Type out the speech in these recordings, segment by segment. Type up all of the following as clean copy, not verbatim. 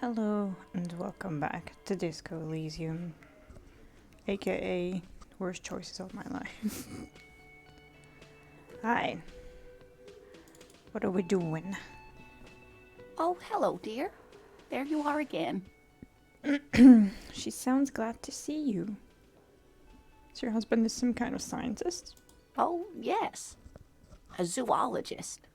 Hello and welcome back to Disco Elysium, aka worst choices of my life. Hi, what are we doing? Oh, hello, dear. There you are again. She sounds glad to see you. Is your husband some kind of scientist? Oh, yes. A zoologist.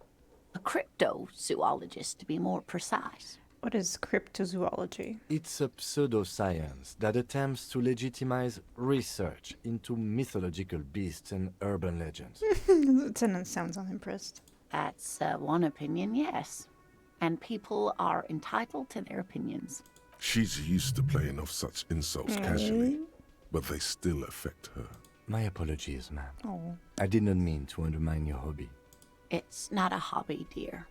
A cryptozoologist, to be more precise. What is cryptozoology? It's a pseudoscience that attempts to legitimize research into mythological beasts and urban legends. Lieutenant sounds unimpressed. That's one opinion, yes. And people are entitled to their opinions. She's used to playing off such insults casually, but they still affect her. My apologies, ma'am. Oh. I did not mean to undermine your hobby. It's not a hobby, dear.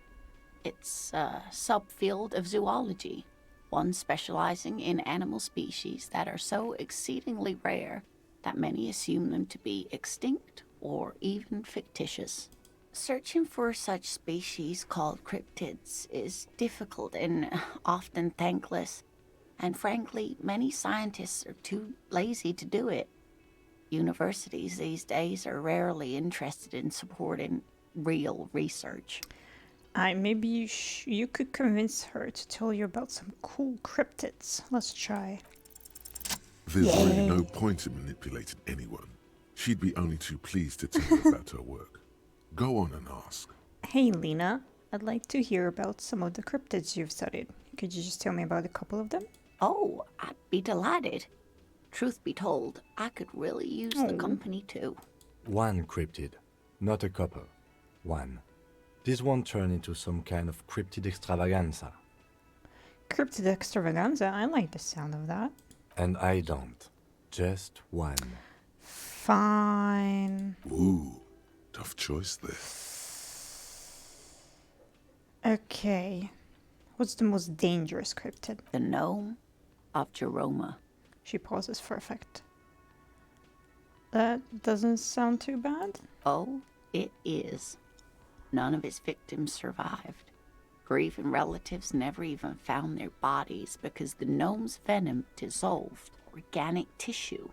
It's a subfield of zoology, one specializing in animal species that are so exceedingly rare that many assume them to be extinct or even fictitious. Searching for such species called cryptids is difficult and often thankless, and frankly, many scientists are too lazy to do it. Universities these days are rarely interested in supporting real research. Maybe you could convince her to tell you about some cool cryptids. Let's try. There's really no point in manipulating anyone. She'd be only too pleased to tell you about her work. Go on and ask. Hey Lena, I'd like to hear about some of the cryptids you've studied. Could you just tell me about a couple of them? Oh, I'd be delighted. Truth be told, I could really use the company too. One cryptid, not a couple. One. This won't turn into some kind of cryptid extravaganza. Cryptid extravaganza, I like the sound of that. And I don't. Just one. Fine. Ooh, tough choice there. Okay. What's the most dangerous cryptid? The gnome of Jeroma. She pauses for effect. That doesn't sound too bad. Oh, it is. None of his victims survived. Grieving relatives never even found their bodies because the gnome's venom dissolved organic tissue.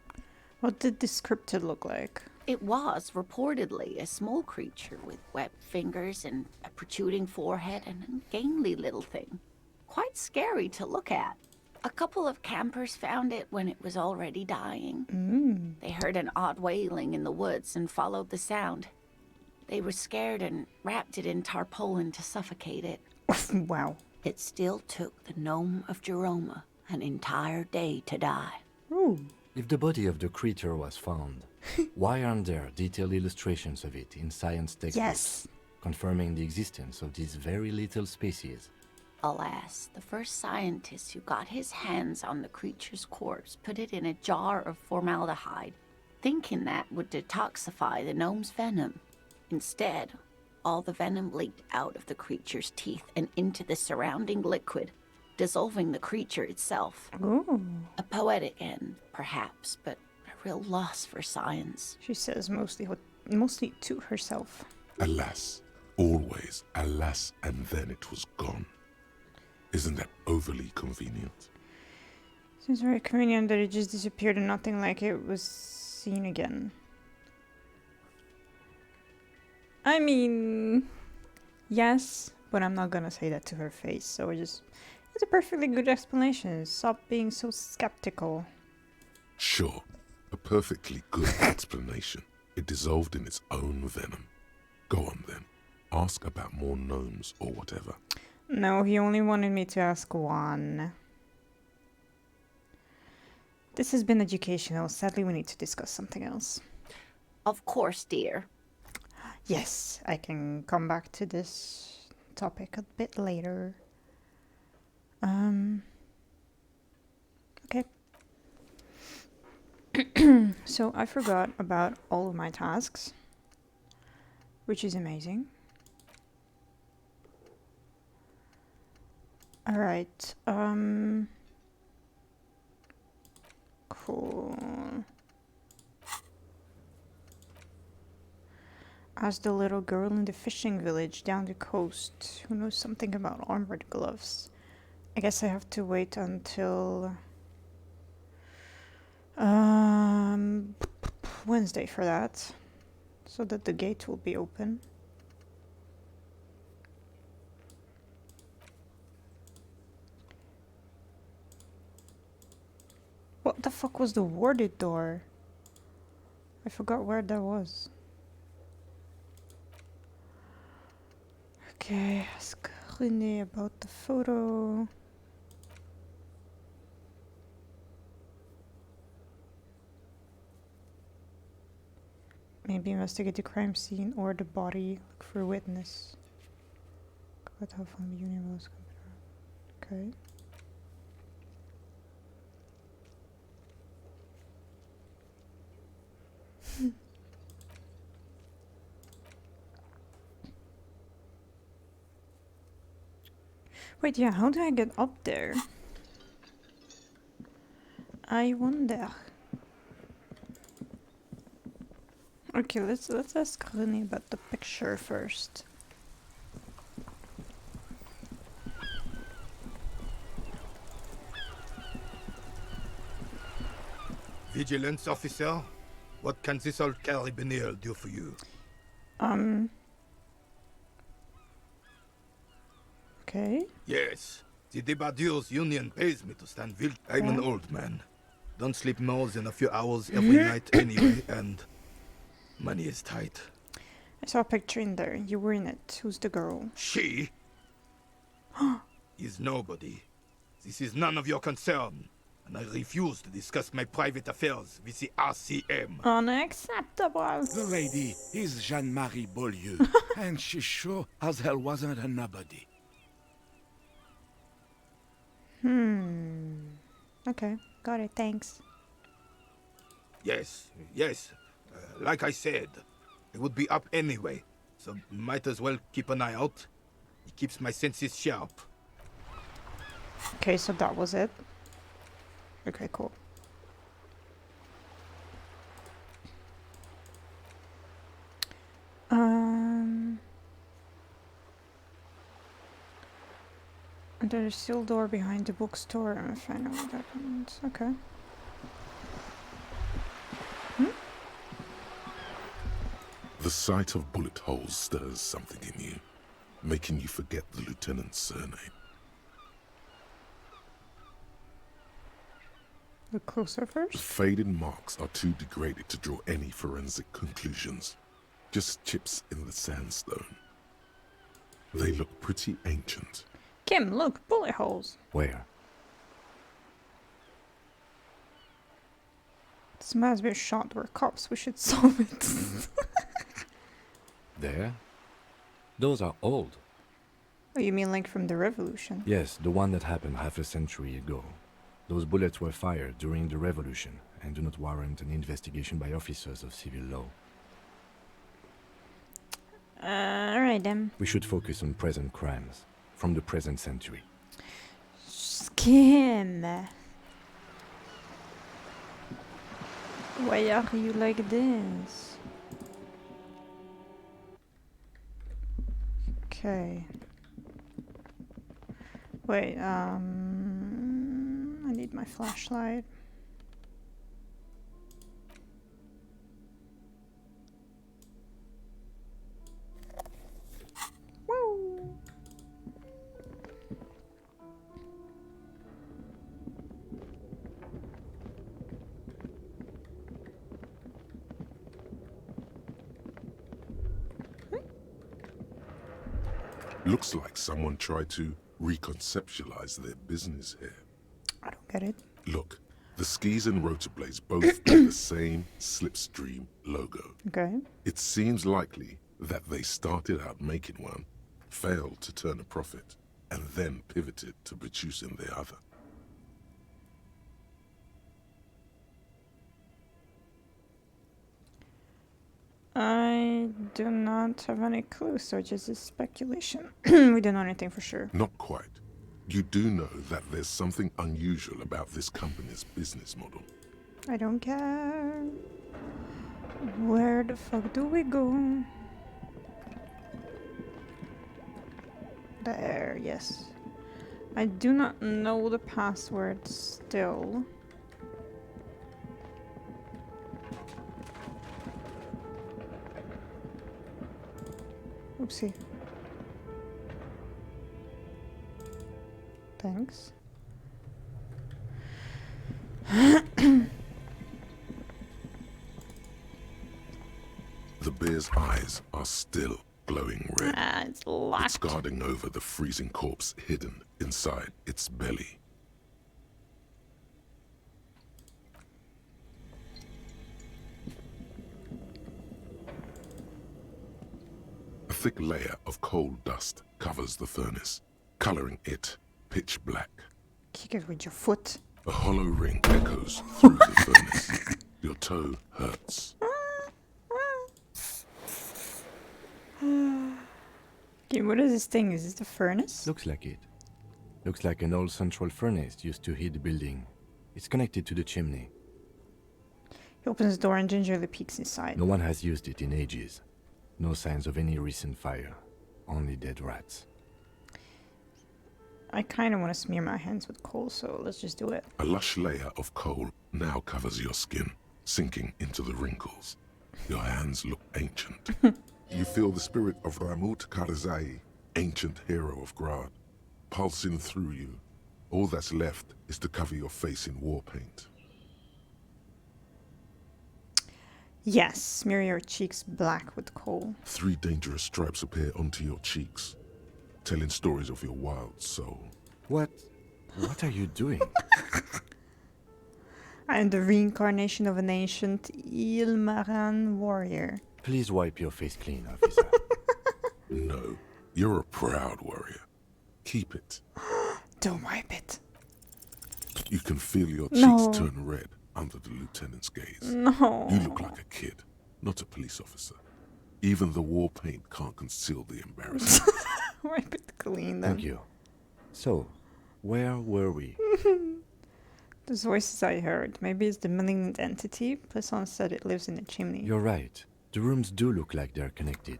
What did this cryptid look like? It was reportedly a small creature with webbed fingers and a protruding forehead and a gangly little thing. Quite scary to look at. A couple of campers found it when it was already dying. They heard an odd wailing in the woods and followed the sound. They were scared and wrapped it in tarpaulin to suffocate it. Wow. It still took the gnome of Jeroma an entire day to die. Ooh. If the body of the creature was found, why aren't there detailed illustrations of it in science textbooks? Yes. Confirming the existence of this very little species? Alas, the first scientist who got his hands on the creature's corpse put it in a jar of formaldehyde, thinking that would detoxify the gnome's venom. Instead, all the venom leaked out of the creature's teeth and into the surrounding liquid, dissolving the creature itself. Ooh. A poetic end, perhaps, but a real loss for science. She says mostly to herself. Alas, always alas, and then it was gone. Isn't that overly convenient? Seems very convenient that it just disappeared and nothing like it was seen again. I mean, yes, but I'm not gonna say that to her face, so it's a perfectly good explanation. Stop being so skeptical. Sure, a perfectly good explanation. It dissolved in its own venom. Go on then. Ask about more gnomes or whatever. No, he only wanted me to ask one. This has been educational. Sadly, we need to discuss something else. Of course, dear. Yes, I can come back to this topic a bit later. Okay. So I forgot about all of my tasks, which is amazing. All right. Cool. Ask the little girl in the fishing village down the coast who knows something about armored gloves. I guess I have to wait until Wednesday for that, so that the gate will be open. What the fuck was the warded door? I forgot where that was. Okay, ask René about the photo. Maybe investigate the crime scene or the body. Look for a witness. Cut off on the universe computer. Okay. Wait, yeah, how do I get up there? I wonder. Okay, let's ask René about the picture first. Vigilance officer, what can this old carabinier do for you? Okay. Yes, the Debardeurs Union pays me to stand wild. I'm an Yeah. old man. Don't sleep more than a few hours every night anyway, and money is tight. I saw a picture in there. You were in it. Who's the girl? She is nobody. This is none of your concern, and I refuse to discuss my private affairs with the RCM. Unacceptable. The lady is Jeanne-Marie Beaulieu, and she sure as hell wasn't a nobody. Okay, got it. Thanks. Yes, like I said, I would be up anyway, so might as well keep an eye out. It keeps my senses sharp. Okay, so that was it. Okay, cool. And there's a steel door behind the bookstore, and I find out what happens. Okay. The sight of bullet holes stirs something in you, making you forget the lieutenant's surname. Look closer The first. faded marks are too degraded to draw any forensic conclusions. Just chips in the sandstone. They look pretty ancient. Kim, look, bullet holes. Where? This man's been shot. We're cops. We should solve it. There? Those are old. Oh, you mean like from the revolution? Yes, the one that happened half a century ago. Those bullets were fired during the revolution and do not warrant an investigation by officers of civil law. Alright then. We should focus on present crimes from the present century. Kim. Why are you like this? Okay. Wait, I need my flashlight. Woo! Looks like someone tried to reconceptualize their business here. I don't get it. Look, the skis and rotor blades both bear the same slipstream logo. Okay. It seems likely that they started out making one, failed to turn a profit, and then pivoted to producing the other. I do not have any clue, so just is speculation. We don't know anything for sure. Not quite. You do know that there's something unusual about this company's business model. I don't care. Where the fuck do we go? There, yes. I do not know the password still. Oopsie. Thanks. The bear's eyes are still glowing red. Ah, it's locked. It's guarding over the freezing corpse hidden inside its belly. A thick layer of coal dust covers the furnace, coloring it pitch black. Kick it with your foot. A hollow ring echoes through the furnace. Your toe hurts. Okay, what is this thing? Is this the furnace? Looks like it. Looks like an old central furnace used to heat the building. It's connected to the chimney. He opens the door and gingerly peeks inside. No one has used it in ages. No signs of any recent fire. Only dead rats. I kind of want to smear my hands with coal, so let's just do it. A lush layer of coal now covers your skin, sinking into the wrinkles. Your hands look ancient. You feel the spirit of Ramut Karzai, ancient hero of Grad, pulsing through you. All that's left is to cover your face in war paint. Yes, smear your cheeks black with coal. 3 dangerous stripes appear onto your cheeks, telling stories of your wild soul. What? What are you doing? I am the reincarnation of an ancient Ilmaran warrior. Please wipe your face clean, officer. No, you're a proud warrior. Keep it. Don't wipe it. You can feel your No. cheeks turn red under the lieutenant's gaze. No. You look like a kid, not a police officer. Even the war paint can't conceal the embarrassment. Wipe it clean then. Thank you. So, where were we? Those voices I heard. Maybe it's the malignant entity. Plaisance said it lives in the chimney. You're right. The rooms do look like they're connected.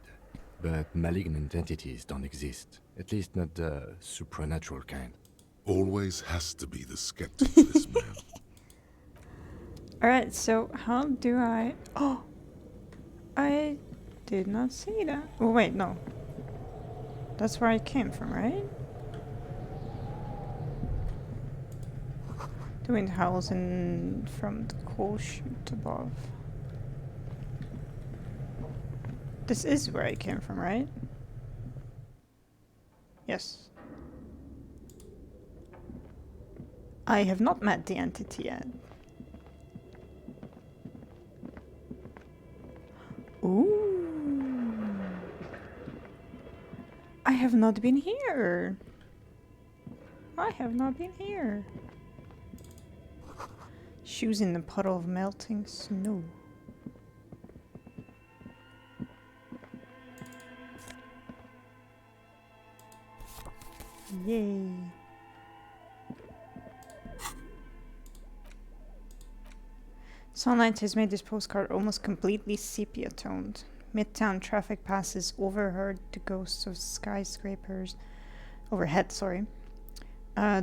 But malignant entities don't exist. At least not the supernatural kind. Always has to be the skeptic for this man. Alright, so how do I... Oh! I did not see that. Oh, wait, no. That's where I came from, right? The wind howls in from the coal chute above. This is where I came from, right? Yes. I have not met the entity yet. Ooh. I have not been here. I have not been here. Shoes in the puddle of melting snow. Yay. Sunlight has made this postcard almost completely sepia-toned. Midtown traffic passes overhead the ghosts of skyscrapers overhead,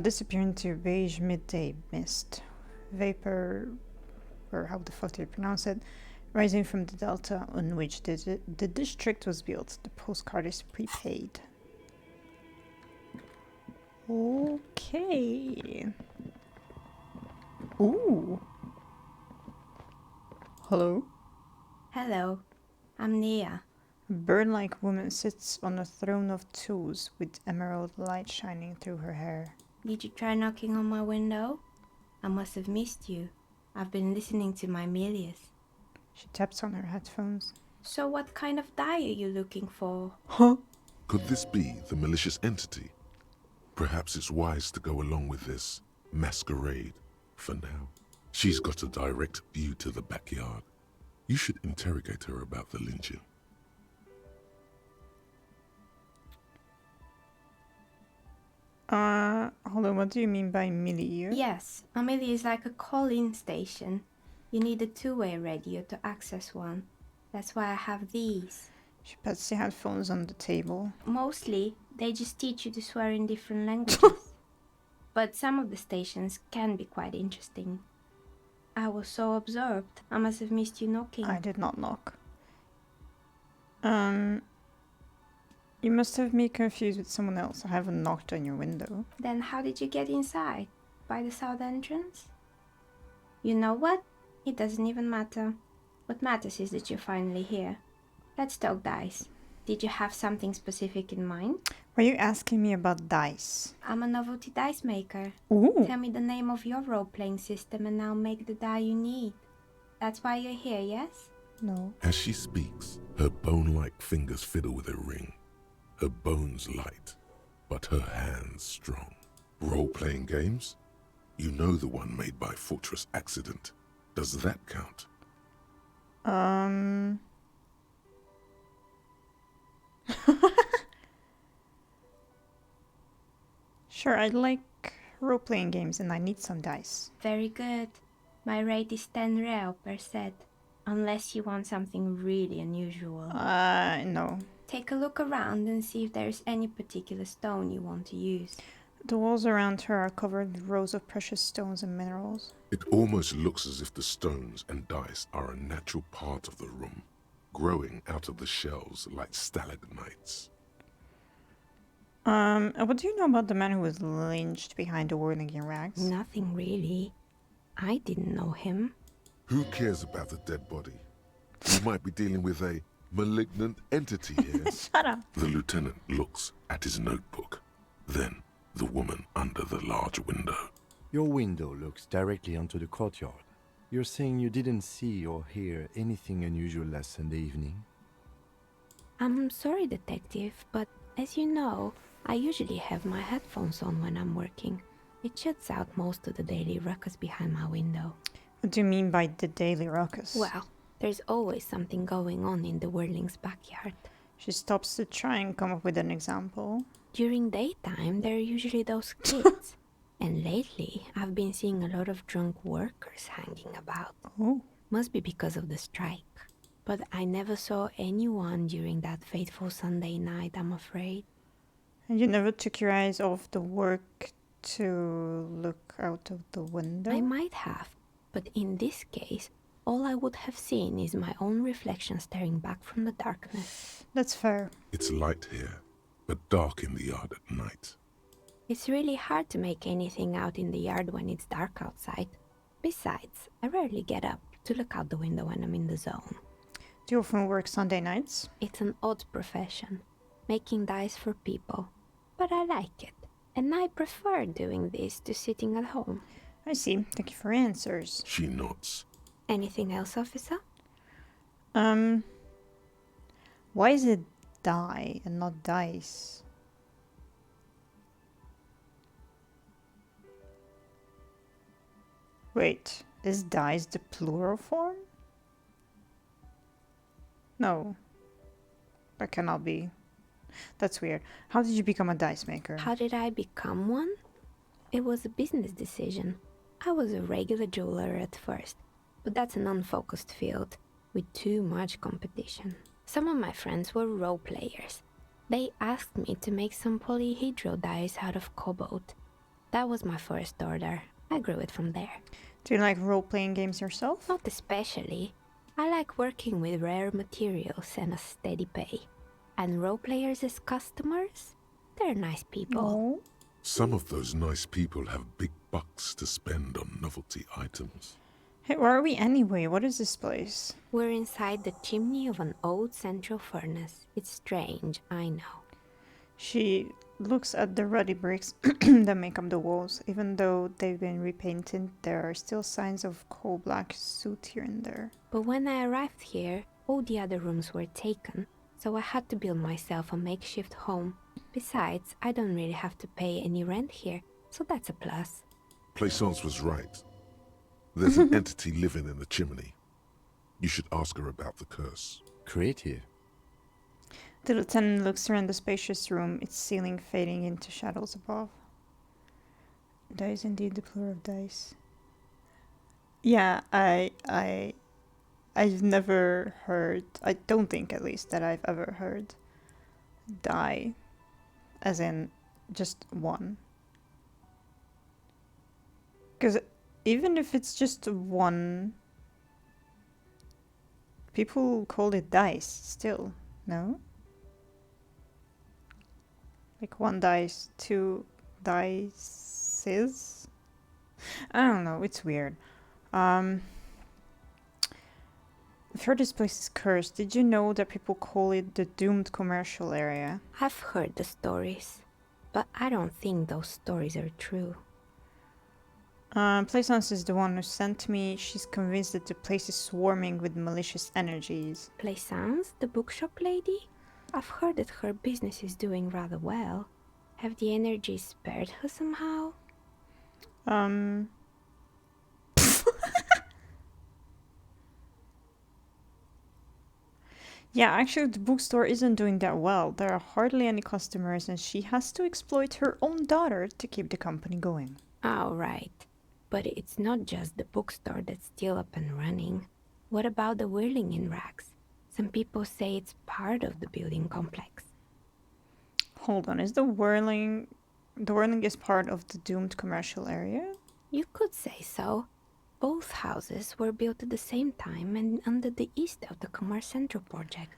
disappear into beige midday mist. Vapor, or how the fuck do you pronounce it, rising from the delta on which the district was built. The postcard is prepaid. Okay. Ooh. Hello? Hello, I'm Nia. A bird-like woman sits on a throne of tools with emerald light shining through her hair. Did you try knocking on my window? I must have missed you. I've been listening to my Melius. She taps on her headphones. So what kind of dye are you looking for? Huh? Could this be the malicious entity? Perhaps it's wise to go along with this masquerade for now. She's got a direct view to the backyard. You should interrogate her about the lynching. Hold on, what do you mean by milieu? Yes, a Melia is like a call-in station. You need a two-way radio to access one. That's why I have these. She puts the headphones on the table. Mostly, they just teach you to swear in different languages. but some of the stations can be quite interesting. I was so absorbed, I must have missed you knocking. I did not knock. You must have me confused with someone else. I haven't knocked on your window. Then how did you get inside? By the south entrance? You know what? It doesn't even matter. What matters is that you're finally here. Let's talk dice. Did you have something specific in mind? Were you asking me about dice? I'm a novelty dice maker. Ooh. Tell me the name of your role-playing system and I'll make the die you need. That's why you're here, yes? No. As she speaks, her bone-like fingers fiddle with a ring. Her bones light, but her hands strong. Role-playing games? You know the one made by Fortress Accident. Does that count? Sure, I like role-playing games and I need some dice. Very good. My rate is 10 real per set. Unless you want something really unusual. No. Take a look around and see if there's any particular stone you want to use. The walls around her are covered with rows of precious stones and minerals. It almost looks as if the stones and dice are a natural part of the room, growing out of the shells like stalagmites. What do you know about the man who was lynched behind the whirling in rags? Nothing really. I didn't know him. Who cares about the dead body? We might be dealing with a malignant entity here. Shut up. The lieutenant looks at his notebook, then the woman under the large window. Your window looks directly onto the courtyard. You're saying you didn't see or hear anything unusual last Sunday evening? I'm sorry, detective, but as you know, I usually have my headphones on when I'm working. It shuts out most of the daily ruckus behind my window. What do you mean by the daily ruckus? Well, there's always something going on in the Whirling's backyard. She stops to try and come up with an example. During daytime, there are usually those kids. And lately, I've been seeing a lot of drunk workers hanging about. Oh. Must be because of the strike. But I never saw anyone during that fateful Sunday night, I'm afraid. And you never took your eyes off the work to look out of the window? I might have, but in this case, all I would have seen is my own reflection staring back from the darkness. That's fair. It's light here, but dark in the yard at night. It's really hard to make anything out in the yard when it's dark outside. Besides, I rarely get up to look out the window when I'm in the zone. Do you often work Sunday nights? It's an odd profession, making dice for people. But I like it, and I prefer doing this to sitting at home. I see. Thank you for your answers. She nods. Anything else, officer? Why is it die and not dice? Wait, is dice the plural form? No. That cannot be. That's weird. How did you become a dice maker? How did I become one? It was a business decision. I was a regular jeweler at first, but that's an unfocused field with too much competition. Some of my friends were role players. They asked me to make some polyhedral dice out of cobalt. That was my first order. I grew it from there. Do you like role-playing games yourself? Not especially. I like working with rare materials and a steady pay. And role players as customers? They're nice people. No. Some of those nice people have big bucks to spend on novelty items. Hey, where are we anyway? What is this place? We're inside the chimney of an old central furnace. It's strange, I know. She looks at the ruddy bricks that make up the walls. Even though they've been repainted, there are still signs of coal black soot here and there. But when I arrived here, all the other rooms were taken, so I had to build myself a makeshift home. Besides, I don't really have to pay any rent here, so that's a plus. Plaisance was right. There's an entity living in the chimney. You should ask her about the curse. Creative. The lieutenant looks around the spacious room, its ceiling fading into shadows above. Dice indeed the plural of dice. Yeah, I've never heard, I don't think at least that I've ever heard die, as in just one. Because even if it's just one, people call it dice still, no? Like 1 dice, 2 dices? I don't know, it's weird. I've heard this place is cursed. Did you know that people call it the doomed commercial area? I've heard the stories, but I don't think those stories are true. Plaisance is the one who sent me. She's convinced that the place is swarming with malicious energies. Plaisance, the bookshop lady? I've heard that her business is doing rather well. Have the energies spared her somehow? Yeah, actually the bookstore isn't doing that well. There are hardly any customers and she has to exploit her own daughter to keep the company going. Oh, right. But it's not just the bookstore that's still up and running. What about the whirling in rags? Some people say it's part of the building complex. Hold on, is the whirling is part of the doomed commercial area? You could say so. Both houses were built at the same time and under the East of the Commerce Central project.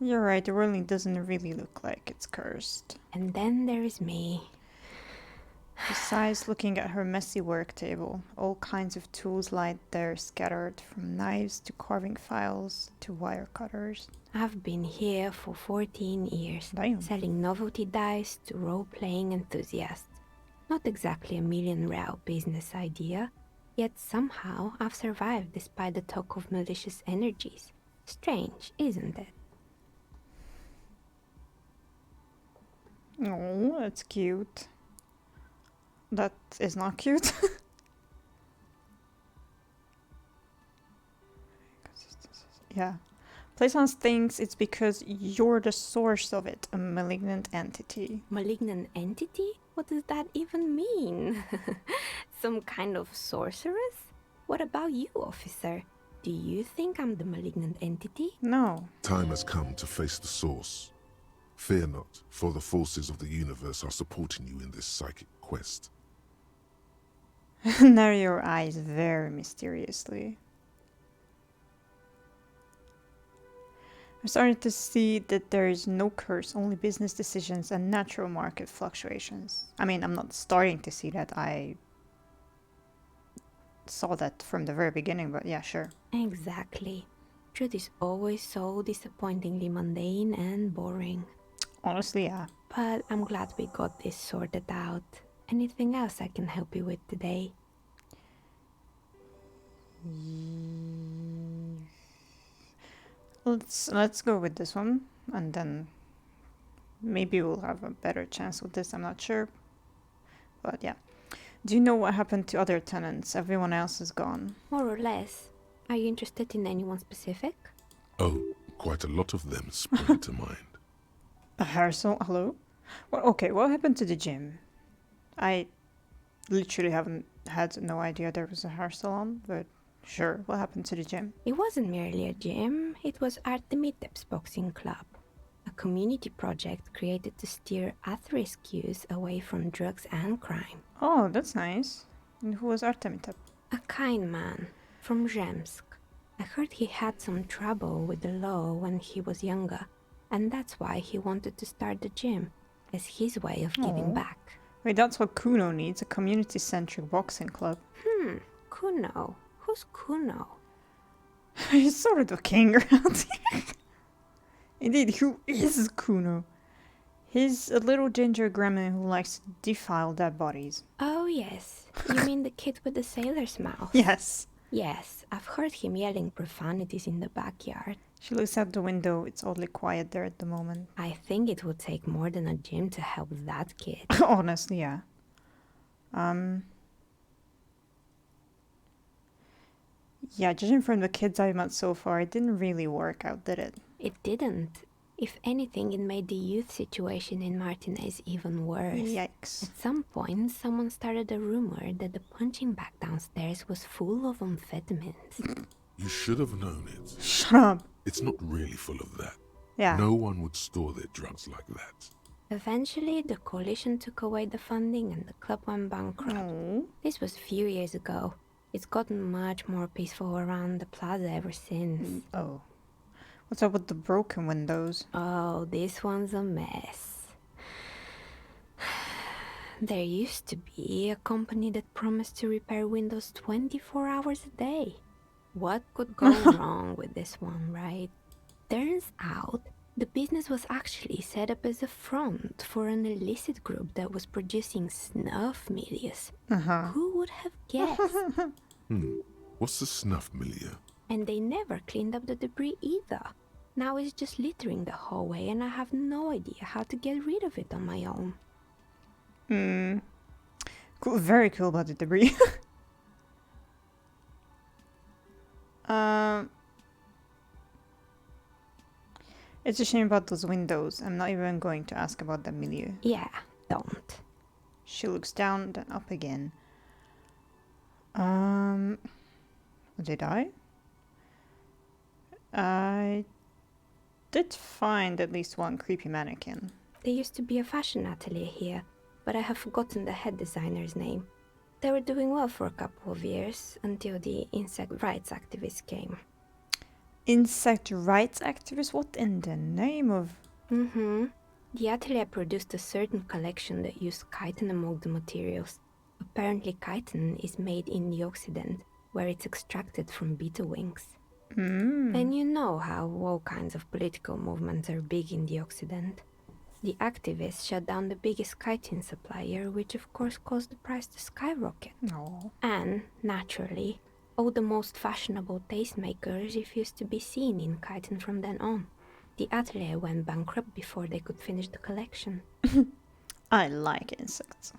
You're right, the whirling doesn't really look like it's cursed. And then there is me. Besides looking at her messy work table, all kinds of tools lie there scattered, from knives to carving files to wire cutters. I've been here for 14 years, Damn. selling novelty dice to role-playing enthusiasts. Not exactly a million-real business idea, yet somehow I've survived despite the talk of malicious energies. Strange, isn't it? Oh, that's cute. That is not cute. Yeah. Plaisance thinks it's because you're the source of it, a malignant entity. Malignant entity? What does that even mean? Some kind of sorceress? What about you, officer? Do you think I'm the malignant entity? No. Time has come to face the source. Fear not, for the forces of the universe are supporting you in this psychic quest. Narrow your eyes very mysteriously. I'm starting to see that there is no curse, only business decisions and natural market fluctuations. I mean, I'm not starting to see that. I saw that from the very beginning, but yeah, sure. Exactly. Truth is always so disappointingly mundane and boring. Honestly, yeah. But I'm glad we got this sorted out. Anything else I can help you with today? Let's go with this one, and then maybe we'll have a better chance with this. I'm not sure, but yeah. Do you know what happened to other tenants? Everyone else is gone. More or less. Are you interested in anyone specific? Oh, quite a lot of them spring to mind. A hair salon? Hello? Well, okay, what happened to the gym? I literally haven't had no idea there was a hair salon, but sure, what happened to the gym? It wasn't merely a gym, it was Artemitep's boxing club. A community project created to steer at-risk youth away from drugs and crime. Oh, that's nice. And who was Artemitep? A kind man from Zemsk. I heard he had some trouble with the law when he was younger, and that's why he wanted to start the gym, as his way of giving Aw. back. Wait, that's what Kuno needs, a community-centric boxing club. Kuno. Who's Kuno? He's sort of the king around here. Indeed, who is Kuno? He's a little ginger gremlin who likes to defile dead bodies. Oh yes, you mean the kid with the sailor's mouth? Yes. Yes, I've heard him yelling profanities in the backyard. She looks out the window. It's oddly quiet there at the moment. I think it would take more than a gym to help that kid. Honestly, yeah. Yeah, judging from the kids I've met so far, it didn't really work out, did it? It didn't. If anything, it made the youth situation in Martinez even worse. Yikes. At some point, someone started a rumor that the punching bag downstairs was full of amphetamines. You should have known it. Shut up. It's not really full of that. Yeah. No one would store their drugs like that. Eventually, the coalition took away the funding and the club went bankrupt. Oh. This was a few years ago. It's gotten much more peaceful around the plaza ever since. Oh. What's up with the broken windows? Oh, this one's a mess. There used to be a company that promised to repair windows 24 hours a day. What could go wrong with this one, right? Turns out, the business was actually set up as a front for an illicit group that was producing snuff milias. Who would have guessed? What's the snuff milieu? And they never cleaned up the debris either. Now it's just littering the hallway and I have no idea how to get rid of it on my own. Cool, very cool about the debris. It's a shame about those windows. I'm not even going to ask about the milieu. Yeah, don't. She looks down, then up again. Did I? I did find at least one creepy mannequin. There used to be a fashion atelier here, but I have forgotten the head designer's name. They were doing well for a couple of years until the insect rights activists came. Insect rights activists? What in the name of... The atelier produced a certain collection that used chitin among the materials. Apparently chitin is made in the Occident, where it's extracted from beetle wings. And you know how all kinds of political movements are big in the Occident. The activists shut down the biggest chitin supplier, which of course caused the price to skyrocket. No. And, naturally, all the most fashionable tastemakers refused to be seen in chitin from then on. The atelier went bankrupt before they could finish the collection. I like insects.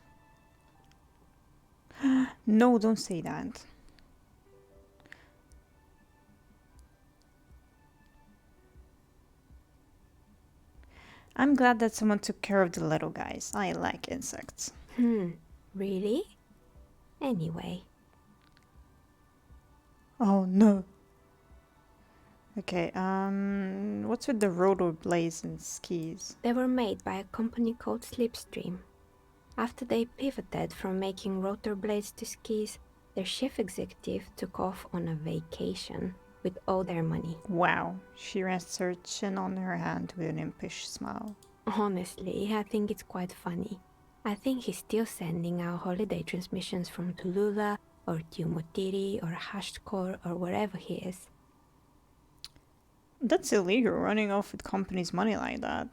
No, don't say that. I'm glad that someone took care of the little guys. I like insects. Really? Anyway. Oh no. Okay, what's with the rollerblades and skis? They were made by a company called Slipstream. After they pivoted from making rotor blades to skis, their chief executive took off on a vacation with all their money. Wow, she rests her chin on her hand with an impish smile. Honestly, I think it's quite funny. I think he's still sending out holiday transmissions from Tulula or Tiumotiri or Hashtkor or wherever he is. That's illegal, running off with company's money like that.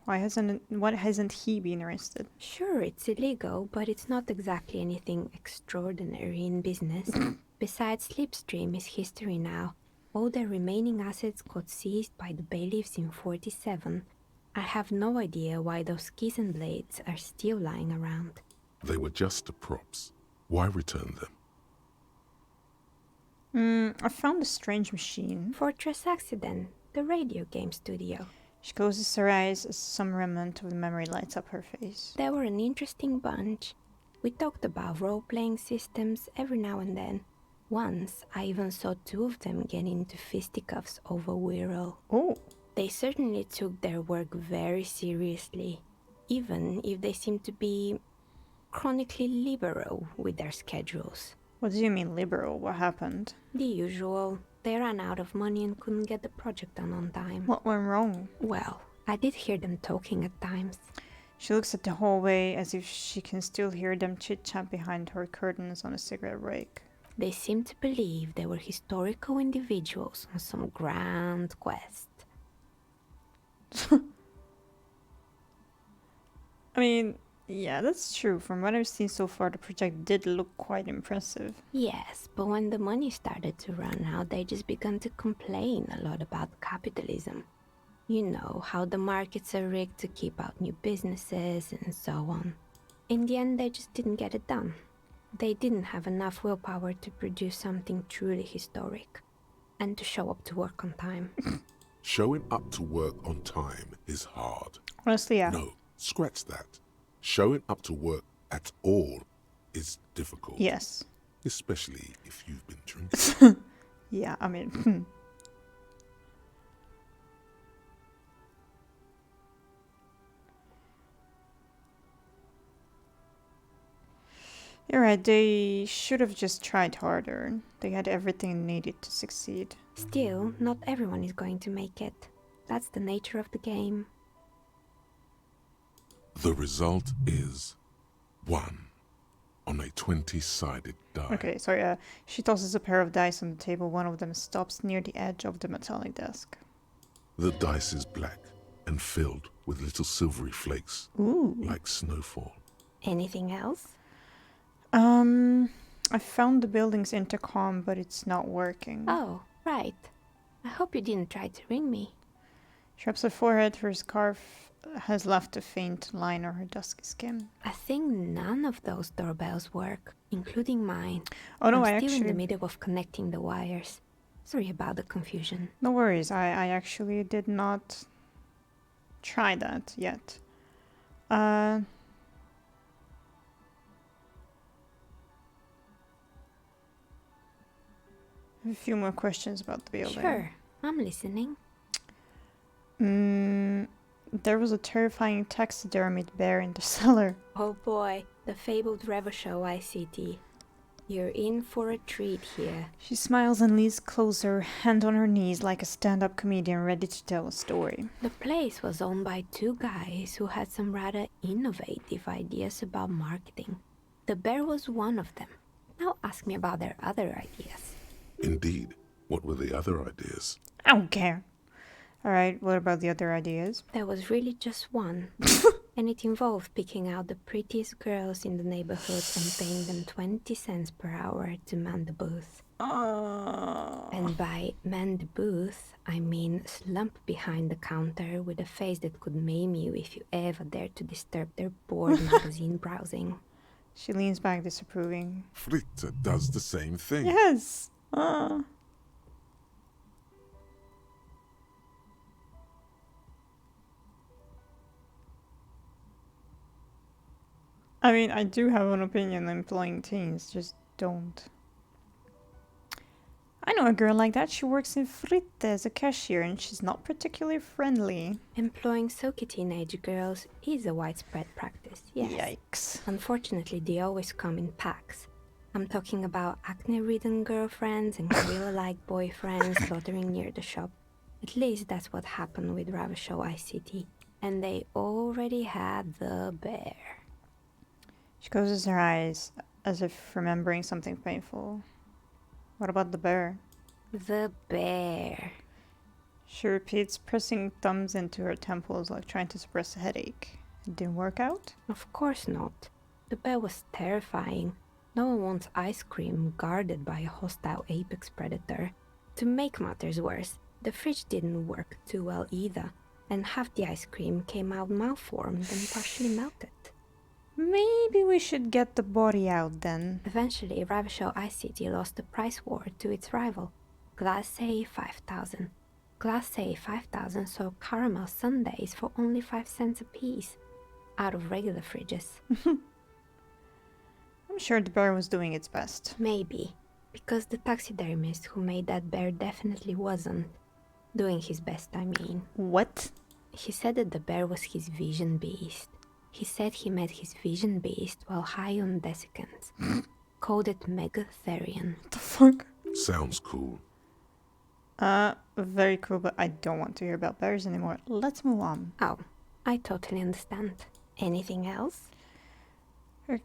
Why hasn't he been arrested? Sure, it's illegal, but it's not exactly anything extraordinary in business. Besides, Slipstream is history now. All their remaining assets got seized by the bailiffs in 47. I have no idea why those skis and blades are still lying around. They were just the props. Why return them? I found a strange machine. Fortress Accident, the radio game studio. She closes her eyes as some remnant of the memory lights up her face. They were an interesting bunch. We talked about role-playing systems every now and then. Once, I even saw two of them get into fisticuffs over Wirral. Oh. They certainly took their work very seriously, even if they seemed to be chronically liberal with their schedules. What do you mean liberal? What happened? The usual. They ran out of money and couldn't get the project done on time. What went wrong? Well, I did hear them talking at times. She looks at the hallway as if she can still hear them chit-chat behind her curtains on a cigarette break. They seemed to believe they were historical individuals on some grand quest. I mean, yeah, that's true. From what I've seen so far, the project did look quite impressive. Yes, but when the money started to run out, they just began to complain a lot about capitalism. You know, how the markets are rigged to keep out new businesses and so on. In the end, they just didn't get it done. They didn't have enough willpower to produce something truly historic and to show up to work on time. Showing up to work on time is hard. Honestly, yeah. No, scratch that. Showing up to work at all is difficult. Yes. Especially if you've been drinking. Yeah, I mean... You're right, they should have just tried harder. They had everything needed to succeed. Still, not everyone is going to make it. That's the nature of the game. The result is 1 on a 20-sided die. Okay, sorry, she tosses a pair of dice on the table. One of them stops near the edge of the metallic desk. The dice is black and filled with little silvery flakes, Ooh. like snowfall. Anything else? I found the building's intercom, but it's not working. Oh, right. I hope you didn't try to ring me. She rubs her forehead, her scarf has left a faint line on her dusky skin. I think none of those doorbells work, including mine. Oh no, I'm I still in actually... the middle of connecting the wires. Sorry about the confusion. No worries, I actually did not try that yet. I have a few more questions about the building. Sure, I'm listening. There was a terrifying taxidermied bear in the cellar. Oh boy, the fabled Revachol ICT. You're in for a treat here. She smiles and leans closer, hand on her knees like a stand-up comedian ready to tell a story. The place was owned by two guys who had some rather innovative ideas about marketing. The bear was one of them. Now ask me about their other ideas. Indeed. What were the other ideas? I don't care. Alright, what about the other ideas? There was really just one. And it involved picking out the prettiest girls in the neighborhood and paying them 20 cents per hour to man the booth. And by man the booth, I mean slump behind the counter with a face that could maim you if you ever dared to disturb their bored magazine browsing. She leans back disapproving. Fritte does the same thing. Yes! I mean, I do have an opinion on employing teens, just don't. I know a girl like that. She works in Fritte as a cashier and she's not particularly friendly. Employing silky teenage girls is a widespread practice, yes. Yikes. Unfortunately, they always come in packs. I'm talking about acne-ridden girlfriends and gorilla-like boyfriends loitering near the shop. At least that's what happened with Revachol ICT. And they already had the bear. She closes her eyes as if remembering something painful. What about the bear? The bear. She repeats, pressing thumbs into her temples like trying to suppress a headache. It didn't work out? Of course not. The bear was terrifying. No one wants ice cream guarded by a hostile apex predator. To make matters worse, the fridge didn't work too well either, and half the ice cream came out malformed and partially melted. Maybe we should get the body out then. Eventually, Revachol ICT lost the price war to its rival, Glace 5000. Glace 5000 sold caramel sundaes for only 5 cents a piece, out of regular fridges. I'm sure the bear was doing its best. Maybe, because the taxidermist who made that bear definitely wasn't. Doing his best, I mean. What? He said that the bear was his vision beast. He said he met his vision beast while high on desiccants. Called it Megatherion. What the fuck? Sounds cool. Very cool, but I don't want to hear about bears anymore. Let's move on. Oh, I totally understand. Anything else? Okay.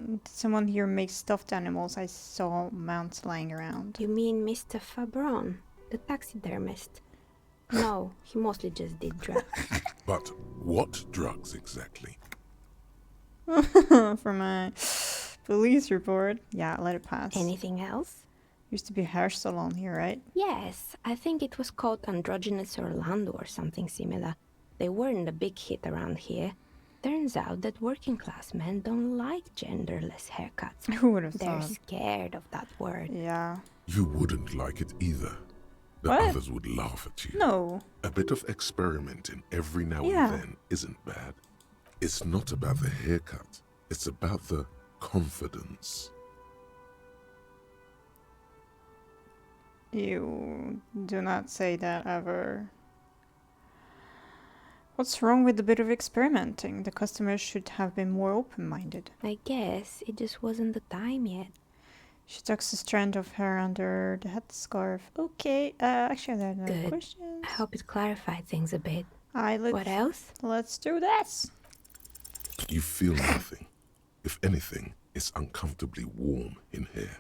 Did someone here make stuffed animals? I saw mounts lying around. You mean Mr. Fabron, the taxidermist? No, he mostly just did drugs. But what drugs exactly? For my police report. Yeah, let it pass. Anything else? Used to be a hair salon here, right? Yes, I think it was called Androgynous Orlando or something similar. They weren't a big hit around here. Turns out that working class men don't like genderless haircuts. Who would have They're thought? scared of that word. Yeah. You wouldn't like it either. The What? others would laugh at you. No. A bit of experimenting every now Yeah. and then isn't bad. It's not about the haircut. It's about the confidence. You do not say that ever. What's wrong with a bit of experimenting? The customers should have been more open-minded. I guess it just wasn't the time yet. She tucks a strand of hair under the headscarf. Okay, actually, there are no Good. questions. I hope it clarified things a bit. What What else? Let's do this. You feel nothing. If anything, it's uncomfortably warm in here.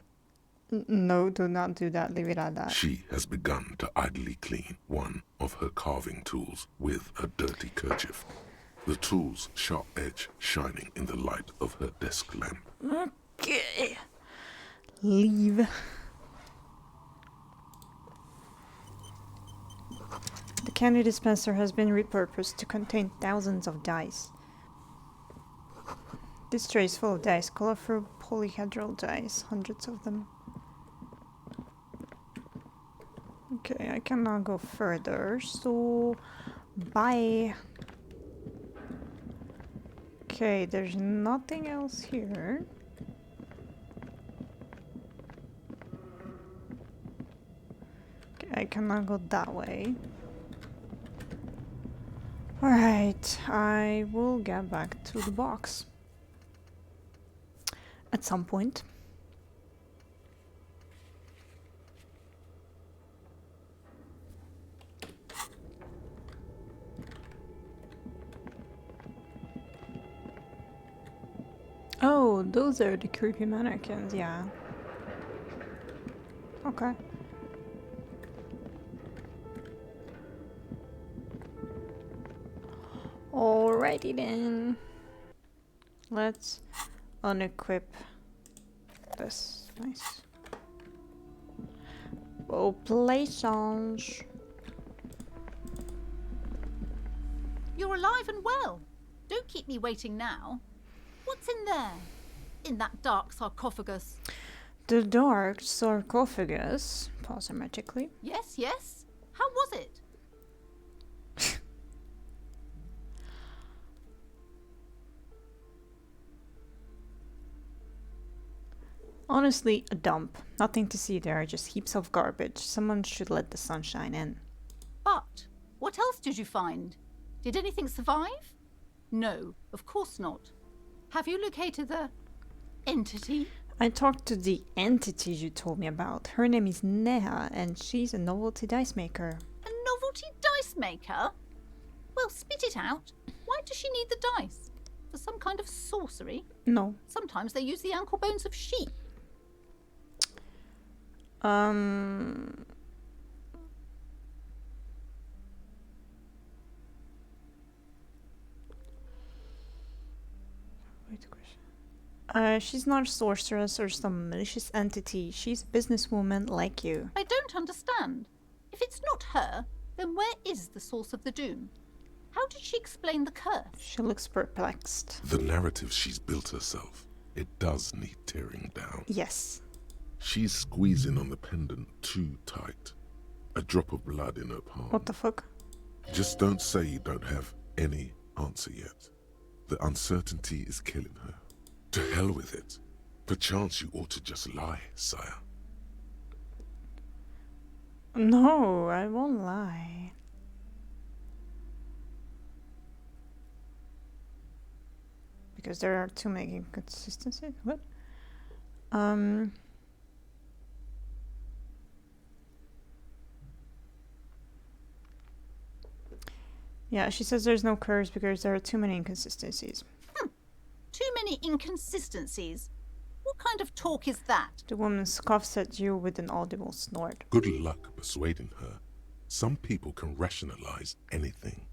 No, do not do that. Leave it at that. She has begun to idly clean one of her carving tools with a dirty kerchief. The tool's sharp edge shining in the light of her desk lamp. Okay. Leave. The candy dispenser has been repurposed to contain thousands of dice. This tray is full of dice, colorful polyhedral dice, hundreds of them. Okay, I cannot go further, so bye. Okay, there's nothing else here. Okay, I cannot go that way. Alright, I will get back to the box. At some point. Oh, those are the creepy mannequins, yeah. Okay. Alrighty then. Let's unequip this. Nice. Oh, plaisance. You're alive and well. Don't keep me waiting now. What's in there? In that dark sarcophagus? The dark sarcophagus. Pause magically. Yes, yes. How was it? Honestly, a dump. Nothing to see there, just heaps of garbage. Someone should let the sunshine in. But what else did you find? Did anything survive? No, of course not. Have you located the entity? I talked to the entity you told me about. Her name is Neha, and she's a novelty dice maker. A novelty dice maker? Well, spit it out. Why does she need the dice? For some kind of sorcery? No. Sometimes they use the ankle bones of sheep. Wait a question. She's not a sorceress or some malicious entity. She's a businesswoman like you. I don't understand. If it's not her, then where is the source of the doom? How did she explain the curse? She looks perplexed. The narrative she's built herself, it does need tearing down. Yes. She's squeezing on the pendant too tight. A drop of blood in her palm. What the fuck? Just don't say you don't have any answer yet. The uncertainty is killing her. To hell with it. Perchance you ought to just lie, sire. No, I won't lie. Because there are too many inconsistencies. What? Yeah, she says there's no curse because there are too many inconsistencies. Too many inconsistencies? What kind of talk is that? The woman scoffs at you with an audible snort. Good luck persuading her. Some people can rationalize anything.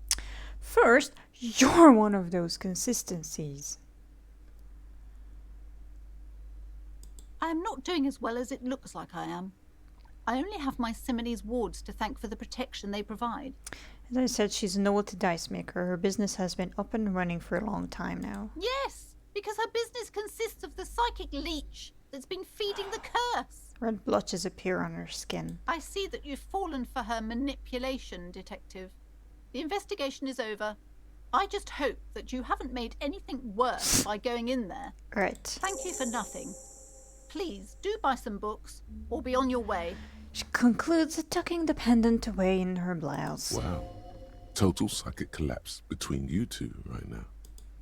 First, you're one of those consistencies. I am not doing as well as it looks like I am. I only have my Simone's wards to thank for the protection they provide. As I said, she's a novelty dice maker. Her business has been up and running for a long time now. Yes, because her business consists of the psychic leech that's been feeding the curse. Red blotches appear on her skin. I see that you've fallen for her manipulation, Detective. The investigation is over. I just hope that you haven't made anything worse by going in there. Right. Thank you for nothing. Please, do buy some books, or be on your way. She concludes tucking the pendant away in her blouse. Wow. Total psychic collapse between you two right now.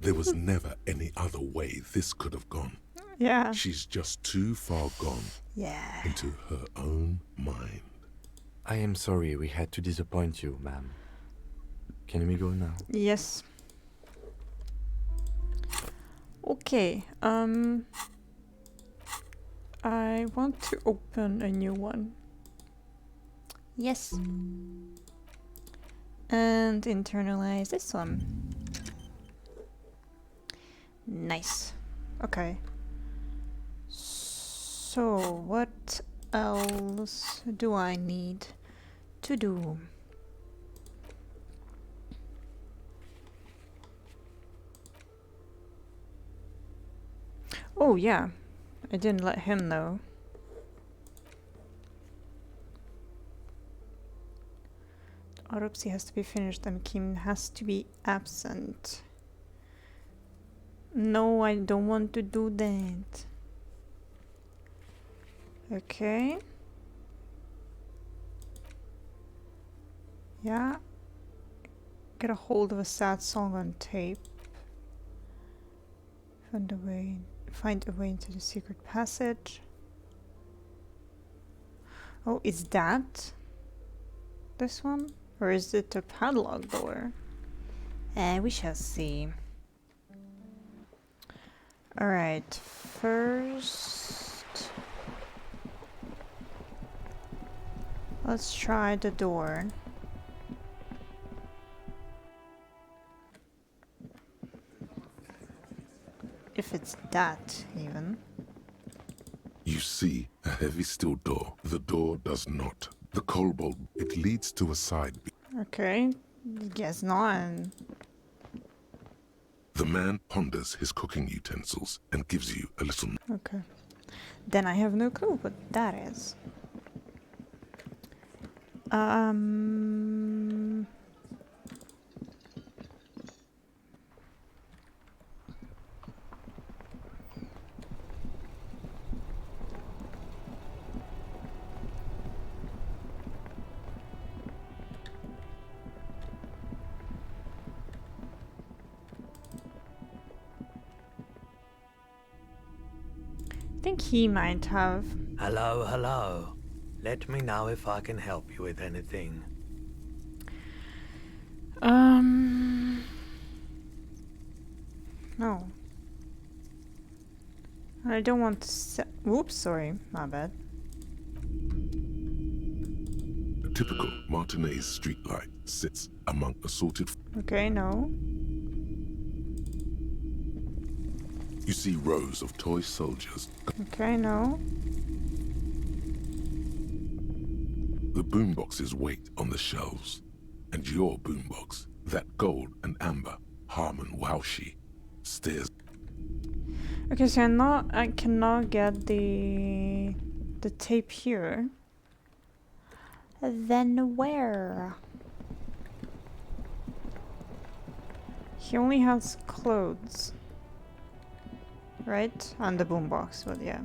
There was never any other way this could have gone. Yeah. She's just too far gone Yeah. into her own mind. I am sorry we had to disappoint you, ma'am. Can we go now? Yes. Okay. I want to open a new one. Yes. And internalize this one. Nice. Okay. So, what else do I need to do? Oh, yeah. I didn't let him know. The autopsy has to be finished and Kim has to be absent. No, I don't want to do that. Okay. Yeah. Get a hold of a sad song on tape. Find a way into the secret passage. Oh, is that this one? Or is it a padlock door? We shall see. Alright, first let's try the door. If it's that, even. You see a heavy steel door. The door does not. The kobold, it leads to a side. Okay, guess not. The man ponders his cooking utensils and gives you a little. Okay. Then I have no clue what that is. I think he might have. Hello, hello. Let me know if I can help you with anything. No. I don't want to Oops, sorry. My bad. A typical Martinez streetlight sits among assorted. Okay, no. You see rows of toy soldiers. Okay, no. The boomboxes wait on the shelves. And your boombox, that gold and amber Harmon Waushi, stares. Okay, so I cannot get the tape here. Then where? He only has clothes. Right? And the boombox, but yeah.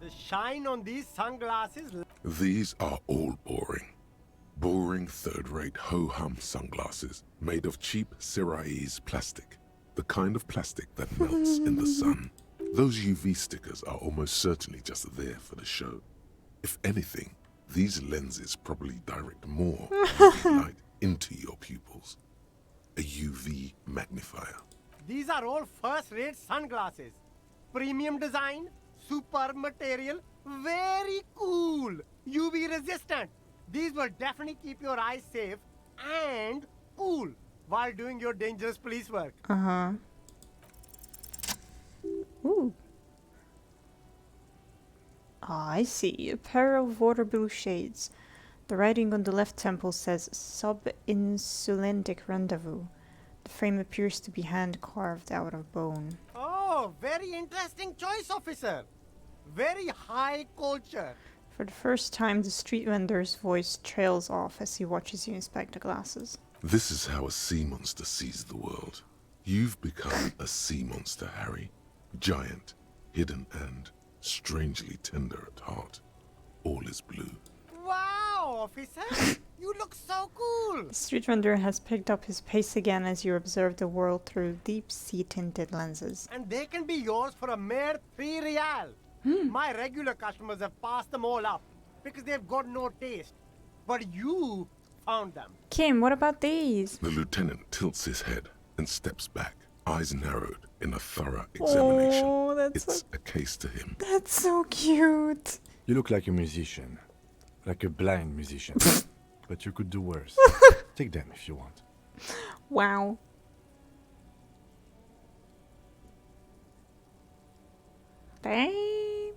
The shine on these sunglasses. These are all boring. Boring third-rate ho-hum sunglasses made of cheap Syrahese plastic. The kind of plastic that melts in the sun. Those UV stickers are almost certainly just there for the show. If anything, these lenses probably direct more UV light into your pupils. A UV magnifier. These are all first-rate sunglasses. Premium design, superb material, very cool. UV resistant. These will definitely keep your eyes safe and cool while doing your dangerous police work. Uh-huh. Ooh. Ah, I see. A pair of water blue shades. The writing on the left temple says Sub-Insulentic Rendezvous. The frame appears to be hand-carved out of bone. Oh, very interesting choice, officer. Very high culture. For the first time, the street vendor's voice trails off as he watches you inspect the glasses. This is how a sea monster sees the world. You've become a sea monster, Harry. Giant, hidden, and strangely tender at heart. all is blue. Wow, officer! You look so cool! The street vendor has picked up his pace again as you observe the world through deep sea tinted lenses. And they can be yours for a mere 3 real. My regular customers have passed them all up because they've got no taste. But you found them. Kim, what about these? The lieutenant tilts his head and steps back, eyes narrowed in a thorough examination. Oh, It's a case to him. That's so cute. You look like a musician. Like a blind musician. But you could do worse. Take them if you want. Wow. Dang.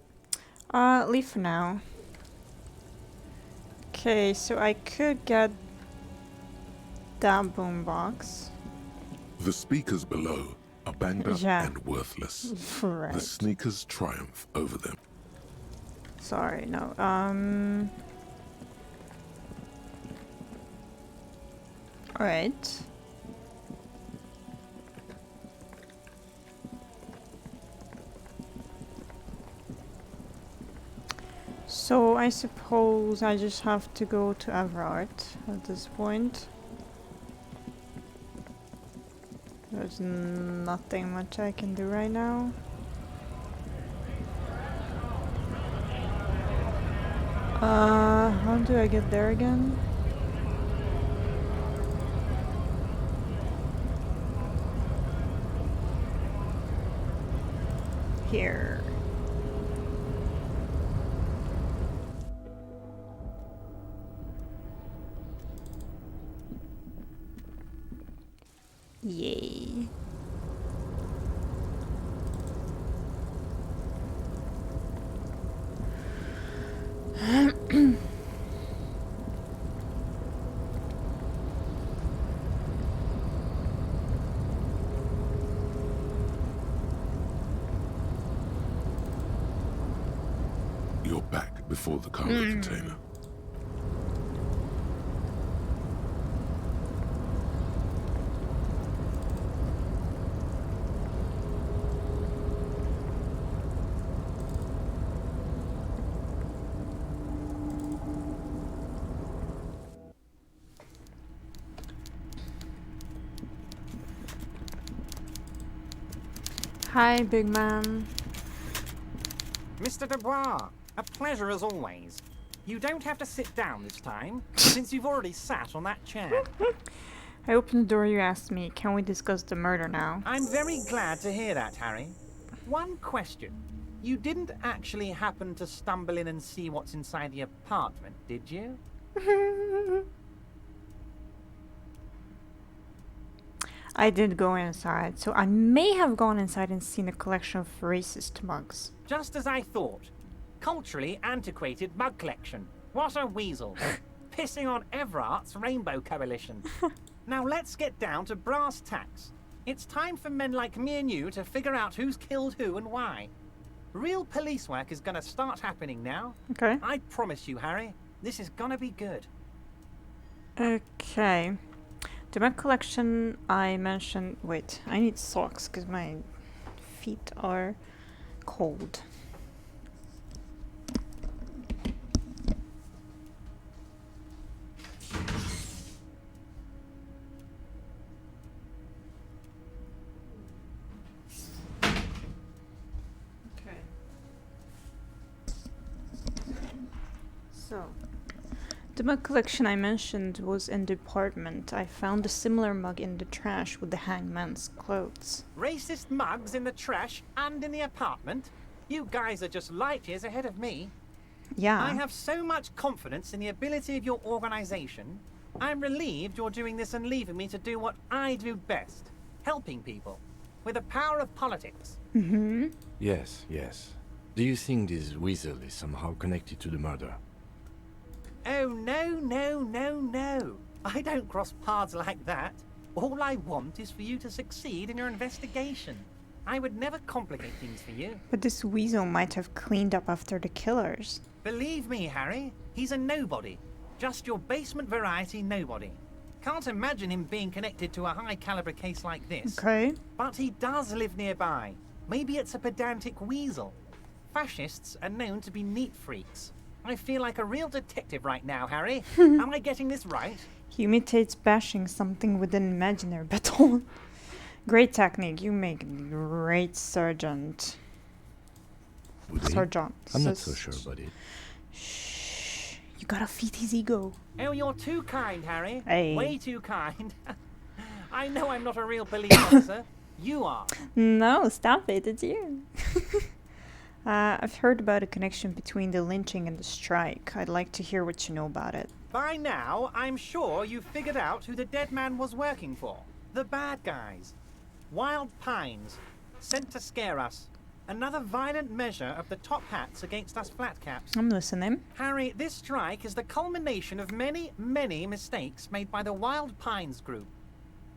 Leave for now. Okay, so I could get that boombox. The speakers below are banged up Yeah. and worthless. Right. The sneakers triumph over them. Sorry, no. Alright. So I suppose I just have to go to Everard at this point. There's nothing much I can do right now. How do I get there again? Here. Yay. You're back before the cargo container. Hi, big man. Mr. Dubois, a pleasure as always. You don't have to sit down this time, since you've already sat on that chair. I opened the door you asked me. Can we discuss the murder now? I'm very glad to hear that, Harry. One question. You didn't actually happen to stumble in and see what's inside the apartment, did you? I did go inside, so I may have gone inside and seen a collection of racist mugs. Just as I thought. Culturally antiquated mug collection. What a weasel. Pissing on Everart's Rainbow Coalition. Now let's get down to brass tacks. It's time for men like me and you to figure out who's killed who and why. Real police work is gonna start happening now. Okay. I promise you, Harry, this is gonna be good. Okay. The mug collection I mentioned... Wait, I need socks because my feet are cold. Okay. So... The mug collection I mentioned was in the apartment. I found a similar mug in the trash with the hangman's clothes. Racist mugs in the trash and in the apartment? You guys are just light years ahead of me. Yeah. I have so much confidence in the ability of your organization. I'm relieved you're doing this and leaving me to do what I do best. Helping people. With the power of politics. Mm-hmm. Yes, yes. Do you think this weasel is somehow connected to the murder? Oh, no. I don't cross paths like that. All I want is for you to succeed in your investigation. I would never complicate things for you. But this weasel might have cleaned up after the killers. Believe me, Harry, he's a nobody. Just your basement variety nobody. Can't imagine him being connected to a high-caliber case like this. Okay. But he does live nearby. Maybe it's a pedantic weasel. Fascists are known to be neat freaks. I feel like a real detective right now, Harry. Am I getting this right? He imitates bashing something with an imaginary baton. Great technique. You make a great sergeant. Would he? Sergeant. I'm not so sure, buddy. Shh. You gotta feed his ego. Oh, you're too kind, Harry. Hey. Way too kind. I know I'm not a real police officer. You are. No, stop it. It's you. I've heard about a connection between the lynching and the strike. I'd like to hear what you know about it. By now, I'm sure you've figured out who the dead man was working for. The bad guys. Wild Pines. Sent to scare us. Another violent measure of the top hats against us flat caps. I'm listening. Harry, this strike is the culmination of many, many mistakes made by the Wild Pines group.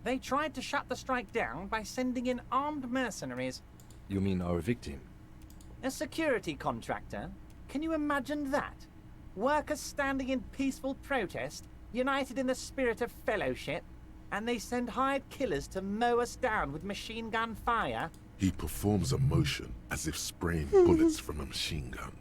They tried to shut the strike down by sending in armed mercenaries. You mean our victim? A security contractor? Can you imagine that? Workers standing in peaceful protest, united in the spirit of fellowship, and they send hired killers to mow us down with machine gun fire? He performs a motion as if spraying bullets from a machine gun.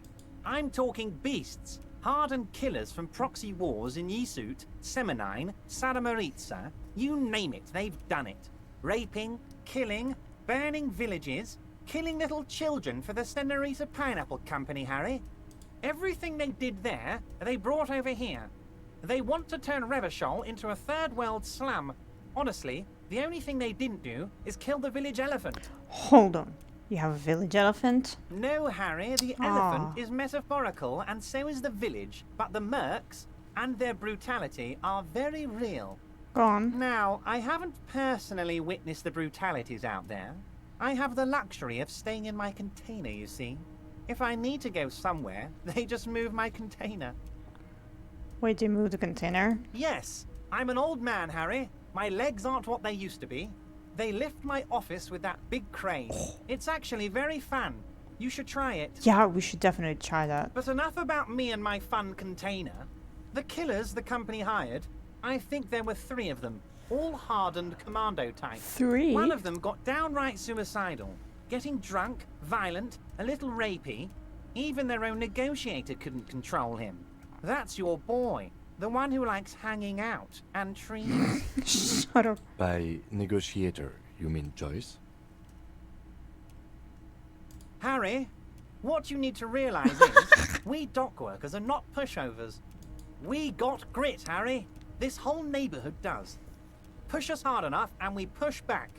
I'm talking beasts, hardened killers from proxy wars in Yisut, Semenine, Sadamaritsa, you name it, they've done it. Raping, killing, burning villages, killing little children for the Senorita Pineapple Company, Harry. Everything they did there, they brought over here. They want to turn Revachol into a third world slum. Honestly, the only thing they didn't do is kill the village elephant. Hold on. You have a village elephant? No, Harry, the elephant is metaphorical and so is the village, but the mercs and their brutality are very real. Go on. Now, I haven't personally witnessed the brutalities out there. I have the luxury of staying in my container, you see. If I need to go somewhere, they just move my container. Wait, do you move the container? Yes, I'm an old man, Harry. My legs aren't what they used to be. They lift my office with that big crane. It's actually very fun. You should try it. Yeah, we should definitely try that. But enough about me and my fun container. The killers the company hired, I think there were 3 of them. All hardened commando types. 3? One of them got downright suicidal. Getting drunk, violent, a little rapey. Even their own negotiator couldn't control him. That's your boy. The one who likes hanging out and trees. Shut up. By negotiator, you mean Joyce? Harry, what you need to realize is we dock workers are not pushovers. We got grit, Harry. This whole neighborhood does. Push us hard enough and we push back.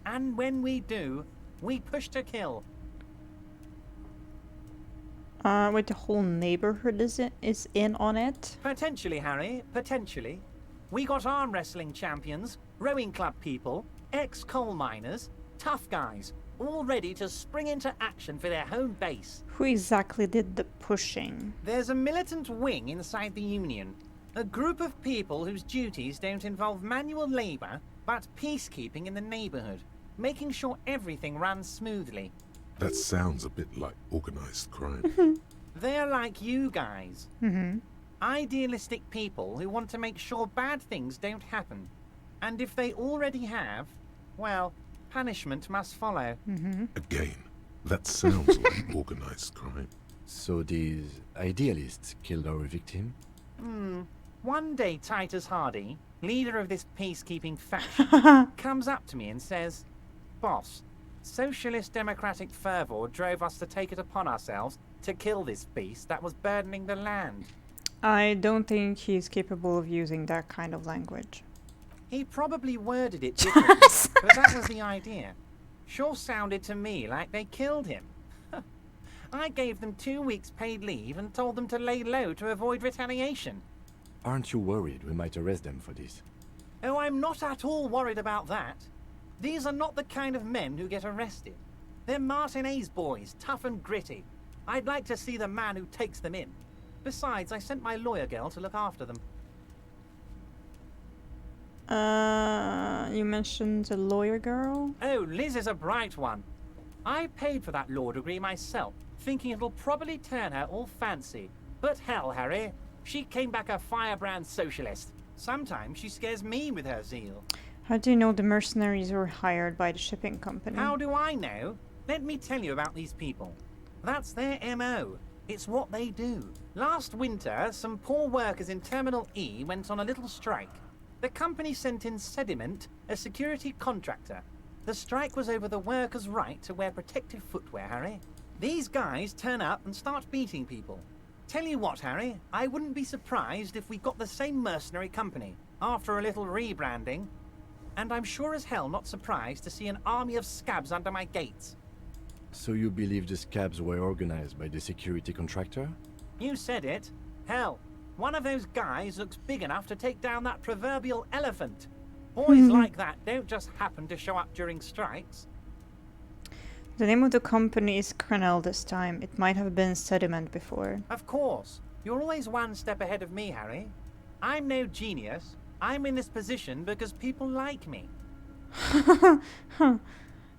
And when we do, we push to kill. Wait, the whole neighborhood is in on it? Potentially, Harry, potentially. We got arm wrestling champions, rowing club people, ex-coal miners, tough guys, all ready to spring into action for their home base. Who exactly did the pushing? There's a militant wing inside the Union. A group of people whose duties don't involve manual labor, but peacekeeping in the neighborhood, making sure everything runs smoothly. That sounds a bit like organized crime. They're like you guys. Mm-hmm. Idealistic people who want to make sure bad things don't happen. And if they already have, well, punishment must follow. Mm-hmm. Again, that sounds like organized crime. So these idealists killed our victim? One day Titus Hardy, leader of this peacekeeping faction, comes up to me and says, "Boss, socialist democratic fervor drove us to take it upon ourselves to kill this beast that was burdening the land." I don't think he's capable of using that kind of language. He probably worded it differently, but that was the idea. Sure sounded to me like they killed him. I gave them 2 weeks paid leave and told them to lay low to avoid retaliation. Aren't you worried we might arrest them for this? Oh, I'm not at all worried about that. These are not the kind of men who get arrested. They're Martinez boys, tough and gritty. I'd like to see the man who takes them in. Besides, I sent my lawyer girl to look after them. You mentioned a lawyer girl? Oh, Liz is a bright one. I paid for that law degree myself, thinking it'll probably turn her all fancy. But hell, Harry, she came back a firebrand socialist. Sometimes she scares me with her zeal. How do you know the mercenaries were hired by the shipping company? How do I know? Let me tell you about these people. That's their MO. It's what they do. Last winter, some poor workers in Terminal E went on a little strike. The company sent in Sediment, a security contractor. The strike was over the workers' right to wear protective footwear, Harry. These guys turn up and start beating people. Tell you what, Harry, I wouldn't be surprised if we got the same mercenary company after a little rebranding. And I'm sure as hell not surprised to see an army of scabs under my gates. So you believe the scabs were organized by the security contractor? You said it. Hell, one of those guys looks big enough to take down that proverbial elephant. Boys like that don't just happen to show up during strikes. The name of the company is Crenel this time. It might have been Sediment before. Of course. You're always one step ahead of me, Harry. I'm no genius. I'm in this position because people like me.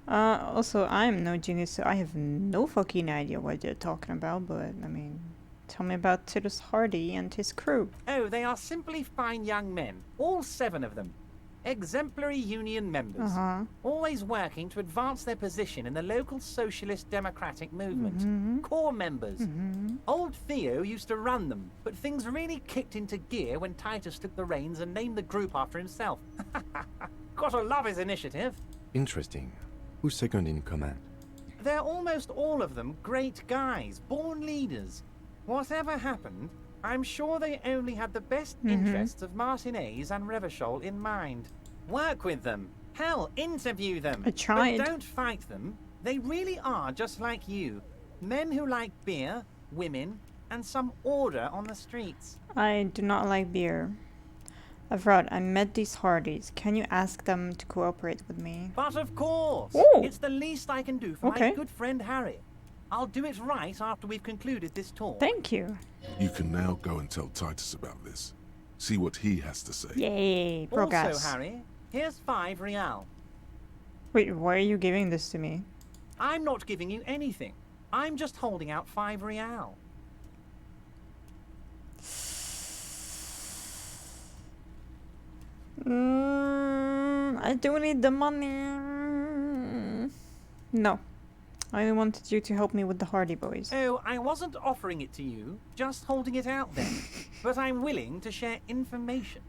Also, I'm no genius, so I have no fucking idea what you're talking about, but, I mean, tell me about Titus Hardy and his crew. Oh, they are simply fine young men. All 7 of them. Exemplary union members. Always working to advance their position in the local socialist democratic movement. Core members. Old Theo used to run them, but things really kicked into gear when Titus took the reins and named the group after himself. Gotta love his initiative. Interesting. Who's second in command? They're almost all of them great guys, born leaders. Whatever happened, I'm sure they only had the best interests of Martinez and Revachol in mind. Work with them. Hell, interview them. I tried. But don't fight them. They really are just like you. Men who like beer, women, and some order on the streets. I do not like beer. Avrod, I met these Hardys. Can you ask them to cooperate with me? But of course! Ooh. It's the least I can do for my good friend Harry. I'll do it right after we've concluded this tour. Thank you. You can now go and tell Titus about this. See what he has to say. Yay, progress. Also, Harry, here's 5 real. Wait, why are you giving this to me? I'm not giving you anything. I'm just holding out 5 real. I do need the money. No. I only wanted you to help me with the Hardy Boys. Oh, I wasn't offering it to you, just holding it out there. But I'm willing to share information.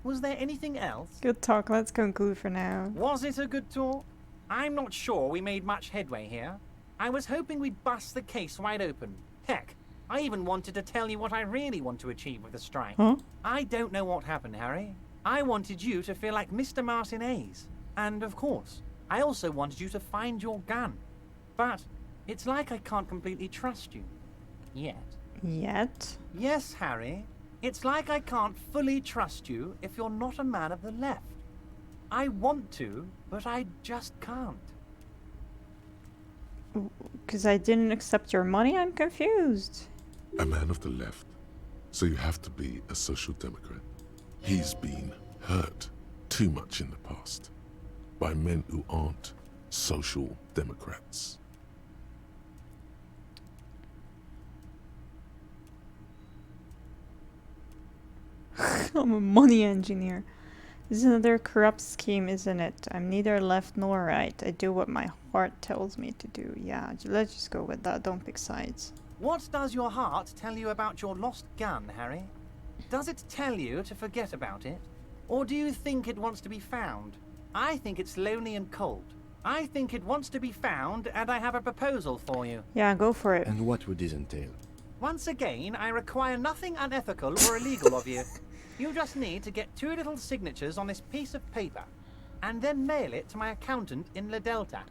Was there anything else? Good talk, let's conclude for now. Was it a good talk? I'm not sure we made much headway here. I was hoping we'd bust the case wide open. Heck, I even wanted to tell you what I really want to achieve with the strike. Huh? I don't know what happened, Harry. I wanted you to feel like Mr. Martinez. And of course, I also wanted you to find your gun. But it's like I can't completely trust you. Yet. Yet? Yes, Harry. It's like I can't fully trust you if you're not a man of the left. I want to, but I just can't. Because I didn't accept your money? I'm confused. A man of the left. So you have to be a social democrat. He's been hurt too much in the past by men who aren't social democrats. I'm a money engineer. This is another corrupt scheme, isn't it? I'm neither left nor right. I do what my heart tells me to do. Yeah, let's just go with that. Don't pick sides. What does your heart tell you about your lost gun, Harry? Does it tell you to forget about it? Or do you think it wants to be found? I think it's lonely and cold. I think it wants to be found, and I have a proposal for you. Yeah, go for it. And what would this entail? Once again, I require nothing unethical or illegal of you. You just need to get 2 little signatures on this piece of paper, and then mail it to my accountant in La Delta.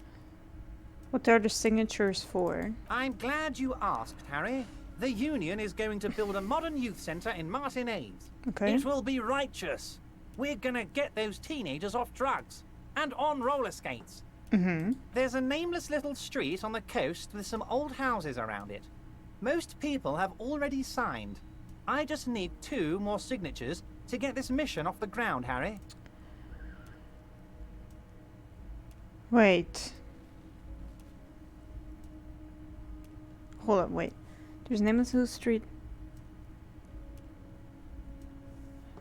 What are the signatures for? I'm glad you asked, Harry. The Union is going to build a modern youth centre in Martinez. Okay. It will be righteous. We're gonna get those teenagers off drugs and on roller skates. There's a nameless little street on the coast with some old houses around it. Most people have already signed. I just need 2 more signatures to get this mission off the ground, Harry. Wait. Hold up, wait. There's nameless little street.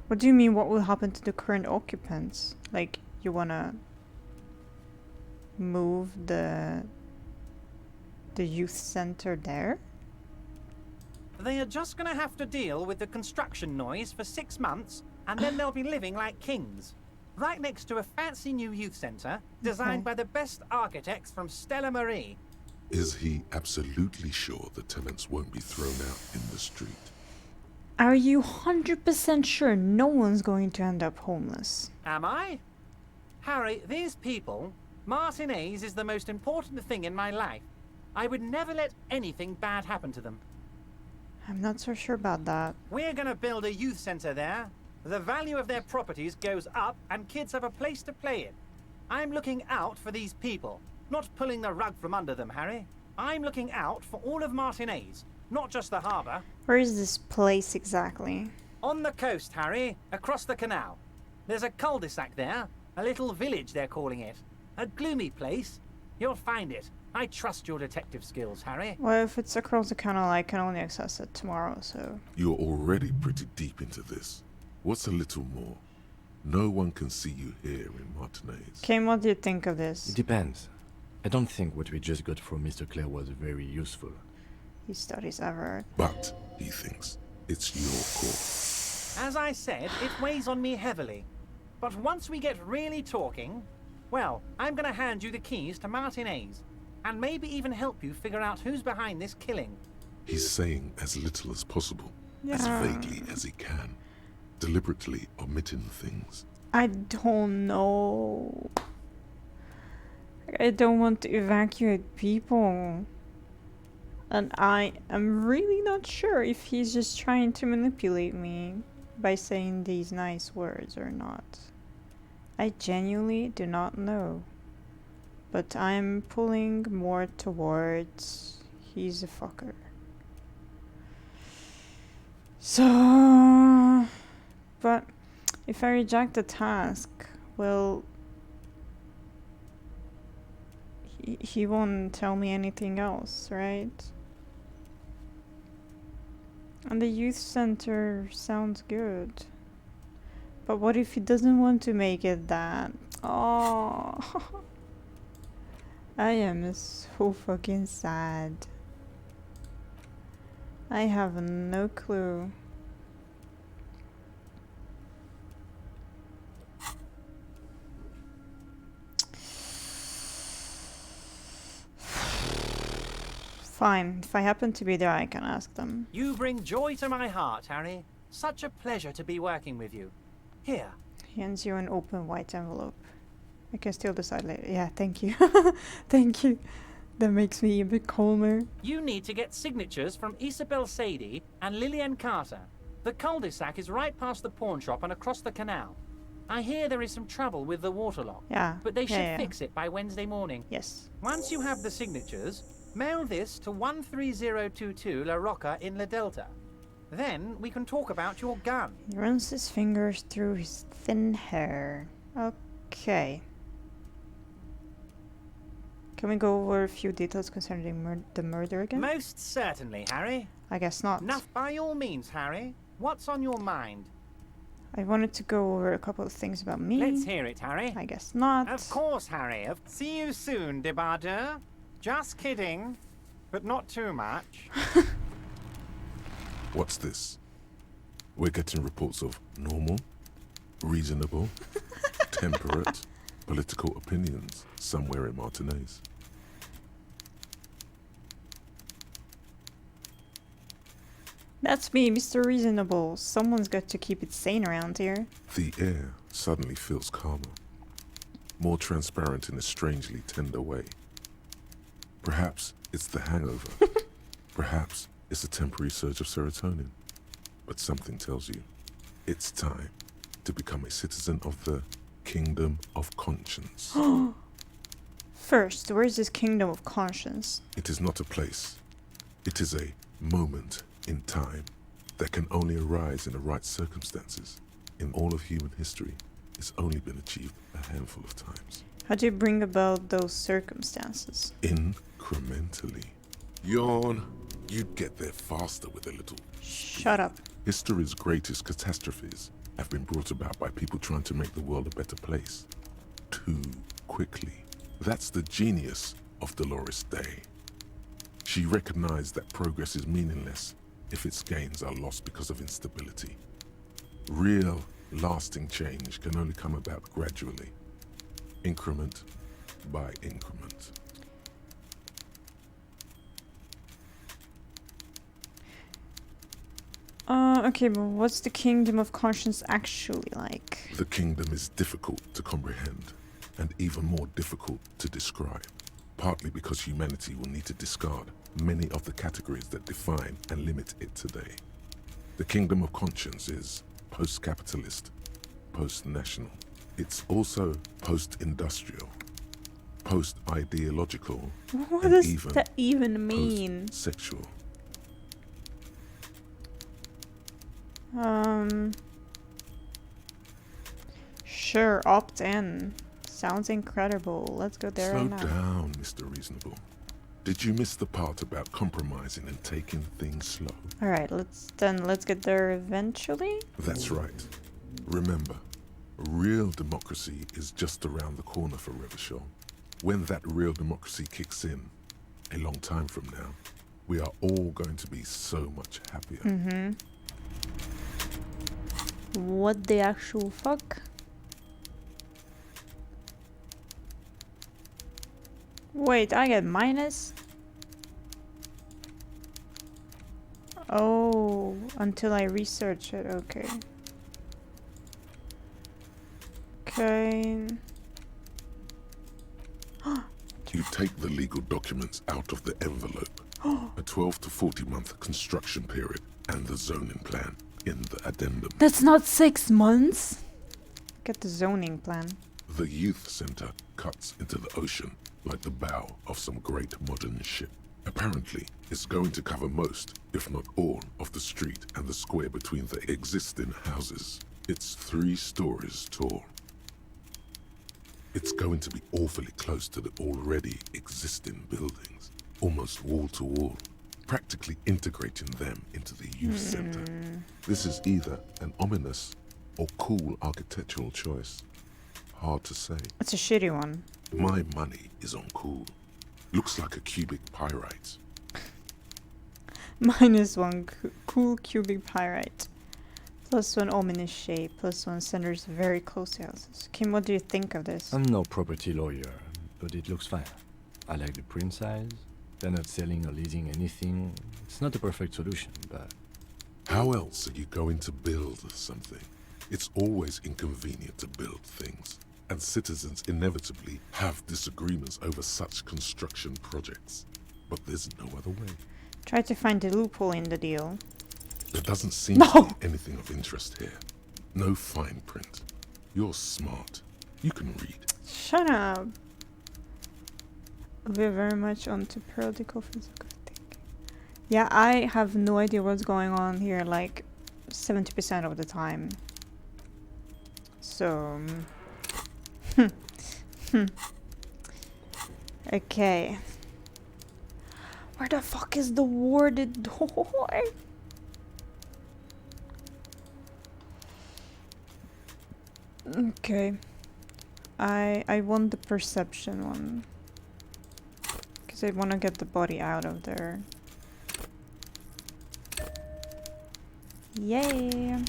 What do you mean, what will happen to the current occupants? Like, you wanna move the youth center there? They are just gonna have to deal with the construction noise for 6 months, and then they'll be living like kings. Right next to a fancy new youth centre, designed by the best architects from Stella Marie. Is he absolutely sure the tenants won't be thrown out in the street? Are you 100% sure no one's going to end up homeless? Am I? Harry, these people, Martinez is the most important thing in my life. I would never let anything bad happen to them. I'm not so sure about that. We're gonna build a youth centre there. The value of their properties goes up and kids have a place to play in. I'm looking out for these people, not pulling the rug from under them, Harry. I'm looking out for all of Martinez, not just the harbour. Where is this place exactly? On the coast, Harry, across the canal. There's a cul-de-sac there, a little village they're calling it. A gloomy place. You'll find it. I trust your detective skills, Harry. Well, if it's across the canal, I can only access it tomorrow, so... You're already pretty deep into this. What's a little more? No one can see you here in Martinez. Kim, what do you think of this? It depends. I don't think what we just got from Mr. Clare was very useful. He studies Everard. But, he thinks, it's your call. As I said, it weighs on me heavily. But once we get really talking, well, I'm gonna hand you the keys to Martinez. And maybe even help you figure out who's behind this killing. He's saying as little as possible, as vaguely as he can, deliberately omitting things. I don't know. I don't want to evacuate people. And I am really not sure if he's just trying to manipulate me by saying these nice words or not. I genuinely do not know. But I'm pulling more towards he's a fucker. So, but if I reject the task, well, he won't tell me anything else, right? And the youth center sounds good. But what if he doesn't want to make it that? Oh. I am so fucking sad. I have no clue. Fine, if I happen to be there, I can ask them. You bring joy to my heart, Harry. Such a pleasure to be working with you. Here. He hands you an open white envelope. I can still decide later. Yeah, thank you. Thank you. That makes me a bit calmer. You need to get signatures from Isabel Sadie and Lillian Carter. The cul-de-sac is right past the pawn shop and across the canal. I hear there is some trouble with the water lock. Yeah. But they should fix it by Wednesday morning. Yes. Once you have the signatures, mail this to 13022 La Rocca in La Delta. Then we can talk about your gun. He runs his fingers through his thin hair. Okay. Can we go over a few details concerning the murder again? Most certainly, Harry. I guess not. By all means, Harry. What's on your mind? I wanted to go over a couple of things about me. Let's hear it, Harry. I guess not. Of course, Harry. See you soon, Debardeur. Just kidding. But not too much. What's this? We're getting reports of normal, reasonable, temperate, political opinions somewhere in Martinez. That's me, Mr. Reasonable. Someone's got to keep it sane around here. The air suddenly feels calmer, more transparent in a strangely tender way. Perhaps it's the hangover. Perhaps it's a temporary surge of serotonin. But something tells you it's time to become a citizen of the Kingdom of Conscience. First, where is this Kingdom of Conscience? It is not a place. It is a moment in time that can only arise in the right circumstances. In all of human history, it's only been achieved a handful of times. How do you bring about those circumstances? Incrementally. Yawn. You'd get there faster with a little... Shut up. History's greatest catastrophes have been brought about by people trying to make the world a better place. Too quickly. That's the genius of Dolores Day. She recognized that progress is meaningless if its gains are lost because of instability. Real, lasting change can only come about gradually, increment by increment. Okay, but what's the Kingdom of Conscience actually like? The kingdom is difficult to comprehend, and even more difficult to describe, partly because humanity will need to discard many of the categories that define and limit it today. The Kingdom of Conscience is post-capitalist, post-national. It's also post-industrial, post-ideological, What and does that even mean? post-sexual. Sure, opt in. Sounds incredible. Let's go there Slow right now. down, Mr. Reasonable. Did you miss the part about compromising and taking things slow? Alright, let's get there eventually. That's right. Remember, real democracy is just around the corner for Revachol. When that real democracy kicks in, a long time from now, we are all going to be so much happier. What the actual fuck? Wait, I get minus? Oh, until I research it, okay. Okay. You take the legal documents out of the envelope, a 12 to 40 month construction period, and the zoning plan in the addendum. That's not 6 months! Get the zoning plan. The youth center cuts into the ocean like the bow of some great modern ship. Apparently, it's going to cover most, if not all, of the street and the square between the existing houses. It's 3 stories tall. It's going to be awfully close to the already existing buildings, almost wall to wall, practically integrating them into the youth center. This is either an ominous or cool architectural choice. Hard to say. It's a shitty one. My money is on cool. Looks like a cubic pyrite. -1 cool cubic pyrite. +1 ominous shape. +1 centers very close to houses. Kim, what do you think of this? I'm no property lawyer, but it looks fine. I like the print size. They're not selling or leasing anything. It's not a perfect solution, but... How else are you going to build something? It's always inconvenient to build things, and citizens inevitably have disagreements over such construction projects. But there's no other way. Try to find the loophole in the deal. There doesn't seem to be anything of interest here. No fine print. You're smart. You can read. Shut up. We're very much onto political physical thinking. Yeah, I have no idea what's going on here, like 70% of the time. So... Okay. Where the fuck is the warded door? Okay. I want the perception one. Because I want to get the body out of there. Yay!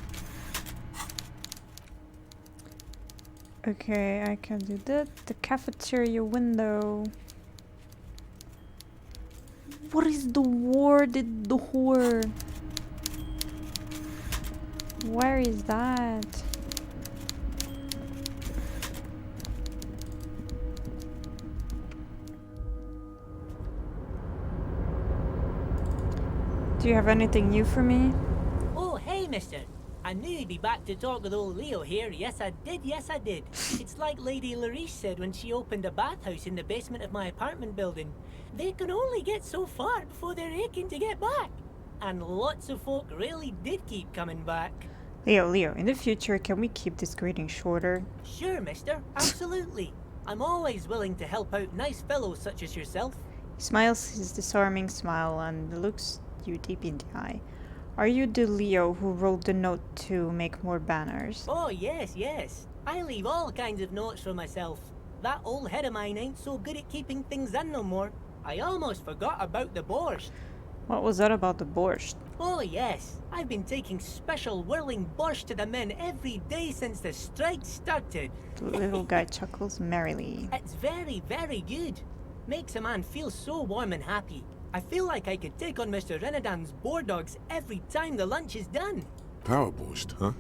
Okay, I can do that. The cafeteria window. What is the warded door? Where is that? Do you have anything new for me? Oh, hey, mister. I knew you'd be back to talk with old Leo here. Yes, I did. Yes, I did. It's like Lady Larice said when she opened a bathhouse in the basement of my apartment building. They can only get so far before they're aching to get back. And lots of folk really did keep coming back. Leo, in the future, can we keep this greeting shorter? Sure, mister. Absolutely. I'm always willing to help out nice fellows such as yourself. He smiles his disarming smile and looks you deep in the eye. Are you the Leo who wrote the note to make more banners? Oh, yes, yes. I leave all kinds of notes for myself. That old head of mine ain't so good at keeping things in no more. I almost forgot about the borscht. What was that about the borscht? Oh yes, I've been taking special whirling borscht to the men every day since the strike started. The little guy chuckles merrily. It's very, very good. Makes a man feel so warm and happy. I feel like I could take on Mr. Renadan's boar dogs every time the lunch is done. Power borscht, huh?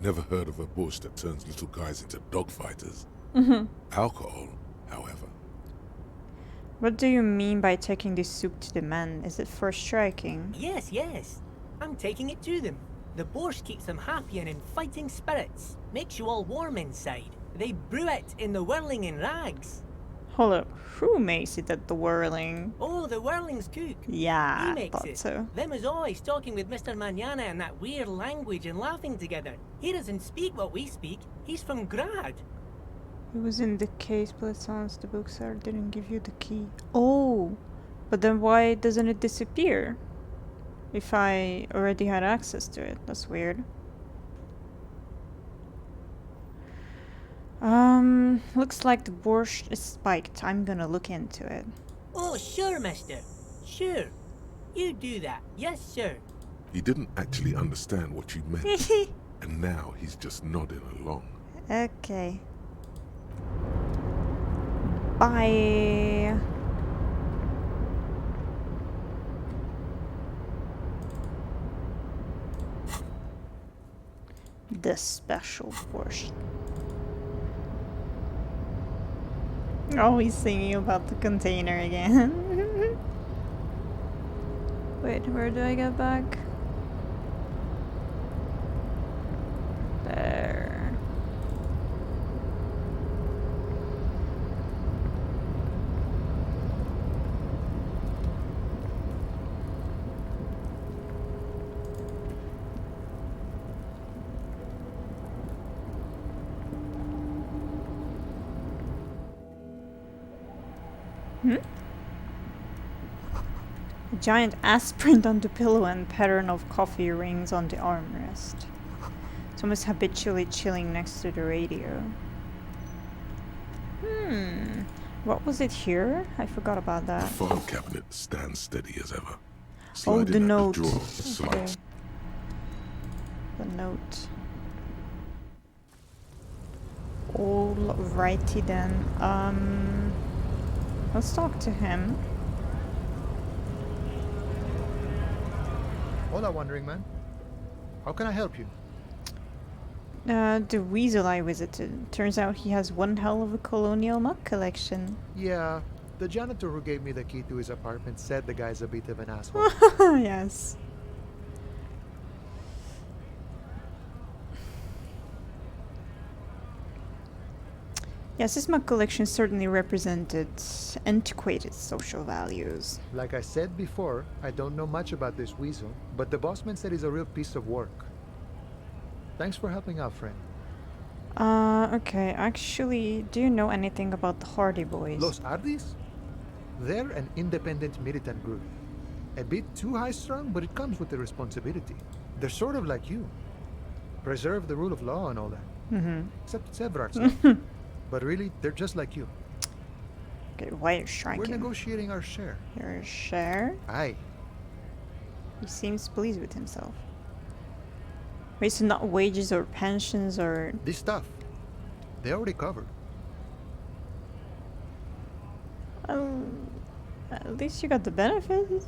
Never heard of a borscht that turns little guys into dogfighters. Alcohol, however. What do you mean by taking this soup to the men? Is it for striking? Yes, yes. I'm taking it to them. The borscht keeps them happy and in fighting spirits. Makes you all warm inside. They brew it in the whirling in rags. Hold up, who makes it at the whirling? Oh, the whirling's cook. Yeah, He I makes thought it. so. Them is always talking with Mr. Manana in that weird language and laughing together. He doesn't speak what we speak. He's from Grad. It was in the case, but it sounds the bookseller didn't give you the key. Oh, but then why doesn't it disappear? If I already had access to it, that's weird. Looks like the borscht is spiked. I'm gonna look into it. Oh, sure, mister. Sure. You do that. Yes, sir. He didn't actually understand what you meant, and now he's just nodding along. Okay. Bye. The special borscht. Always singing about the container again. Wait, where do I get back? There. A giant ass print on the pillow and pattern of coffee rings on the armrest. Someone's habitually chilling next to the radio. What was it here? I forgot about The that. file cabinet stands steady as ever. Oh, Sliding the at note. drawer Okay. slides. The note. Alrighty then. Let's talk to him. Hola, Wandering Man. How can I help you? The weasel I visited. Turns out he has one hell of a colonial mug collection. Yeah, the janitor who gave me the key to his apartment said the guy's a bit of an asshole. Yes. Yes, this mug collection certainly represented antiquated social values. Like I said before, I don't know much about this weasel, but the bossman said he's a real piece of work. Thanks for helping out, friend. Okay, actually, do you know anything about the Hardy Boys? Los Ardis? They're an independent militant group. A bit too high-strung, but it comes with the responsibility. They're sort of like you. Preserve the rule of law and all that. Except it's Everard stuff. But really, they're just like you. Okay, why are you striking? We're negotiating our share. Your share? Aye. He seems pleased with himself. Wait, so not wages or pensions or... This stuff, they already covered. At least you got the benefits.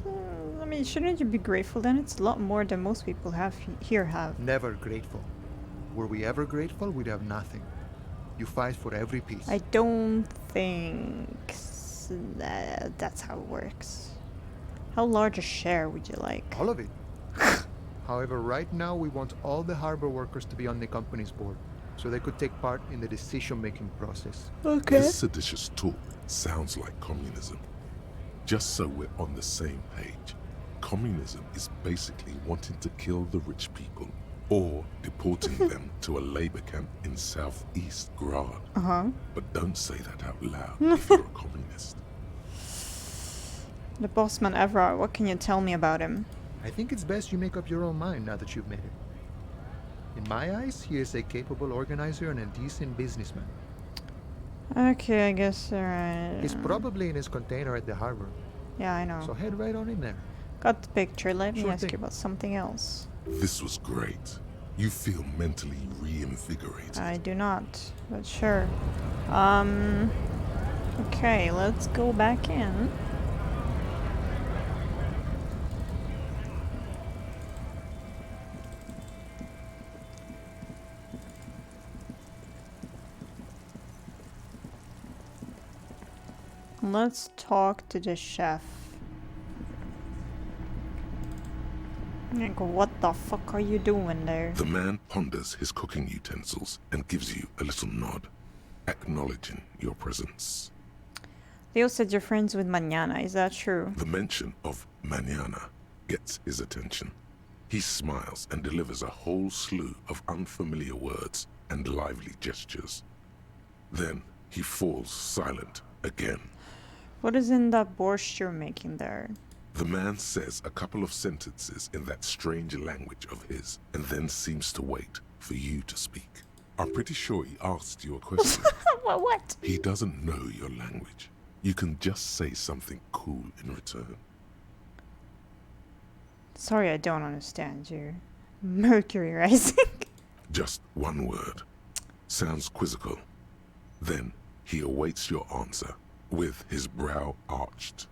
I mean, shouldn't you be grateful then? It's a lot more than most people have here have. Never grateful. Were we ever grateful, we'd have nothing. You fight for every piece. I don't think that's how it works. How large a share would you like? All of it. However, right now we want all the harbor workers to be on the company's board, so they could take part in the decision-making process. Okay. This seditious talk sounds like communism. Just so we're on the same page, communism is basically wanting to kill the rich people or deporting them to a labor camp in southeast Grad. But don't say that out loud if you're a communist. The bossman Everard, what can you tell me about him? I think it's best you make up your own mind now that you've met him. In my eyes, he is a capable organizer and a decent businessman. Okay, I guess alright. He's probably in his container at the harbor. Yeah, I know. So head right on in there. Got the picture. Let me Sure ask thing. you about something else. This was great. You feel mentally reinvigorated. I do not, but sure. Okay, let's go back in. Let's talk to the chef. Like, what the fuck are you doing there? The man ponders his cooking utensils and gives you a little nod, acknowledging your presence. Leo said you're friends with Mañana, is that true? The mention of mañana gets his attention. He smiles and delivers a whole slew of unfamiliar words and lively gestures. Then he falls silent again. What is in that borscht you're making there? The man says a couple of sentences in that strange language of his and then seems to wait for you to speak. I'm pretty sure he asked you a question. What? He doesn't know your language. You can just say something cool in return. Sorry, I don't understand you. Mercury rising. Just one word. Sounds quizzical. Then he awaits your answer with his brow arched.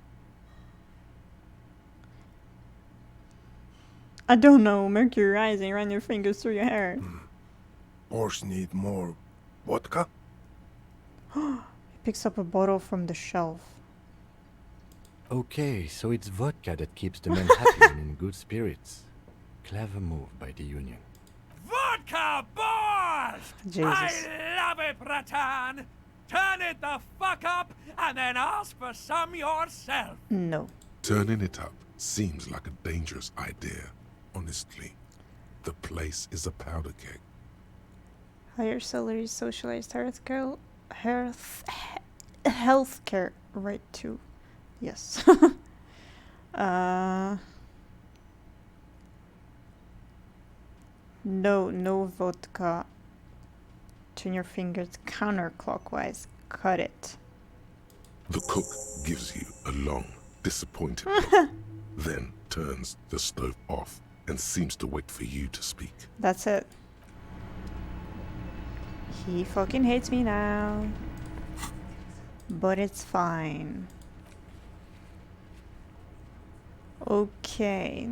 I don't know. Mercury rising. Run your fingers through your hair. Borscht need more vodka? He picks up a bottle from the shelf. Okay, so it's vodka that keeps the men happy and in good spirits. Clever move by the Union. Vodka borscht! Jesus. I love it, Bratan! Turn it the fuck up and then ask for some yourself. No. Turning it up seems like a dangerous idea. Honestly, the place is a powder keg. Higher salary, socialized healthcare right too. Yes. No vodka. Turn your fingers counterclockwise. Cut it. The cook gives you a long, disappointed look, then turns the stove off and seems to wait for you to speak. That's it. He fucking hates me now. But it's fine. Okay.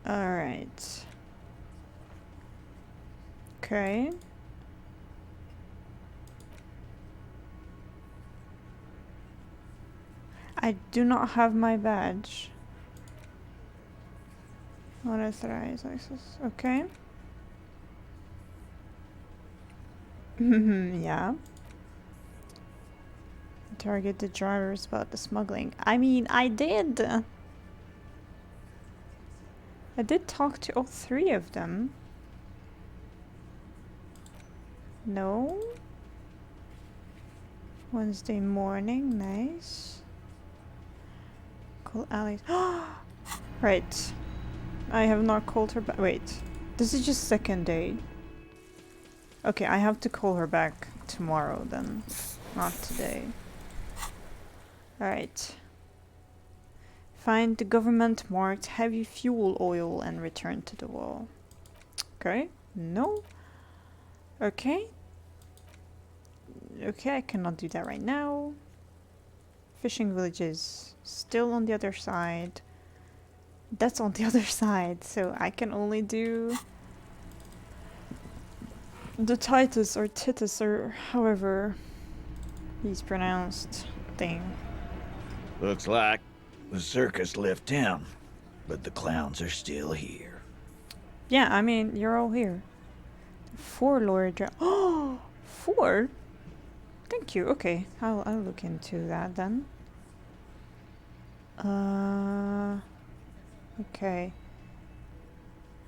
Alright. Okay. I do not have my badge. Unauthorized access. Okay. Yeah. Target the drivers about the smuggling. I mean, I did. I did talk to all three of them. No. Wednesday morning, nice. Call Alex. Right. I have not called her back. Wait. This is just second day. Okay, I have to call her back tomorrow then. Not today. Alright. Find the government marked heavy fuel oil and return to the wall. Okay. No. Okay. Okay, I cannot do that right now. Fishing villages. Still on the other side. That's on the other side, so I can only do the Titus or Titus or however he's pronounced thing. Looks like the circus left town, but the clowns are still here. Yeah, I mean, you're all here. 4 Lord Oh, 4? Thank you. Okay, I'll look into that then. Okay.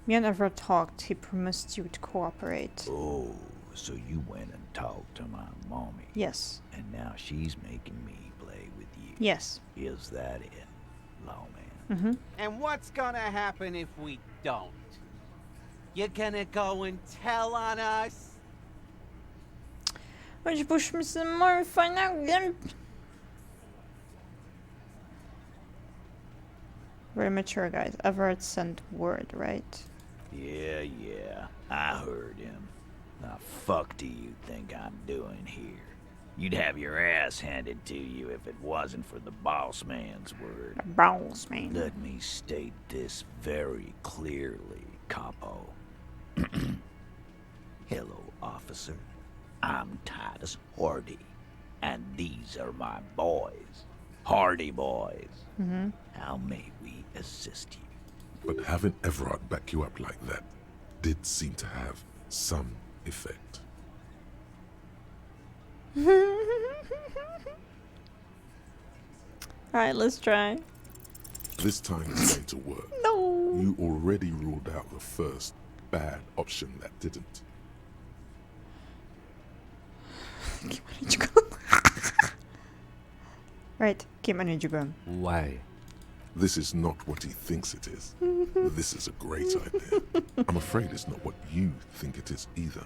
Me and Everett talked. He promised you would cooperate. Oh, so you went and talked to my mommy. Yes. And now she's making me play with you. Yes. Is that it, lawman? Mm-hmm. And what's gonna happen if we don't? You're gonna go and tell on us? Hoje push-me more final. We're mature guys. Everett sent word, right? Yeah, I heard him. Now fuck do you think I'm doing here? You'd have your ass handed to you if it wasn't for the boss man's word. The boss man. Let me state this very clearly, Capo. Hello, officer. I'm Titus Hardy, and these are my boys. Hardy boys. How may we assist you? But having Everard back you up like that did seem to have some effect. Alright, let's try. This time it's going to work. No. You already ruled out the first bad option that didn't. Right, keep managing gun. Why? This is not what he thinks it is. This is a great idea. I'm afraid it's not what you think it is either.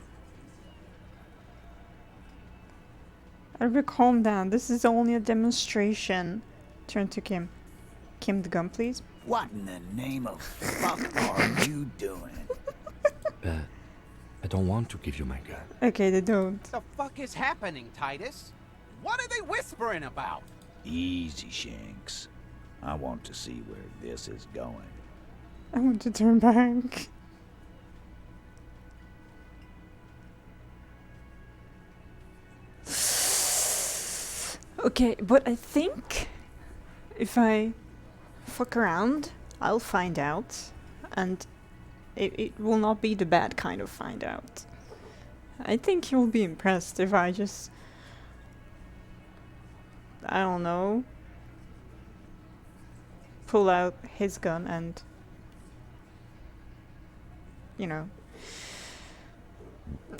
Everybody calm down. This is only a demonstration. Turn to Kim. Kim, the gun, please. What in the name of fuck are you doing? I don't want to give you my gun. Okay, they don't. The fuck is happening, Titus? What are they whispering about? Easy, Shanks. I want to see where this is going. I want to turn back. Okay, but I think if I fuck around, I'll find out. And it will not be the bad kind of find out. I think he will be impressed if I just... I don't know. Pull out his gun and... You know.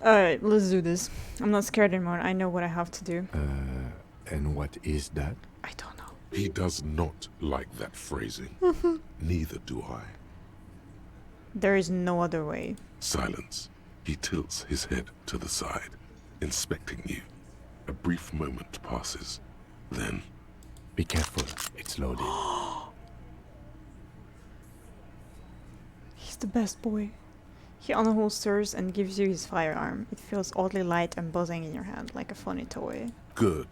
Alright, let's do this. I'm not scared anymore. I know what I have to do. And what is that? I don't know. He does not like that phrasing. Neither do I. There is no other way. Silence. He tilts his head to the side, inspecting you. A brief moment passes. Then... Be careful. It's loaded. He's the best boy. He unholsters and gives you his firearm. It feels oddly light and buzzing in your hand, like a funny toy. Good.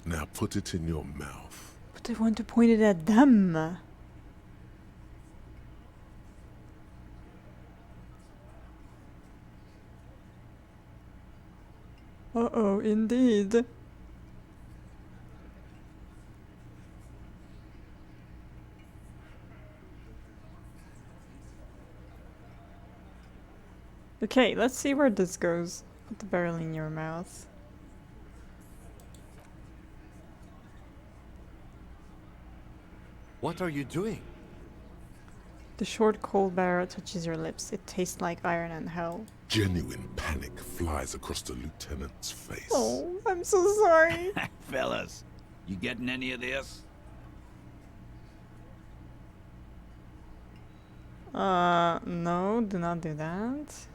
Now put it in your mouth. But I want to point it at them. Uh-oh, indeed. Okay, let's see where this goes. Put the barrel in your mouth. What are you doing? The short, cold barrel touches your lips. It tastes like iron and hell. Genuine panic flies across the lieutenant's face. Oh, I'm so sorry. Fellas, you getting any of this? No, do not do that.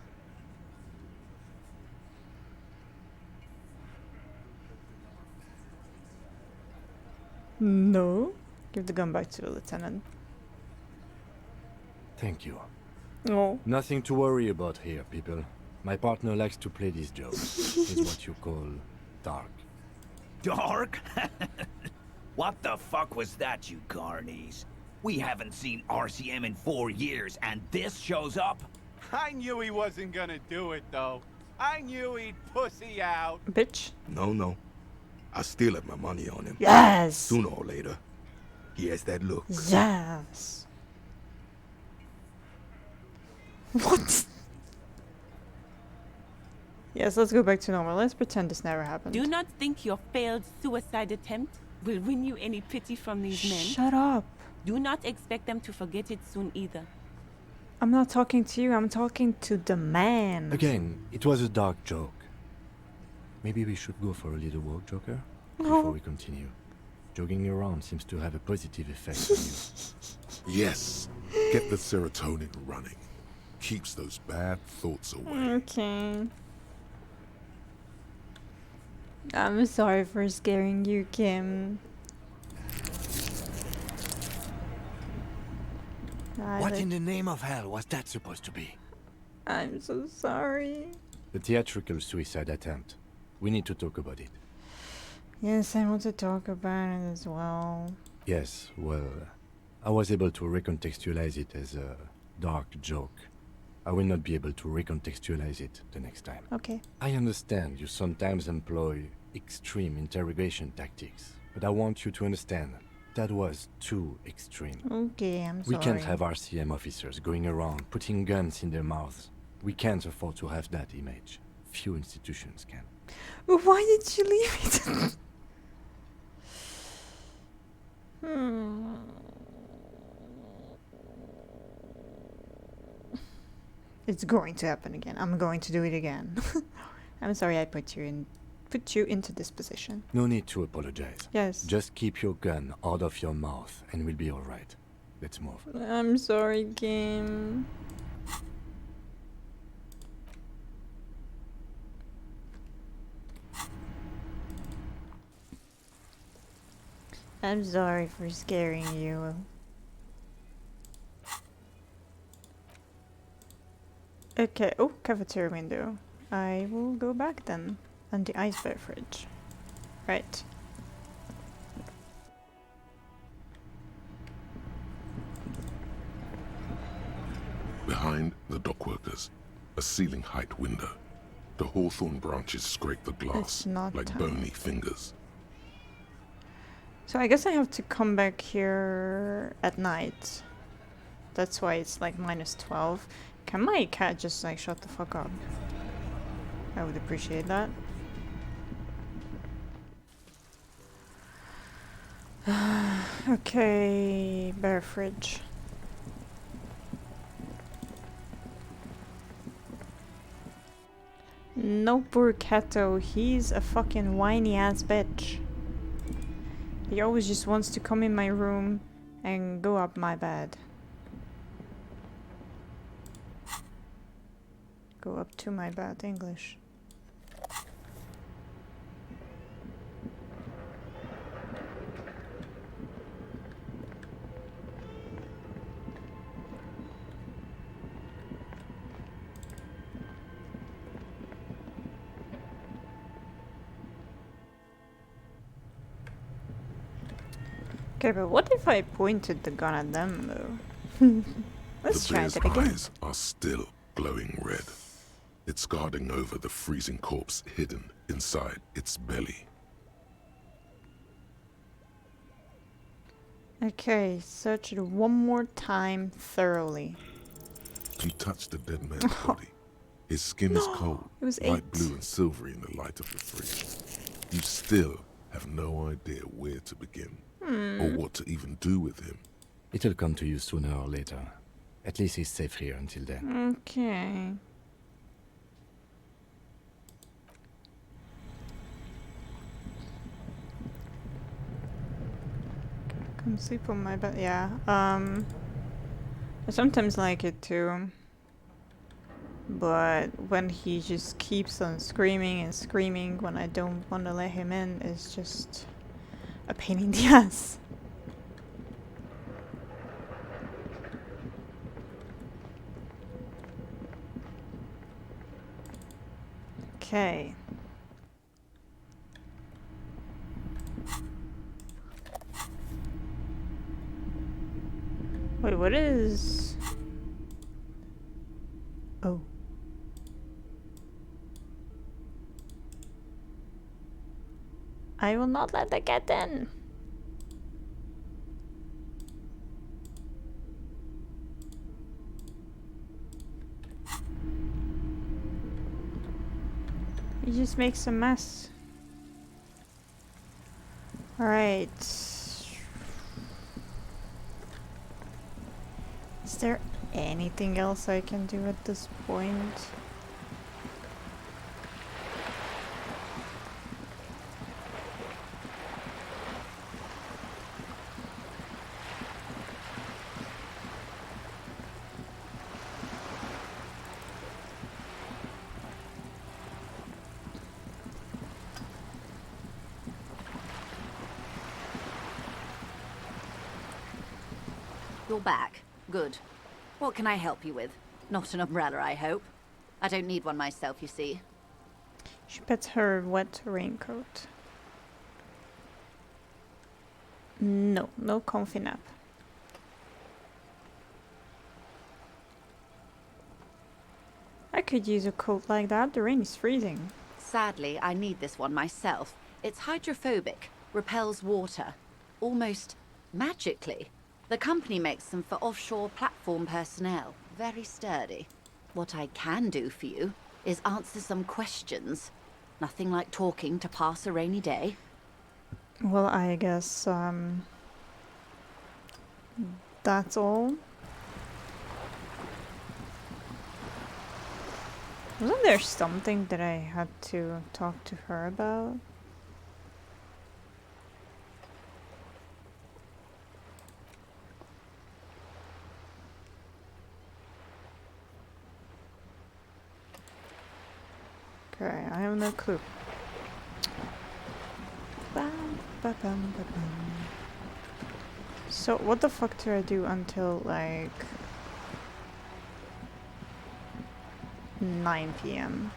No. Give the gun back to the lieutenant. Thank you. Oh. Nothing to worry about here, people. My partner likes to play these jokes. He's what you call dark. Dark? What the fuck was that, you carnies? We haven't seen RCM in 4 years, and this shows up? I knew he wasn't gonna do it, though. I knew he'd pussy out. Bitch. No. I still have my money on him. Yes! Sooner or later. He has that look. Yes! What? Yes, let's go back to normal. Let's pretend this never happened. Do not think your failed suicide attempt will win you any pity from these men. Shut up. Do not expect them to forget it soon either. I'm not talking to you, I'm talking to the man. Again, it was a dark joke. Maybe we should go for a little walk, Joker? No. Before we continue. Jogging around seems to have a positive effect on you. Yes. Get the serotonin running. Keeps those bad thoughts away. Okay. I'm sorry for scaring you, Kim. What in the name of hell was that supposed to be? I'm so sorry. The theatrical suicide attempt. We need to talk about it. Yes, I want to talk about it as well. Yes, well, I was able to recontextualize it as a dark joke. I will not be able to recontextualize it the next time. Okay. I understand you sometimes employ extreme interrogation tactics, but I want you to understand that was too extreme. Okay, I'm We sorry. can't have RCM officers going around putting guns in their mouths. We can't afford to have that image. Few institutions can. Why did you leave it? It's going to happen again. I'm going to do it again. I'm sorry I put you into this position. No need to apologize. Yes. Just keep your gun out of your mouth and we'll be alright. Let's move. I'm sorry, game. I'm sorry for scaring you. Okay, oh, cafeteria window. I will go back then. And the ice beverage. Right. Behind the dockworkers, a ceiling height window. The hawthorn branches scrape the glass like bony fingers. So I guess I have to come back here at night. That's why it's like -12. Can my cat just like shut the fuck up? I would appreciate that. Okay, bear fridge. No, poor Kato, he's a fucking whiny ass bitch. He always just wants to come in my room and go up my bed. Go up to my bed, English. Okay, but what if I pointed the gun at them, though? Let's The try bear's that again. eyes are still glowing red. It's guarding over the freezing corpse hidden inside its belly. Okay, search it one more time thoroughly. You touch the dead man's body. His skin is cold, It was light 8. blue and silvery in the light of the freeze. You still have no idea where to begin, or what to even do with him. It'll come to you sooner or later. At least he's safe here until then. Okay. Come sleep on my bed. Yeah. I sometimes like it too. But when he just keeps on screaming and screaming when I don't want to let him in, it's just a pain in the ass. Okay. Wait, what is... Oh. I will not let the cat in. He just makes a mess. Alright. Is there anything else I can do at this point? You're back. Good. What can I help you with? Not an umbrella, I hope. I don't need one myself, you see. She pets her wet raincoat. No, no comfy nap. I could use a coat like that. The rain is freezing. Sadly, I need this one myself. It's hydrophobic, repels water, almost magically. The company makes them for offshore platform personnel. Very sturdy. What I can do for you is answer some questions. Nothing like talking to pass a rainy day. Well, I guess, that's all. Wasn't there something that I had to talk to her about? Okay, I have no clue. So, what the fuck do I do until, like, 9 p.m.?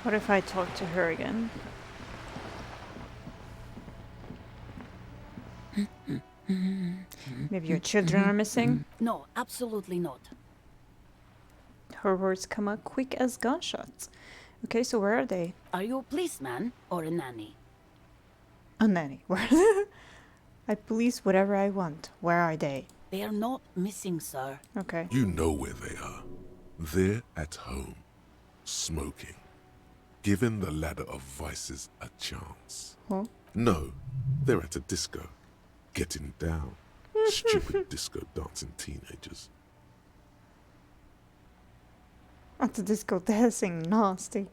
What if I talk to her again? Maybe your children are missing? No, absolutely not. Her words come out quick as gunshots. Okay, so where are they? Are you a policeman or a nanny? A nanny. Where? I police whatever I want. Where are they? They are not missing, sir. Okay. You know where they are. They're at home, smoking, giving the ladder of vices a chance. Huh? No, they're at a disco, getting down. Stupid disco dancing teenagers. At the disco dancing, nasty.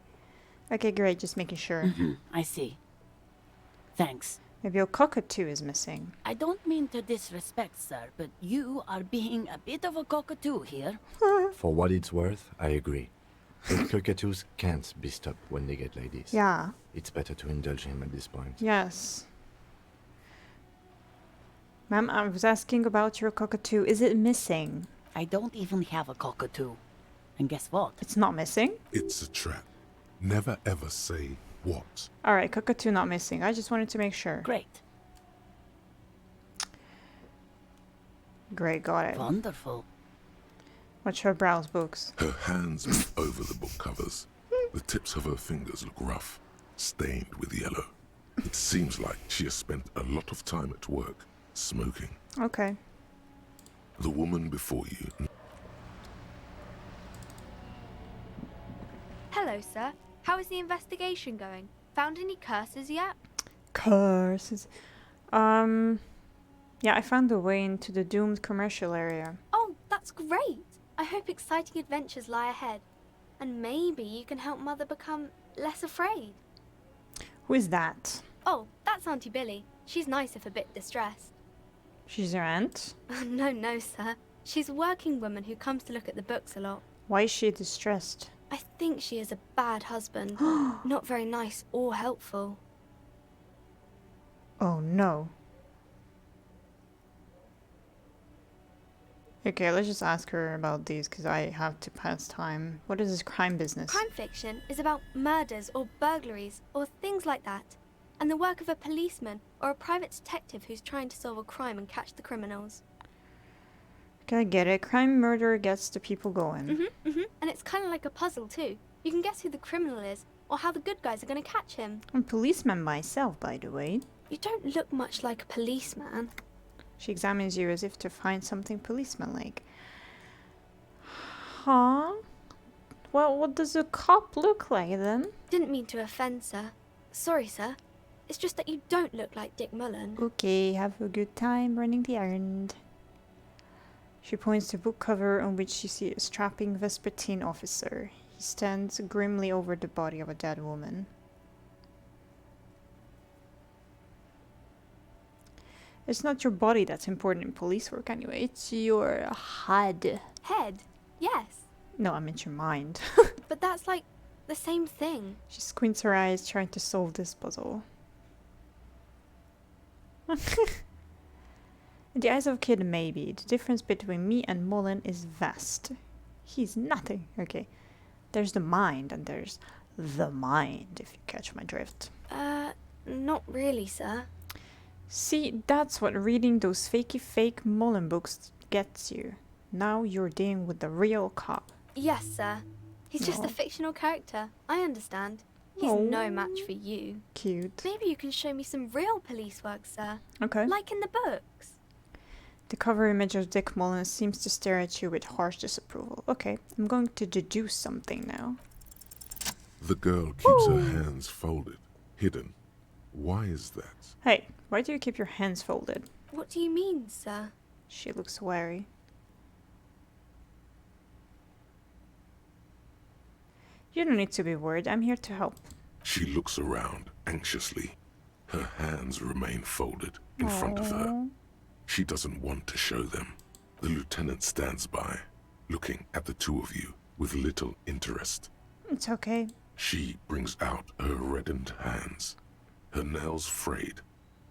Okay, great, just making sure. I see. Thanks. Maybe your cockatoo is missing. I don't mean to disrespect, sir, but you are being a bit of a cockatoo here. For what it's worth, I agree. But cockatoos can't be stopped when they get like this. Yeah. It's better to indulge him at this point. Yes. Ma'am, I was asking about your cockatoo. Is it missing? I don't even have a cockatoo. And guess what? It's not missing? It's a trap. Never ever say what. Alright, cockatoo not missing. I just wanted to make sure. Great. Great, got it. Wonderful. Watch her browse books. Her hands move over the book covers. The tips of her fingers look rough, stained with yellow. It seems like she has spent a lot of time at work, smoking. Okay. The woman before you. Hello, sir. How is the investigation going? Found any curses yet? Curses. Yeah, I found a way into the doomed commercial area. Oh, that's great. I hope exciting adventures lie ahead. And maybe you can help Mother become less afraid. Who is that? Oh, that's Auntie Billy. She's nice if a bit distressed. She's your aunt? No, sir. She's a working woman who comes to look at the books a lot. Why is she distressed? I think she is a bad husband. Not very nice or helpful. Oh no. Okay, let's just ask her about these because I have to pass time. What is this crime business? Crime fiction is about murders or burglaries or things like that, and the work of a policeman or a private detective who's trying to solve a crime and catch the criminals. Okay, I get it. Crime murder gets the people going. And it's kind of like a puzzle too. You can guess who the criminal is or how the good guys are going to catch him. I'm a policeman myself, by the way. You don't look much like a policeman. She examines you as if to find something policeman-like. Huh? Well, what does a cop look like then? Didn't mean to offend, sir. Sorry, sir. It's just that you don't look like Dick Mullen. Okay, have a good time running the errand. She points to a book cover on which she sees a strapping Vespertine officer. He stands grimly over the body of a dead woman. It's not your body that's important in police work anyway. It's your head. Head? Yes. No, I meant your mind. But that's like the same thing. She squints her eyes trying to solve this puzzle. In the eyes of a kid, maybe. The difference between me and Mullen is vast. He's nothing. Okay. There's the mind, and there's the mind, if you catch my drift. Not really, sir. See, that's what reading those fake Mullen books gets you. Now you're dealing with the real cop. Yes, sir. He's just a Aw. fictional character. I understand. He's Aw. no match for you. Cute. Maybe you can show me some real police work, sir. Okay. Like in the books. The cover image of Dick Mullen seems to stare at you with harsh disapproval. Okay, I'm going to deduce something now. The girl keeps her hands folded, hidden. Why is that? Hey, why do you keep your hands folded? What do you mean, sir? She looks wary. You don't need to be worried. I'm here to help. She looks around anxiously. Her hands remain folded in front of her. Aw. She doesn't want to show them. The lieutenant stands by, looking at the two of you with little interest. It's okay. She brings out her reddened hands, her nails frayed,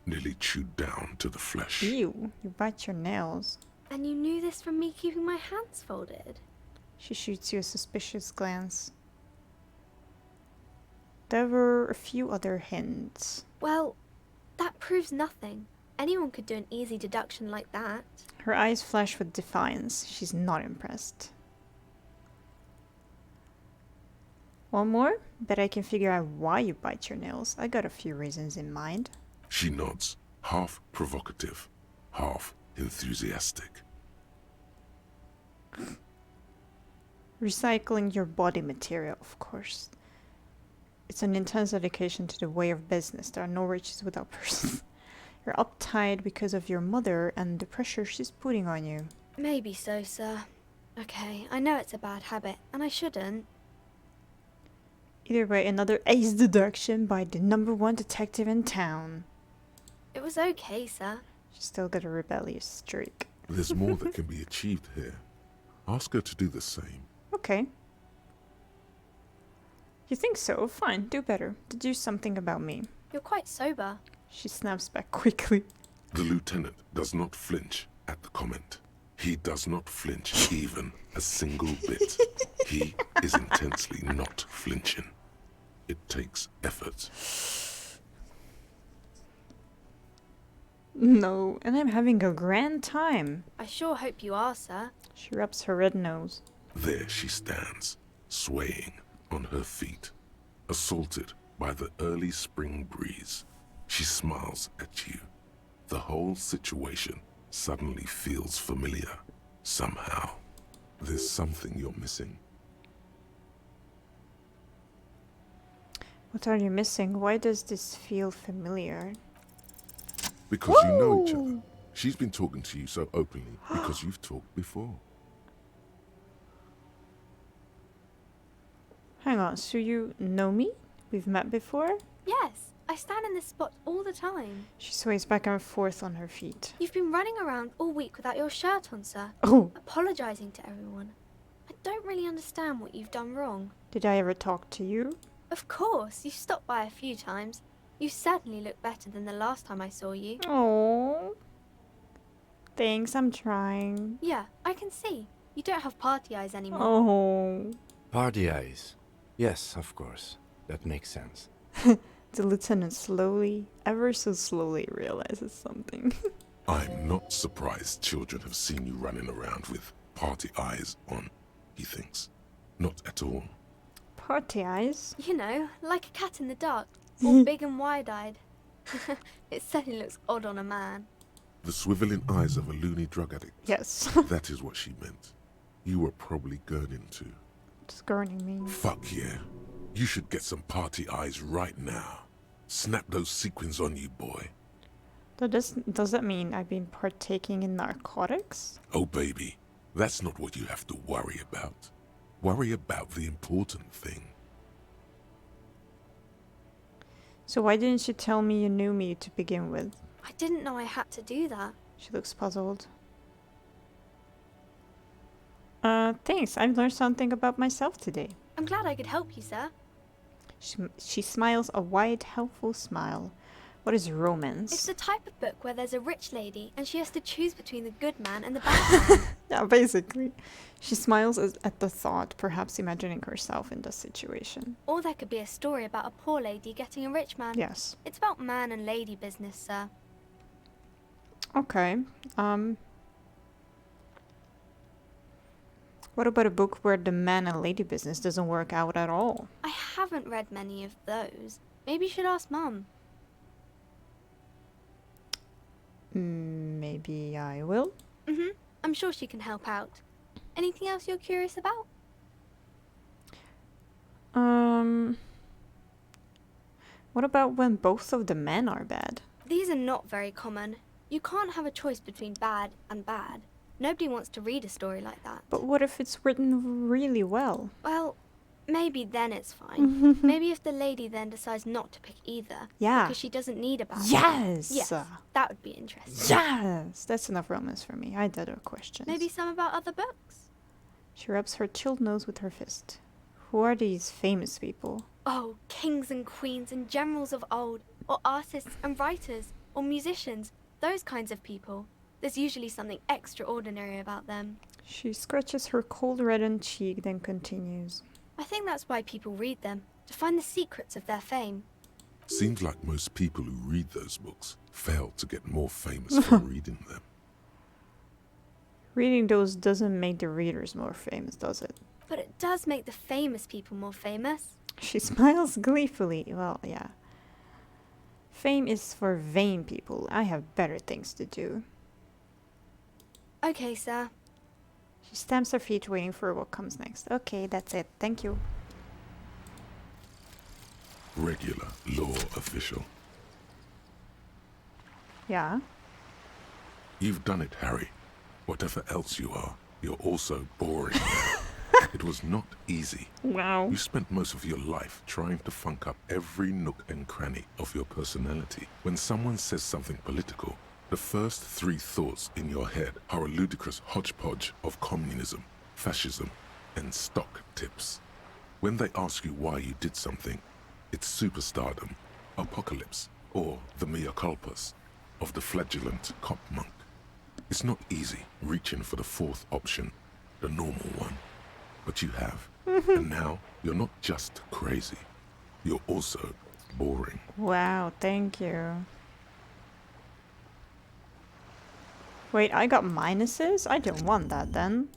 nearly chewed down to the flesh. Ew, you bite your nails. And you knew this from me keeping my hands folded? She shoots you a suspicious glance. There were a few other hints. Well, that proves nothing. Anyone could do an easy deduction like that. Her eyes flash with defiance. She's not impressed. One more? Bet I can figure out why you bite your nails. I got a few reasons in mind. She nods, half provocative, half enthusiastic. Recycling your body material, of course. It's an intense dedication to the way of business. There are no riches without persons. You're uptight because of your mother and the pressure she's putting on you. Maybe so, sir. Okay, I know it's a bad habit, and I shouldn't. Either way, another ace deduction by the #1 detective in town. It was okay, sir. She's still got a rebellious streak. There's more that can be achieved here. Ask her to do the same. Okay. You think so? Fine, do better. Deduce something about me. You're quite sober. She snaps back quickly. The lieutenant does not flinch at the comment. He does not flinch even a single bit. He is intensely not flinching. It takes effort. No, and I'm having a grand time. I sure hope you are, sir. She rubs her red nose. There she stands, swaying on her feet, assaulted by the early spring breeze. She smiles at you. The whole situation suddenly feels familiar. Somehow, there's something you're missing. What are you missing? Why does this feel familiar? Because you know each other. She's been talking to you so openly because you've talked before. Hang on, so you know me? We've met before? Yes, I stand in this spot all the time. She sways back and forth on her feet. You've been running around all week without your shirt on, sir. Oh! Apologizing to everyone. I don't really understand what you've done wrong. Did I ever talk to you? Of course, you've stopped by a few times. You certainly look better than the last time I saw you. Oh. Thanks, I'm trying. Yeah, I can see. You don't have party eyes anymore. Oh. Party eyes. Yes, of course. That makes sense. The lieutenant slowly, ever so slowly, realizes something. I'm not surprised children have seen you running around with party eyes on, he thinks. Not at all. Party eyes? You know, like a cat in the dark. All big and wide-eyed. It certainly looks odd on a man. The swiveling eyes of a loony drug addict. Yes. That is what she meant. You were probably gurning too. What's gurning mean? Fuck yeah. You should get some party eyes right now. Snap those sequins on you, boy. Does that mean I've been partaking in narcotics? Oh, baby, that's not what you have to worry about. Worry about the important thing. So why didn't you tell me you knew me to begin with? I didn't know I had to do that. She looks puzzled. Thanks. I've learned something about myself today. I'm glad I could help you, sir. She smiles a wide, helpful smile. What is romance? It's the type of book where there's a rich lady and she has to choose between the good man and the bad man. Yeah, basically. She smiles at the thought, perhaps imagining herself in the situation. Or there could be a story about a poor lady getting a rich man. Yes. It's about man and lady business, sir. Okay. What about a book where the man and lady business doesn't work out at all? I haven't read many of those. Maybe you should ask Mum. Maybe I will. I'm sure she can help out. Anything else you're curious about? What about when both of the men are bad? These are not very common. You can't have a choice between bad and bad. Nobody wants to read a story like that. But what if it's written really well? Well, maybe then it's fine. Maybe if the lady then decides not to pick either. Yeah. Because she doesn't need a bad Yes! Yes, that would be interesting. Yes! That's enough romance for me. I had other questions. Maybe some about other books? She rubs her chilled nose with her fist. Who are these famous people? Oh, kings and queens and generals of old, or artists and writers, or musicians, those kinds of people. There's usually something extraordinary about them. She scratches her cold reddened cheek, then continues. I think that's why people read them, to find the secrets of their fame. Seems like most people who read those books fail to get more famous from reading them. Reading those doesn't make the readers more famous, does it? But it does make the famous people more famous. She smiles gleefully. Well, yeah. Fame is for vain people. I have better things to do. Okay, sir. She stamps her feet, waiting for what comes next. Okay, that's it. Thank you. Regular law official. Yeah? You've done it, Harry. Whatever else you are, you're also boring. It was not easy. Wow. You spent most of your life trying to funk up every nook and cranny of your personality. When someone says something political, the first three thoughts in your head are a ludicrous hodgepodge of communism, fascism, and stock tips. When they ask you why you did something, it's superstardom, apocalypse, or the mea culpas of the flagellant cop monk. It's not easy reaching for the fourth option, the normal one. But you have. And now, you're not just crazy. You're also boring. Wow, thank you. Wait, I got minuses? I don't want that then.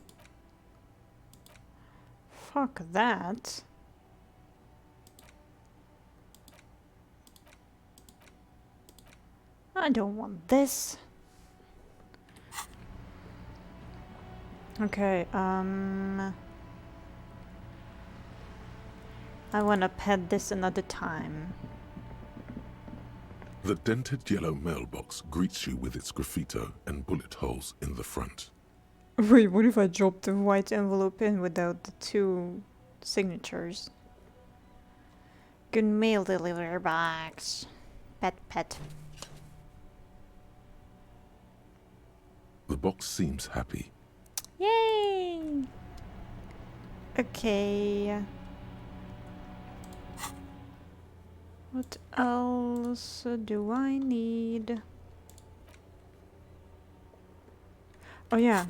Fuck that. I don't want this. Okay, I wanna pet this another time. The dented yellow mailbox greets you with its graffito and bullet holes in the front. Wait, what if I drop the white envelope in without the two signatures? Good mail delivery box. Pet. The box seems happy. Yay! Okay. What else do I need? Oh yeah.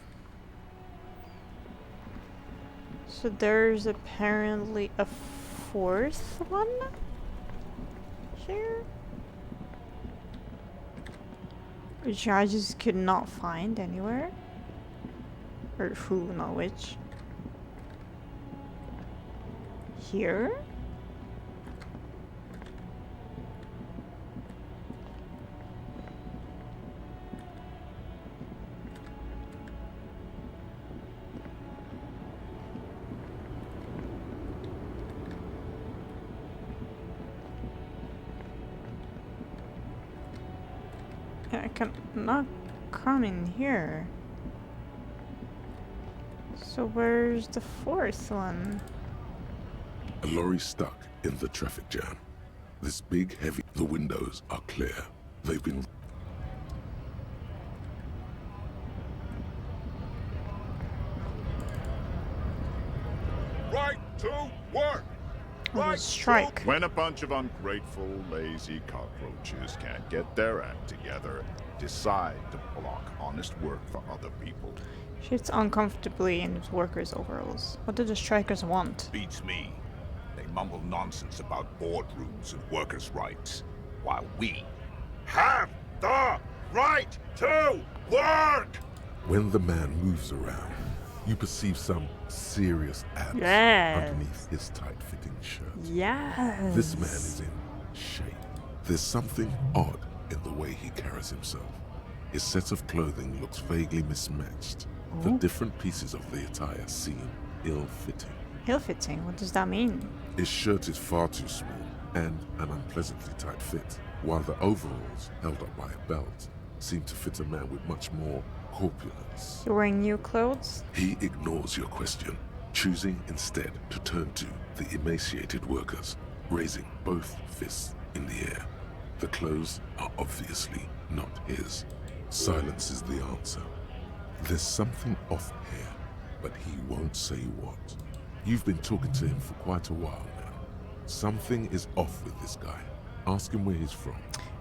So there's apparently a fourth one here? Which I just could not find anywhere. Or who, not which. Here? I cannot come in here. So where's the fourth one? A lorry stuck in the traffic jam. This big, heavy... The windows are clear. They've been... Strike. When a bunch of ungrateful, lazy cockroaches can't get their act together, decide to block honest work for other people. Shits uncomfortably in his workers' overalls. What do the strikers want? Beats me. They mumble nonsense about boardrooms and workers' rights, while we have the right to work! When the man moves around, you perceive some serious abs underneath his tight-fitting shirt. Yes. This man is in shape. There's something odd in the way he carries himself. His set of clothing looks vaguely mismatched. The different pieces of the attire seem ill-fitting. Ill-fitting? What does that mean? His shirt is far too small and an unpleasantly tight fit, while the overalls, held up by a belt, seem to fit a man with much more corpulence. You're wearing new clothes? He ignores your question, choosing instead to turn to the emaciated workers, raising both fists in the air. The clothes are obviously not his. Silence is the answer. There's something off here, but he won't say what. You've been talking to him for quite a while now. Something is off with this guy. Ask him where he's from.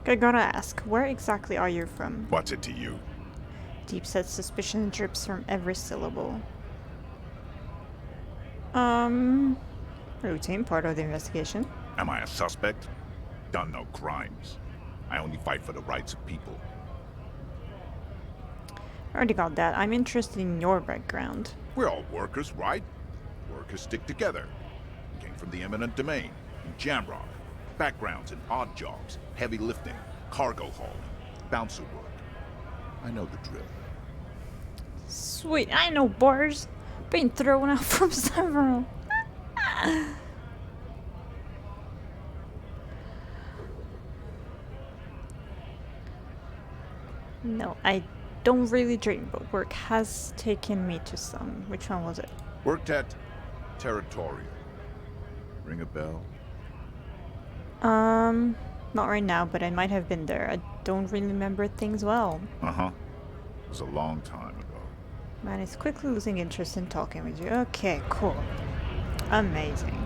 I gotta ask, where exactly are you from? What's it to you? Deep-set suspicion drips from every syllable. Routine part of the investigation. Am I a suspect? Done no crimes. I only fight for the rights of people. I already got that. I'm interested in your background. We're all workers, right? Workers stick together. Came from the eminent domain, in Jamrock. Backgrounds in odd jobs, heavy lifting, cargo hauling, bouncer work. I know the drill. Sweet, I know bars. Been thrown out from several. No, I don't really drink, but work has taken me to some. Which one was it? Worked at Territorial. Ring a bell? Not right now, but I might have been there. I don't really remember things well. Uh-huh. It was a long time ago. Man is quickly losing interest in talking with you. Okay, cool. Amazing.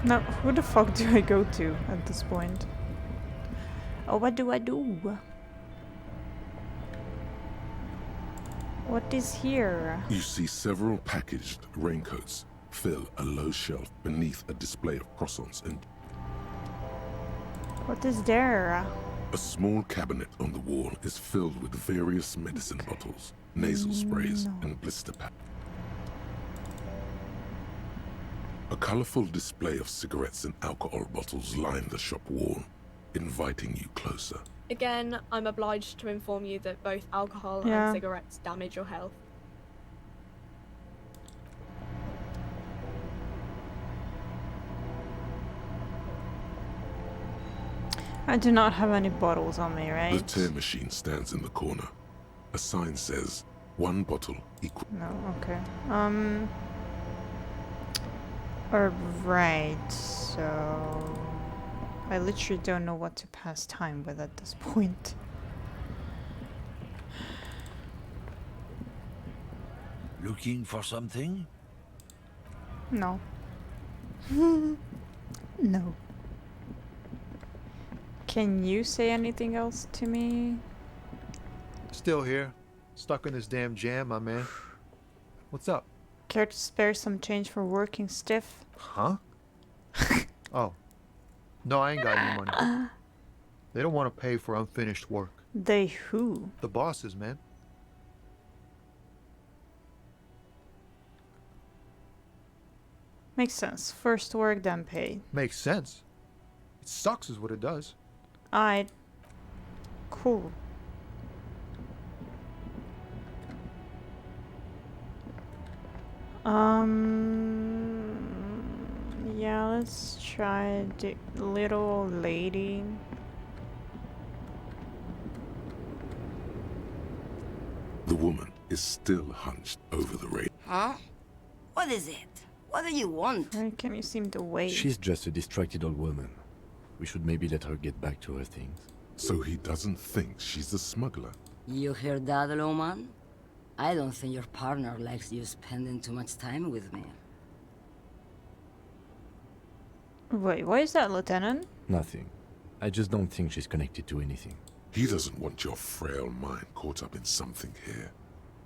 Now, who the fuck do I go to at this point? Oh, what do I do? What is here? You see several packaged raincoats fill a low shelf beneath a display of croissants and What is there? a small cabinet on the wall is filled with various medicine bottles, nasal sprays, and blister packs. A colorful display of cigarettes and alcohol bottles line the shop wall, inviting you closer. Again, I'm obliged to inform you that both alcohol and cigarettes damage your health. I do not have any bottles on me, right? The tear machine stands in the corner. A sign says, 1 bottle equal. No, okay. Alright, so... I literally don't know what to pass time with at this point. Looking for something? No. No. Can you say anything else to me? Still here. Stuck in this damn jam, my man. What's up? Care to spare some change for working stiff? Huh? Oh. No, I ain't got any money. They don't want to pay for unfinished work. They who? The bosses, man. Makes sense. First work, then pay. Makes sense. It sucks is what it does. Alright. Cool. Yeah, let's try the little old lady. The woman is still hunched over the rail. Huh? What is it? What do you want? Why can you seem to wait? She's just a distracted old woman. We should maybe let her get back to her things. So he doesn't think she's a smuggler. You hear that, Loman? I don't think your partner likes you spending too much time with me. Wait, what is that, Lieutenant? Nothing. I just don't think she's connected to anything. He doesn't want your frail mind caught up in something here.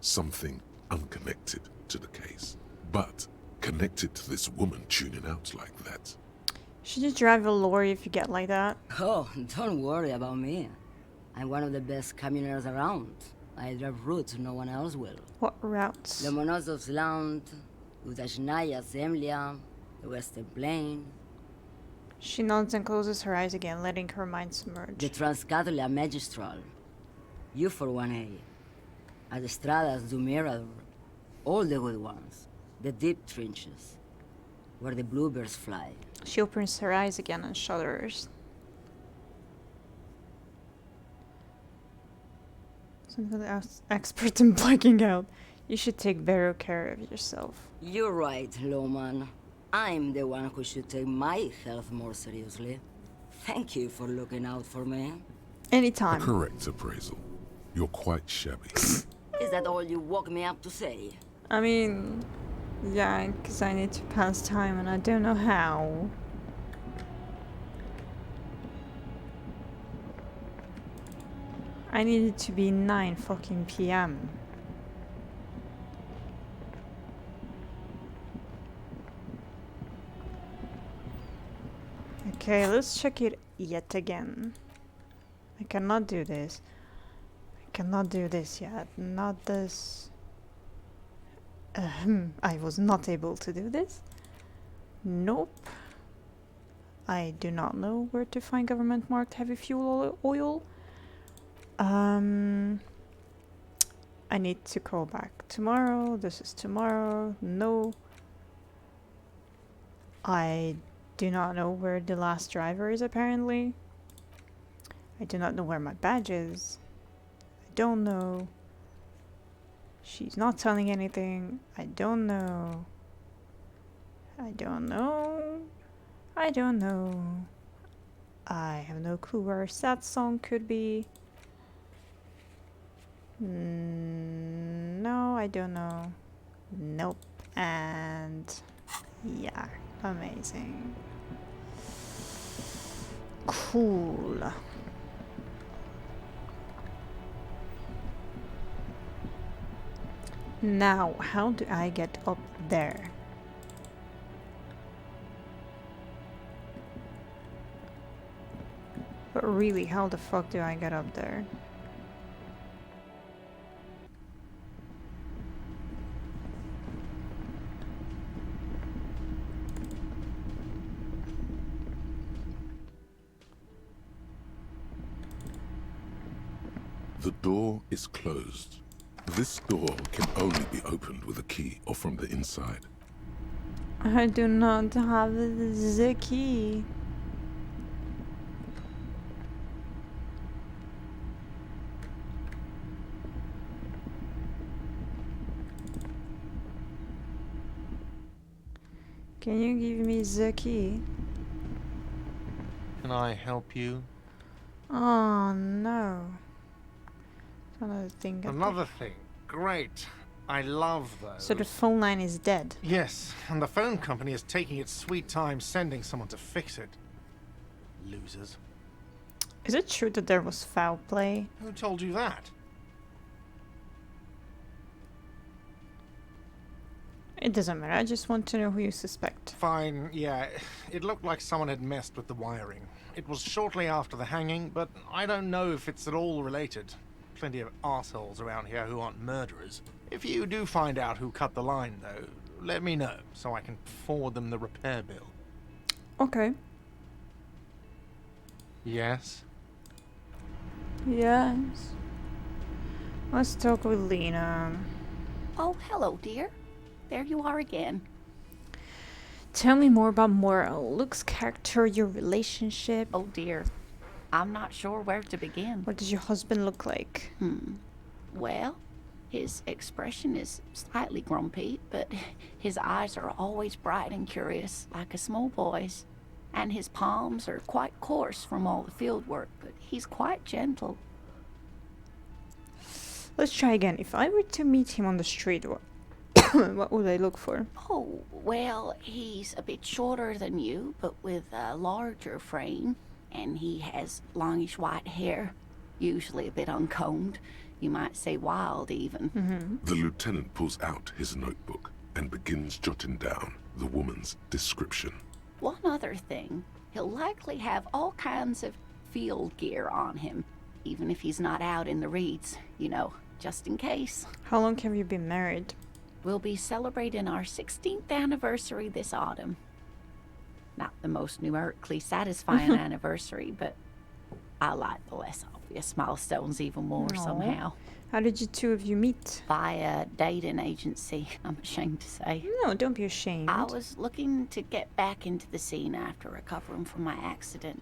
Something unconnected to the case. But connected to this woman tuning out like that. Should you drive a lorry if you get like that? Oh, don't worry about me. I'm one of the best camioners around. I drive routes no one else will. What routes? The Monosov's Land, Udashnaya Zemlya, the Western Plain. She nods and closes her eyes again, letting her mind submerge. The Transcatalia Magistral. You for 1A. Adestradas du Mirador. All the good ones. The deep trenches. Where the bluebirds fly. She opens her eyes again and shudders. Something expert in blacking out. You should take better care of yourself. You're right, Lowman. I'm the one who should take my health more seriously. Thank you for looking out for me. Anytime. A correct appraisal. You're quite shabby. Is that all you woke me up to say? I mean, yeah, because I need to pass time and I don't know how. I need it to be 9 fucking p.m. Okay, let's check it yet again. I cannot do this. I cannot do this yet. Not this. I was not able to do this. Nope. I do not know where to find government marked heavy fuel oil. I need to call back tomorrow. This is tomorrow. No. I do not know where the last driver is, apparently. I do not know where my badge is. I don't know. She's not telling anything. I don't know. I don't know. I don't know. I have no clue where that song could be. No, I don't know. Nope. And yeah, amazing. Cool. Now, how do I get up there? But really, how the fuck do I get up there? The door is closed. This door can only be opened with a key or from the inside. I do not have the key. Can you give me the key? Can I help you? Oh no. Another thing. Another thing. Great. I love those. So the phone line is dead. Yes, and the phone company is taking its sweet time sending someone to fix it. Losers. Is it true that there was foul play? Who told you that? It doesn't matter. I just want to know who you suspect. Fine, yeah. It looked like someone had messed with the wiring. It was shortly after the hanging, but I don't know if it's at all related. Plenty of arseholes around here who aren't murderers. If you do find out who cut the line, though, let me know so I can forward them the repair bill. Okay. Yes? Yes. Let's talk with Lena. Oh, hello, dear. There you are again. Tell me more about moral, looks, character, your relationship. Oh, dear. I'm not sure where to begin. What does your husband look like? Well, his expression is slightly grumpy, but his eyes are always bright and curious, like a small boy's. And his palms are quite coarse from all the field work, but he's quite gentle. Let's try again. If I were to meet him on the street, what would I look for? Oh, well, he's a bit shorter than you, but with a larger frame. And he has longish white hair, usually a bit uncombed. You might say wild, even. The lieutenant pulls out his notebook and begins jotting down the woman's description. One other thing, he'll likely have all kinds of field gear on him, even if he's not out in the reeds, you know, just in case. How long have you been married? We'll be celebrating our 16th anniversary this autumn. Not the most numerically satisfying anniversary, but I like the less obvious milestones even more somehow. How did you two of you meet? Via dating agency, I'm ashamed to say. No, don't be ashamed. I was looking to get back into the scene after recovering from my accident.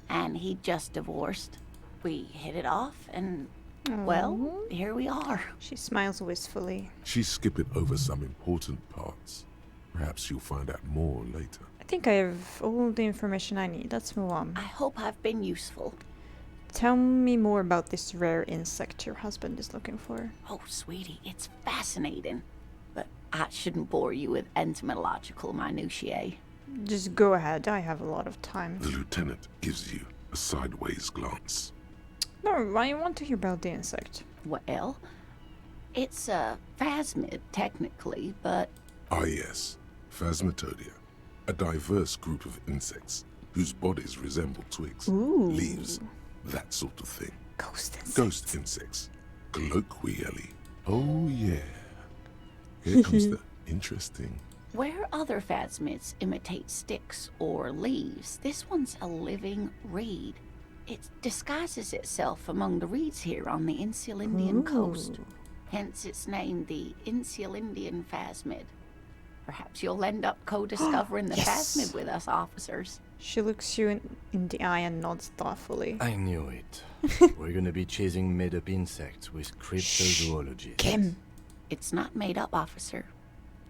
And he'd just divorced. We hit it off and, well, here we are. She smiles wistfully. She's skipping over some important parts. Perhaps you'll find out more later. I think I have all the information I need. Let's move on. I hope I've been useful. Tell me more about this rare insect your husband is looking for. Oh, sweetie, it's fascinating. But I shouldn't bore you with entomological minutiae. Just go ahead. I have a lot of time. The lieutenant gives you a sideways glance. No, I want to hear about the insect. Well, it's a phasmid, technically, but... Ah, yes. Phasmatodia. A diverse group of insects whose bodies resemble twigs, leaves, that sort of thing. Ghost insects. Ghost insects. Colloquially. Oh, yeah. Here comes the interesting. Where other phasmids imitate sticks or leaves, this one's a living reed. It disguises itself among the reeds here on the Insular Indian coast. Hence its name, the Insular Indian phasmid. Perhaps you'll end up co-discovering the phasmid with us officers. She looks you in the eye and nods thoughtfully. I knew it. We're gonna be chasing made-up insects with cryptozoologists. Kim! It's not made up, officer.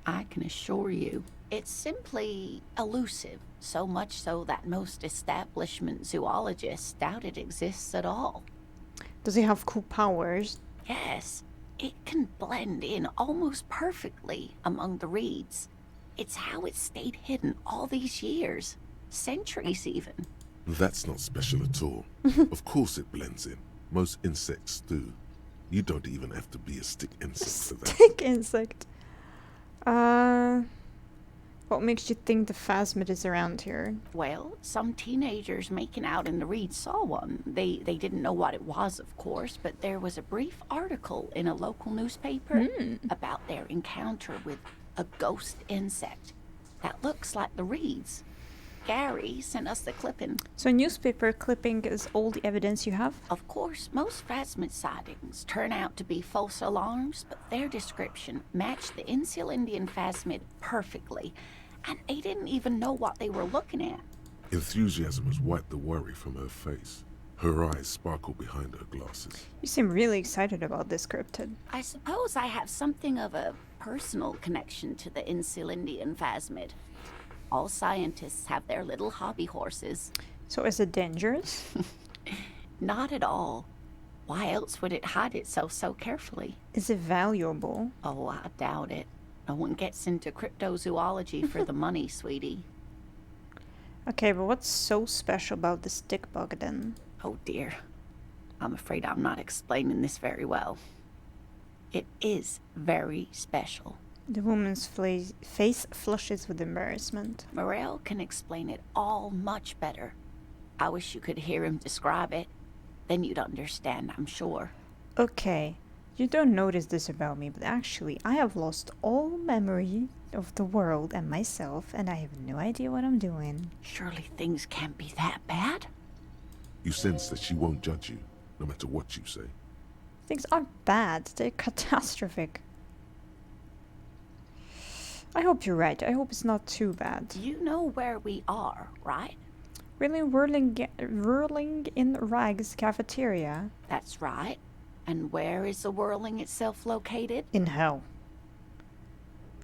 I can assure you. It's simply elusive, so much so that most establishment zoologists doubt it exists at all. Does it have cool powers? Yes. It can blend in almost perfectly among the reeds. It's how it's stayed hidden all these years. Centuries, even. That's not special at all. Of course it blends in. Most insects do. You don't even have to be a stick insect for that. Stick insect. What makes you think the phasmid is around here? Well, some teenagers making out in the reeds saw one. They didn't know what it was, of course, but there was a brief article in a local newspaper about their encounter with a ghost insect that looks like the reeds. Gary sent us the clipping. So a newspaper clipping is all the evidence you have? Of course, most phasmid sightings turn out to be false alarms, but their description matched the Insular Indian phasmid perfectly, and they didn't even know what they were looking at. Enthusiasm has wiped the worry from her face. Her eyes sparkle behind her glasses. You seem really excited about this cryptid. I suppose I have something of a personal connection to the Insular Indian phasmid. All scientists have their little hobby horses. So is it dangerous? Not at all. Why else would it hide itself so carefully? Is it valuable? Oh, I doubt it. No one gets into cryptozoology for the money, sweetie. Okay, but what's so special about the stick bug then? Oh dear. I'm afraid I'm not explaining this very well. It is very special. The woman's face flushes with embarrassment. Morel can explain it all much better. I wish you could hear him describe it. Then you'd understand, I'm sure. Okay, you don't notice this about me, but actually I have lost all memory of the world and myself, and I have no idea what I'm doing. Surely things can't be that bad? You sense that she won't judge you, no matter what you say. Things aren't bad, they're catastrophic. I hope you're right. I hope it's not too bad. You know where we are, right? Really whirling in Rags cafeteria? That's right. And where is the whirling itself located? In hell.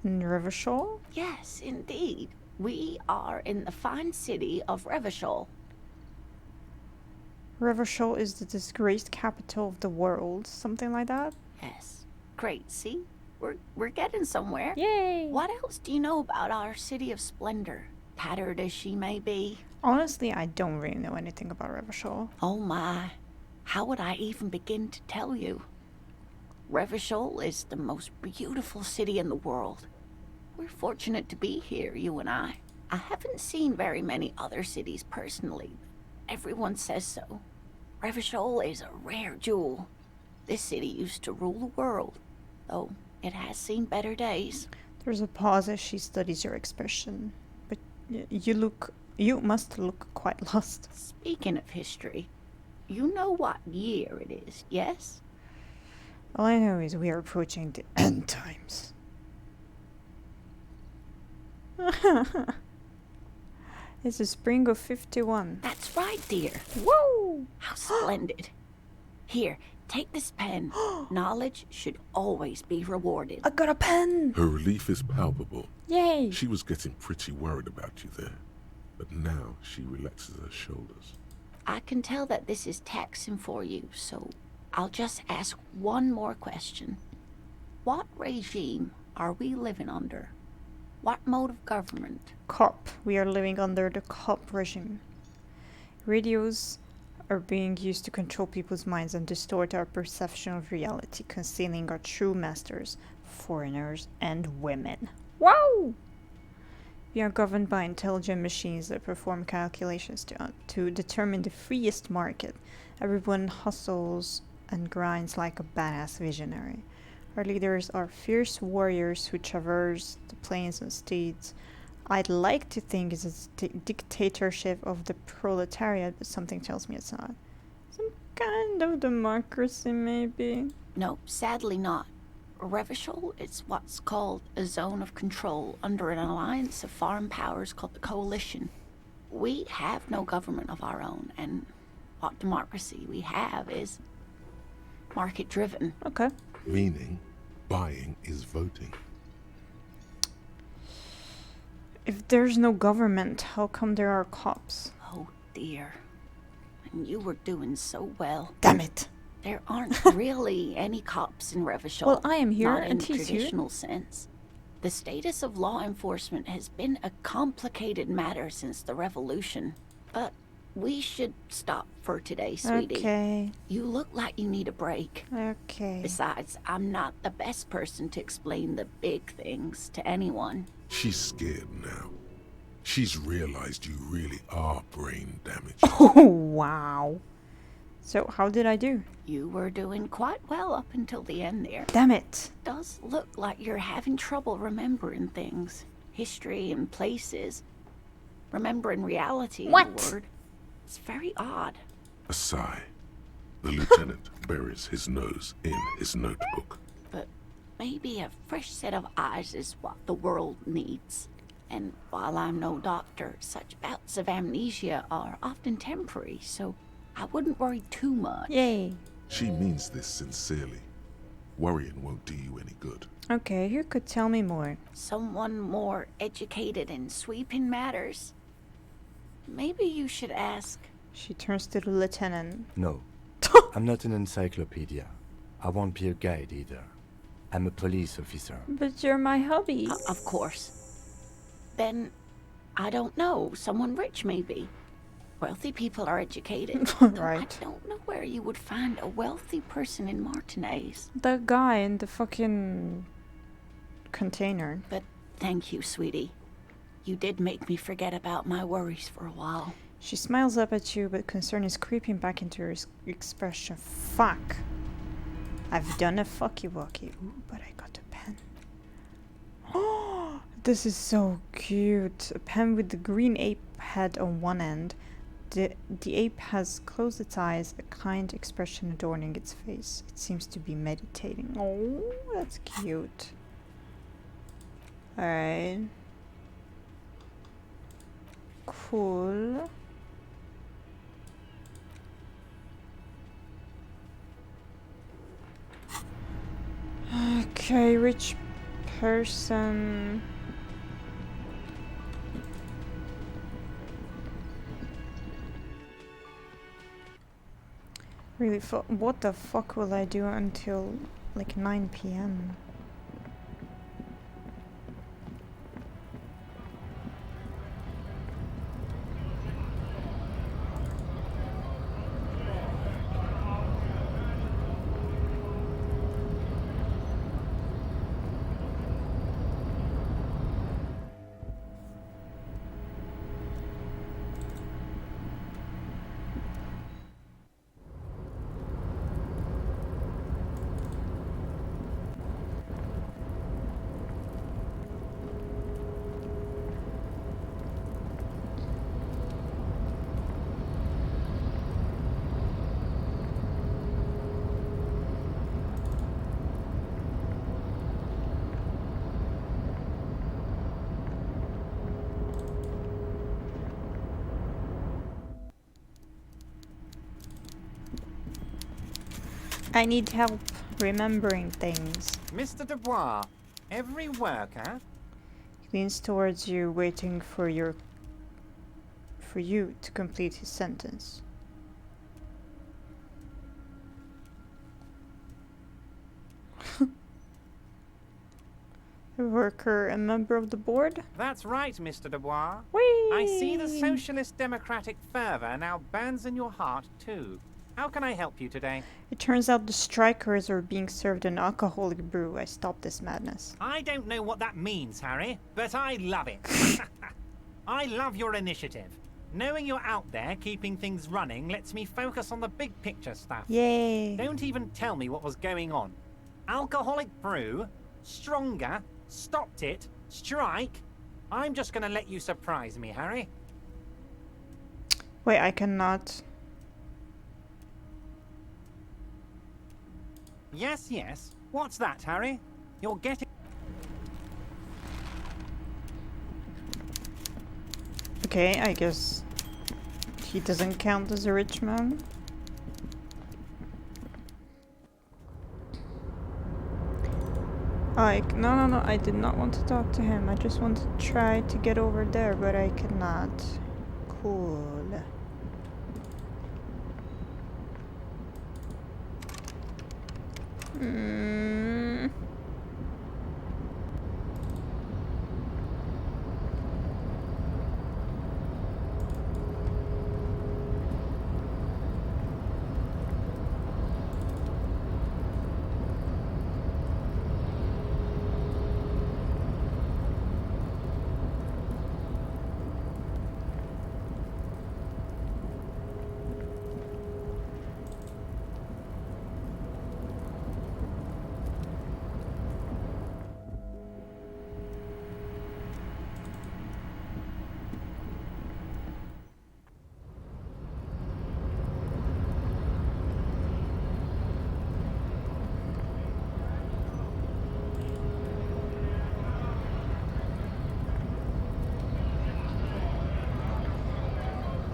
In Revachol? Yes, indeed. We are in the fine city of Revachol. Revachol is the disgraced capital of the world. Something like that? Yes. Great, see? We're getting somewhere. Yay! What else do you know about our city of splendor? Tattered as she may be. Honestly, I don't really know anything about Revachol. Oh my. How would I even begin to tell you? Revachol is the most beautiful city in the world. We're fortunate to be here, you and I. I haven't seen very many other cities personally. Everyone says so. Revachol is a rare jewel. This city used to rule the world, though it has seen better days. There's a pause as she studies your expression. But you must look quite lost. Speaking of history, you know what year it is, yes? All I know is we are approaching the end times. It's the spring of 51. That's right, dear. Whoa! How splendid. Here, take this pen. Knowledge should always be rewarded. I got a pen! Her relief is palpable. Yay! She was getting pretty worried about you there, but now she relaxes her shoulders. I can tell that this is taxing for you, so I'll just ask one more question. What regime are we living under? What mode of government? COP. We are living under the COP regime. Radios are being used to control people's minds and distort our perception of reality, concealing our true masters, foreigners and women. Wow! We are governed by intelligent machines that perform calculations to determine the freest market. Everyone hustles and grinds like a badass visionary. Our leaders are fierce warriors who traverse the plains on steeds. I'd like to think it's a dictatorship of the proletariat, but something tells me it's not. Some kind of democracy, maybe? No, sadly not. Revachol is what's called a zone of control under an alliance of foreign powers called the Coalition. We have no government of our own, and what democracy we have is market-driven. Okay. Meaning, buying is voting. If there's no government, how come there are cops? Oh dear. And you were doing so well. Damn it! There aren't really any cops in Revachol. Well, I am here not and in he's here. traditional sense. The status of law enforcement has been a complicated matter since the revolution. But we should stop for today, sweetie. Okay. You look like you need a break. Okay. Besides, I'm not the best person to explain the big things to anyone. She's scared now. She's realized you really are brain damaged. Oh, wow. So, how did I do? You were doing quite well up until the end there. Damn it. Does look like you're having trouble remembering things. History and places. Remembering reality, What? in a word. It's very odd. A sigh. The lieutenant buries his nose in his notebook. But maybe a fresh set of eyes is what the world needs. And while I'm no doctor, such bouts of amnesia are often temporary, so I wouldn't worry too much. Yay. She means this sincerely. Worrying won't do you any good. Okay, you could tell me more. Someone more educated in sweeping matters. Maybe you should ask. She turns to the lieutenant. No. I'm not an encyclopedia. I won't be a guide either. I'm a police officer. But you're my hubby. Of course. Then, I don't know, someone rich maybe. Wealthy people are educated. Right. I don't know where you would find a wealthy person in Martinez. The guy in the fucking container. But thank you, sweetie. You did make me forget about my worries for a while. She smiles up at you, but concern is creeping back into her expression. Fuck. I've done a fucky wucky. Ooh, but I got a pen. Oh, this is so cute. A pen with the green ape head on one end. The ape has closed its eyes, a kind expression adorning its face. It seems to be meditating. Oh, that's cute. Alright. Cool. Okay, rich person. Really, what the fuck will I do until like 9 p.m.? I need help remembering things. Mr. Dubois, every worker... He leans towards you, waiting for you to complete his sentence. A worker, a member of the board? That's right, Mr. Dubois. Whee! I see the socialist democratic fervor now burns in your heart, too. How can I help you today? It turns out the strikers are being served an alcoholic brew. I stopped this madness. I don't know what that means, Harry, but I love it. I love your initiative. Knowing you're out there keeping things running lets me focus on the big picture stuff. Yay! Don't even tell me what was going on. Alcoholic brew? Stronger? Stopped it? Strike? I'm just gonna let you surprise me, Harry. Wait, I cannot... Yes, yes. What's that, Harry? You're getting... Okay, I guess he doesn't count as a rich man. Like, no, I did not want to talk to him. I just want to try to get over there, but I cannot. Cool.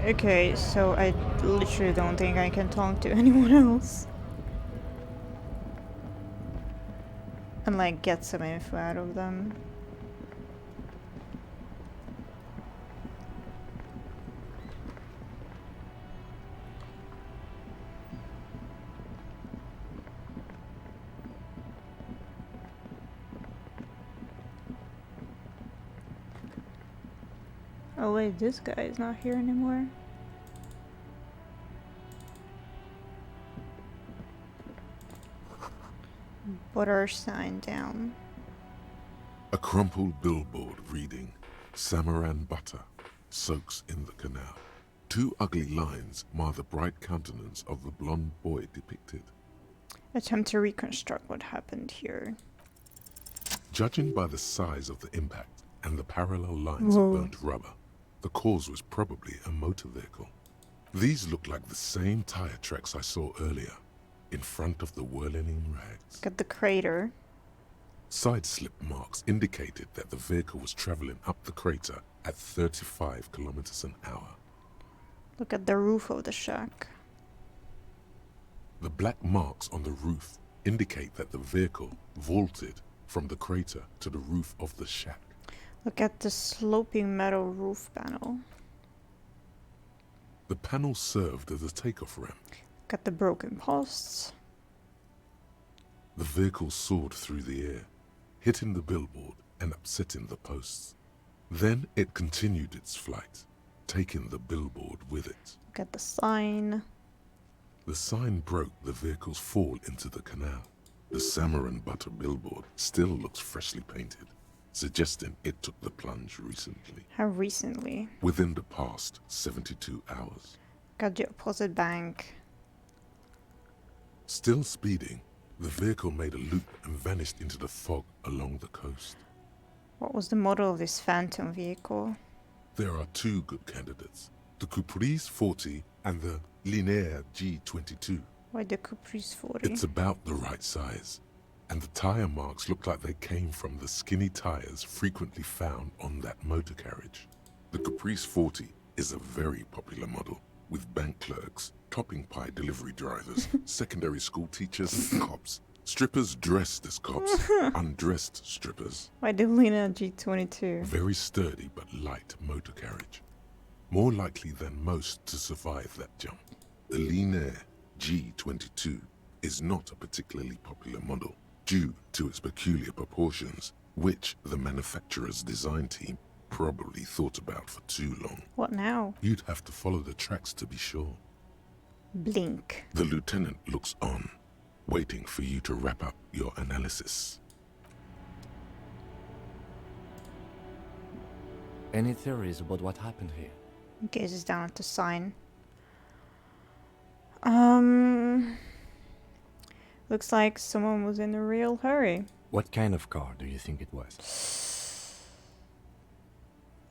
Okay, so I literally don't think I can talk to anyone else. And like get some info out of them. Oh wait, this guy is not here anymore. Put our sign down. A crumpled billboard reading, Samaran butter soaks in the canal. Two ugly lines mar the bright countenance of the blonde boy depicted. Attempt to reconstruct what happened here. Judging by the size of the impact and the parallel lines Whoa. of burnt rubber, the cause was probably a motor vehicle. These look like the same tire tracks I saw earlier, in front of the whirling rags. Look at the crater. Side slip marks indicated that the vehicle was traveling up the crater at 35 kilometers an hour. Look at the roof of the shack. The black marks on the roof indicate that the vehicle vaulted from the crater to the roof of the shack. Look at the sloping metal roof panel. The panel served as a takeoff ramp. Got the broken posts. The vehicle soared through the air, hitting the billboard and upsetting the posts. Then it continued its flight, taking the billboard with it. Got the sign. The sign broke the vehicle's fall into the canal. The salmon and butter billboard still looks freshly painted, suggesting it took the plunge recently. How recently? Within the past 72 hours. Got the opposite bank. Still speeding, the vehicle made a loop and vanished into the fog along the coast. What was the model of this phantom vehicle? There are two good candidates, the Caprice 40 and the Linéaire G22. Why the Caprice 40? It's about the right size, and the tire marks look like they came from the skinny tires frequently found on that motor carriage. The Caprice 40 is a very popular model, with bank clerks, topping pie delivery drivers, secondary school teachers, and cops. Strippers dressed as cops, undressed strippers. Why the Lina G22? Very sturdy but light motor carriage. More likely than most to survive that jump. The Linéaire G22 is not a particularly popular model due to its peculiar proportions, which the manufacturer's design team probably thought about for too long. What now? You'd have to follow the tracks to be sure. Blink. The lieutenant looks on, waiting for you to wrap up your analysis. Any theories about what happened here? Gazes down at the sign. Looks like someone was in a real hurry. What kind of car do you think it was?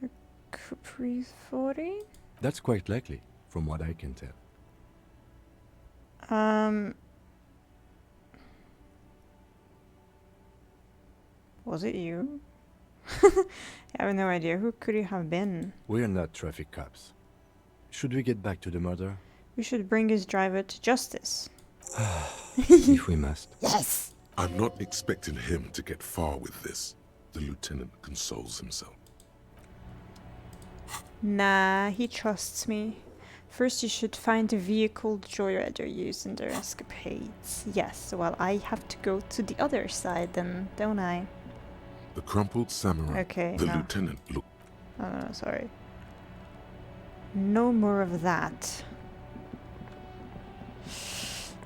A Caprice 40? That's quite likely, from what I can tell. Was it you? I have no idea. Who could it have been? We're not traffic cops. Should we get back to the murder? We should bring his driver to justice. If we must. Yes! I'm not expecting him to get far with this, the lieutenant consoles himself. Nah, he trusts me. First you should find the vehicle the Joyrider used in their escapades. Yes, well I have to go to the other side then, don't I? The crumpled samurai. Okay, the no. lieutenant looked. Oh no, sorry. No more of that.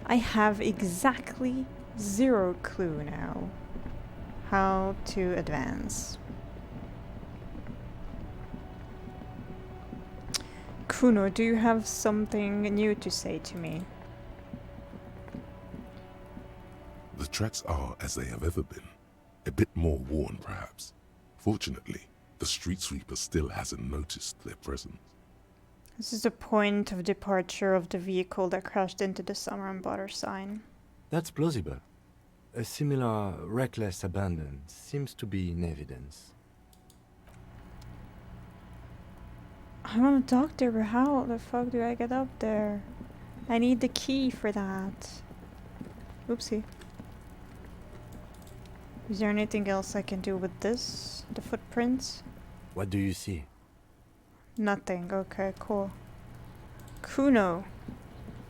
I have exactly 0 clue now how to advance. Kuno, do you have something new to say to me? The tracks are as they have ever been. A bit more worn, perhaps. Fortunately, the street sweeper still hasn't noticed their presence. This is the point of departure of the vehicle that crashed into the summer and butter sign. That's plausible. A similar reckless abandon seems to be in evidence. I want to talk to her, but how the fuck do I get up there? I need the key for that. Oopsie. Is there anything else I can do with this? The footprints? What do you see? Nothing. Okay, cool. Kuno.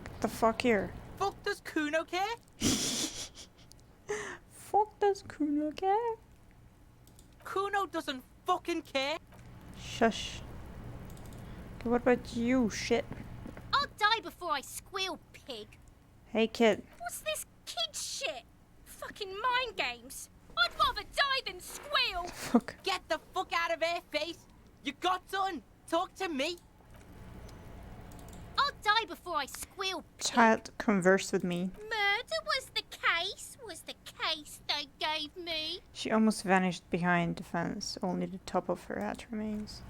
Get the fuck here. Fuck does Kuno care? Fuck does Kuno care? Kuno doesn't fucking care. Shush. Okay, what about you, shit? I'll die before I squeal, pig. Hey, kid. What's this kid shit? Fucking mind games. I'd rather die than squeal. Fuck. Get the fuck out of here, face. You got done. Talk to me. I'll die before I squeal, pig. Child, converse with me. Murder was the case they gave me. She almost vanished behind the fence. Only the top of her hat remains.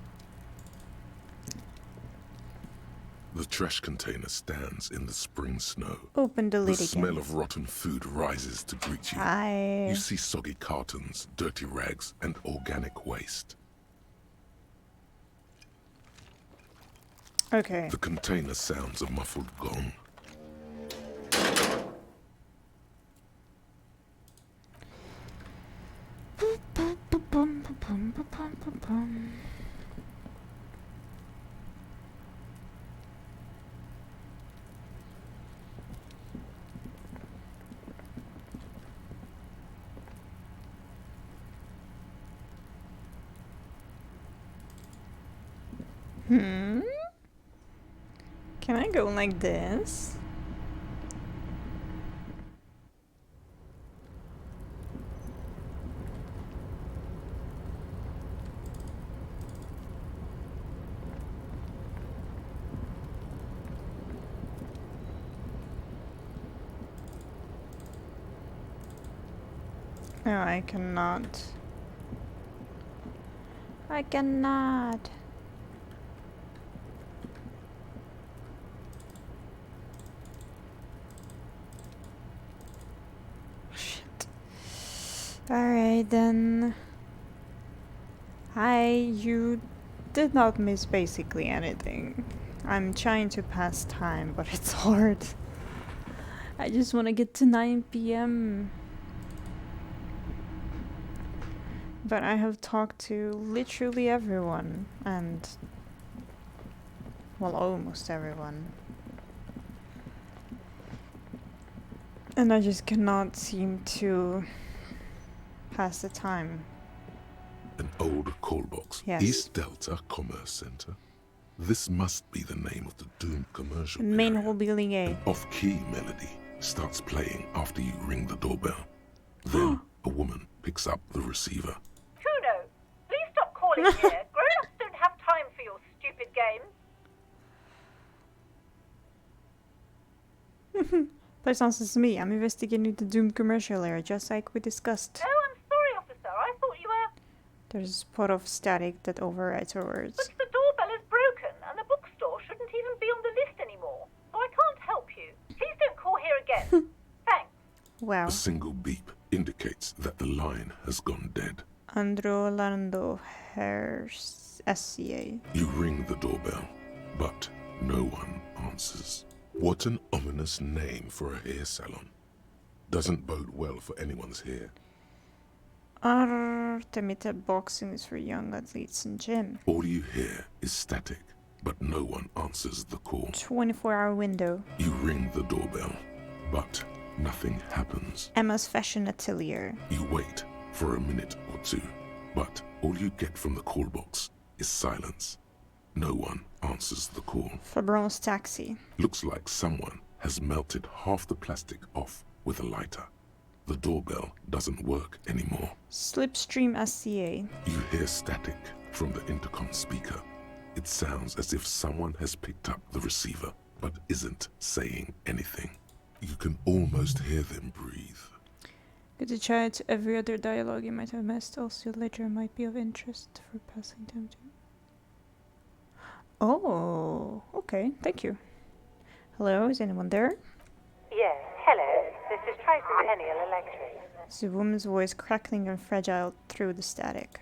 The trash container stands in the spring snow. Open the lid The again. smell of rotten food rises to greet you. Hi. You see soggy cartons, dirty rags, and organic waste. Okay. The container sounds a muffled gong. Can I go like this? No, I cannot. I cannot. Shit. Alright then. You did not miss basically anything. I'm trying to pass time, but it's hard. I just want to get to 9 p.m. But I have talked to literally everyone, and well, almost everyone. And I just cannot seem to pass the time. An old call box. Yes. East Delta Commerce Center. This must be the name of the doomed commercial. Main hall building A. An off-key melody starts playing after you ring the doorbell. Then a woman picks up the receiver. Kuno, please stop calling here. Grown-ups don't have time for your stupid games. Place answers to me. I'm investigating the doomed commercial area, just like we discussed. Oh, I'm sorry, officer. I thought you were... There's a spot of static that overrides her words. But the doorbell is broken, and the bookstore shouldn't even be on the list anymore. So I can't help you. Please don't call here again. Thanks. Wow. A single beep indicates that the line has gone dead. Andro Lando Hairs SCA. You ring the doorbell, but no one answers. What an ominous name for a hair salon. Doesn't bode well for anyone's hair. Artemita boxing is for young athletes and gym. All you hear is static, but no one answers the call. 24-hour window. You ring the doorbell, but nothing happens. Emma's fashion atelier. You wait for a minute or two, but all you get from the call box is silence. No one answers the call. Fabron's taxi. Looks like someone has melted half the plastic off with a lighter. The doorbell doesn't work anymore. Slipstream SCA. You hear static from the intercom speaker. It sounds as if someone has picked up the receiver, but isn't saying anything. You can almost hear them breathe. Good to try to every other dialogue you might have missed. Also later might be of interest for passing time to. Oh, okay, thank you. Hello, is anyone there? Yes, hello. This is Tricentennial Electric. It's a woman's voice crackling and fragile through the static.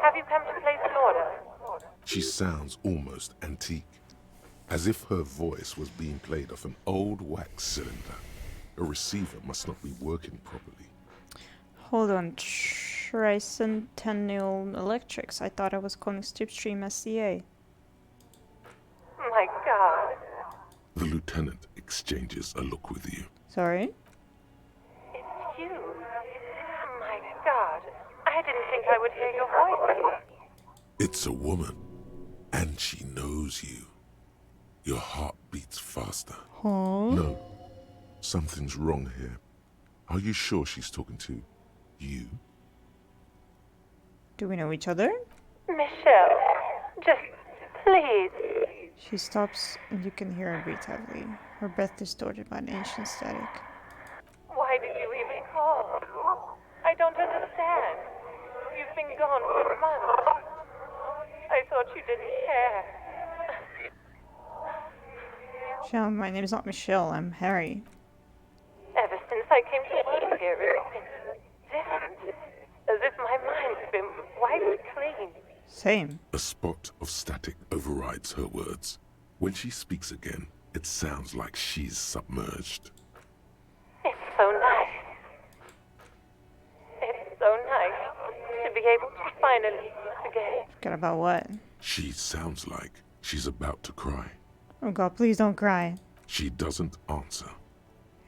Have you come to place an order? She sounds almost antique, as if her voice was being played off an old wax cylinder. A receiver must not be working properly. Hold on, Tricentennial Electrics. I thought I was calling Slipstream SCA. My God. The lieutenant exchanges a look with you. Sorry? It's you. My God. I didn't think I would hear your voice. It's a woman, and she knows you. Your heart beats faster. Huh? No, something's wrong here. Are you sure she's talking to you? Do we know each other? Michelle, just please. She stops, and you can hear her breathe heavily, her breath distorted by an ancient static. Why did you even call? I don't understand. You've been gone for months. I thought you didn't care. Michelle, my name is not Michelle, I'm Harry. Ever since I came to work here, it's been different. As if my mind's been wiped clean. Same. A spot of static overrides her words. When she speaks again, it sounds like she's submerged. It's so nice. It's so nice to be able to finally forget. Forget about what? She sounds like she's about to cry. Oh god, please don't cry. She doesn't answer.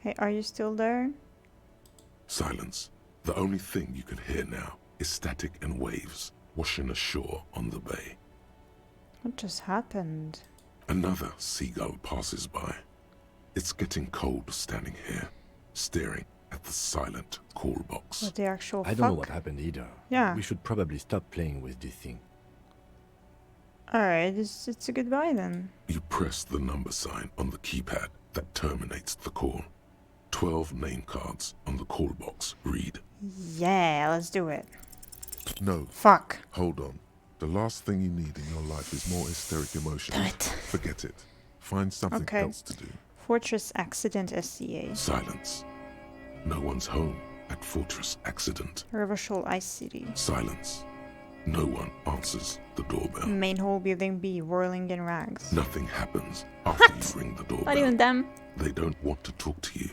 Hey, are you still there? Silence. The only thing you can hear now is static and waves washing ashore on the bay. What just happened? Another seagull passes by. It's getting cold standing here, staring at the silent call box. What the actual I don't know what happened either. Yeah. We should probably stop playing with this thing. Alright, it's a goodbye then. You press the number sign on the keypad that terminates the call. 12 name cards on the call box read. Yeah, let's do it. No. Fuck. Hold on. The last thing you need in your life is more hysteric emotions. Forget it. Find something else to do. Fortress Accident SCA. Silence. No one's home at Fortress Accident. River Shoal Ice City. Silence. No one answers the doorbell. Main hall building B, whirling in rags. Nothing happens after you ring the doorbell. Not even them. They don't want to talk to you.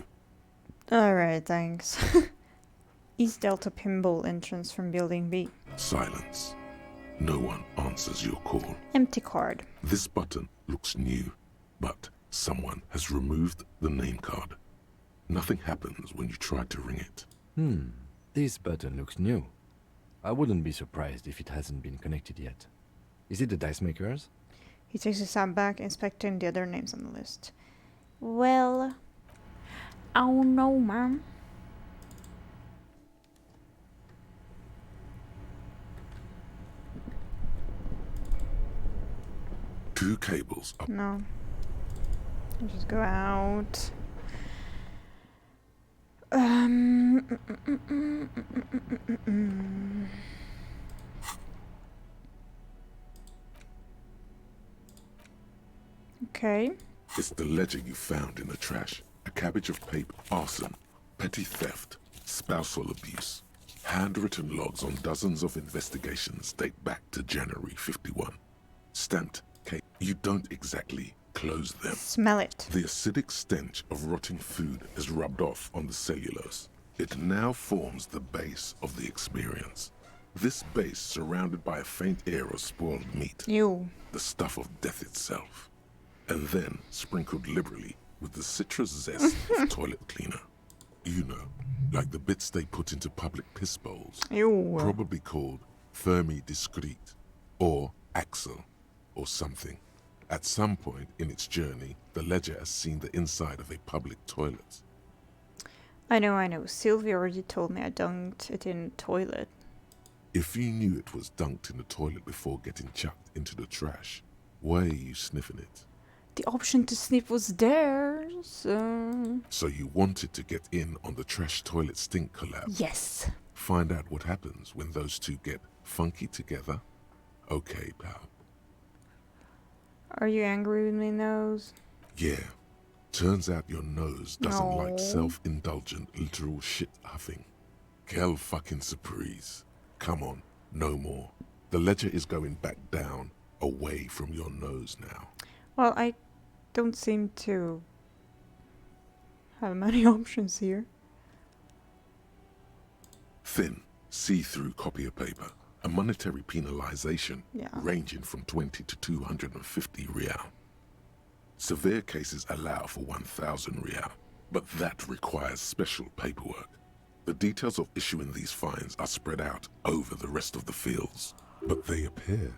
Alright, thanks. East Delta Pinball entrance from building B. Silence. No one answers your call. Empty card. This button looks new, but someone has removed the name card. Nothing happens when you try to ring it. This button looks new. I wouldn't be surprised if it hasn't been connected yet. Is it the dice makers? He takes a step back, inspecting the other names on the list. Well, oh no, man. Two cables up. No. Just go out. Okay. It's the ledger you found in the trash. A cabbage of paper, arson, petty theft, spousal abuse. Handwritten logs on dozens of investigations date back to January 51. Stamped K. You don't exactly close them. Smell it. The acidic stench of rotting food is rubbed off on the cellulose. It now forms the base of the experience. This base surrounded by a faint air of spoiled meat. Ew. The stuff of death itself. And then sprinkled liberally with the citrus zest of toilet cleaner. You know, like the bits they put into public piss bowls. Ew. Probably called Fermi Discrete or Axel or something. At some point in its journey, the ledger has seen the inside of a public toilet. I know. Sylvia already told me I dunked it in the toilet. If you knew it was dunked in the toilet before getting chucked into the trash, why are you sniffing it? The option to sniff was there, so... So you wanted to get in on the trash toilet stink collab? Yes. Find out what happens when those two get funky together? Okay, pal. Are you angry with me, nose? Yeah. Turns out your nose doesn't No. like self-indulgent literal shit huffing. Quelle fucking surprise. Come on, no more. The ledger is going back down, away from your nose now. Well, I don't seem to have many options here. Thin, see-through copy of paper. A monetary penalization ranging from 20 to 250 real. Severe cases allow for 1,000 real, but that requires special paperwork. The details of issuing these fines are spread out over the rest of the fields, but they appear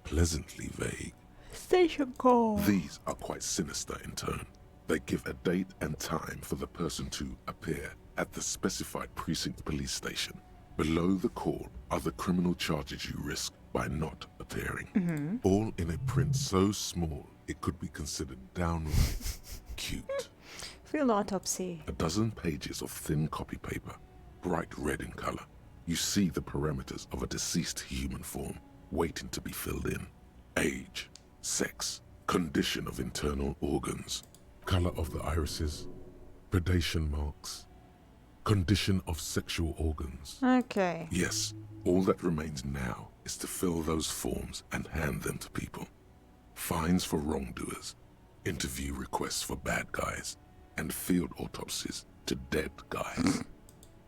pleasantly vague. Station call. These are quite sinister in turn. They give a date and time for the person to appear at the specified precinct police station. Below the call are the criminal charges you risk by not appearing. All in a print so small it could be considered downright cute. Field autopsy. A dozen pages of thin copy paper, bright red in color. You see the parameters of a deceased human form waiting to be filled in. Age, sex, condition of internal organs, color of the irises, predation marks, condition of sexual organs. Okay. Yes, all that remains now is to fill those forms and hand them to people. Fines for wrongdoers, interview requests for bad guys, and field autopsies to dead guys.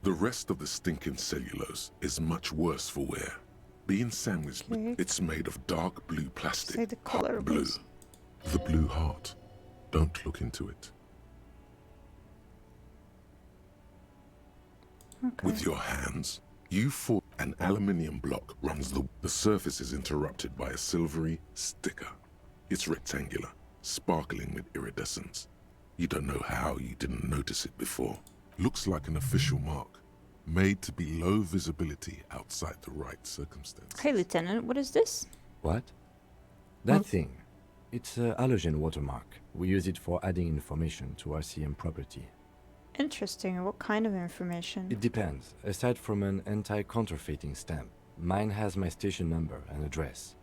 The rest of the stinking cellulose is much worse for wear. Being sandwiched, it's made of dark blue plastic. Say the color, blue. please. The blue heart. Don't look into it. Okay. With your hands, You fought an aluminium block runs the surface is interrupted by a silvery sticker. It's rectangular, sparkling with iridescence. You don't know how you didn't notice it before. Looks like an official mark, made to be low visibility outside the right circumstance. Hey, Lieutenant, what is this? What? That thing. It's a halogen watermark. We use it for adding information to RCM property. Interesting. What kind of information? It depends. Aside from an anti-counterfeiting stamp, mine has my station number and address.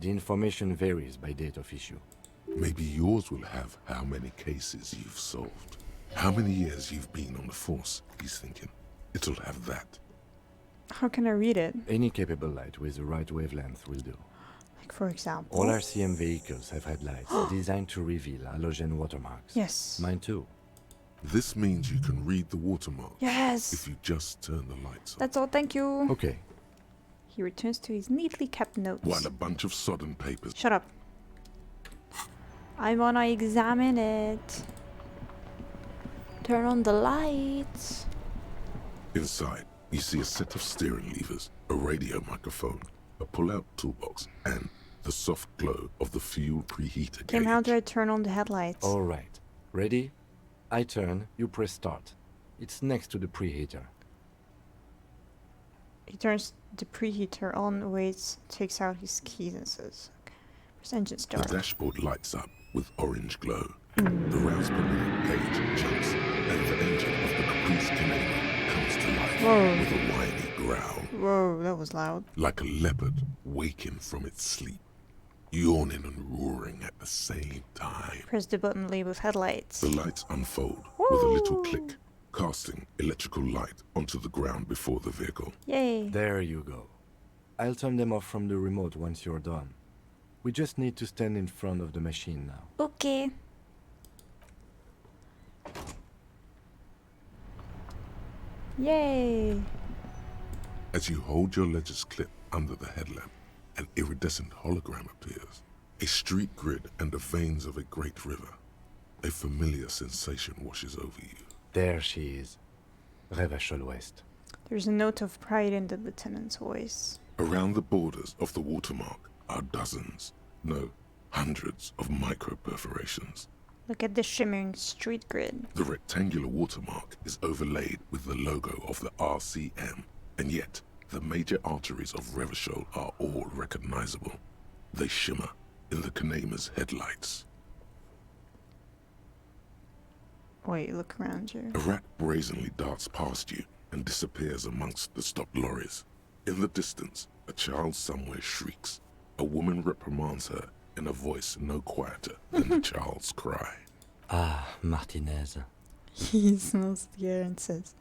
The information varies by date of issue. Maybe yours will have how many cases you've solved. How many years you've been on the force, he's thinking. It'll have that. How can I read it? Any capable light with the right wavelength will do. Like, for example? All RCM vehicles have headlights designed to reveal halogen watermarks. Yes. Mine too. This means you can read the watermark. Yes! If you just turn the lights on. That's all, thank you. Okay. He returns to his neatly kept notes. While a bunch of sodden papers. Shut up. I wanna examine it. Turn on the lights. Inside, you see a set of steering levers, a radio microphone, a pull-out toolbox, and the soft glow of the fuel preheater Kim, gauge. how do I turn on the headlights? Alright. Ready? I turn, you press start. It's next to the preheater. He turns the preheater on, waits, takes out his keys and says, okay. Press engine start. The dashboard lights up with orange glow. The rounds per minute gauge jumps, and the engine of the Caprice Canadian comes to life Whoa. with a whiny growl. Whoa, that was loud. Like a leopard waking from its sleep, yawning and roaring at the same time. Press the button labeled headlights. The lights unfold with a little click, casting electrical light onto the ground before the vehicle. Yay. There you go. I'll turn them off from the remote once you're done. We just need to stand in front of the machine now. Okay. Yay. As you hold your ledger's clip under the headlamp, an iridescent hologram appears. A street grid and the veins of a great river. A familiar sensation washes over you. There she is. Revachol West. There's a note of pride in the lieutenant's voice. Around the borders of the watermark are dozens, no, hundreds of micro-perforations. Look at the shimmering street grid. The rectangular watermark is overlaid with the logo of the RCM, and yet the major arteries of Revachol are all recognizable. They shimmer in the Kanema's headlights. Wait, look around you. A rat brazenly darts past you and disappears amongst the stopped lorries. In the distance, a child somewhere shrieks. A woman reprimands her in a voice no quieter than the child's cry. Ah, Martinez. He smells the air and says,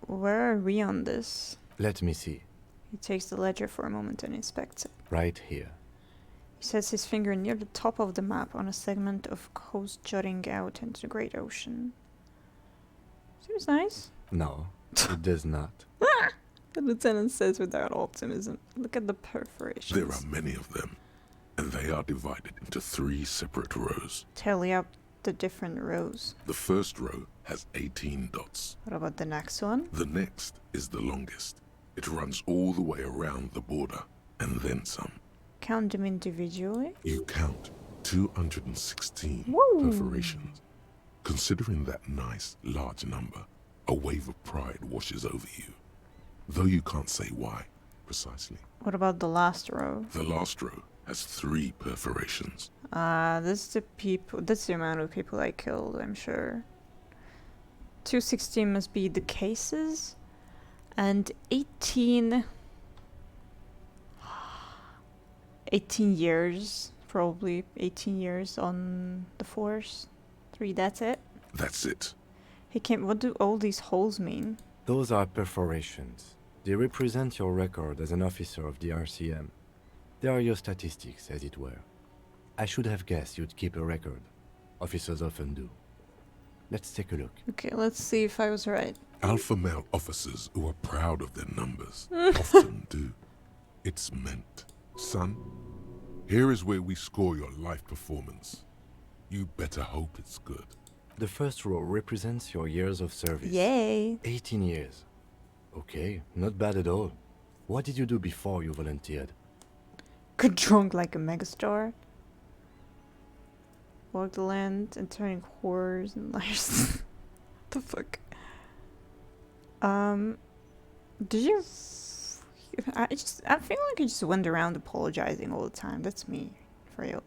where are we on this? Let me see. He takes the ledger for a moment and inspects it. Right here. He sets his finger near the top of the map on a segment of coast jutting out into the great ocean. Seems nice. No, it does not. The lieutenant says without optimism. Look at the perforations. There are many of them, and they are divided into 3 separate rows. Tally up the different rows. The first row has 18 dots. What about the next one? The next is the longest. It runs all the way around the border, and then some. Count them individually. You count 216 Woo. perforations. Considering that nice, large number, a wave of pride washes over you. Though you can't say why, precisely. What about the last row? The last row has 3 perforations. That's the amount of people I killed, I'm sure. 216 must be the cases. And 18 years, probably 18 years on the force. 3, that's it. That's it. Hey Kim, what do all these holes mean? Those are perforations. They represent your record as an officer of the RCM. They are your statistics, as it were. I should have guessed you'd keep a record. Officers often do. Let's take a look. Okay, let's see if I was right. Alpha male officers who are proud of their numbers often do. It's meant. Son, here is where we score your life performance. You better hope it's good. The first row represents your years of service. Yay! 18 years. Okay, not bad at all. What did you do before you volunteered? Got drunk like a megastar. Walk the land and turning whores and liars. The fuck? Did you? I feel like I just went around apologizing all the time. That's me, for real.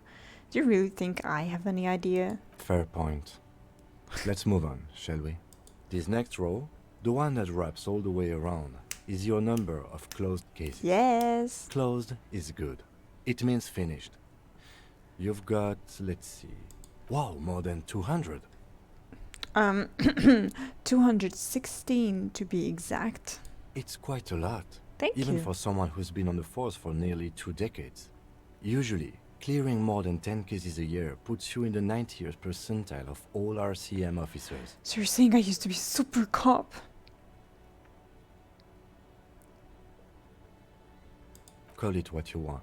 Do you really think I have any idea? Fair point. Let's move on, shall we? This next row, the one that wraps all the way around, is your number of closed cases. Yes. Closed is good. It means finished. You've got, let's see. Wow, more than 200. 216 to be exact. It's quite a lot. Thank Even you. for someone who's been on the force for nearly 2 decades. Usually, clearing more than 10 cases a year puts you in the 90th percentile of all RCM officers. So you're saying I used to be super cop? Call it what you want.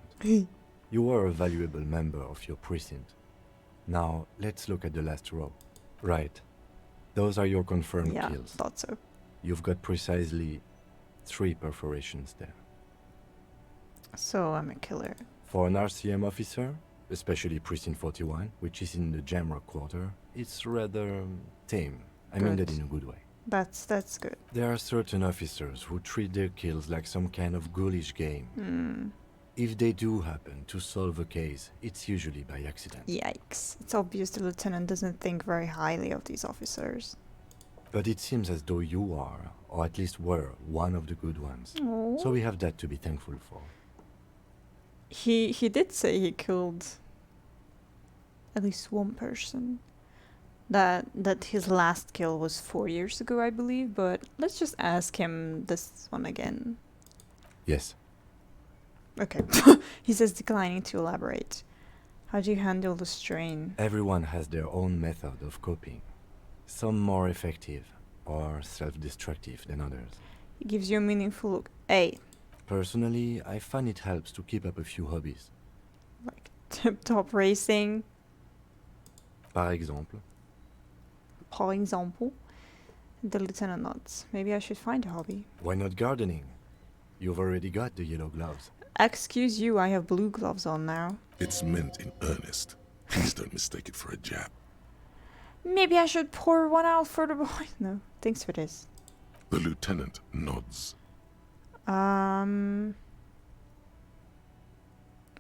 You were a valuable member of your precinct. Now, let's look at the last row. Right. Those are your confirmed Yeah, kills. thought so. You've got precisely 3 perforations there. So I'm a killer. For an RCM officer, especially Precinct 41, which is in the Jamrock quarter, it's rather tame. I mean that in a good way. That's good. There are certain officers who treat their kills like some kind of ghoulish game. If they do happen to solve a case, it's usually by accident. Yikes. It's obvious the lieutenant doesn't think very highly of these officers. But it seems as though you are, or at least were, one of the good ones. Aww. So we have that to be thankful for. He did say he killed at least one person. That his last kill was 4 years ago, I believe, but let's just ask him this one again. Yes. Okay. He says declining to elaborate. How do you handle the strain? Everyone has their own method of coping. Some more effective or self-destructive than others. He gives you a meaningful look. Hey. Personally, I find it helps to keep up a few hobbies. Like tip-top racing. Par exemple. For example. The lieutenant nods. Maybe I should find a hobby. Why not gardening? You've already got the yellow gloves. Excuse you, I have blue gloves on now. It's meant in earnest. Please don't mistake it for a jab. Maybe I should pour one out for the boy. No, thanks for this. The lieutenant nods.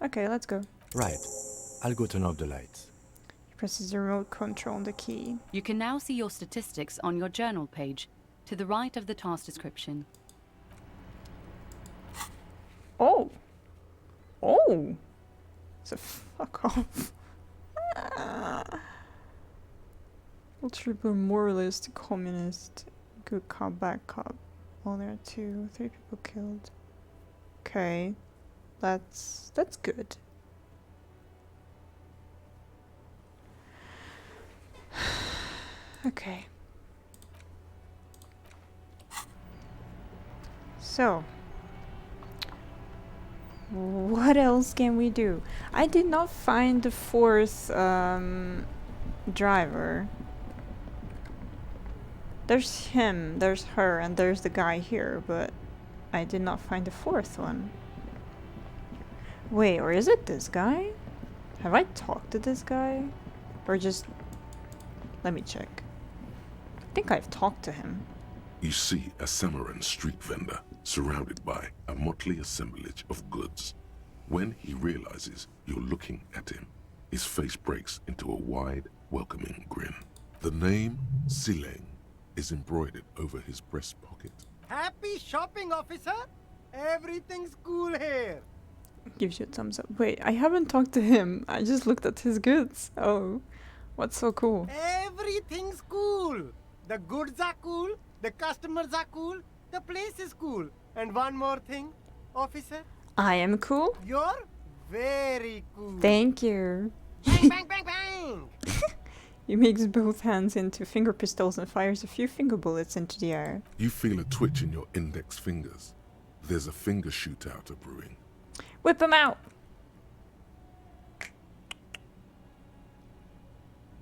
Okay, let's go. Right. I'll go turn off the lights. He presses the remote control on the key. You can now see your statistics on your journal page, to the right of the task description. Oh! Oh! So fuck off. Ultra moralist, communist, good cop, bad cop. Oh, there are 3 people killed. Okay. That's good. Okay. So, what else can we do? I did not find the 4th driver. There's him, there's her, and there's the guy here, but I did not find the 4th one. Wait, or is it this guy? Have I talked to this guy? Or just... Let me check. I think I've talked to him. You see a Samaran street vendor surrounded by a motley assemblage of goods. When he realizes you're looking at him, his face breaks into a wide, welcoming grin. The name Sileng is embroidered over his breast pocket. Happy shopping, officer! Everything's cool here. Gives you a thumbs up. Wait, I haven't talked to him. I just looked at his goods. Oh, what's so cool? Everything's cool. The goods are cool, the customers are cool, the place is cool. And one more thing, officer. I am cool? You're very cool. Thank you. Bang, bang, bang, bang! He makes both hands into finger pistols and fires a few finger bullets into the air. You feel a twitch in your index fingers. There's a finger shootout brewing. Whip him out!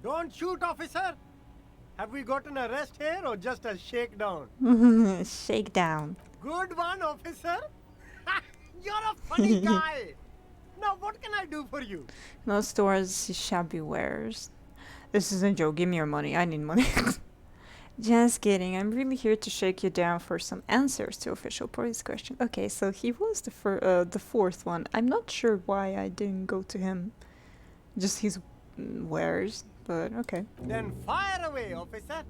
Don't shoot, officer! Have we got an arrest here or just a shakedown? Shakedown. Good one, officer. You're a funny guy. Now, what can I do for you? No stores shabby wares. This is a joke. Give me your money. I need money. Just kidding. I'm really here to shake you down for some answers to official police questions. Okay, so he was the fourth one. I'm not sure why I didn't go to him. Just his wares, but okay. Then fire away, officer.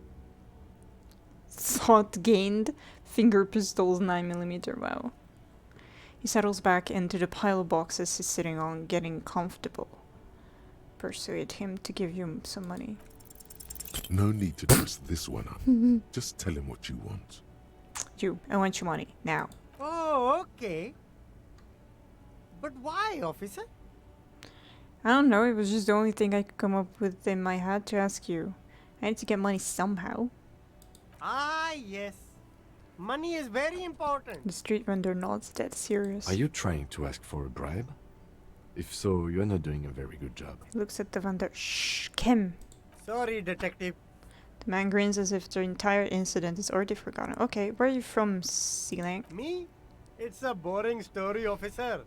Thought gained. Finger pistols 9mm. Wow. He settles back into the pile of boxes he's sitting on, getting comfortable. Persuade him to give you some money. No need to dress this one up. Just tell him what you want. I want your money, now. Oh, okay. But why, officer? I don't know, it was just the only thing I could come up with in my head to ask you. I need to get money somehow. Ah, yes. Money is very important. The street vendor nods, dead serious. Are you trying to ask for a bribe? If so, you're not doing a very good job. He looks at the vendor. Shh, Kim. Sorry, detective. The man grins as if the entire incident is already forgotten. Okay, where are you from, Sealang? Me? It's a boring story, officer.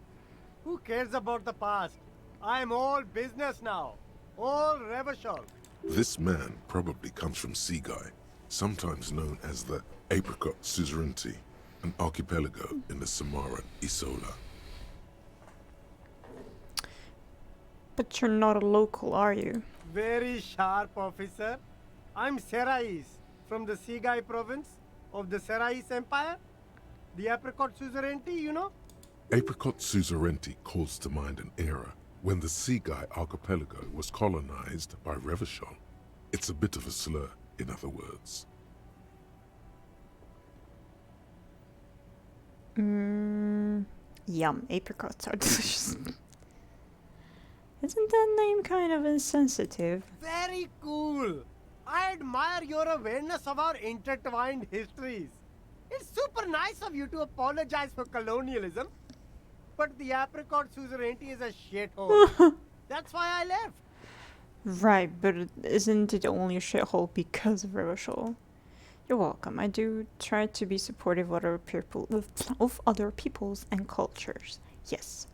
Who cares about the past? I'm all business now. All Revachol. This man probably comes from Seaguy, sometimes known as the Apricot Suzerainty, an archipelago in the Samaran Isola. But you're not a local, are you? Very sharp, officer. I'm Serais, from the Seaguy province of the Serais Empire. The Apricot Suzerainty, you know? Apricot Suzerainty calls to mind an era when the Seaguy archipelago was colonized by Revachol. It's a bit of a slur, in other words. Yum, apricots are delicious. Isn't that name kind of insensitive? Very cool. I admire your awareness of our intertwined histories. It's super nice of you to apologize for colonialism. But the Apricot Suzerainty is a shithole. That's why I left. Right, but isn't it only a shithole because of Revachol? You're welcome. I do try to be supportive of other peoples and cultures. Yes.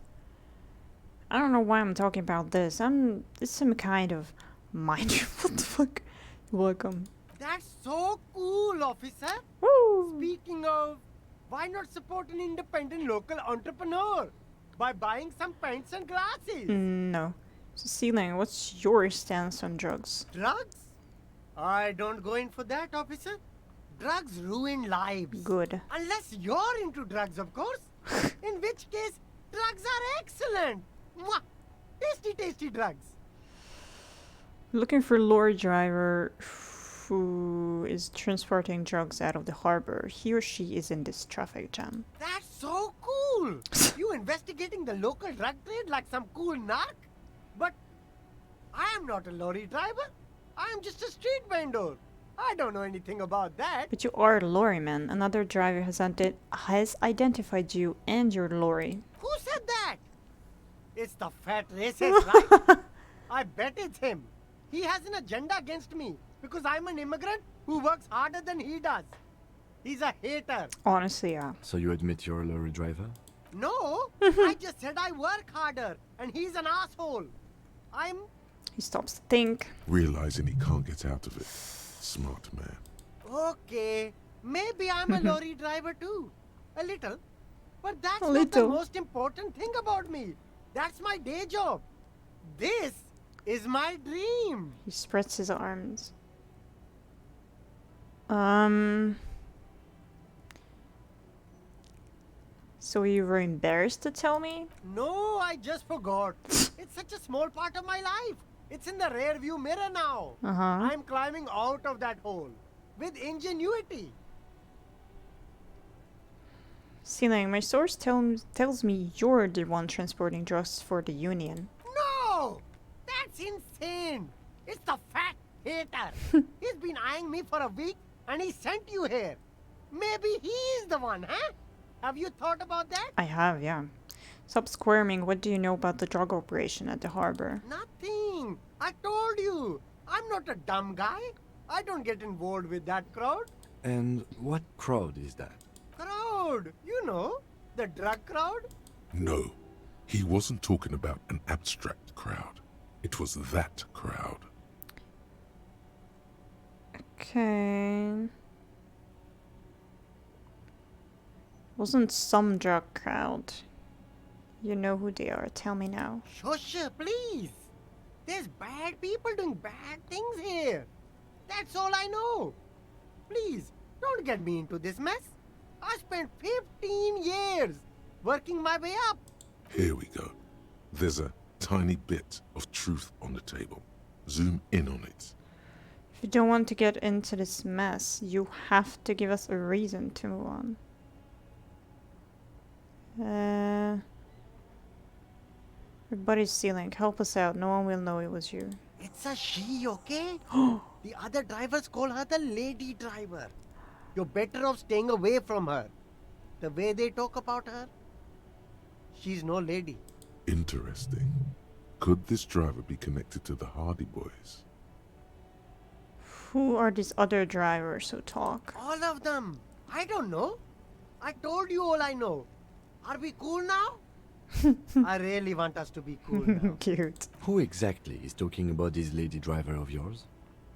I don't know why I'm talking about this. It's some kind of mind. What the fuck? You're welcome. That's so cool, officer. Woo! Speaking of, why not support an independent local entrepreneur by buying some pens and glasses? No. So, Sealang, what's your stance on drugs? Drugs? I don't go in for that, officer. Drugs ruin lives. Good. Unless you're into drugs, of course. In which case, drugs are excellent. Mwah! Tasty, tasty drugs. Looking for lorry driver who is transporting drugs out of the harbor. He or she is in this traffic jam. That's so cool. You investigating the local drug trade like some cool narc? But I am not a lorry driver. I am just a street vendor. I don't know anything about that. But you are a lorry man. Another driver has identified you and your lorry. Who said that? It's the fat racist, right? I bet it's him. He has an agenda against me because I'm an immigrant who works harder than he does. He's a hater. Honestly, yeah. So you admit you're a lorry driver? No, I just said I work harder and he's an asshole. He stops to think. Realizing he can't get out of it. Smart man. Okay, maybe I'm a lorry driver too. A little. But that's A not little. the most important thing about me. That's my day job. This is my dream. He spreads his arms. So you were embarrassed to tell me? No, I just forgot. It's such a small part of my life. It's in the rear view mirror now. I'm climbing out of that hole with ingenuity. Sealang, my source tells me you're the one transporting drugs for the Union. No! That's insane! It's the fat hater. He's been eyeing me for a week and he sent you here. Maybe he's the one, huh? Have you thought about that? I have, yeah. Stop squirming. What do you know about the drug operation at the harbor? Nothing. I told you. I'm not a dumb guy. I don't get involved with that crowd. And what crowd is that? Crowd? crowd. You know, the drug crowd. No, he wasn't talking about an abstract crowd. It was that crowd. Okay. Wasn't some drug crowd. You know who they are. Tell me now. Shush, please. There's bad people doing bad things here. That's all I know. Please, don't get me into this mess. I spent 15 years working my way up. Here we go. There's a tiny bit of truth on the table. Zoom in on it. If you don't want to get into this mess, you have to give us a reason to move on. Everybody's stealing. Help us out. No one will know it was you. It's a she, okay? The other drivers call her the lady driver. You're better off staying away from her. The way they talk about her, she's no lady. Interesting. Could this driver be connected to the Hardy Boys? Who are these other drivers who talk? All of them. I don't know. I told you all I know. Are we cool now? I really want us to be cool now. Cute. Who exactly is talking about this lady driver of yours?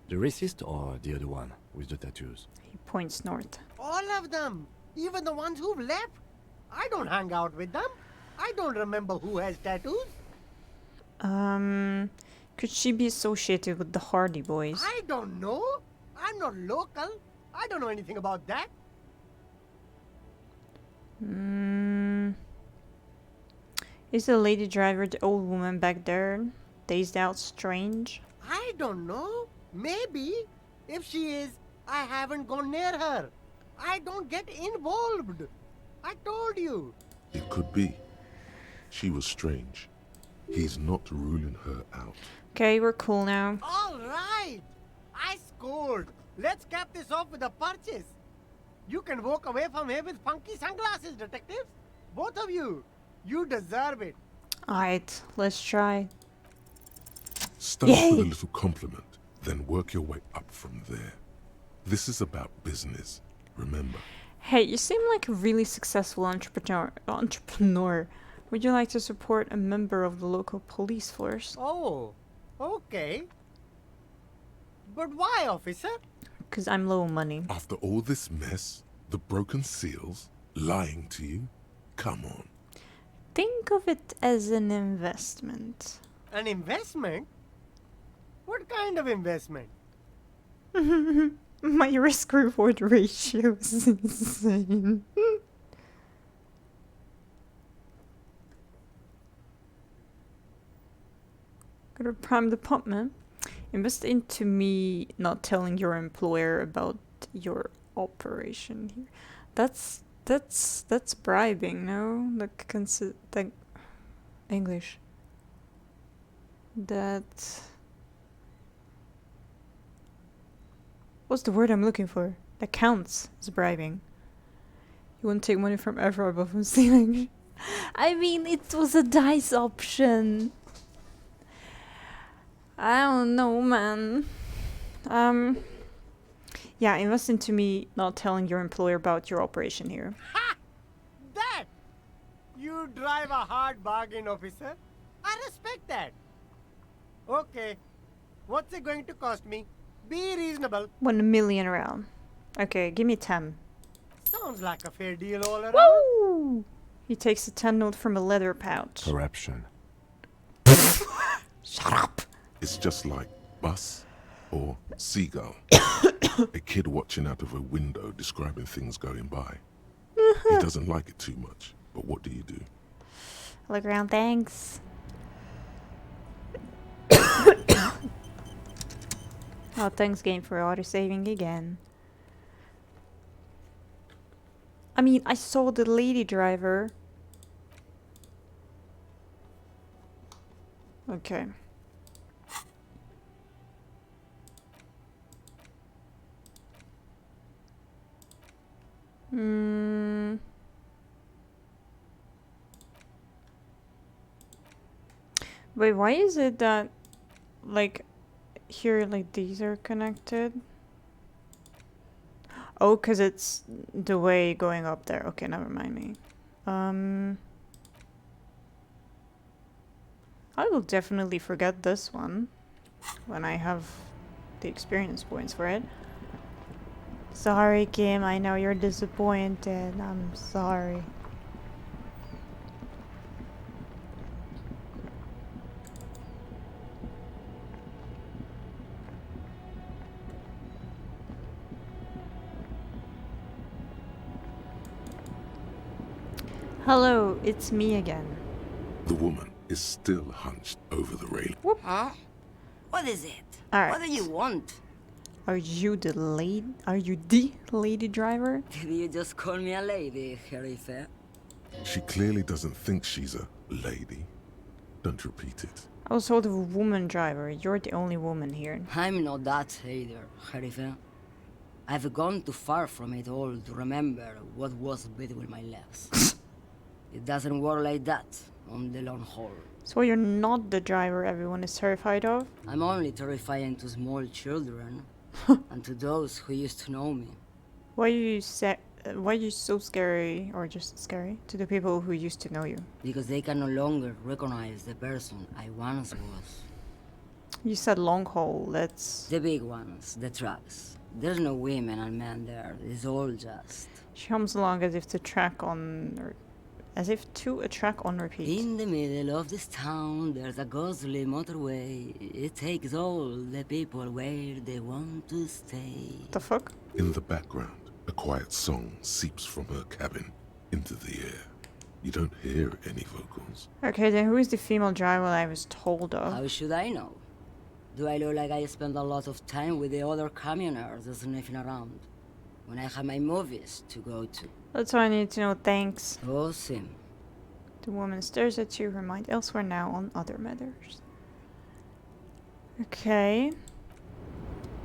The racist or the other one with the tattoos? He points north. All of them. Even the ones who've left. I don't hang out with them. I don't remember who has tattoos. Could she be associated with the Hardy Boys? I don't know. I'm not local. I don't know anything about that. Is the lady driver the old woman back there? Dazed out strange? I don't know. Maybe. If she is, I haven't gone near her. I don't get involved. I told you. It could be. She was strange. He's not ruling her out. Okay, we're cool now. All right. I scored. Let's cap this off with a purchase. You can walk away from here with funky sunglasses, detectives. Both of you. You deserve it. Alright, let's try. Start with a little compliment, then work your way up from there. This is about business, remember. Hey, you seem like a really successful entrepreneur. Would you like to support a member of the local police force? Oh, okay. But why, officer? Because I'm low on money. After all this mess, the broken seals, lying to you, come on. Think of it as an investment. An investment? What kind of investment? My risk-reward ratio is insane. Gotta prime the pump, man. Invest into me not telling your employer about your operation here. That's bribing, no? Like English. What's the word I'm looking for? That counts as bribing. You wouldn't take money from Everard above from stealing. I mean, it was a dice option. I don't know, man. Yeah, invest into me not telling your employer about your operation here. Ha! That! You drive a hard bargain, officer. I respect that. Okay. What's it going to cost me? Be reasonable. 1 million around. Okay, give me 10. Sounds like a fair deal all around. Woo! He takes a 10 note from a leather pouch. Corruption. Shut up! It's just like bus or seagull. A kid watching out of a window describing things going by. He doesn't like it too much, but what do you do? Look around, thanks. Oh, thanks game for auto-saving again. I mean, I saw the lady driver. Okay. Wait, why is it that, like, here, like, these are connected? Oh, because it's the way going up there. Okay, never mind me. I will definitely forget this one when I have the experience points for it. Sorry, Kim. I know you're disappointed. I'm sorry. Hello, it's me again. The woman is still hunched over the railing. Huh? What is it? Alright. What do you want? Are you the lady driver? Did you just call me a lady, Herife? She clearly doesn't think she's a lady. Don't repeat it. I was told of a woman driver. You're the only woman here. I'm not that either, Herife. I've gone too far from it all to remember what was between my legs. It doesn't work like that on the long haul. So you're not the driver everyone is terrified of? I'm only terrifying to small children and to those who used to know me. Why are you so scary, or just scary, to the people who used to know you? Because they can no longer recognize the person I once was. You said long haul, that's... The big ones, the trucks. There's no women and men there, it's all just... She hums along as if to track on... as if to a track on repeat. In the middle of this town, there's a ghostly motorway. It takes all the people where they want to stay. The fuck? In the background, a quiet song seeps from her cabin into the air. You don't hear any vocals. Okay, then who is the female driver I was told of? How should I know? Do I look like I spend a lot of time with the other commoners sniffing around when I have my movies to go to? That's all I need to know, thanks. Oh, Sim. The woman stares at you, her mind elsewhere now on other matters. Okay.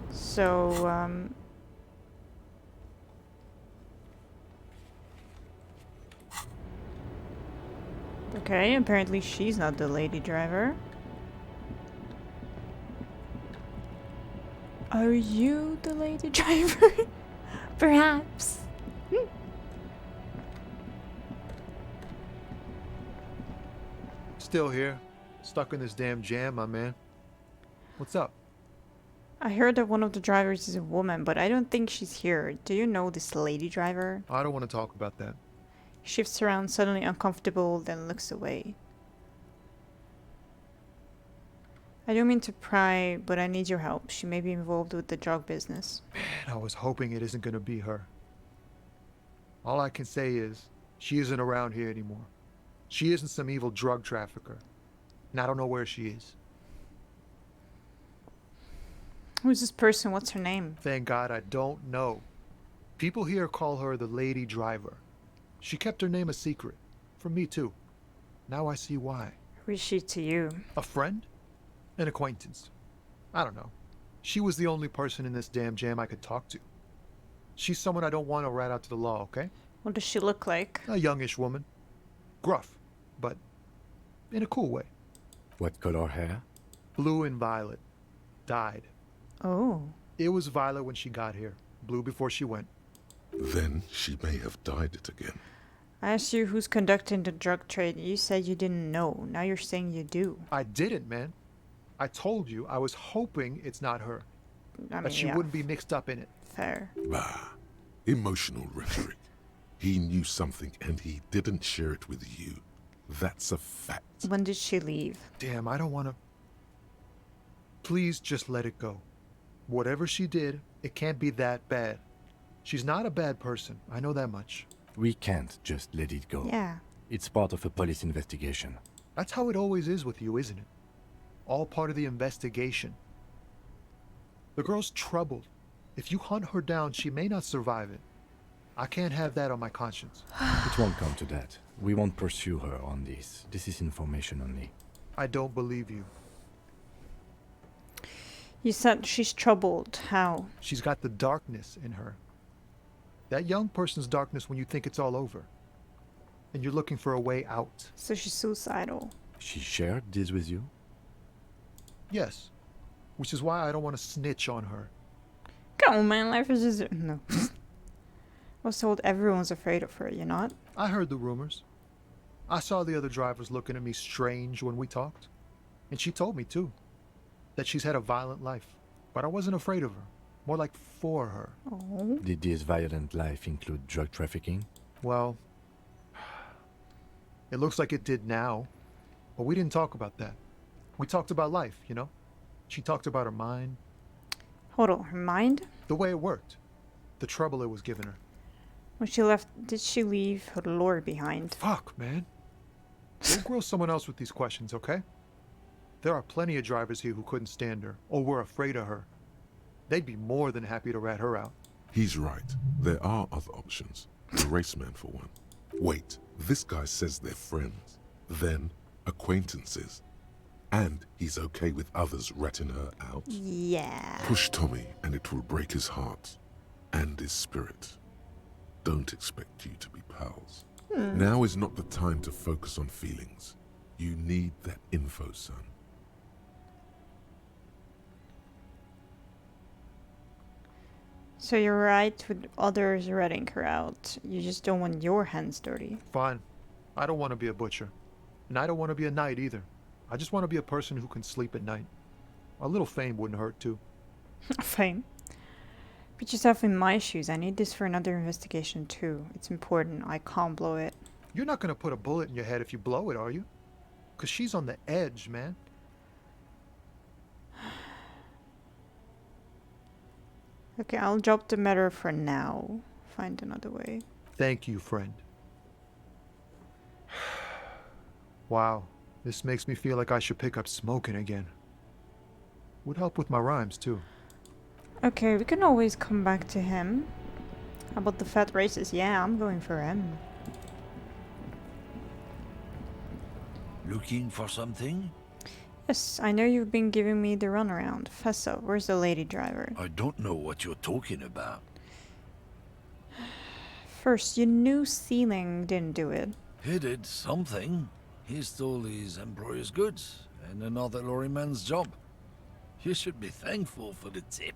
So, okay, apparently she's not the lady driver. Are you the lady driver? Perhaps. Still here. Stuck in this damn jam, my man. What's up? I heard that one of the drivers is a woman, but I don't think she's here. Do you know this lady driver? I don't want to talk about that. Shifts around, suddenly uncomfortable, then looks away. I don't mean to pry, but I need your help. She may be involved with the drug business. Man, I was hoping it isn't going to be her. All I can say is, she isn't around here anymore. She isn't some evil drug trafficker. And I don't know where she is. Who's this person? What's her name? Thank God I don't know. People here call her the lady driver. She kept her name a secret. From me too. Now I see why. Who is she to you? A friend? An acquaintance. I don't know. She was the only person in this damn jam I could talk to. She's someone I don't want to rat out to the law, okay? What does she look like? A youngish woman. Gruff, but in a cool way. What color hair? Blue and violet. Died. Oh. It was violet when she got here. Blue before she went. Then she may have dyed it again. I asked you who's conducting the drug trade. You said you didn't know. Now you're saying you do. I didn't, man. I told you I was hoping it's not her. I mean, that she wouldn't be mixed up in it. Fair. Bah. Emotional rhetoric. He knew something and he didn't share it with you. That's a fact. When did she leave? Damn, I don't want to... Please just let it go. Whatever she did, it can't be that bad. She's not a bad person. I know that much. We can't just let it go. Yeah. It's part of a police investigation. That's how it always is with you, isn't it? All part of the investigation. The girl's troubled. If you hunt her down, she may not survive it. I can't have that on my conscience. It won't come to that. We won't pursue her on this. This is information only. I don't believe you. You said she's troubled. How? She's got the darkness in her. That young person's darkness when you think it's all over. And you're looking for a way out. So she's suicidal. She shared this with you? Yes. Which is why I don't want to snitch on her. Come on, man. Life is just... No. Was told everyone's afraid of her, you not? I heard the rumors. I saw the other drivers looking at me strange when we talked. And she told me, too, that she's had a violent life. But I wasn't afraid of her. More like for her. Oh. Did this violent life include drug trafficking? Well, it looks like it did now. But we didn't talk about that. We talked about life, you know? She talked about her mind. Hold on, her mind? The way it worked. The trouble it was giving her. When she left, did she leave her lore behind? Fuck, man. Don't grill someone else with these questions, okay? There are plenty of drivers here who couldn't stand her, or were afraid of her. They'd be more than happy to rat her out. He's right. There are other options. The raceman, for one. Wait, this guy says they're friends. Then, acquaintances. And he's okay with others ratting her out. Yeah. Push Tommy and it will break his heart. And his spirit. Don't expect you to be pals. Now is not the time to focus on feelings. You need that info, son. So you're right with others ratting her out. You just don't want your hands dirty. Fine. I don't want to be a butcher. And I don't want to be a knight either. I just want to be a person who can sleep at night. A little fame wouldn't hurt too. Fame? Put yourself in my shoes. I need this for another investigation too. It's important. I can't blow it. You're not going to put a bullet in your head if you blow it, are you? Because she's on the edge, man. Okay, I'll drop the matter for now. Find another way. Thank you, friend. Wow, this makes me feel like I should pick up smoking again. Would help with my rhymes, too. Okay, we can always come back to him. How about the fat races? Yeah, I'm going for him. Looking for something? Yes, I know you've been giving me the runaround. Fessa, where's the lady driver? I don't know what you're talking about. First, your new ceiling didn't do it. He did something. He stole his employer's goods and another lorryman's job. You should be thankful for the tip.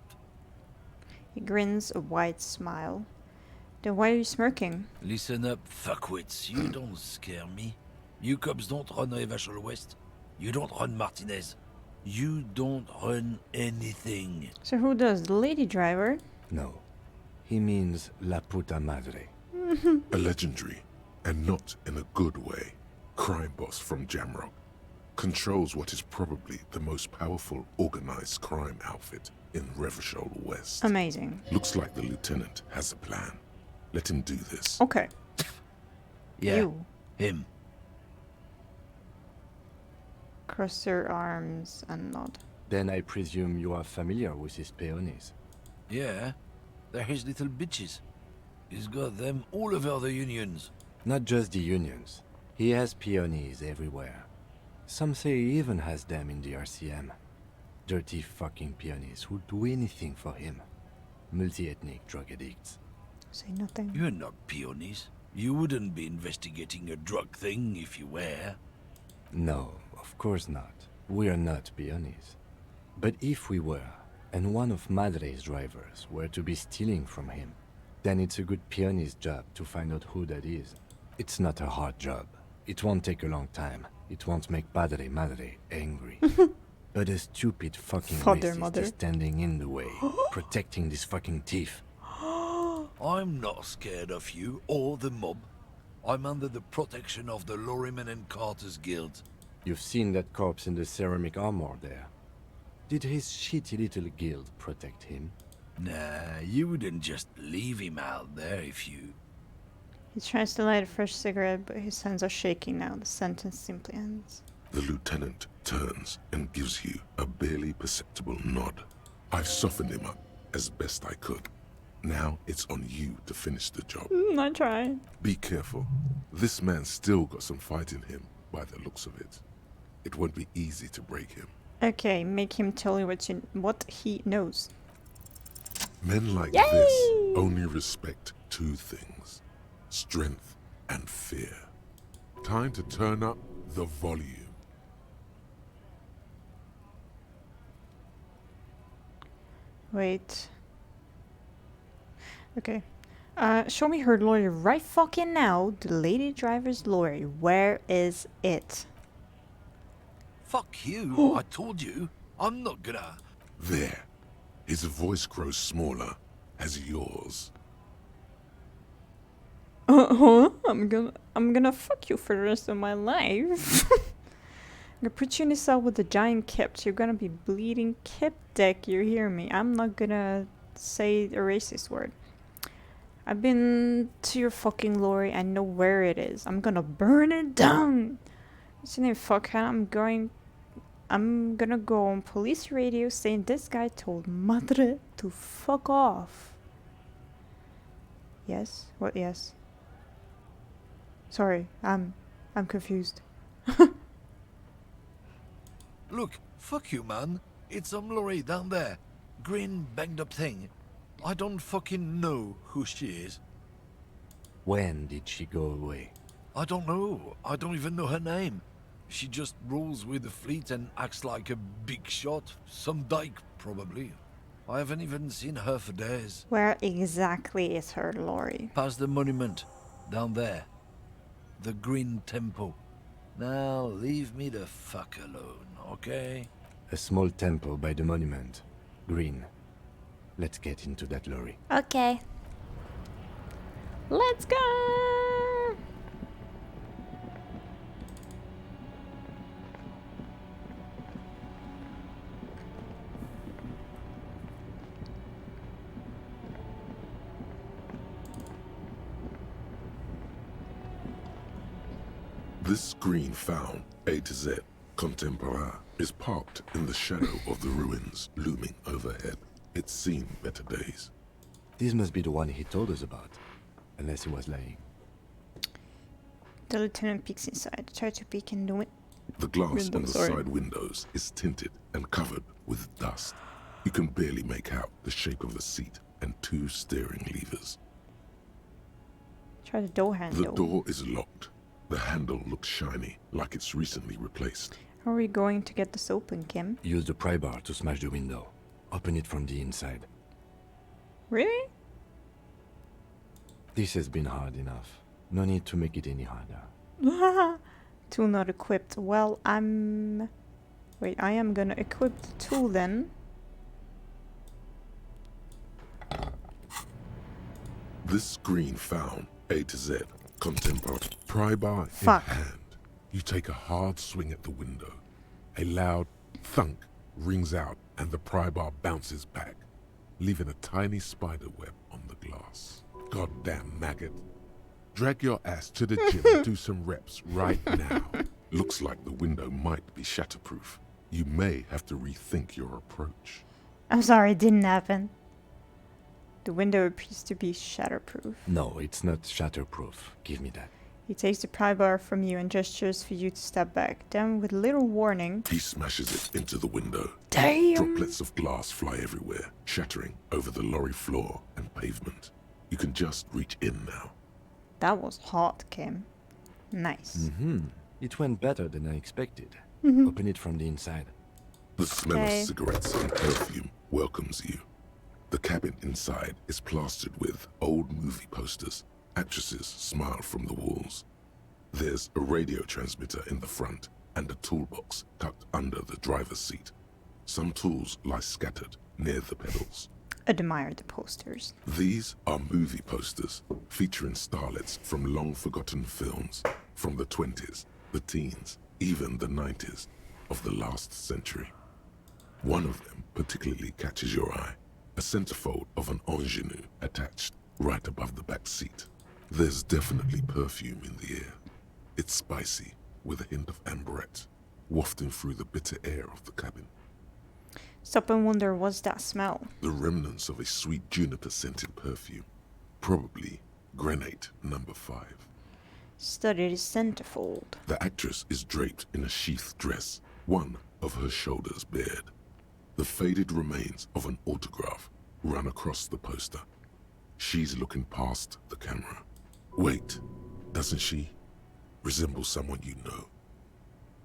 He grins a wide smile. Then why are you smirking? Listen up, fuckwits. You don't scare me. You cops don't run Evashel West. You don't run Martinez. You don't run anything. So who does? The lady driver? No. He means La Puta Madre. A legendary, and not in a good way, crime boss from Jamrock. Controls what is probably the most powerful organized crime outfit in Revachol West. Amazing. Looks like the lieutenant has a plan. Let him do this. Okay. Yeah, You. him. Cross your arms and nod. Then I presume you are familiar with his peonies. Yeah, they're his little bitches. He's got them all over the unions. Not just the unions. He has peonies everywhere. Some say he even has them in the RCM. Dirty fucking peonies who'd do anything for him. Multi-ethnic drug addicts. Say nothing. You're not peonies. You wouldn't be investigating a drug thing if you were. No, of course not. We are not peonies. But if we were, and one of Madre's drivers were to be stealing from him, then it's a good peony's job to find out who that is. It's not a hard job. It won't take a long time. It won't make Padre Madre angry. But a stupid fucking Father, racist mother. is standing in the way, protecting this fucking thief. I'm not scared of you or the mob. I'm under the protection of the Lorrymen and Carters Guild. You've seen that corpse in the ceramic armor there. Did his shitty little guild protect him? Nah, you wouldn't just leave him out there if you... He tries to light a fresh cigarette, but his hands are shaking now. The sentence simply ends. The lieutenant turns and gives you a barely perceptible nod. I've softened him up as best I could. Now it's on you to finish the job. I tried. Be careful. This man's still got some fight in him, by the looks of it. It won't be easy to break him. Okay, make him tell you what he knows. Men like Yay! this only respect two things: strength and fear. Time to turn up the volume. Wait. Okay. Show me her lorry right fucking now. The lady driver's lorry. Where is it? Fuck you. I told you. I'm not gonna... There. His voice grows smaller as yours. Uh-huh. I'm gonna fuck you for the rest of my life. I'm gonna put you in a cell with a giant kipt. You're gonna be bleeding kip dick, you hear me? I'm not gonna say a racist word. I've been to your fucking lorry. I know where it is. I'm gonna burn it down. What's your name, fuckhead? I'm gonna go on police radio saying this guy told Madre to fuck off. Yes? What yes? Sorry, I'm confused. Look, fuck you, man. It's some lorry down there. Green, banged up thing. I don't fucking know who she is. When did she go away? I don't know. I don't even know her name. She just rolls with the fleet and acts like a big shot. Some dyke, probably. I haven't even seen her for days. Where exactly is her lorry? Past the monument. Down there. The Green Temple. Now, leave me the fuck alone, okay? A small temple by the monument. Green. Let's get into that lorry. Okay. Let's go! This green found, A to Z, contemporaire, is parked in the shadow of the ruins looming overhead. It's seen better days. This must be the one he told us about. Unless he was lying. The lieutenant peeks inside. Try to peek in the The glass on the side windows is tinted and covered with dust. You can barely make out the shape of a seat and 2 steering levers. Try the door handle. The door is locked. The handle looks shiny, like it's recently replaced. How are we going to get this open, Kim? Use the pry bar to smash the window. Open it from the inside. Really? This has been hard enough. No need to make it any harder. Tool not equipped. Well, I am gonna equip the tool then. This screen found, A to Z, contemporary, pry bar in hand. You take a hard swing at the window. A loud thunk rings out and the pry bar bounces back, leaving a tiny spider web on the glass. Goddamn maggot. Drag your ass to the gym and do some reps right now. Looks like the window might be shatterproof. You may have to rethink your approach. I'm sorry, it didn't happen. The window appears to be shatterproof. No, it's not shatterproof. Give me that. He takes the pry bar from you and gestures for you to step back. Then, with little warning, he smashes it into the window. Damn! Droplets of glass fly everywhere, shattering over the lorry floor and pavement. You can just reach in now. That was hot, Kim. Nice. It went better than I expected. Mhm. Open it from the inside. The smell of cigarettes and perfume welcomes you. The cabin inside is plastered with old movie posters. Actresses smile from the walls. There's a radio transmitter in the front and a toolbox tucked under the driver's seat. Some tools lie scattered near the pedals. Admire the posters. These are movie posters featuring starlets from long-forgotten films from the 20s, the teens, even the 90s of the last century. One of them particularly catches your eye, a centerfold of an ingenue attached right above the back seat. There's definitely perfume in the air. It's spicy, with a hint of amberette, wafting through the bitter air of the cabin. Stop and wonder, what's that smell? The remnants of a sweet juniper-scented perfume. Probably Grenade number 5. Study the centerfold. The actress is draped in a sheath dress, one of her shoulders bared. The faded remains of an autograph run across the poster. She's looking past the camera. Wait, doesn't she resemble someone you know?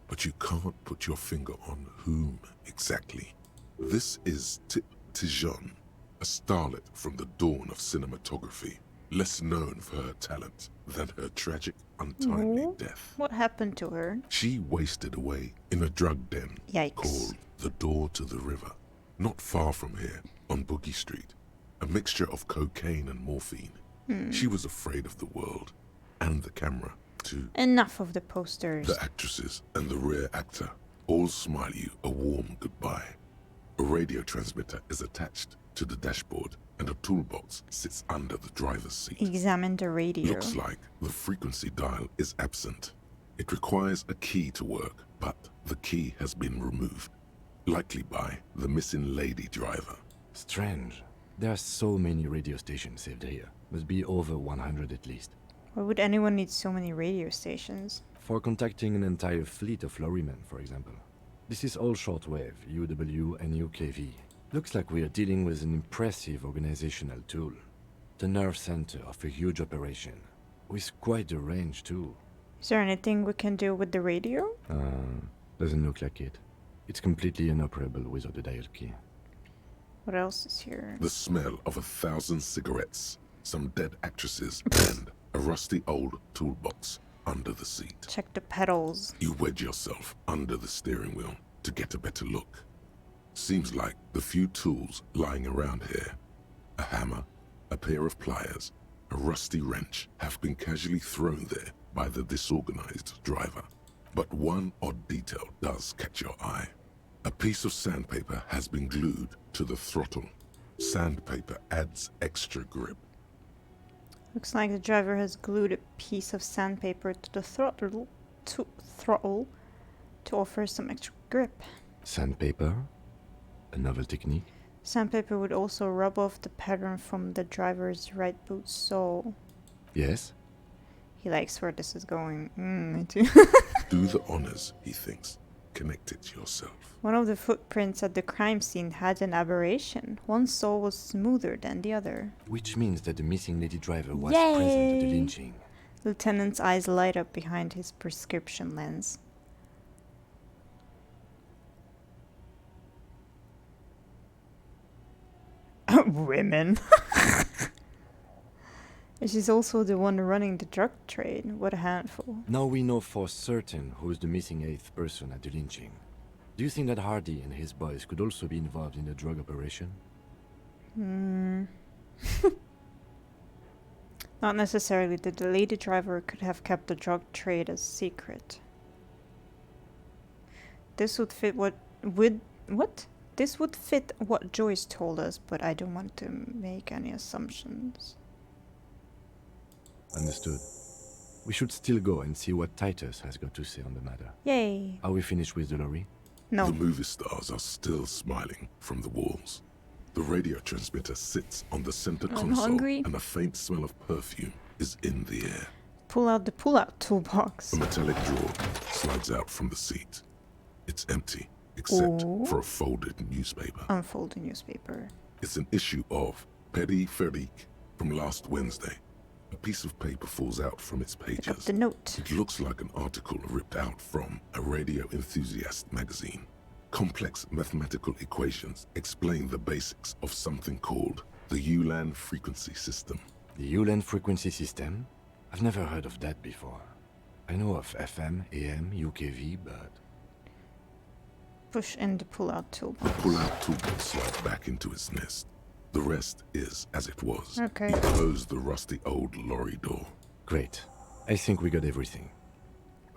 But you can't put your finger on whom exactly. This is Tip Tijon, a starlet from the dawn of cinematography, less known for her talent than her tragic, untimely No. death. What happened to her? She wasted away in a drug den Yikes. called the Door to the River, not far from here, on Boogie Street. A mixture of cocaine and morphine. She was afraid of the world and the camera, too. Enough of the posters. The actresses and the rear actor all smile you a warm goodbye. A radio transmitter is attached to the dashboard, and a toolbox sits under the driver's seat. Examine the radio. Looks like the frequency dial is absent. It requires a key to work, but the key has been removed, likely by the missing lady driver. Strange. There are so many radio stations saved here. Must be over 100 at least. Why would anyone need so many radio stations? For contacting an entire fleet of lorrymen, for example. This is all shortwave, UW and UKV. Looks like we are dealing with an impressive organizational tool. The nerve center of a huge operation. With quite a range too. Is there anything we can do with the radio? Doesn't look like it. It's completely inoperable without the dial key. What else is here? The smell of 1,000 cigarettes, some dead actresses, and a rusty old toolbox under the seat. Check the pedals. You wedge yourself under the steering wheel to get a better look. Seems like the few tools lying around here, a hammer, a pair of pliers, a rusty wrench, have been casually thrown there by the disorganized driver. But one odd detail does catch your eye. A piece of sandpaper has been glued to the throttle. Sandpaper adds extra grip. Looks like the driver has glued a piece of sandpaper to the throttle to offer some extra grip. Sandpaper? A novel technique? Sandpaper would also rub off the pattern from the driver's right boot sole. Yes? He likes where this is going. Me too. Do the honors, he thinks. Connect it yourself. One of the footprints at the crime scene had an aberration. One sole was smoother than the other. Which means that the missing lady driver was Yay! present at the lynching. Lieutenant's eyes light up behind his prescription lens. Women. She's also the one running the drug trade. What a handful. Now we know for certain who's the missing 8th person at the lynching. Do you think that Hardy and his boys could also be involved in the drug operation? Not necessarily. The lady driver could have kept the drug trade a secret. This would fit what This would fit what Joyce told us, but I don't want to make any assumptions. Understood. We should still go and see what Titus has got to say on the matter. Yay. Are we finished with the lorry? No. The movie stars are still smiling from the walls. The radio transmitter sits on the center I'm console, hungry. and a faint smell of perfume is in the air. Pull out the pull-out toolbox. A metallic drawer slides out from the seat. It's empty, except for a folded newspaper. Unfolded newspaper. It's an issue of Petit Ferique from last Wednesday. A piece of paper falls out from its pages. Pick up the note. It looks like an article ripped out from a radio enthusiast magazine. Complex mathematical equations explain the basics of something called the ULAN frequency system. The ULAN frequency system? I've never heard of that before. I know of FM, AM, UKV, but... Push in the pull-out toolbox. The pull-out toolbox slides back into its nest. The rest is as it was. Okay. You close the rusty old lorry door. Great. I think we got everything.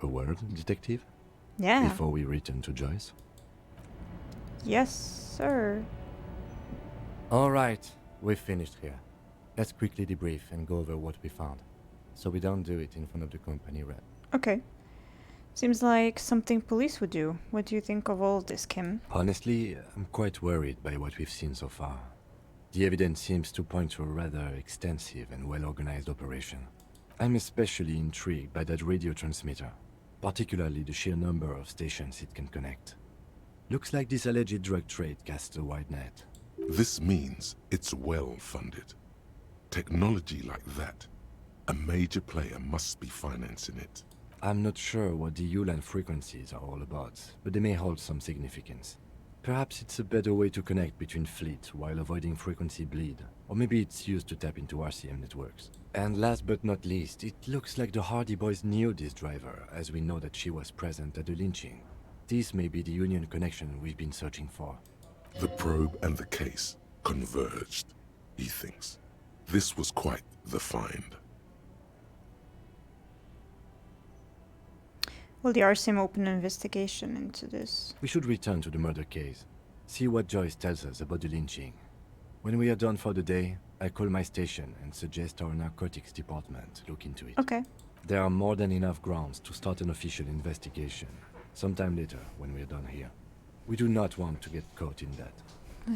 A word, detective? Yeah. Before we return to Joyce? Yes, sir. Alright, we've finished here. Let's quickly debrief and go over what we found, so we don't do it in front of the company rep. Okay. Seems like something police would do. What do you think of all this, Kim? Honestly, I'm quite worried by what we've seen so far. The evidence seems to point to a rather extensive and well-organized operation. I'm especially intrigued by that radio transmitter, particularly the sheer number of stations it can connect. Looks like this alleged drug trade casts a wide net. This means it's well funded. Technology like that, a major player must be financing it. I'm not sure what the ULAN frequencies are all about, but they may hold some significance. Perhaps it's a better way to connect between fleets while avoiding frequency bleed. Or maybe it's used to tap into RCM networks. And last but not least, it looks like the Hardy Boys knew this driver, as we know that she was present at the lynching. This may be the Union connection we've been searching for. The probe and the case converged, he thinks. This was quite the find. Will the RCM open an investigation into this? We should return to the murder case. See what Joyce tells us about the lynching. When we are done for the day, I call my station and suggest our narcotics department look into it. Okay. There are more than enough grounds to start an official investigation. Sometime later, when we're done here. We do not want to get caught in that.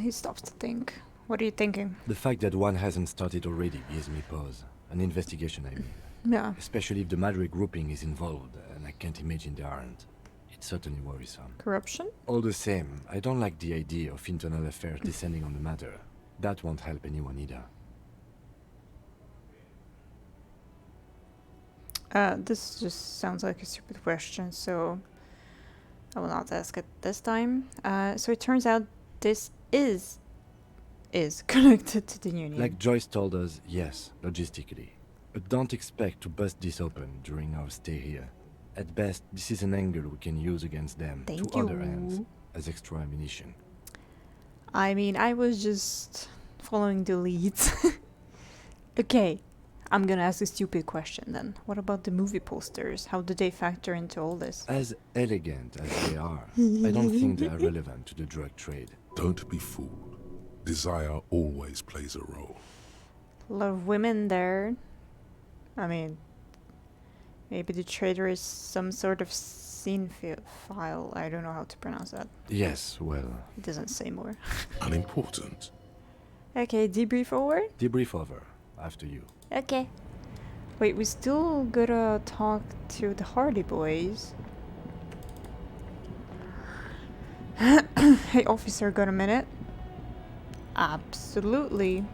He stops to think. What are you thinking? The fact that one hasn't started already gives me pause. An investigation, I mean. Yeah. Especially if the Madrid grouping is involved, and I can't imagine they aren't. It's certainly worrisome. Corruption? All the same, I don't like the idea of internal affairs descending on the matter. That won't help anyone either. This just sounds like a stupid question, so I will not ask it this time. So it turns out this is connected to the Union. Like Joyce told us, yes, logistically. But don't expect to bust this open during our stay here. At best, this is an angle we can use against them Thank to you. other ends, as extra ammunition. I mean, I was just following the leads. Okay, I'm gonna ask a stupid question then. What about the movie posters? How do they factor into all this? As elegant as they are, I don't think they are relevant to the drug trade. Don't be fooled. Desire always plays a role. A lot of women there. I mean, maybe the trader is some sort of file. I don't know how to pronounce that. Yes, well... It doesn't say more. Unimportant. Okay, debrief over? Debrief over. After you. Okay. Wait, we still gotta talk to the Hardy Boys. Hey, officer, got a minute? Absolutely.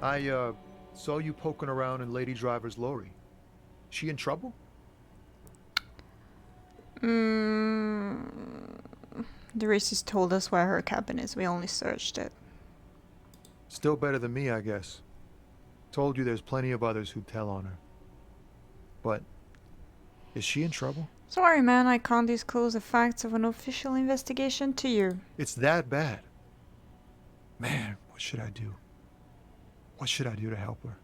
I saw you poking around in Lady Driver's lorry. She in trouble? The racist told us where her cabin is. We only searched it. Still better than me, I guess. Told you there's plenty of others who'd tell on her. But, is she in trouble? Sorry, man, I can't disclose the facts of an official investigation to you. It's that bad. Man, what should I do? What should I do to help her?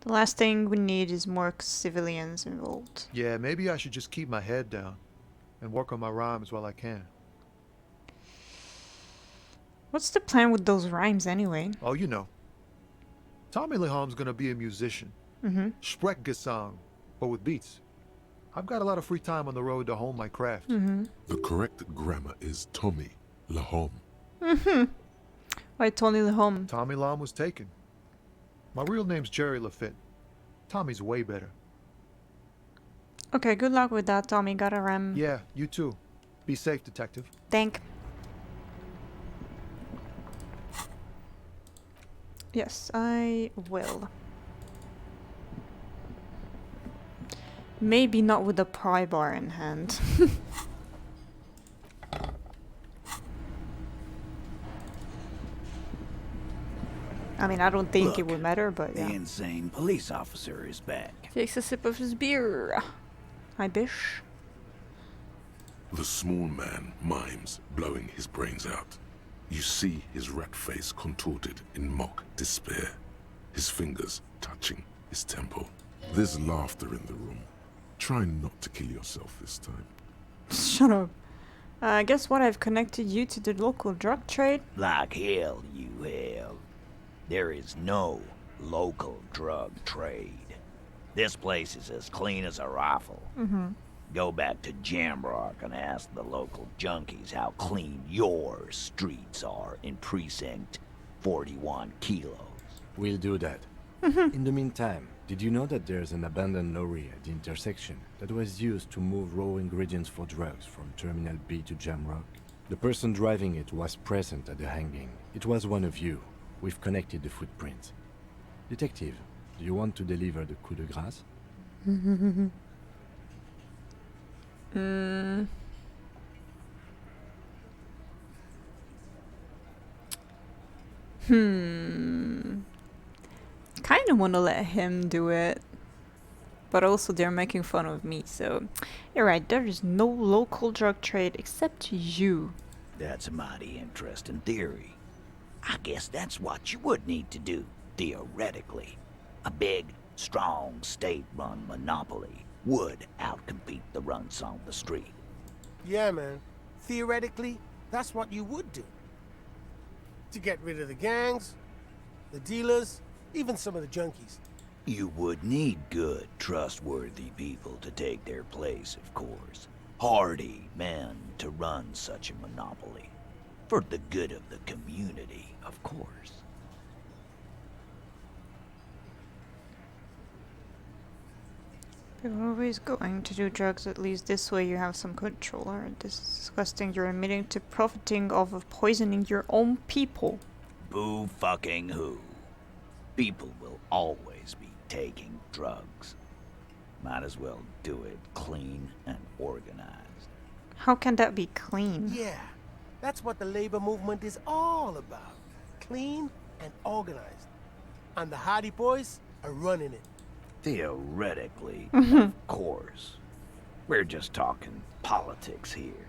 The last thing we need is more civilians involved. Yeah, maybe I should just keep my head down and work on my rhymes while I can. What's the plan with those rhymes anyway? Oh, you know. Tommy Leham's gonna be a musician. Sprechgesang, but with beats. I've got a lot of free time on the road to hone my craft. The correct grammar is Tommy Lahom. Why Tony Lahom? Tommy Lahom was taken. My real name's Jerry Lafitte. Tommy's way better. Okay, good luck with that, Tommy. Got a ram. Yeah, you too. Be safe, detective. Thank. Yes, I will. Maybe not with a pry bar in hand. I mean, I don't think Look, it would matter, but yeah. The insane police officer is back. Takes a sip of his beer. Hi, Bish. The small man mimes, blowing his brains out. You see his rat face contorted in mock despair, his fingers touching his temple. There's laughter in the room. Try not to kill yourself this time. Shut up. Guess what? I've connected you to the local drug trade. Like hell you have. There is no local drug trade. This place is as clean as a rifle. Go back to Jamrock and ask the local junkies how clean your streets are in Precinct 41 kilos. We'll do that. In the meantime, did you know that there's an abandoned lorry at the intersection that was used to move raw ingredients for drugs from Terminal B to Jamrock? The person driving it was present at the hanging. It was one of you. We've connected the footprints. Detective, Do you want to deliver the coup de grâce? Kind of want to let him do it. But also they're making fun of me, so... You're right, there is no local drug trade except you. That's a mighty interesting theory. I guess that's what you would need to do, theoretically. A big, strong, state-run monopoly would outcompete the runts on the street. Yeah, man. Theoretically, that's what you would do. To get rid of the gangs, the dealers, even some of the junkies. You would need good, trustworthy people to take their place, of course. Hardy men to run such a monopoly. For the good of the community, of course. You're always going to do drugs, at least this way you have some control. Or this is disgusting. You're admitting to profiting off of poisoning your own people. Boo fucking who. People will always be taking drugs. Might as well do it clean and organized. How can that be clean? Yeah, that's what the labor movement is all about. Clean and organized. And the Hardy Boys are running it. Theoretically, of course. We're just talking politics here.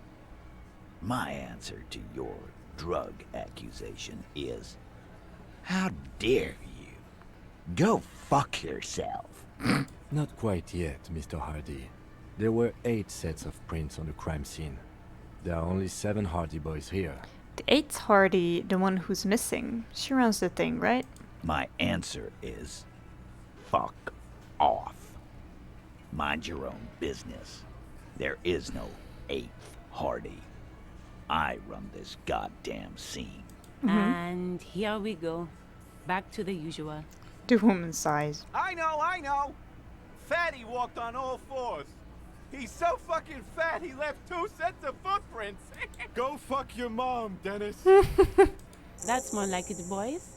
My answer to your drug accusation is, how dare you? Go fuck yourself. Not quite yet, Mr. Hardy. There were 8 sets of prints on the crime scene. There are only 7 Hardy boys here. The 8th Hardy, the one who's missing. She runs the thing, right? My answer is, fuck off. Mind your own business. There is no 8th Hardy. I run this goddamn scene. And here we go. Back to the usual. The woman's size. I know. Fatty walked on all 4s. He's so fucking fat he left 2 sets of footprints. Go fuck your mom, Dennis. That's more like it, boys.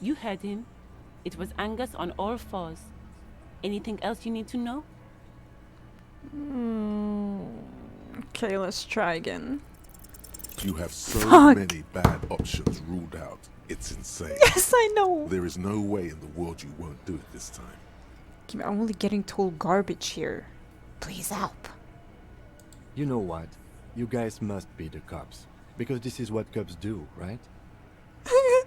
You heard him. It was Angus on all 4s. Anything else you need to know? Okay, let's try again. You have so many bad options ruled out. It's insane. Yes, I know. There is no way in the world you won't do it this time. I'm only getting told garbage here. Please help. You know what? You guys must be the cops. Because this is what cops do, right?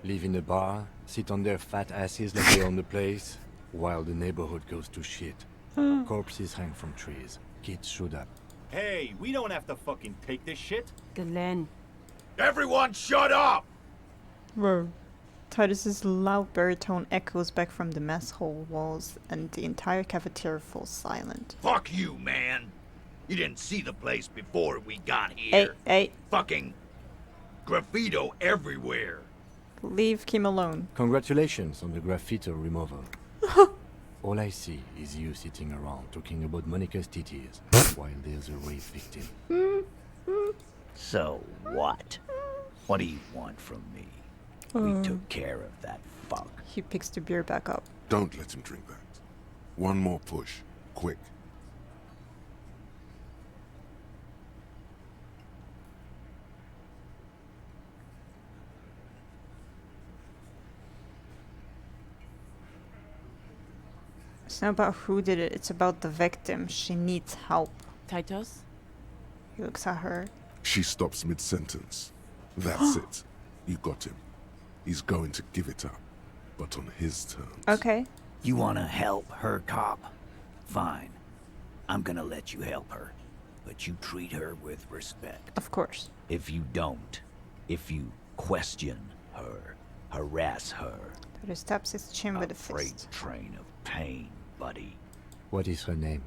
Live in a bar, sit on their fat asses like they own the place, while the neighborhood goes to shit. Corpses hang from trees. Kids shoot up. Hey, we don't have to fucking take this shit. Glenn. Everyone shut up! Whoa. Titus's loud baritone echoes back from the mess hall walls, and the entire cafeteria falls silent. Fuck you, man. You didn't see the place before we got here. Hey. Fucking graffito everywhere. Leave Kim alone. Congratulations on the graffito removal. All I see is you sitting around talking about Monica's titties while there's a rape victim. So what? What do you want from me? We took care of that fuck. He picks the beer back up. Don't let him drink that. One more push. Quick. It's not about who did it, it's about the victim. She needs help. Titus? He looks at her. She stops mid-sentence. That's it. You got him. He's going to give it up, but on his terms. Okay. You wanna help her, cop? Fine. I'm gonna let you help her. But you treat her with respect. Of course. If you don't, if you question her, harass her, Titus taps his chin with a freight fist. train of pain, buddy. What is her name?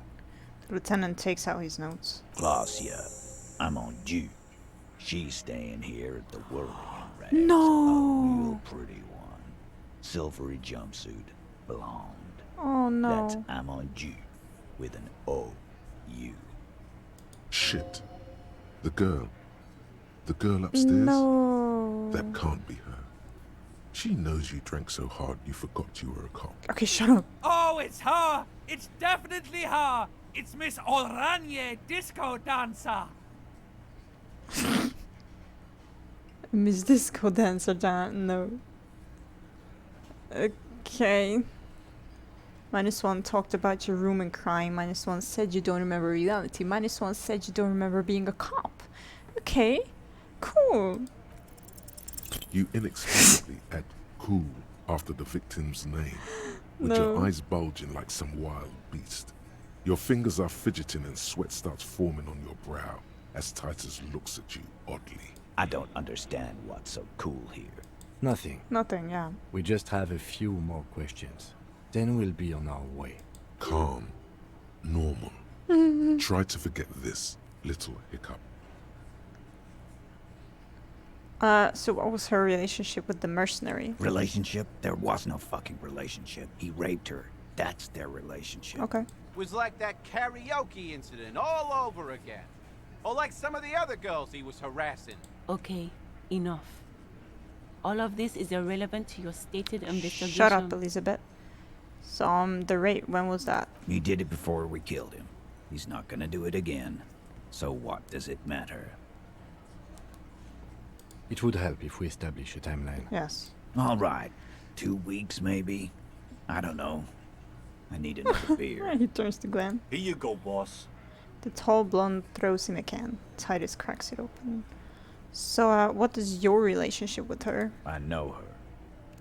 The lieutenant takes out his notes. Glacia, I'm on due. She's staying here at the Whirling Rats. No. A real pretty one. Silvery jumpsuit. Blonde. Oh no. That's I'm on due. With an O-U. Shit. The girl. The girl upstairs? No. That can't be her. She knows you drank so hard you forgot you were a cop. Okay, shut up. Oh, Oh, it's her! It's definitely her! It's Miss Oranje, disco dancer! Miss Disco Dancer, no. Okay. -1 talked about your room and crying. -1 said you don't remember reality. -1 said you don't remember being a cop. Okay. Cool. You inexplicably add cool after the victim's name, with No. your eyes bulging like some wild beast. Your fingers are fidgeting and sweat starts forming on your brow as Titus looks at you oddly. I don't understand what's so cool here. Nothing. Nothing, yeah. We just have a few more questions. Then we'll be on our way. Calm. Normal. Try to forget this little hiccup. So what was her relationship with the mercenary? Relationship? There was no fucking relationship. He raped her. That's their relationship. Okay. Was like that karaoke incident all over again. Or like some of the other girls he was harassing. Okay, enough. All of this is irrelevant to your stated investigation. Shut up, Elizabeth. So, the rape, when was that? He did it before we killed him. He's not gonna do it again. So what does it matter? It would help if we establish a timeline. Yes. All right. 2 weeks, maybe? I don't know. I need another beer. He turns to Glenn. Here you go, boss. The tall blonde throws him a can. Titus cracks it open. So, what is your relationship with her? I know her.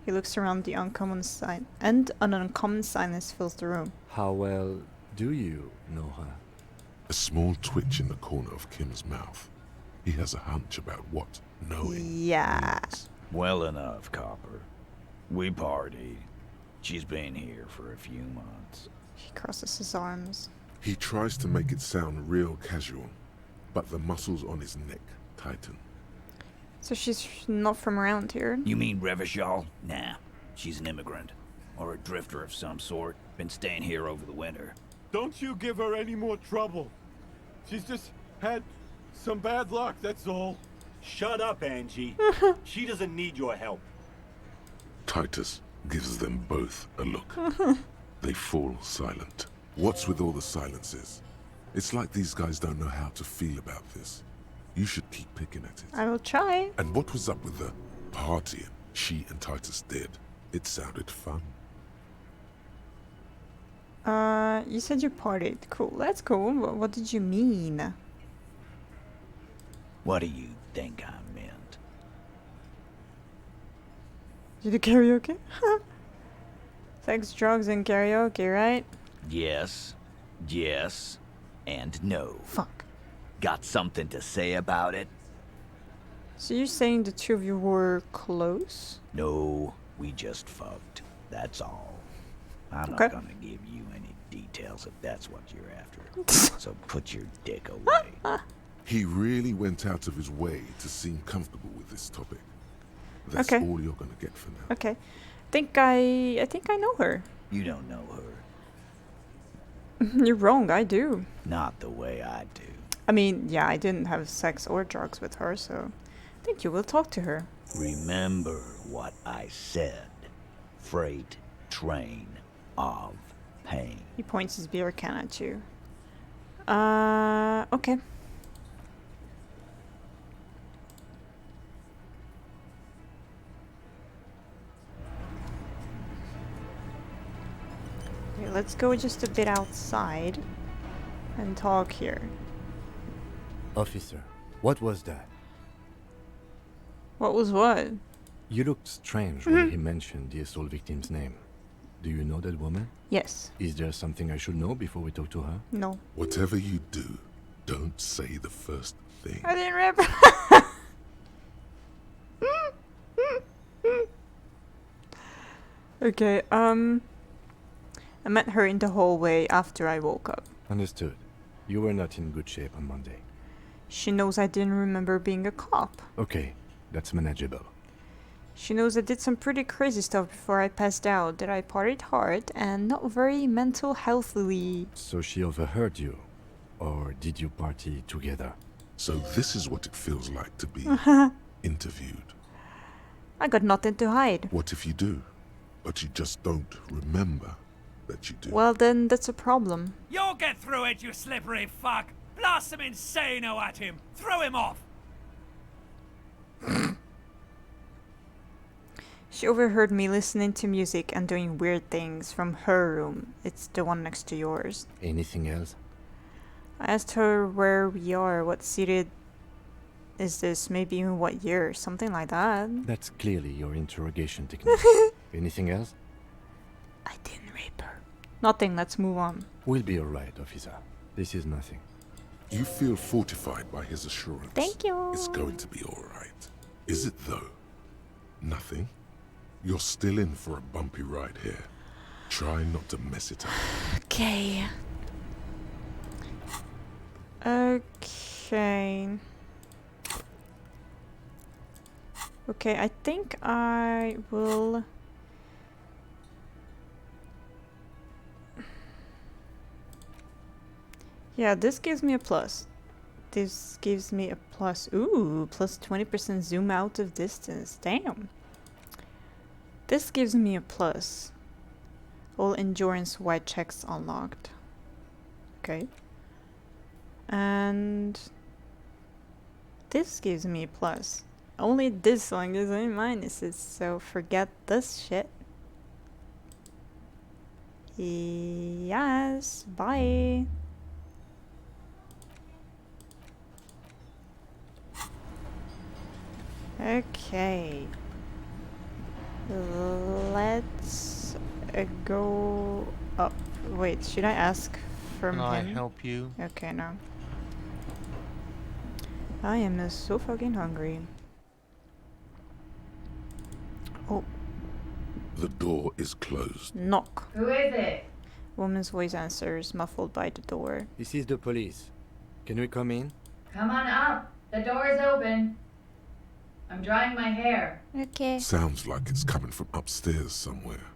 He looks around the uncommon sign, and an uncommon silence fills the room. How well do you know her? A small twitch in the corner of Kim's mouth. He has a hunch about what knowing Yeah. means. Well enough, Copper. We partied. She's been here for a few months. He crosses his arms. He tries to make it sound real casual, but the muscles on his neck tighten. So she's not from around here? You mean Revachol? Nah, she's an immigrant. Or a drifter of some sort. Been staying here over the winter. Don't you give her any more trouble. She's just had some bad luck, that's all. Shut up, Angie. She doesn't need your help. Titus gives them both a look. They fall silent. What's with all the silences? It's like these guys don't know how to feel about this. You should keep picking at it. I will try. And what was up with the partying she and Titus did? It sounded fun. You said you partied. Cool, that's cool. What did you mean? What do you think I meant? You do karaoke? Sex, drugs, and karaoke, right? Yes, yes, and no. Fuck. Got something to say about it? So you're saying the two of you were close? No, we just fucked. That's all. I'm Okay. not gonna give you any details if that's what you're after. So put your dick away. He really went out of his way to seem comfortable with this topic. That's Okay. all you're gonna get for now. Okay. I think I know her. You don't know her. You're wrong, I do. Not the way I do. I mean, yeah, I didn't have sex or drugs with her, so I think you will talk to her. Remember what I said. Freight train of pain. He points his beer can at you. Okay. Okay, let's go just a bit outside and talk here. Officer, what was that? What was what? You looked strange when he mentioned the assault victim's name. Do you know that woman? Yes. Is there something I should know before we talk to her? No. Whatever you do, don't say the first thing. I didn't rip. Okay, I met her in the hallway after I woke up. Understood. You were not in good shape on Monday. She knows I didn't remember being a cop. Okay, that's manageable. She knows I did some pretty crazy stuff before I passed out, that I partied hard and not very mental healthily. So she overheard you? Or did you party together? So this is what it feels like to be interviewed. I got nothing to hide. What if you do, but you just don't remember? that you do. Well, then that's a problem. You'll get through it, you slippery fuck! Blast some insano at him! Throw him off! She overheard me listening to music and doing weird things from her room. It's the one next to yours. Anything else? I asked her where we are, what city is this, maybe even what year, something like that. That's clearly your interrogation technique. Anything else? I didn't rape her. Nothing, let's move on. We'll be alright, officer. This is nothing. You feel fortified by his assurance. Thank you. It's going to be alright. Is it though? Nothing? You're still in for a bumpy ride here. Try not to mess it up. Okay. Okay. Okay, I think I will... Yeah, this gives me a plus. This gives me a plus. Ooh, plus 20% zoom out of distance. Damn. This gives me a plus. All endurance white checks unlocked. Okay. And this gives me a plus. Only this one gives me minuses, so forget this shit. Yes, bye. Okay. Let's go up. Wait, should I ask from Can him? I help you? Okay, no. I am so fucking hungry. Oh. The door is closed. Knock. Who is it? Woman's voice answers, muffled by the door. This is the police. Can we come in? Come on up. The door is open. I'm drying my hair. Okay. Sounds like it's coming from upstairs somewhere.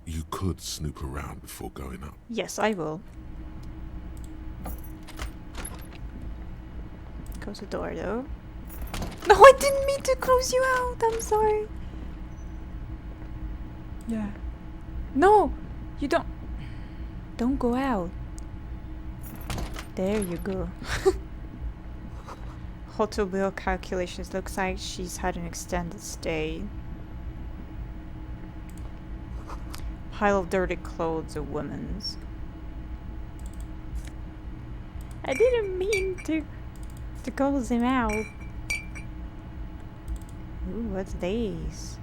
You could snoop around before going up. Yes, I will. Close the door though. No, I didn't mean to close you out. I'm sorry. Yeah. No, you don't. Don't go out. There you go. Hotel bill calculations. Looks like she's had an extended stay. Pile of dirty clothes, a woman's. I didn't mean to close him out. Ooh, what's these?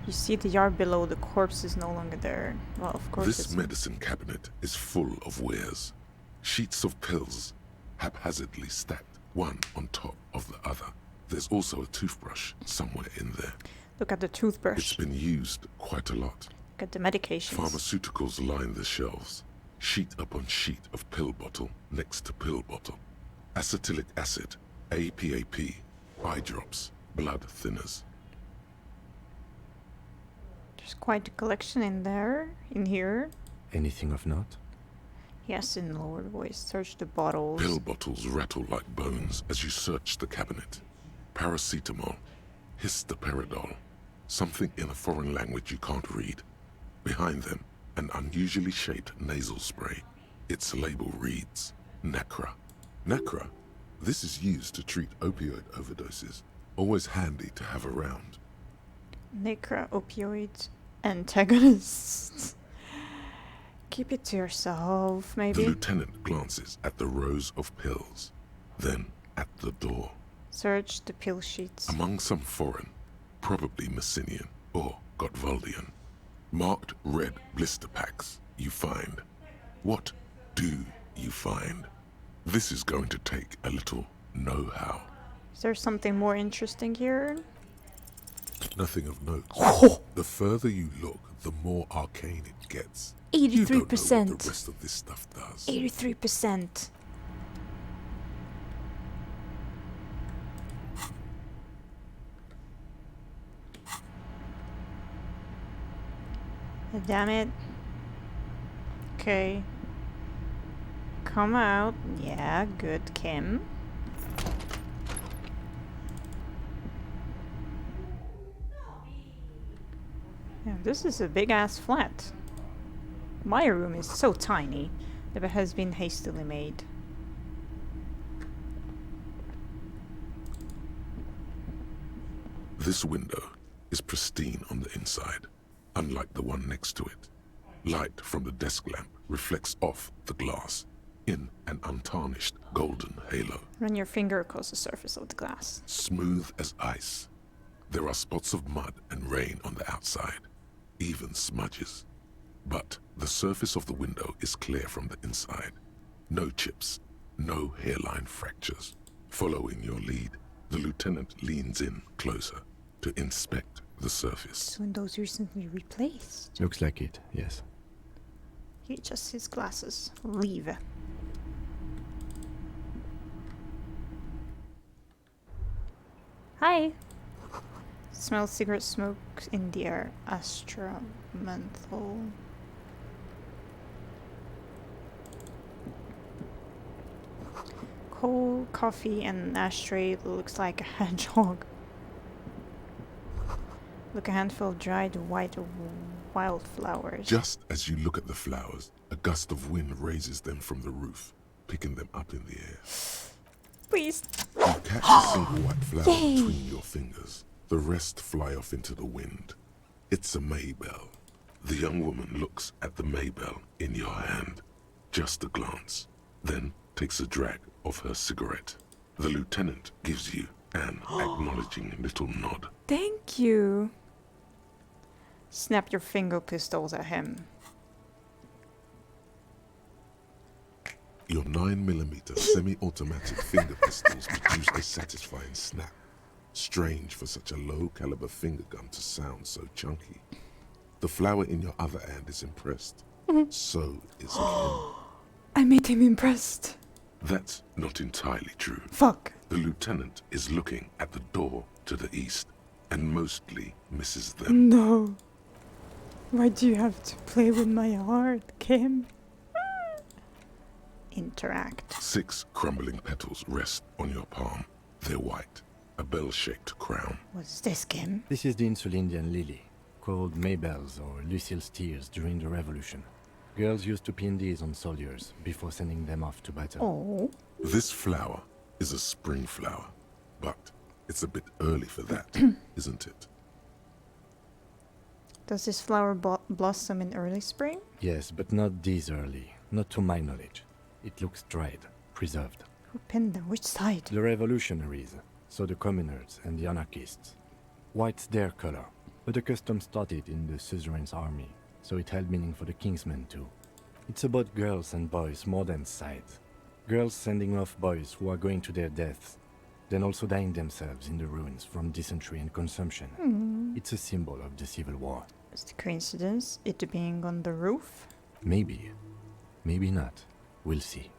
You see the yard below, the corpse is no longer there. Well, of course This medicine cabinet is full of wares. Sheets of pills, haphazardly stacked, one on top of the other. There's also a toothbrush somewhere in there. Look at the toothbrush. It's been used quite a lot. Look at the medications. Pharmaceuticals line the shelves. Sheet upon sheet of pill bottle next to pill bottle. Acetylic acid, APAP, eye drops, blood thinners. There's quite a collection in here. Anything of note? Yes, in lowered voice. Search the bottles. Pill bottles rattle like bones as you search the cabinet. Paracetamol, histoperidol, something in a foreign language you can't read. Behind them, an unusually shaped nasal spray. Its label reads, Nacra. Nacra? This is used to treat opioid overdoses. Always handy to have around. Necra opioid antagonists. Keep it to yourself, maybe. The lieutenant glances at the rows of pills, then at the door. Search the pill sheets. Among some foreign, probably Messinian or Gotwaldian, marked red blister packs you find. What do you find? This is going to take a little know-how. Is there something more interesting here? Nothing of note. The further you look, the more arcane it gets. 83%. You don't know what the rest of this stuff does. 83%. Damn it. Okay. Come out. Yeah, good, Kim. This is a big-ass flat. My room is so tiny that it has been hastily made. This window is pristine on the inside, unlike the one next to it. Light from the desk lamp reflects off the glass in an untarnished golden halo. Run your finger across the surface of the glass. Smooth as ice. There are spots of mud and rain on the outside, even smudges. But the surface of the window is clear from the inside. No chips, no hairline fractures. Following your lead, the lieutenant leans in closer to inspect the surface. This window's recently replaced. Looks like it, yes. He adjusts his glasses. Leave. Hi. Smells cigarette smoke in the air. Astra menthol. Coal, coffee, and an ashtray. Looks like a hedgehog. Look, a handful of dried white wildflowers. Just as you look at the flowers, a gust of wind raises them from the roof, picking them up in the air. Please. You catch a single white flower Yay. between your fingers. The rest fly off into the wind. It's a Maybell. The young woman looks at the Maybell in your hand. Just a glance. Then takes a drag of her cigarette. The lieutenant gives you an acknowledging little nod. Thank you. Snap your finger pistols at him. Your 9mm semi-automatic finger pistols produce a satisfying snap. Strange for such a low-caliber finger gun to sound so chunky. The flower in your other hand is impressed. So is Kim. I made him impressed. That's not entirely true. Fuck. The lieutenant is looking at the door to the east and mostly misses them. No. Why do you have to play with my heart, Kim? Interact. 6 crumbling petals rest on your palm. They're white, a bell-shaped crown. What's this, Kim? This is the Insulindian lily, called Maybells or Lucille's tears during the Revolution. Girls used to pin these on soldiers before sending them off to battle. Oh. This flower is a spring flower, but it's a bit early for that, isn't it? Does this flower blossom in early spring? Yes, but not this early. Not to my knowledge. It looks dried, preserved. Who pinned them? Which side? The revolutionaries, so the communards and the anarchists. White's their color, but the custom started in the suzerain's army, so it held meaning for the kingsmen too. It's about girls and boys more than sides. Girls sending off boys who are going to their deaths, then also dying themselves in the ruins from dysentery and consumption. It's a symbol of the Civil War. Is it coincidence, it being on the roof? Maybe. Maybe not. We'll see.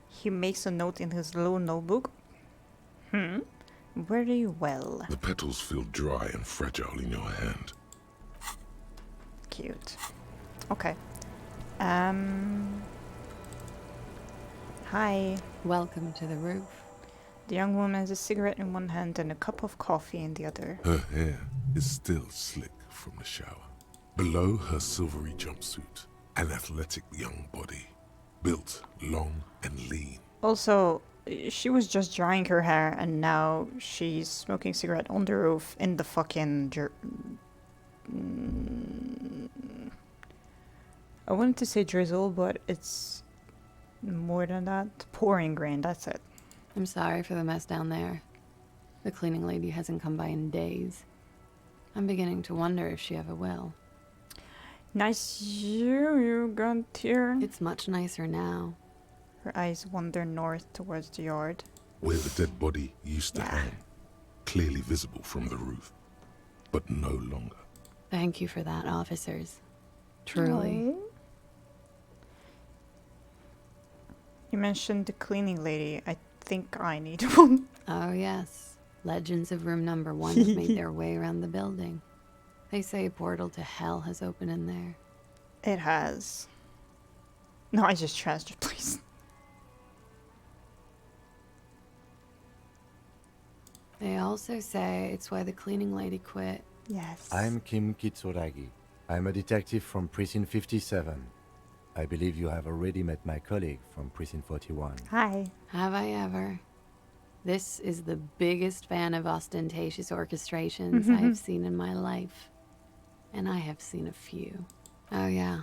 He makes a note in his little notebook. Very well. The petals feel dry and fragile in your hand. Cute. Okay. Hi. Welcome to the roof. The young woman has a cigarette in one hand and a cup of coffee in the other. Her hair is still slick from the shower. Below her silvery jumpsuit, an athletic young body, built long and lean. Also, she was just drying her hair and now she's smoking cigarette on the roof in the fucking I wanted to say drizzle, but it's more than that. Pouring rain, that's it. I'm sorry for the mess down there. The cleaning lady hasn't come by in days. I'm beginning to wonder if she ever will. Nice you got here. It's much nicer now. Her eyes wander north towards the yard. Where the dead body used to hang, clearly visible from the roof, but no longer. Thank you for that, officers. Truly. Aww. You mentioned the cleaning lady. I think I need one. Oh, yes. Legends of room number 1 have made their way around the building. They say a portal to hell has opened in there. It has. No, I just trashed it, please. They also say it's why the cleaning lady quit. Yes. I'm Kim Kitsuragi. I'm a detective from Precinct 57. I believe you have already met my colleague from Precinct 41. Hi. Have I ever? This is the biggest fan of ostentatious orchestrations I have seen in my life. And I have seen a few. Oh yeah.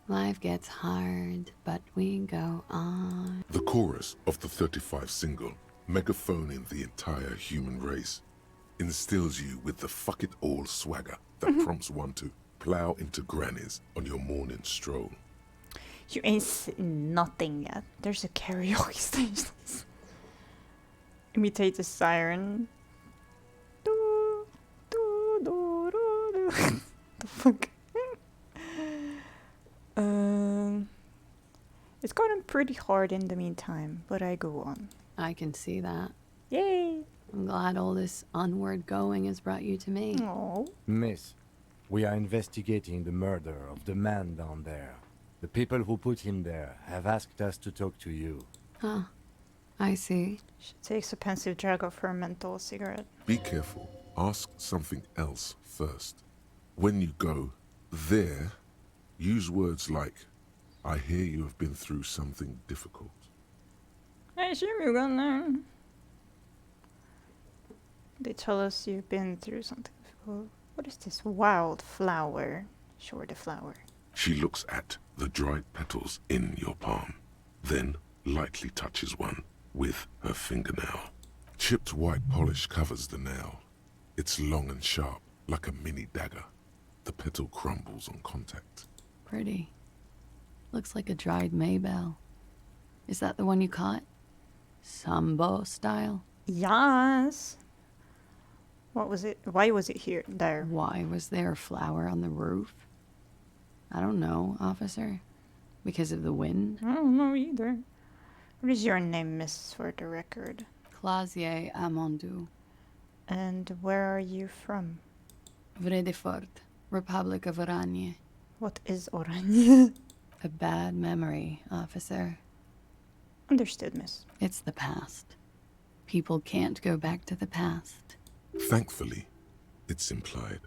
Life gets hard, but we go on. The chorus of the 35 single, megaphoning the entire human race, instills you with the fuck it all swagger that prompts one to plow into grannies on your morning stroll. You ain't seen nothing yet. There's a karaoke station. Imitate the siren. Do, do, do, do, do. The fuck? It's gotten pretty hard in the meantime, but I go on. I can see that. Yay! I'm glad all this onward going has brought you to me. Oh. Miss, we are investigating the murder of the man down there. The people who put him there have asked us to talk to you. Huh. I see. She takes a pensive drag of her menthol cigarette. Be careful. Ask something else first. When you go there, use words like, I hear you have been through something difficult. I assume you're gonna. They tell us you've been through something difficult. What is this wildflower? Sure, the flower. She looks at the dried petals in your palm, then lightly touches one with her fingernail. Chipped white polish covers the nail. It's long and sharp, like a mini dagger. The petal crumbles on contact. Pretty. Looks like a dried maybell. Is that the one you caught? Sambo style? Yes. What was it? Why was it here? There. Why was there a flower on the roof? I don't know, officer. Because of the wind? I don't know either. What is your name, miss, for the record? Clausier Amandou. And where are you from? Vredefort, Republic of Oranje. What is Oranje? A bad memory, officer. Understood, miss. It's the past. People can't go back to the past. Thankfully, it's implied.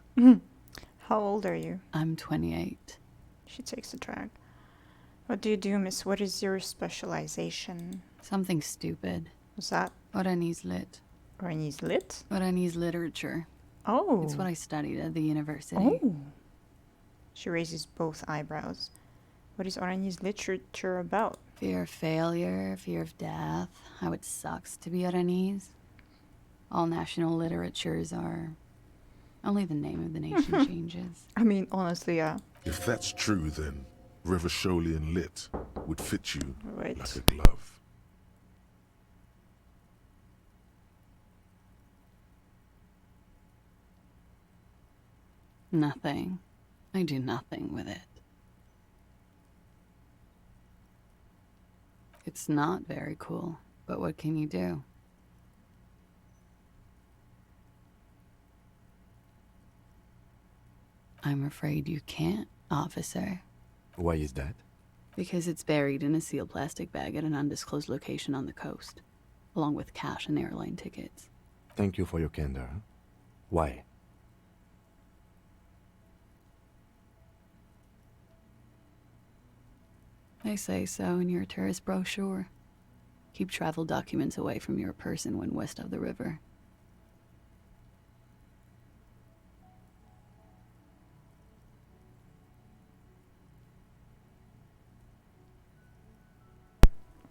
How old are you? I'm 28. She takes a drag. What do you do, miss? What is your specialization? Something stupid. What's that? Oranese lit. Oranese lit? Oranese literature. Oh. It's what I studied at the university. Oh. She raises both eyebrows. What is Oranese literature about? Fear of failure, fear of death, how it sucks to be Oranese. All national literatures are... Only the name of the nation changes. I mean, honestly, yeah. If that's true, then Revacholian lit would fit you Right. like a glove. Nothing. I do nothing with it. It's not very cool, but what can you do? I'm afraid you can't, officer. Why is that? Because it's buried in a sealed plastic bag at an undisclosed location on the coast, along with cash and airline tickets. Thank you for your candor. Why? They say so in your tourist brochure. Keep travel documents away from your person when west of the river.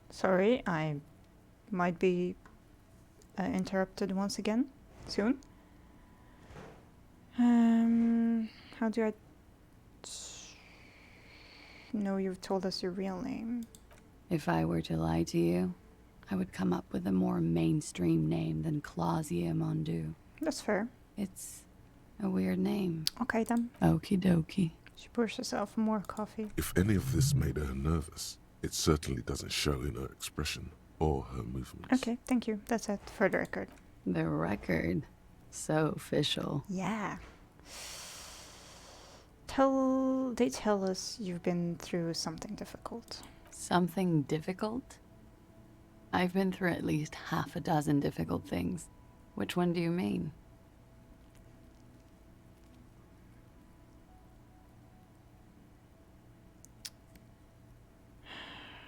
Sorry, I might be interrupted once again soon. How do I know you've told us your real name? If I were to lie to you, I would come up with a more mainstream name than Clausier Mondu. That's fair. It's a weird name. Okay then. Okie dokie. She pours herself more coffee. If any of this made her nervous, it certainly doesn't show in her expression or her movements. Okay, thank you. That's it for the record. The record. So official. Yeah. They tell us you've been through something difficult. Something difficult? I've been through at least half a dozen difficult things. Which one do you mean?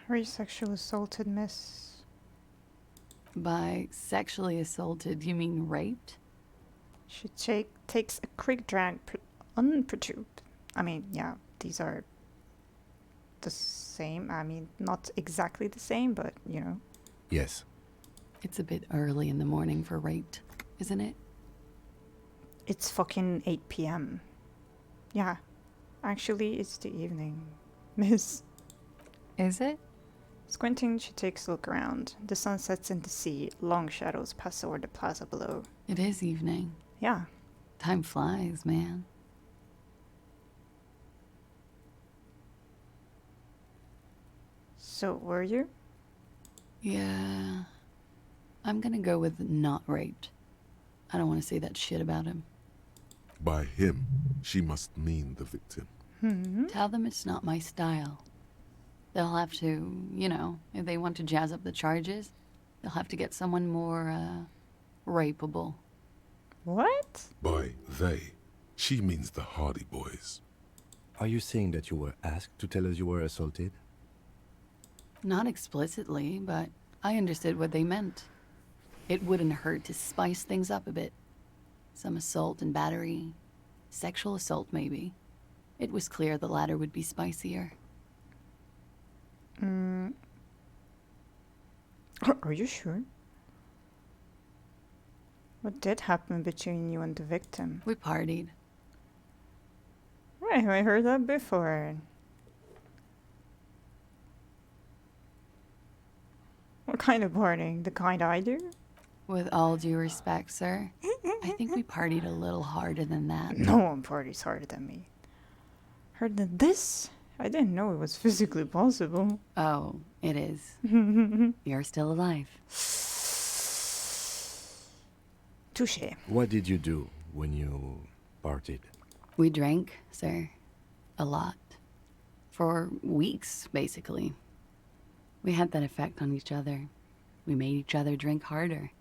Were you sexually assaulted, miss? By sexually assaulted, you mean raped? She takes a quick drag unperturbed. I mean, yeah, these are the same. I mean, not exactly the same, but, you know. Yes. It's a bit early in the morning for raped, isn't it? It's fucking 8 p.m. Yeah. Actually, it's the evening, miss. Is it? Squinting, she takes a look around. The sun sets in the sea. Long shadows pass over the plaza below. It is evening. Yeah. Time flies, man. So, were you? Yeah. I'm gonna go with not raped. I don't want to say that shit about him. By him, she must mean the victim. Tell them it's not my style. They'll have to, you know, if they want to jazz up the charges, they'll have to get someone more, rapeable. What? By they, she means the Hardy Boys. Are you saying that you were asked to tell us you were assaulted? Not explicitly, but I understood what they meant. It wouldn't hurt to spice things up a bit. Some assault and battery. Sexual assault, maybe. It was clear the latter would be spicier. Are you sure? What did happen between you and the victim? We partied. Right, I heard that before. What kind of partying? The kind I do? With all due respect, sir, I think we partied a little harder than that. No one parties harder than me. Harder than this? I didn't know it was physically possible. Oh, it is. You're still alive. Touché. What did you do when you partied? We drank, sir. A lot. For weeks, basically. We had that effect on each other. We made each other drink harder.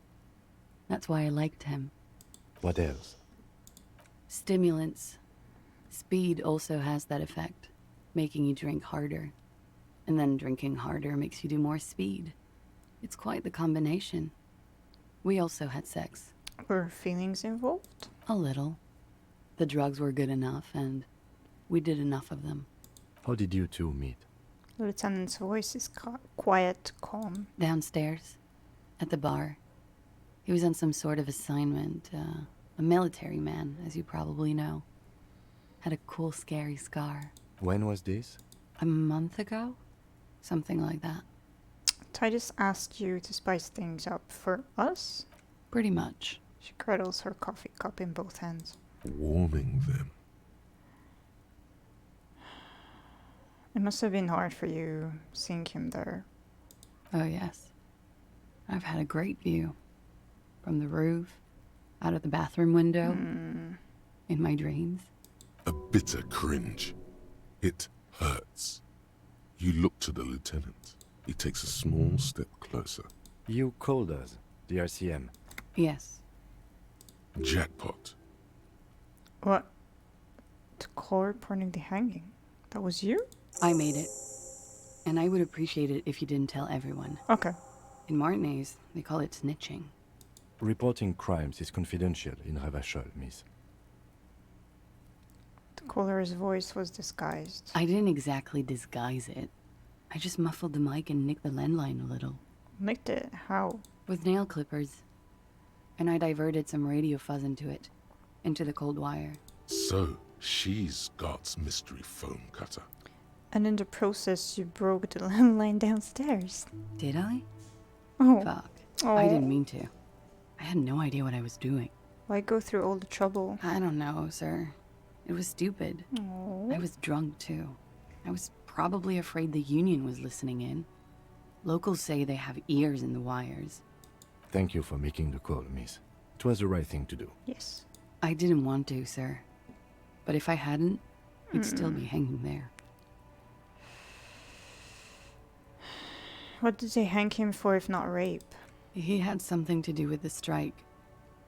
That's why I liked him. What else? Stimulants. Speed also has that effect, making you drink harder. And then drinking harder makes you do more speed. It's quite the combination. We also had sex. Were feelings involved? A little. The drugs were good enough, and we did enough of them. How did you two meet? The lieutenant's voice is quiet, calm. Downstairs, at the bar. He was on some sort of assignment. A military man, as you probably know. Had a cool, scary scar. When was this? A month ago? Something like that. Titus asked you to spice things up for us? Pretty much. She cradles her coffee cup in both hands. Warming them. It must have been hard for you seeing him there. Oh, yes. I've had a great view. From the roof, out of the bathroom window, in my dreams. A bitter cringe. It hurts. You look to the lieutenant. He takes a small step closer. You called us, the RCM. Yes. Jackpot. What? The call reporting the hanging? That was you? I made it. And I would appreciate it if you didn't tell everyone. Okay. In Martinez, they call it snitching. Reporting crimes is confidential in Ravachol, miss. The caller's voice was disguised. I didn't exactly disguise it. I just muffled the mic and nicked the landline a little. Nicked it? How? With nail clippers. And I diverted some radio fuzz into it. Into the cold wire. So, she's Scott's mystery foam cutter. And in the process, you broke the landline downstairs. Did I? Oh. Fuck. Oh. I didn't mean to. I had no idea what I was doing. Why go through all the trouble? I don't know, sir. It was stupid. Oh. I was drunk, too. I was probably afraid the union was listening in. Locals say they have ears in the wires. Thank you for making the call, miss. It was the right thing to do. Yes. I didn't want to, sir. But if I hadn't, he'd still be hanging there. What did they hang him for if not rape? He had something to do with the strike.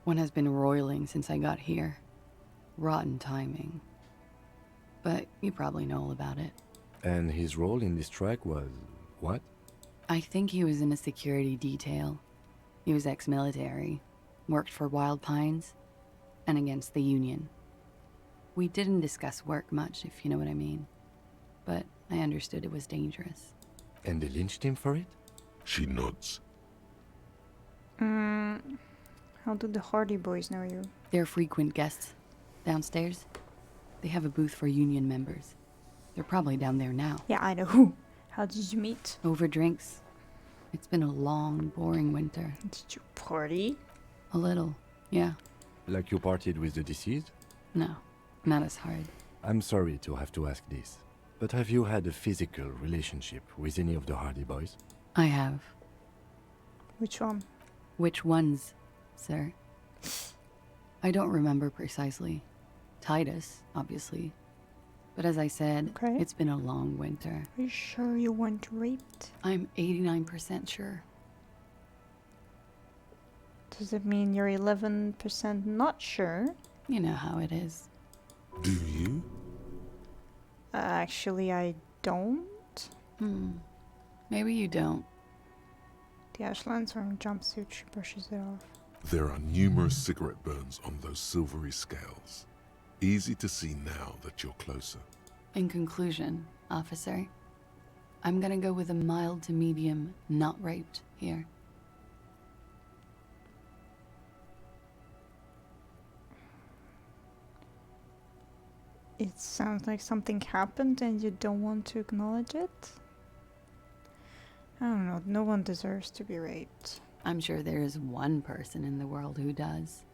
One has been roiling since I got here. Rotten timing. But you probably know all about it. And his role in this strike was what? I think he was in a security detail. He was ex-military, worked for Wild Pines, and against the Union. We didn't discuss work much, if you know what I mean. But I understood it was dangerous. And they lynched him for it? She nods. How do the Hardy Boys know you? They're frequent guests. Downstairs, they have a booth for Union members. They're probably down there now. Yeah, I know. How did you meet? Over drinks. It's been a long, boring winter. Did you party? A little, yeah. Like you partied with the deceased? No, not as hard. I'm sorry to have to ask this, but have you had a physical relationship with any of the Hardy Boys? I have. Which one? Which ones, sir? I don't remember precisely. Titus, obviously. But as I said, it's been a long winter. Are you sure you weren't raped? I'm 89% sure. Does it mean you're 11% not sure? You know how it is. Do you? Actually, I don't. Maybe you don't. The Ashland's wearing a jumpsuit. She brushes it off. There are numerous cigarette burns on those silvery scales. Easy to see now that you're closer. In conclusion, officer, I'm gonna go with a mild to medium not raped here. It sounds like something happened and you don't want to acknowledge it? I don't know, no one deserves to be raped. I'm sure there is one person in the world who does.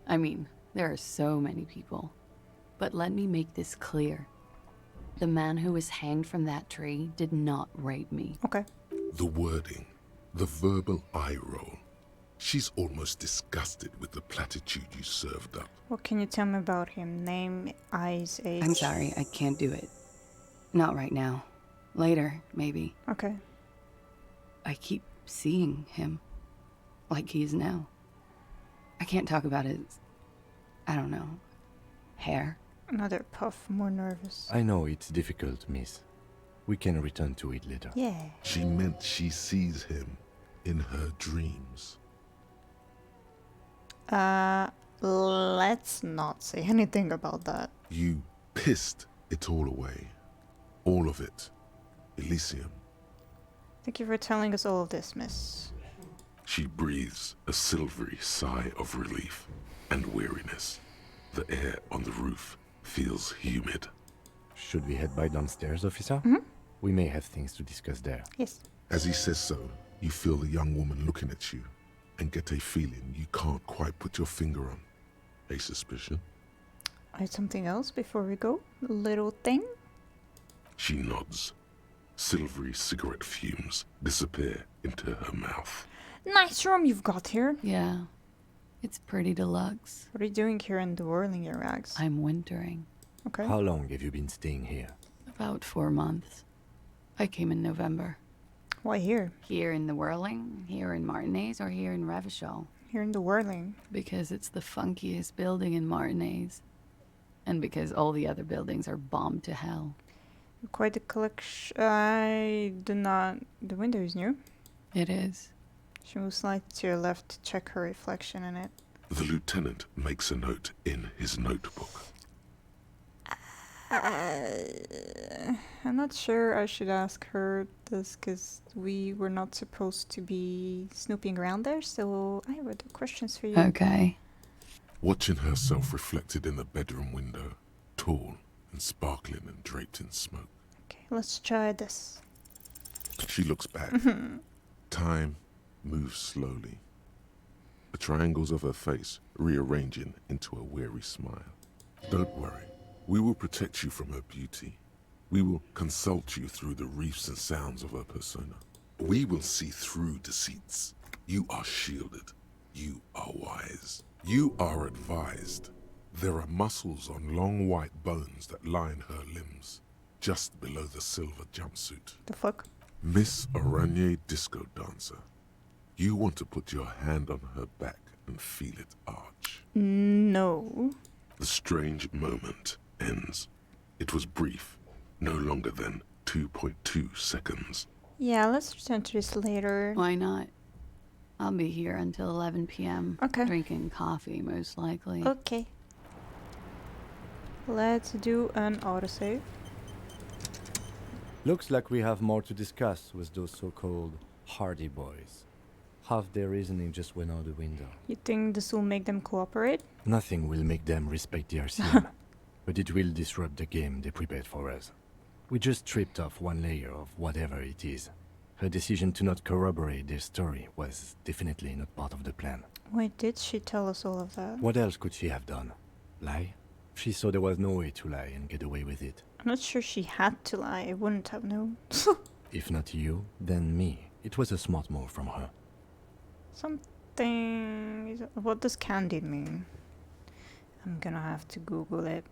I mean, there are so many people. But let me make this clear. The man who was hanged from that tree did not rape me. Okay. The wording, the verbal eye roll. She's almost disgusted with the platitude you served up. What can you tell me about him? Name, eyes, age? I'm sorry, I can't do it. Not right now. Later, maybe. Okay. I keep seeing him. Like he is now. I can't talk about his... I don't know. Hair. Another puff, more nervous. I know it's difficult, miss. We can return to it later. Yeah. She meant she sees him in her dreams. Let's not say anything about that. You pissed it all away. All of it. Elysium. Thank you for telling us all of this, miss. She breathes a silvery sigh of relief and weariness. The air on the roof feels humid. Should we head by downstairs, officer? We may have things to discuss there. Yes. As he says so, you feel the young woman looking at you and get a feeling you can't quite put your finger on. A suspicion? I had something else before we go? A little thing? She nods. Silvery cigarette fumes disappear into her mouth. Nice room you've got here. Yeah. It's pretty deluxe. What are you doing here in the whirling your rags? I'm wintering. Okay. How long have you been staying here? About 4 months. I came in November. Why here? Here in the Whirling, here in Martinez, or here in Revachol? Here in the whirling. Because it's the funkiest building in Martinez. And because all the other buildings are bombed to hell. Quite a collection. I do not... The window is new. It is. She moves slightly to your left to check her reflection in it. The lieutenant makes a note in his notebook. I'm not sure I should ask her this because we were not supposed to be snooping around there, so I have other questions for you. Okay. Watching herself reflected in the bedroom window, tall and sparkling and draped in smoke. Okay, let's try this. She looks back. Time moves slowly. The triangles of her face rearranging into a weary smile. Don't worry. We will protect you from her beauty. We will consult you through the reefs and sounds of her persona. We will see through deceits. You are shielded. You are wise. You are advised. There are muscles on long white bones that line her limbs, just below the silver jumpsuit. The fuck? Miss Oranje Disco Dancer. You want to put your hand on her back and feel it arch. No. The strange moment ends. It was brief, no longer than 2.2 seconds. Yeah, let's return to this later. Why not? I'll be here until 11 p.m. Okay. Drinking coffee, most likely. Okay. Let's do an autosave. Looks like we have more to discuss with those so-called Hardy Boys. Half their reasoning just went out the window. You think this will make them cooperate? Nothing will make them respect the RCM, but it will disrupt the game they prepared for us. We just stripped off one layer of whatever it is. Her decision to not corroborate their story was definitely not part of the plan. Why did she tell us all of that? What else could she have done? Lie? She saw there was no way to lie and get away with it. I'm not sure she had to lie. I wouldn't have known. If not you, then me. It was a smart move from her. Something... What does candid mean? I'm gonna have to Google it.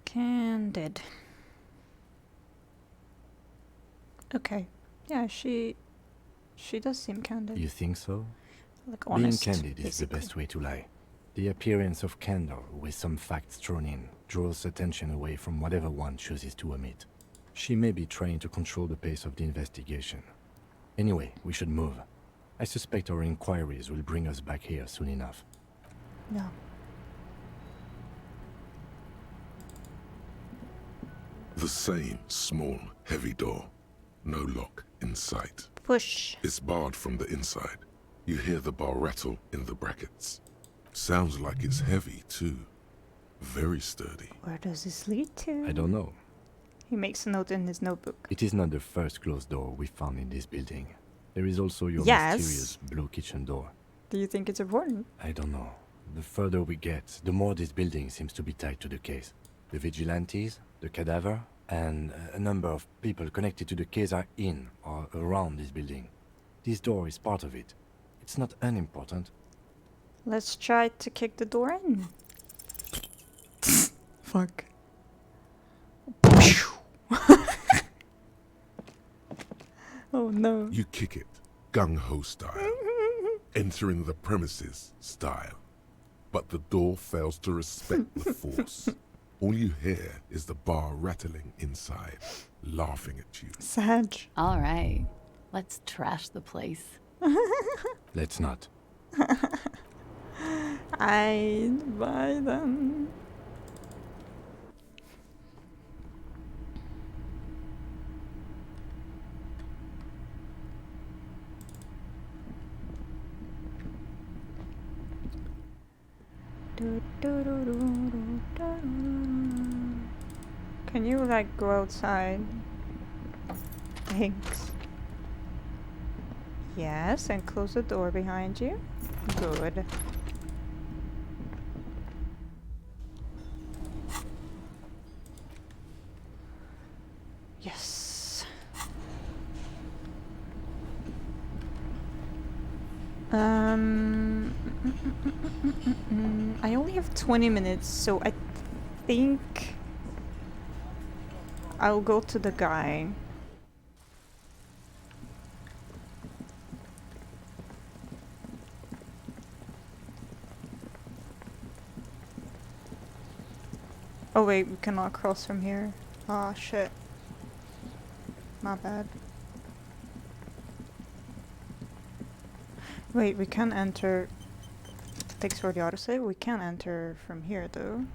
Candid. Okay. Yeah, she does seem candid. You think so? Like honest, Being candid is basically. the best way to lie. The appearance of candor with some facts thrown in draws attention away from whatever one chooses to omit. She may be trying to control the pace of the investigation. Anyway, we should move. I suspect our inquiries will bring us back here soon enough. Yeah. The same small, heavy door. No lock in sight. Push. It's barred from the inside. You hear the bar rattle in the brackets. Sounds like it's heavy, too. Very sturdy. Where does this lead to? I don't know. He makes a note in his notebook. It is not the first closed door we found in this building. There is also your Yes. mysterious blue kitchen door. Do you think it's important? I don't know. The further we get, the more this building seems to be tied to the case. The vigilantes, the cadaver, and a number of people connected to the case are in or around this building. This door is part of it. It's not unimportant. Let's try to kick the door in. Fuck. Oh no. You kick it, gung-ho style. Entering the premises style. But the door fails to respect the force. All you hear is the bar rattling inside, laughing at you. Sad. All right. Let's trash the place. Let's not. I'd buy them. Can you like go outside? Thanks. Yes, and close the door behind you. Good. Yes. I only have 20 minutes, so I think I'll go to the guy. Oh wait, we cannot cross from here. Ah, shit. My bad. Wait, we can enter... Thanks for the autosave. We can enter from here though.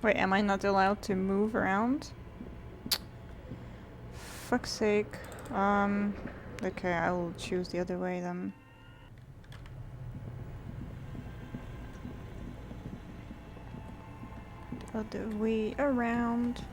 Wait, am I not allowed to move around? Fuck's sake. Okay, I will choose the other way then. The other way around.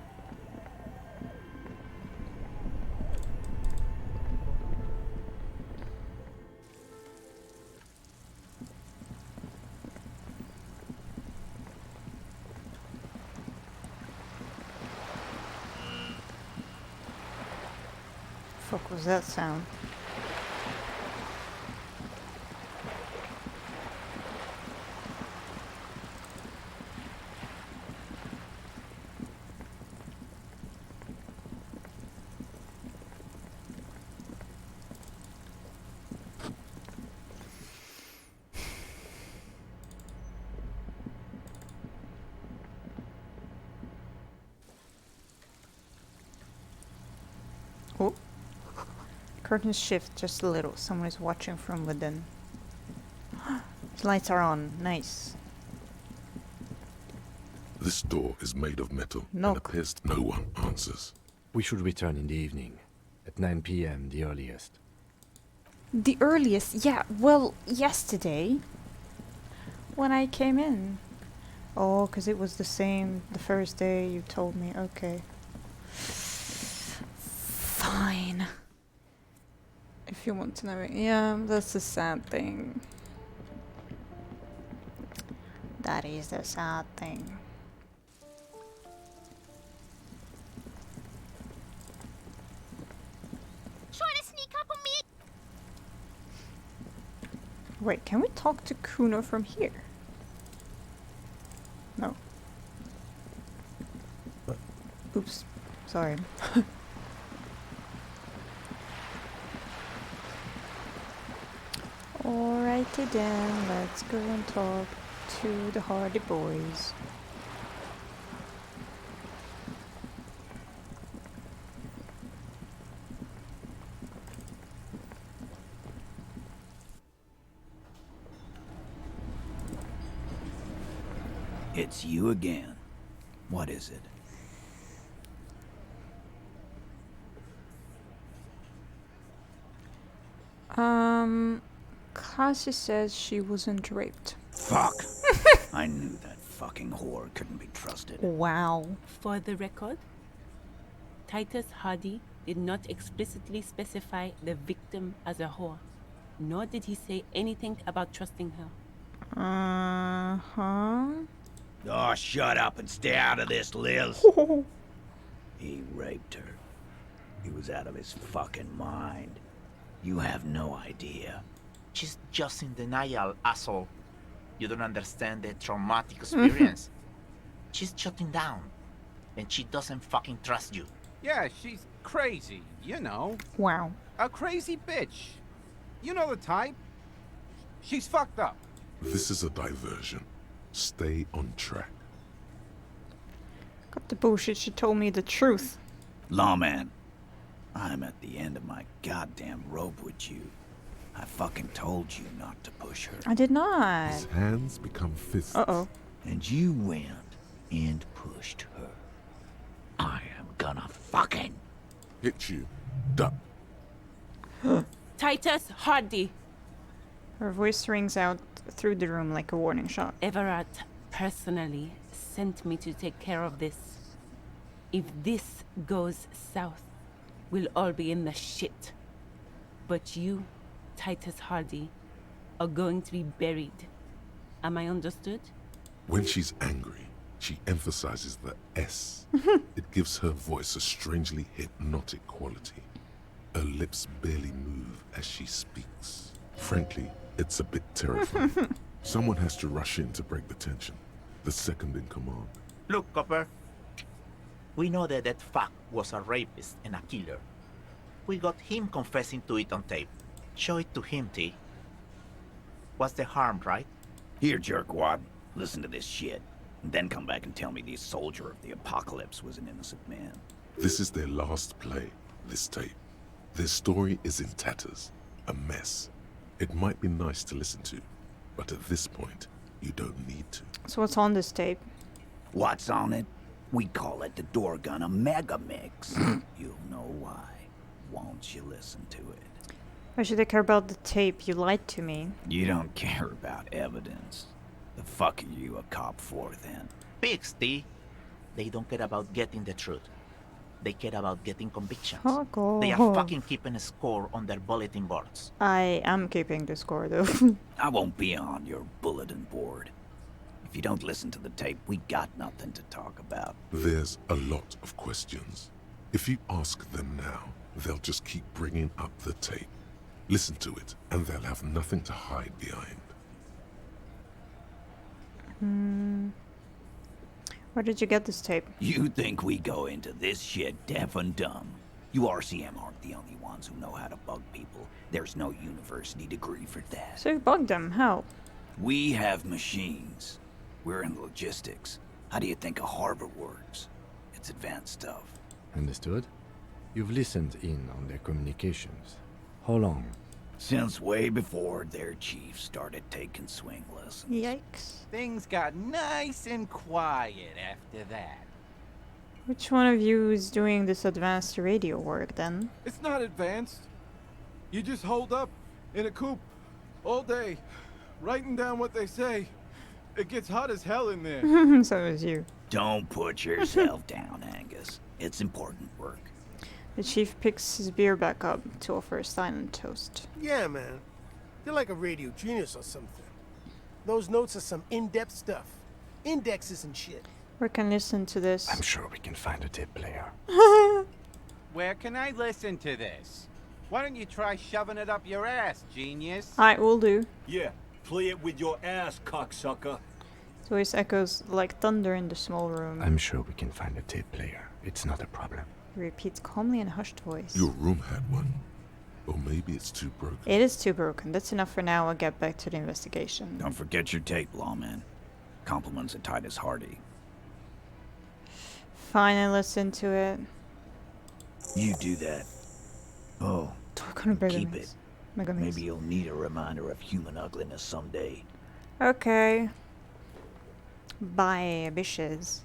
fuck was that sound? Oh. Curtains shift just a little. Someone is watching from within. The lights are on. Nice. This door is made of metal Knock. and appears no one answers. We should return in the evening. At 9 p.m. the earliest. The earliest? Yeah, well, yesterday. When I came in. Oh, because it was the same the first day you told me. Okay. Fine. If you want to know it. Yeah, that's the sad thing. That is the sad thing. Trying to sneak up on me. Wait, can we talk to Kuno from here? No. Oops. Sorry. Alrighty then, let's go and talk to the Hardy Boys. It's you again. What is it? Cassie says she wasn't raped. Fuck. I knew that fucking whore couldn't be trusted. Wow. For the record, Titus Hardy did not explicitly specify the victim as a whore, nor did he say anything about trusting her. Uh-huh. Oh, shut up and stay out of this, Liz. He raped her. He was out of his fucking mind. You have no idea. She's just in denial, asshole. You don't understand the traumatic experience. She's shutting down. And she doesn't fucking trust you. Yeah, she's crazy, you know. Wow. A crazy bitch. You know the type. She's fucked up. This is a diversion. Stay on track. Got the bullshit, she told me the truth. Lawman, I'm at the end of my goddamn rope with you. I fucking told you not to push her. I did not. His hands become fists. Uh-oh. And you went and pushed her. I am gonna fucking hit you. Duck. Titus Hardy. Her voice rings out through the room like a warning shot. Everard personally sent me to take care of this. If this goes south, we'll all be in the shit. But you, Titus Hardy, are going to be buried. Am I understood? When she's angry, she emphasizes the S. It gives her voice a strangely hypnotic quality. Her lips barely move as she speaks. Frankly, it's a bit terrifying. Someone has to rush in to break the tension. The second in command. Look, Copper. We know that that fuck was a rapist and a killer. We got him confessing to it on tape. Show it to him, T. What's the harm, right? Here, jerkwad. Listen to this shit. And then come back and tell me the soldier of the apocalypse was an innocent man. This is their last play, this tape. Their story is in tatters. A mess. It might be nice to listen to, but at this point, you don't need to. So what's on this tape? What's on it? We call it the door gun a mega mix. You'll know why. Won't you listen to it? Why should I care about the tape? You lied to me. You don't care about evidence. The fuck are you a cop for, then? Pigs, T. They don't care about getting the truth. They care about getting convictions. Fuck off. They are fucking keeping a score on their bulletin boards. I am keeping the score, though. I won't be on your bulletin board. If you don't listen to the tape, we got nothing to talk about. There's a lot of questions. If you ask them now, they'll just keep bringing up the tape. Listen to it, and they'll have nothing to hide behind. Where did you get this tape? You think we go into this shit deaf and dumb? You RCM aren't the only ones who know how to bug people. There's no university degree for that. So you bugged them, how? We have machines. We're in logistics. How do you think a harbor works? It's advanced stuff. Understood? You've listened in on their communications. How long? Since way before their chief started taking swing lessons. Yikes. Things got nice and quiet after that. Which one of you is doing this advanced radio work then? It's not advanced. You just hold up in a coop all day, writing down what they say. It gets hot as hell in there. So is you. Don't put yourself down, Angus. It's important work. The chief picks his beer back up to offer a silent toast. Yeah, man. You're like a radio genius or something. Those notes are some in-depth stuff. Indexes and shit. We can listen to this. I'm sure we can find a tape player. Where can I listen to this? Why don't you try shoving it up your ass, genius? I will do. Yeah, play it with your ass, cocksucker. His voice echoes like thunder in the small room. I'm sure we can find a tape player. It's not a problem. He repeats calmly in a hushed voice. Your room had one. Or maybe it's too broken. It is too broken. That's enough for now. I'll get back to the investigation. Don't forget your tape, lawman. Compliments of Titus Hardy. Fine, I listen to it. You do that. Oh, keep it. Maybe you'll need a reminder of human ugliness someday. Okay. Bye, bitches.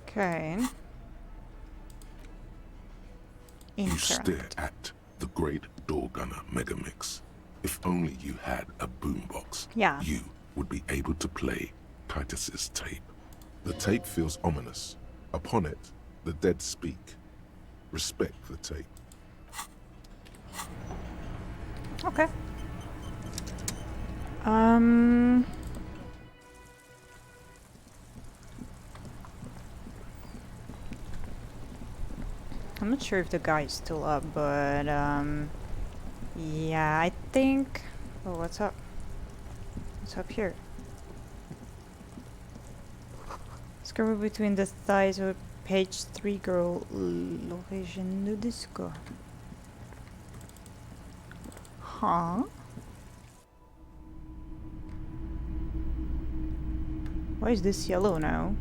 Okay. You stare at the great door gunner Megamix. If only you had a boombox, Yeah. you would be able to play Titus's tape. The tape feels ominous. Upon it, the dead speak. Respect the tape. Okay. I'm not sure if the guy is still up, but yeah, I think. Oh, what's up? What's up here? Scroll between the thighs with page 3 girl l'origine du disco. Huh? Why is this yellow now?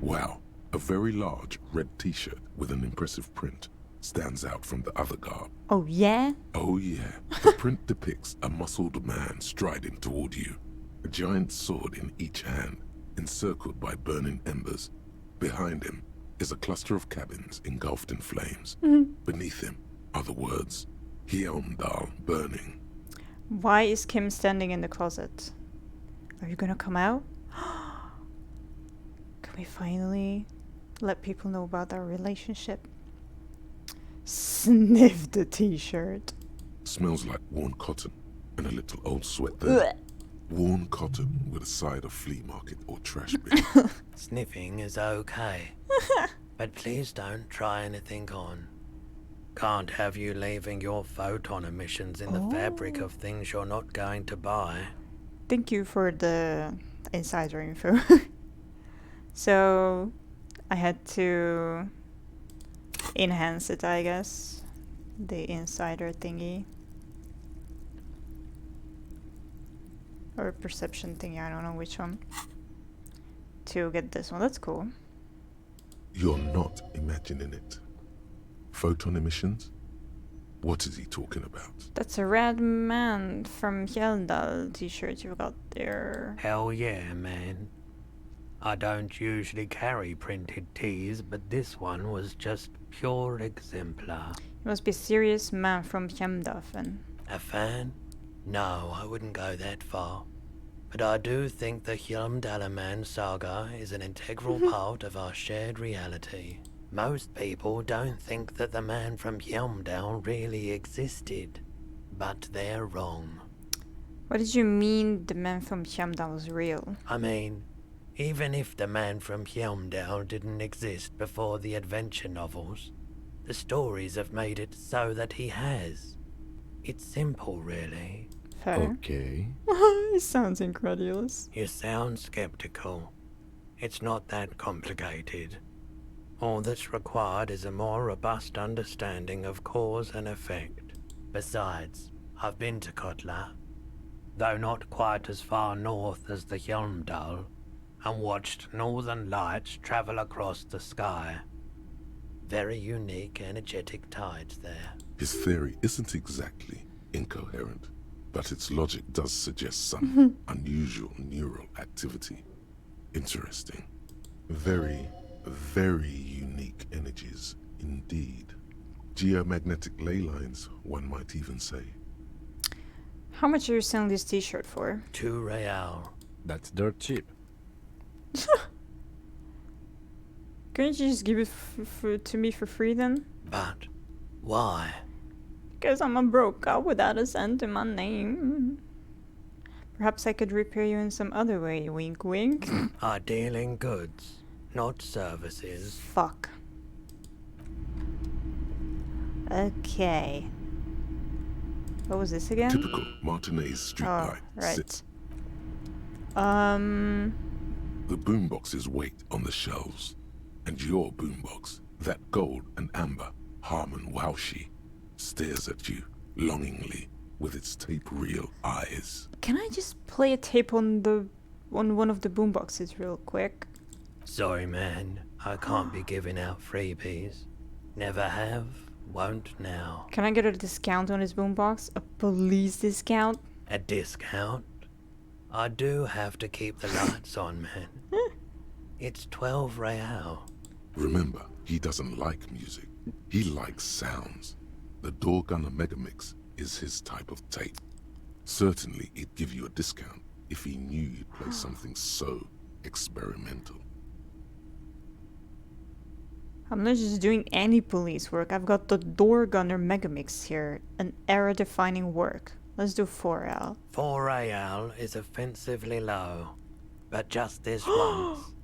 Wow, a very large red t-shirt with an impressive print stands out from the other garb. Oh yeah? Oh yeah, the print depicts a muscled man striding toward you, a giant sword in each hand, encircled by burning embers. Behind him is a cluster of cabins engulfed in flames. Beneath him are the words, Hjelmdal burning. Why is Kim standing in the closet? Are you gonna come out? Can we finally let people know about our relationship? Sniff the t-shirt. Smells like worn cotton and a little old sweat there. Worn cotton with a side of flea market or trash bin. Sniffing is okay, but please don't try anything on. Can't have you leaving your photon emissions in the fabric of things you're not going to buy. Thank you for the insider info. So I had to enhance it, I guess. The insider thingy. Or perception thingy, I don't know which one. To get this one, that's cool. You're not imagining it. Photon emissions? What is he talking about? That's a red man from Hjelmdal t-shirt you got there. Hell yeah, man. I don't usually carry printed tees, but this one was just pure exemplar. You must be a serious man from Hjelmdal. A fan? No, I wouldn't go that far. But I do think the Hjelmdalaman saga is an integral part of our shared reality. Most people don't think that the man from Hjelmdal really existed, but they're wrong. What did you mean the man from Hjelmdal was real? I mean, Even if the man from Hjelmdal didn't exist before the adventure novels, the stories have made it so that he has. It's simple, really. Fair. Okay. He sounds incredulous. You sound skeptical. It's not that complicated. All that's required is a more robust understanding of cause and effect. Besides, I've been to Kotla, though not quite as far north as the Hjelmdal, and watched northern lights travel across the sky. Very unique, energetic tides there. His theory isn't exactly incoherent, but its logic does suggest some unusual neural activity. Interesting. Very, very unique energies indeed. Geomagnetic ley lines, one might even say. How much are you selling this t-shirt for? 2 real. That's dirt cheap. Couldn't you just give it to me for free then? But why? Because I'm a broke guy without a cent in my name. Perhaps I could repair you in some other way, wink wink. I deal in goods, not services. Fuck. Okay. What was this again? Typical Martinez streetlight. Right. The boomboxes wait on the shelves, and your boombox, that gold and amber Harmon Waushi, stares at you longingly with its tape reel eyes. Can I just play a tape on one of the boomboxes real quick? Sorry, man. I can't be giving out freebies. Never have, won't now. Can I get a discount on his boombox? A police discount? A discount? I do have to keep the lights on, man. It's 12 real. Remember, he doesn't like music. He likes sounds. The Door Gunner Megamix is his type of tape. Certainly, he'd give you a discount if he knew you'd play something so experimental. I'm not just doing any police work. I've got the Door Gunner Megamix here. An era-defining work. Let's do 4 real. 4 real is offensively low. But just this once.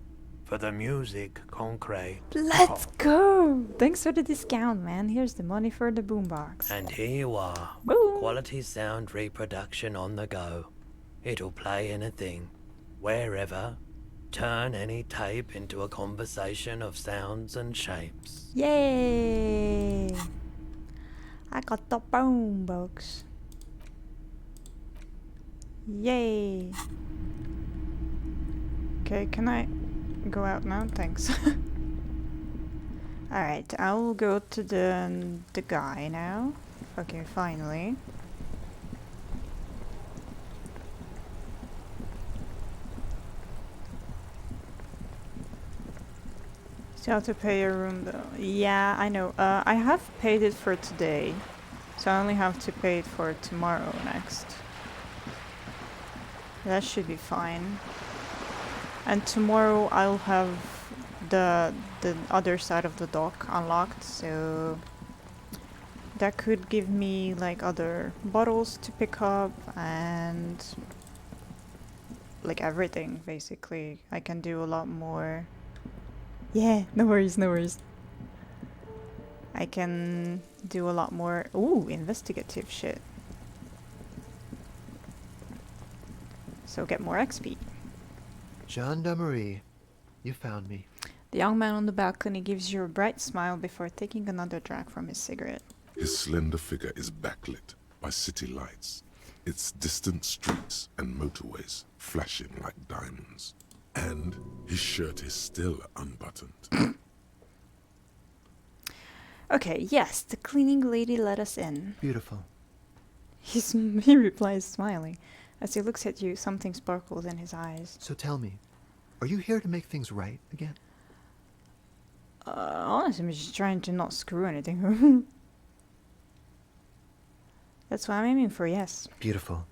For the music, concrete. Let's go! Thanks for the discount, man. Here's the money for the boombox. And here you are. Boom. Quality sound reproduction on the go. It'll play anything, wherever. Turn any tape into a conversation of sounds and shapes. Yay! I got the boombox. Yay! Okay, can I go out now? Thanks. Alright, I'll go to the guy now. Okay, finally. Still have to pay your room though. Yeah, I know. I have paid it for today. So I only have to pay it for tomorrow next. That should be fine. And tomorrow I'll have the other side of the dock unlocked, so that could give me like other bottles to pick up and like everything basically. I can do a lot more. Yeah, no worries, no worries. I can do a lot more. Ooh, investigative shit. So get more XP. Gendarmerie, you found me. The young man on the balcony gives you a bright smile before taking another drag from his cigarette. His slender figure is backlit by city lights, its distant streets and motorways flashing like diamonds. And his shirt is still unbuttoned. Okay, yes, the cleaning lady let us in. Beautiful. He replies smiling. As he looks at you, something sparkles in his eyes. So tell me, are you here to make things right again? Honestly, I'm just trying to not screw anything. That's what I'm aiming for, yes. Beautiful.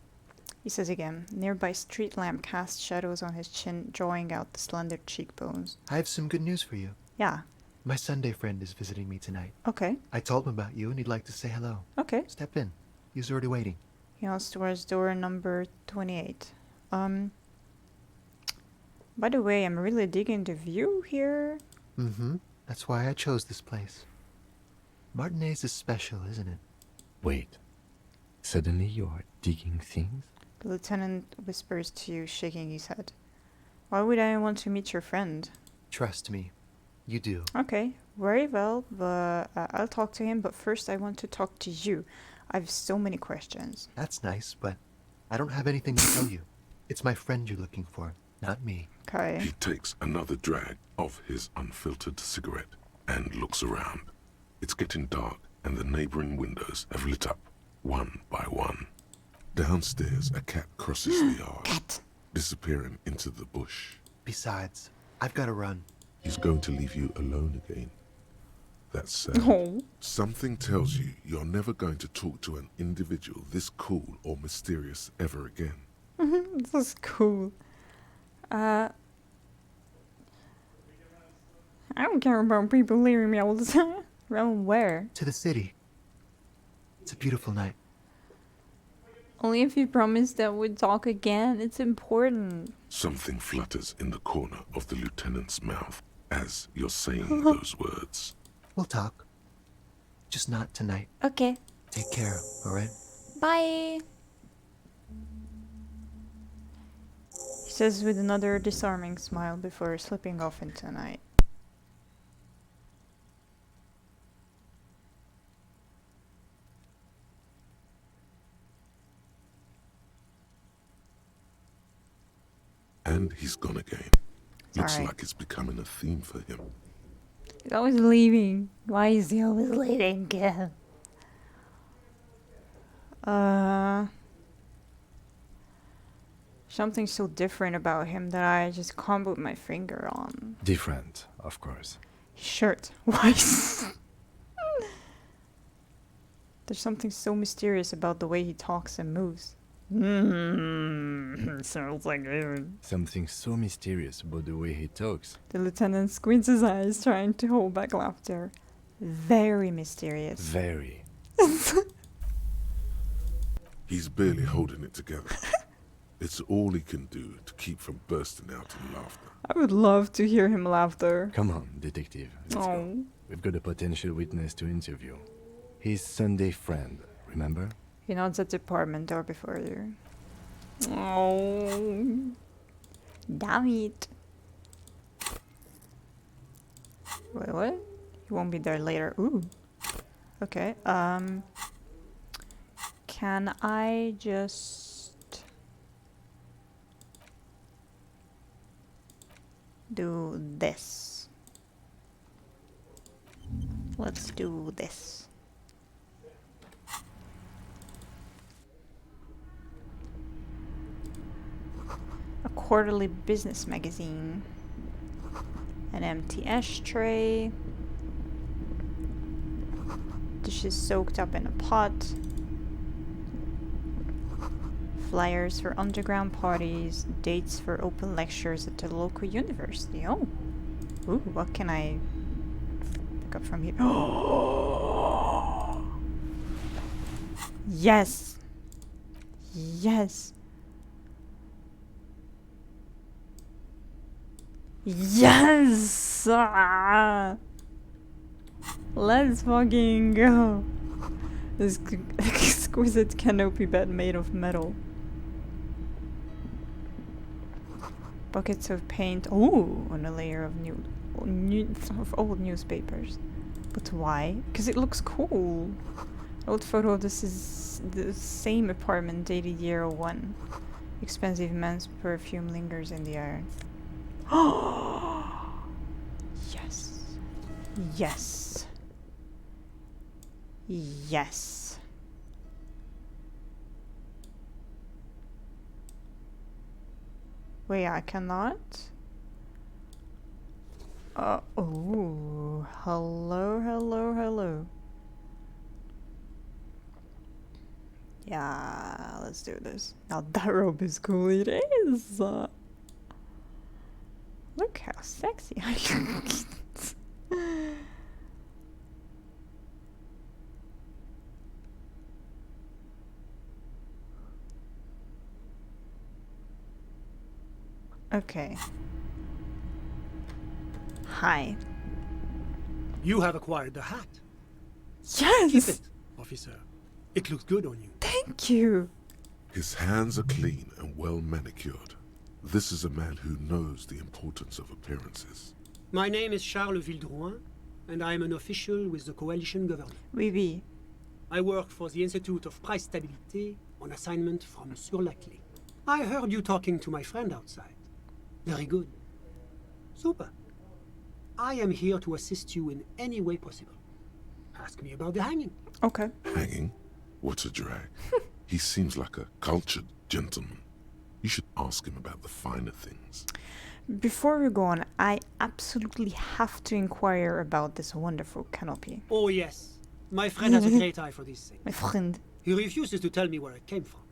He says again. Nearby street lamp casts shadows on his chin, drawing out the slender cheekbones. I have some good news for you. Yeah. My Sunday friend is visiting me tonight. Okay. I told him about you and he'd like to say hello. Okay. Step in. He's already waiting. He nods towards door number 28. By the way, I'm really digging the view here. Mm-hmm. That's why I chose this place. Martinez is special, isn't it? Wait. Suddenly you are digging things? The lieutenant whispers to you, shaking his head. Why would I want to meet your friend? Trust me, you do. Okay, very well, but I'll talk to him, but first I want to talk to you. I have so many questions. That's nice, but I don't have anything to tell you. It's my friend you're looking for, not me. Okay. He takes another drag of his unfiltered cigarette and looks around. It's getting dark, and the neighboring windows have lit up, one by one. Downstairs, a cat crosses the yard, disappearing into the bush. Besides, I've got to run. He's going to leave you alone again. That's sad. Oh. Something tells you you're never going to talk to an individual this cool or mysterious ever again. This is cool. I don't care about people leaving me all the time. Around where? To the city. It's a beautiful night. Only if you promise that we'd talk again. It's important. Something flutters in the corner of the lieutenant's mouth as you're saying those words. We'll talk. Just not tonight. Okay. Take care, alright? Bye. He says with another disarming smile before slipping off into the night. And he's gone again. Looks like it's becoming a theme for him. He's always leaving. Why is he always leaving again? Something so different about him that I just can't put my finger on. Different, of course. His shirt. Why? There's something so mysterious about the way he talks and moves. Sounds like him. Something so mysterious about the way he talks. The lieutenant squints his eyes, trying to hold back laughter. Very mysterious. Very. He's barely holding it together. It's all he can do to keep from bursting out in laughter. I would love to hear him laughter. Come on, detective. Let's go. We've got a potential witness to interview. His Sunday friend, remember? He nods at the apartment door before you. Oh, damn it. Wait, what? He won't be there later. Ooh. Okay, can I just do this? Let's do this. A quarterly business magazine. An empty ashtray. Dishes soaked up in a pot. Flyers for underground parties. Dates for open lectures at the local university. Oh. Ooh, what can I pick up from here? Yes. Yes. Yes! Ah! Let's fucking go. This exquisite canopy bed made of metal. Buckets of paint. Ooh, on a layer of old newspapers. But why? Because it looks cool. Old photo of this is the same apartment dated year 01. Expensive men's perfume lingers in the air. Yes. Yes. Yes. Wait, I cannot? Oh. Hello, hello, hello. Yeah, let's do this. Now that robe is cool, it is. Look how sexy I am. Okay. Hi. You have acquired the hat. Yes! Keep it, officer. It looks good on you. Thank you. His hands are clean and well manicured. This is a man who knows the importance of appearances. My name is Charles Vildrouin, and I am an official with the coalition government. Oui, oui. I work for the Institute of Price Stabilité on assignment from Sur-la-Clé. I heard you talking to my friend outside. Very good. Super. I am here to assist you in any way possible. Ask me about the hanging. Okay. Hanging? What a drag. He seems like a cultured gentleman. You should ask him about the finer things. Before we go on, I absolutely have to inquire about this wonderful canopy. Oh, yes. My friend has a great eye for these things. My friend. He refuses to tell me where it came from.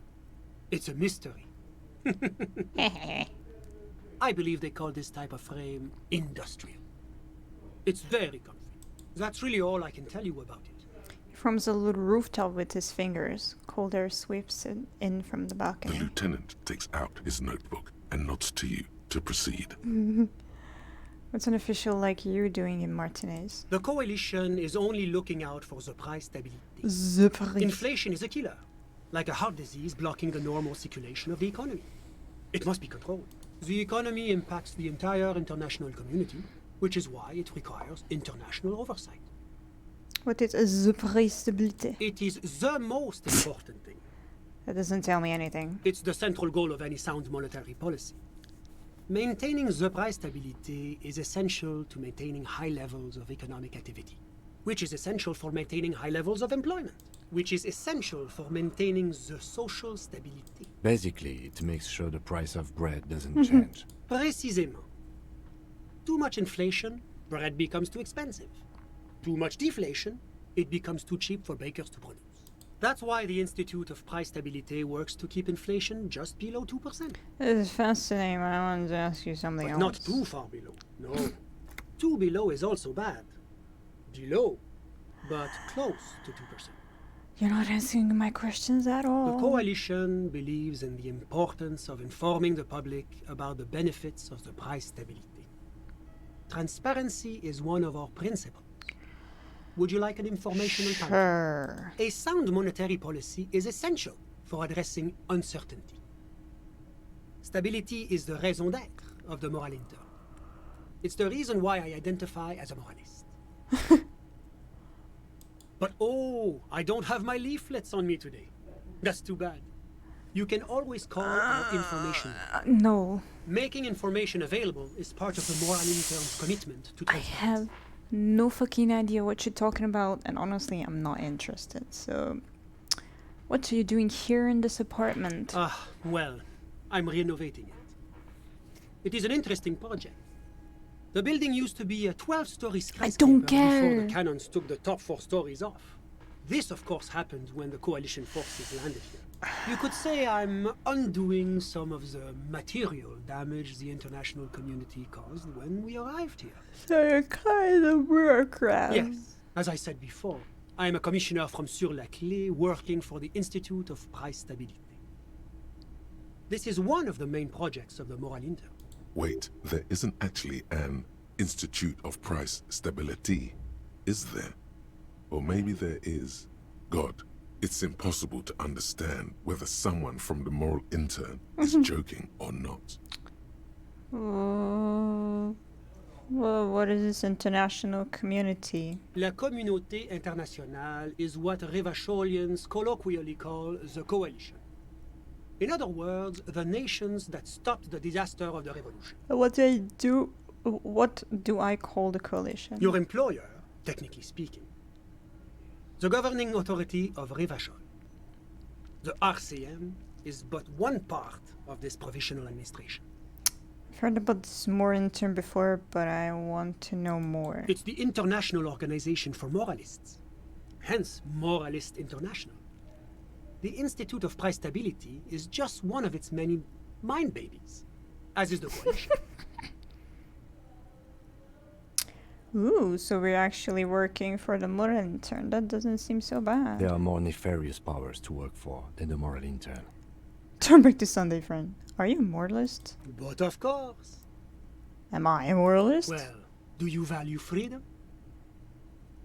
It's a mystery. I believe they call this type of frame industrial. It's very comfy. That's really all I can tell you about it. He forms a little rooftop with his fingers. Cold air sweeps it in from the balcony. The lieutenant takes out his notebook and nods to you to proceed. What's an official like you doing in Martinez? The coalition is only looking out for the price stability. The price. Inflation is a killer, like a heart disease blocking the normal circulation of the economy. It must be controlled. The economy impacts the entire international community, which is why it requires international oversight. What is the price stability? It is the most important thing. That doesn't tell me anything. It's the central goal of any sound monetary policy. Maintaining the price stability is essential to maintaining high levels of economic activity, which is essential for maintaining high levels of employment, which is essential for maintaining the social stability. Basically, it makes sure the price of bread doesn't change. Précisément. Too much inflation, bread becomes too expensive. Too much deflation, it becomes too cheap for bakers to produce. That's why the Institute of Price Stabilité works to keep inflation just below 2%. This is fascinating, but I wanted to ask you something But else. not too far below. No. Too below is also bad. Below, but close to 2%. You're not answering my questions at all. The coalition believes in the importance of informing the public about the benefits of the price stability. Transparency is one of our principles. Would you like an informational pamphlet? Sure. A sound monetary policy is essential for addressing uncertainty. Stability is the raison d'être of the moral intern. It's the reason why I identify as a moralist. But oh, I don't have my leaflets on me today. That's too bad. You can always call our information. No. Making information available is part of the moral intern's commitment to I have no fucking idea what you're talking about, and honestly, I'm not interested. So, what are you doing here in this apartment? Well, I'm renovating it. It is an interesting project. The building used to be a 12-story skyscraper before care. the cannons took the top 4 stories off. This, of course, happened when the coalition forces landed here. You could say I'm undoing some of the material damage the international community caused when we arrived here. So you're kind of bureaucrat. Yes. As I said before, I am a commissioner from Sur-la-Clé working for the Institute of Price Stabilité. This is one of the main projects of the Moral Inter. Wait, there isn't actually an Institute of Price Stability, is there? Or maybe there is. God, it's impossible to understand whether someone from the moral intern is joking or not. Well, what is this international community? La communauté internationale is what Revacholians colloquially call the coalition. In other words, the nations that stopped the disaster of the revolution. What do I call the coalition? Your employer, technically speaking. The governing authority of Revachol. The RCM is but one part of this provisional administration. I've heard about this more intern before, but I want to know more. It's the International Organization for Moralists, hence Moralist International. The Institute of Price Stability is just one of its many mind babies, as is the coalition. Ooh, so we're actually working for the moral intern. That doesn't seem so bad. There are more nefarious powers to work for than the moral intern. Turn back to Sunday, friend. Are you a moralist? But of course. Am I a moralist? Well, Do you value freedom?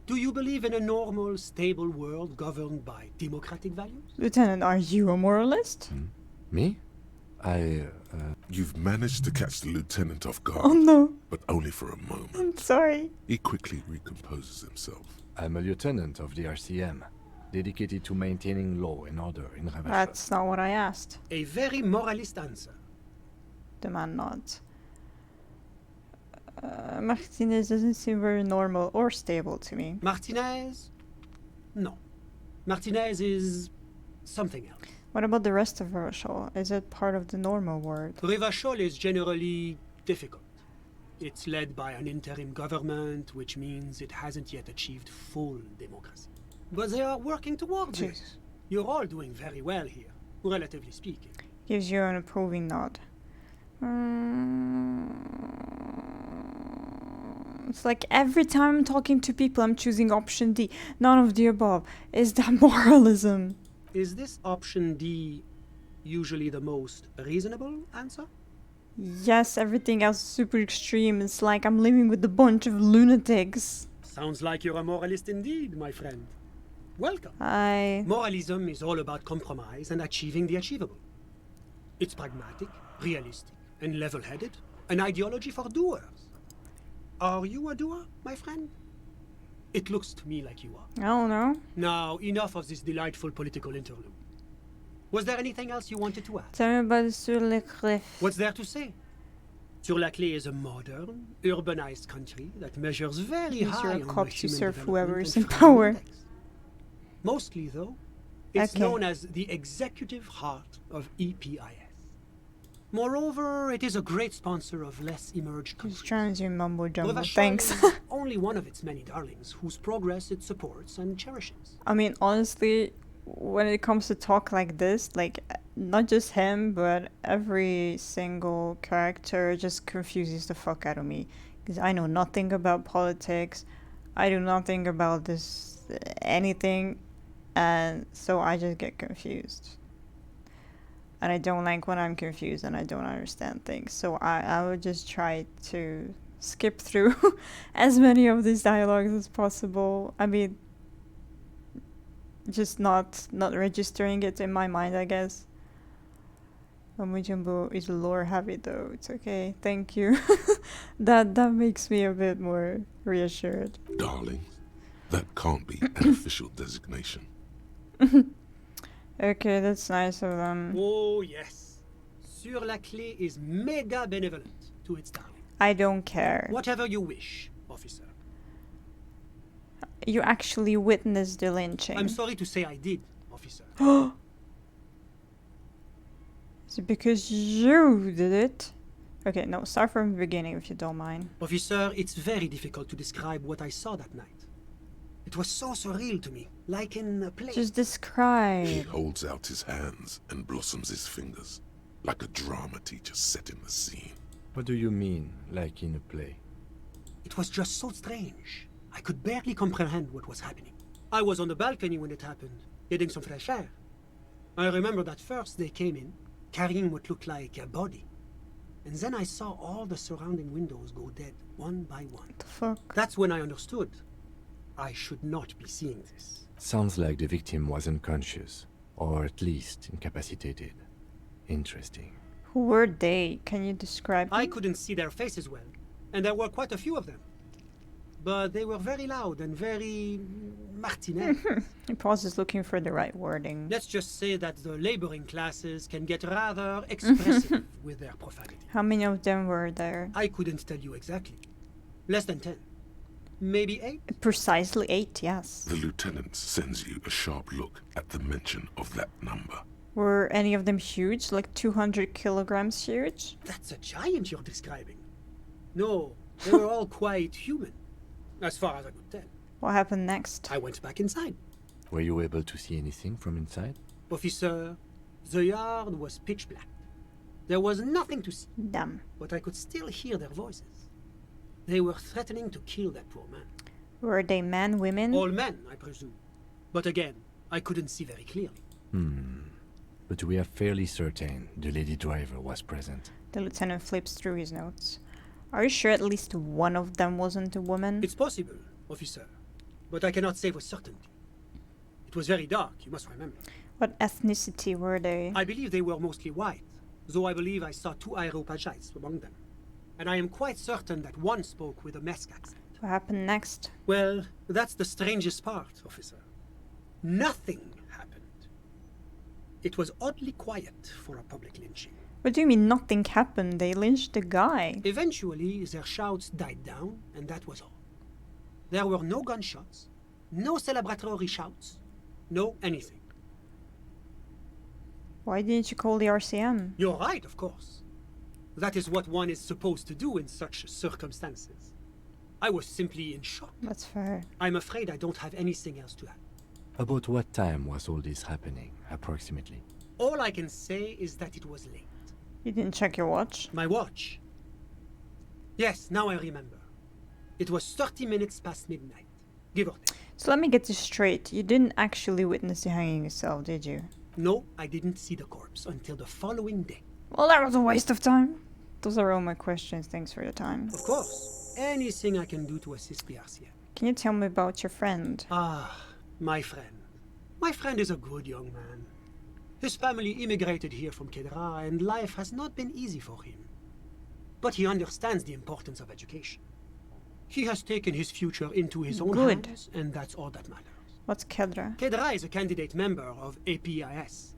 Do you believe in a normal, stable world governed by democratic values? Lieutenant, are you a moralist? Me? You've managed to catch the lieutenant off guard. Oh no. But only for a moment. I'm sorry. He quickly recomposes himself. I'm a lieutenant of the RCM, dedicated to maintaining law and order in Ravachol. That's not what I asked. A very moralist answer. The man nods. Martinez doesn't seem very normal or stable to me. Martinez? No. Martinez is something else. What about the rest of Ravachol? Is it part of the normal world? Ravachol is generally difficult. It's led by an interim government, which means it hasn't yet achieved full democracy. But they are working towards it. You're all doing very well here, relatively speaking. Gives you an approving nod. It's like every time I'm talking to people, I'm choosing option D. None of the above. Is that moralism? Is this option D usually the most reasonable answer? Yes, everything else is super extreme. It's like I'm living with a bunch of lunatics. Sounds like you're a moralist indeed, my friend. Welcome. Moralism is all about compromise and achieving the achievable. It's pragmatic, realistic, and level-headed. An ideology for doers. Are you a doer, my friend? It looks to me like you are. I don't know. Now, enough of this delightful political interlude. Was there anything else you wanted to add? Tell me about Sur le Cliff. What's there to say? Sur-la-Clé is a modern, urbanized country that measures very Use high your on cup the to human serve whoever development is and in freedom power. index. Mostly, though, it's Okay. known as the executive heart of EPIS. Moreover, it is a great sponsor of less emerged countries. Just trying to mumbo jumbo. Ravachol Thanks. is only one of its many darlings whose progress it supports and cherishes. I mean, honestly, when it comes to talk like this, like, not just him, but every single character just confuses the fuck out of me. Because I know nothing about politics. I do nothing about this, anything. And so I just get confused. And I don't like when I'm confused and I don't understand things. So I would just try to skip through as many of these dialogues as possible. I mean, just not registering it in my mind, I guess. Mumbo is lore heavy though. It's okay. Thank you. that makes me a bit more reassured. Darling, that can't be an official designation. Okay, that's nice of them. Oh, yes. Sur-la-Clé is mega benevolent to its darling. I don't care. Whatever you wish, officer. You actually witnessed the lynching. I'm sorry to say I did, officer. Is it because you did it? Okay, no, start from the beginning if you don't mind. Officer, it's very difficult to describe what I saw that night. It was so surreal to me, like in a play. Just describe. He holds out his hands and blossoms his fingers, like a drama teacher setting the scene. What do you mean, like in a play? It was just so strange. I could barely comprehend what was happening. I was on the balcony when it happened, getting some fresh air. I remember that first they came in, carrying what looked like a body. And then I saw all the surrounding windows go dead, one by one. What the fuck? That's when I understood. I should not be seeing this. Sounds like the victim was unconscious, or at least incapacitated. Interesting. Who were they? Can you describe I them? couldn't see their faces well, and there were quite a few of them. But they were very loud and very Martinez. He pauses looking for the right wording. Let's just say that the laboring classes can get rather expressive with their profanity. How many of them were there? I couldn't tell you exactly. Less than 10. Maybe 8? Precisely 8, yes. The lieutenant sends you a sharp look at the mention of that number. Were any of them huge? Like 200 kilograms huge? That's a giant you're describing. No, they were all quite human, as far as I could tell. What happened next? I went back inside. Were you able to see anything from inside? Officer, the yard was pitch black. There was nothing to see. Damn. But I could still hear their voices. They were threatening to kill that poor man. Were they men, women? All men, I presume. But again, I couldn't see very clearly. But we are fairly certain the lady driver was present. The lieutenant flips through his notes. Are you sure at least one of them wasn't a woman? It's possible, officer, but I cannot say with certainty. It was very dark, you must remember. What ethnicity were they? I believe they were mostly white, though I believe I saw 2 Aeropagites among them. And I am quite certain that one spoke with a Mesk accent. What happened next? Well, that's the strangest part, officer. Nothing happened. It was oddly quiet for a public lynching. What do you mean nothing happened? They lynched the guy. Eventually, their shouts died down, and that was all. There were no gunshots, no celebratory shouts, no anything. Why didn't you call the RCM? You're right, of course. That is what one is supposed to do in such circumstances. I was simply in shock. That's fair. I'm afraid I don't have anything else to add. About what time was all this happening, approximately? All I can say is that it was late. You didn't check your watch? My watch? Yes, now I remember. It was 30 minutes past midnight, give or take. So let me get this straight. You didn't actually witness the hanging yourself, did you? No, I didn't see the corpse until the following day. Well, that was a waste of time. Those are all my questions. Thanks for your time. Of course. Anything I can do to assist the RCM. Can you tell me about your friend? Ah, my friend. My friend is a good young man. His family immigrated here from Kedra, and life has not been easy for him. But he understands the importance of education. He has taken his future into his own hands, and that's all that matters. What's Kedra? Kedra is a candidate member of APIS.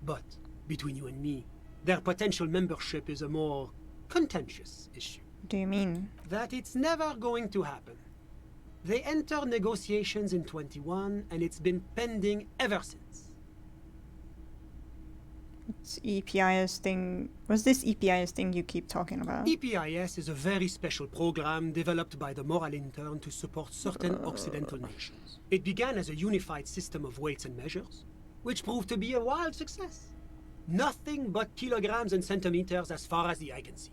But, between you and me, their potential membership is a more contentious issue. What do you mean? That it's never going to happen. They entered negotiations in 21, and it's been pending ever since. What's EPIS thing? What's this EPIS thing you keep talking about? EPIS is a very special program developed by the Moral Intern to support certain Occidental nations. It began as a unified system of weights and measures, which proved to be a wild success. Nothing but kilograms and centimeters as far as the eye can see.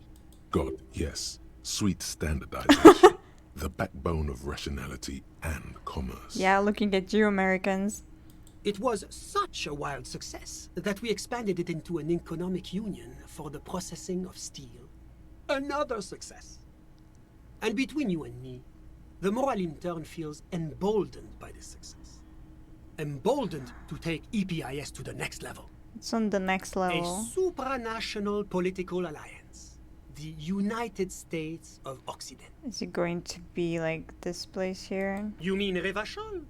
God, yes. Sweet standardization. The backbone of rationality and commerce. Yeah, looking at you, Americans. It was such a wild success that we expanded it into an economic union for the processing of steel. Another success. And between you and me, the Moral Intern feels emboldened by this success. Emboldened to take EPIS to the next level. It's on the next level. A supranational political alliance. The United States of Occident. Is it going to be like this place here? You mean Revachol?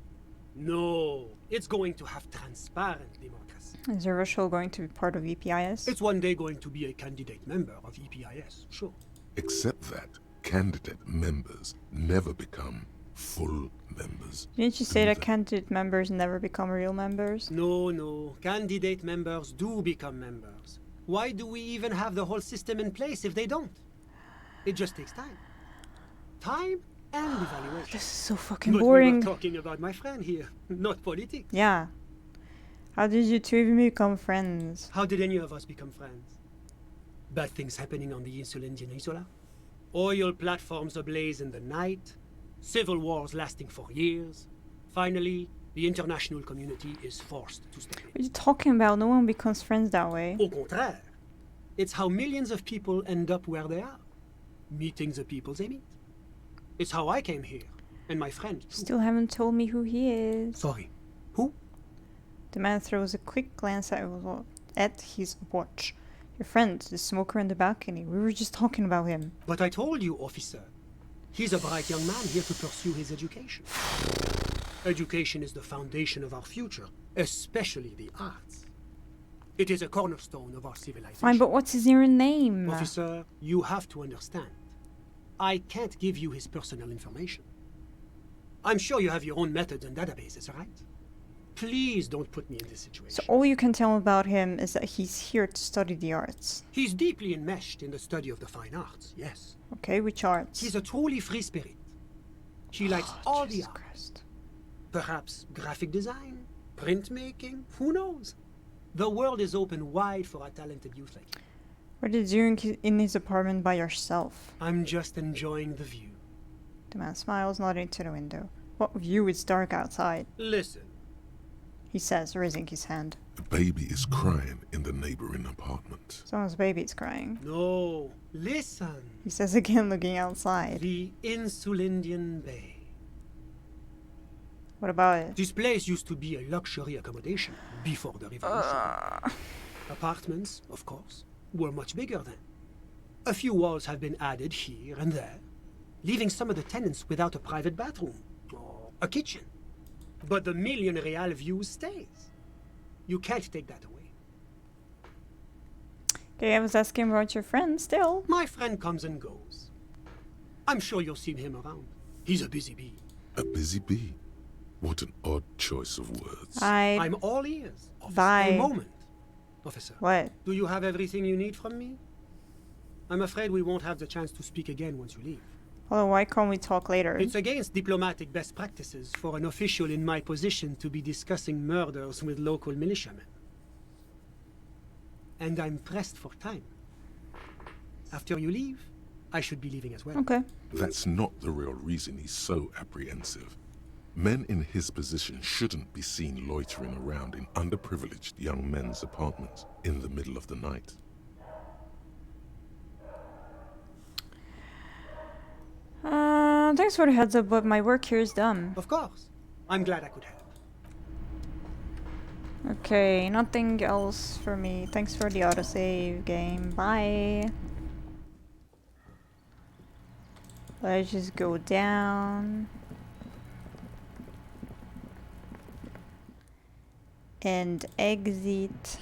No, it's going to have transparent democracy. Is Revachol going to be part of EPIS? It's one day going to be a candidate member of EPIS, sure. Except that candidate members never become full members. Didn't you say that candidate members never become real members? No. Candidate members do become members. Why do we even have the whole system in place if they don't? It just takes time. Time and evaluation. This is so fucking but boring. We were talking about my friend here, not politics. Yeah. How did you two even become friends? How did any of us become friends? Bad things happening on the Insulindia Peninsula? Oil platforms ablaze in the night? Civil wars lasting for years? Finally, the international community is forced to step in. What are you talking about? No one becomes friends that way. Au contraire. It's how millions of people end up where they are. Meeting the people they meet. It's how I came here, and my friend too. Still haven't told me who he is. Sorry. Who? The man throws a quick glance at his watch. Your friend, the smoker in the balcony. We were just talking about him. But I told you, officer. He's a bright young man here to pursue his education. Education is the foundation of our future, especially the arts. It is a cornerstone of our civilization. Fine, but what's his real name? Officer, you have to understand. I can't give you his personal information. I'm sure you have your own methods and databases, right? Please don't put me in this situation. So all you can tell about him is that he's here to study the arts. He's deeply enmeshed in the study of the fine arts, yes. Okay, which arts? He's a truly free spirit. He likes all Jesus the arts. Christ. Perhaps graphic design, printmaking, who knows? The world is open wide for a talented youth like you. What are you doing in his apartment by yourself? I'm just enjoying the view. The man smiles, nodding to the window. What view? It's dark outside. Listen. He says, raising his hand. A baby is crying in the neighboring apartment. Someone's baby's crying. No, listen. He says again, looking outside. The Insulindian Bay. What about it? This place used to be a luxury accommodation before the revolution. Apartments, of course, were much bigger then. A few walls have been added here and there, leaving some of the tenants without a private bathroom or a kitchen. But the million real view stays. You can't take that away. Okay, I was asking about your friend still. My friend comes and goes. I'm sure you'll see him around. He's a busy bee. A busy bee? What an odd choice of words. I'm all ears. Bye. A moment, officer. What? Do you have everything you need from me? I'm afraid we won't have the chance to speak again once you leave. Well, why can't we talk later? It's against diplomatic best practices for an official in my position to be discussing murders with local militiamen. And I'm pressed for time. After you leave, I should be leaving as well. Okay. That's not the real reason he's so apprehensive. Men in his position shouldn't be seen loitering around in underprivileged young men's apartments in the middle of the night. Thanks for the heads up, but my work here is done. Of course. I'm glad I could help. Okay, nothing else for me. Thanks for the autosave game. Bye. Let's just go down. And exit.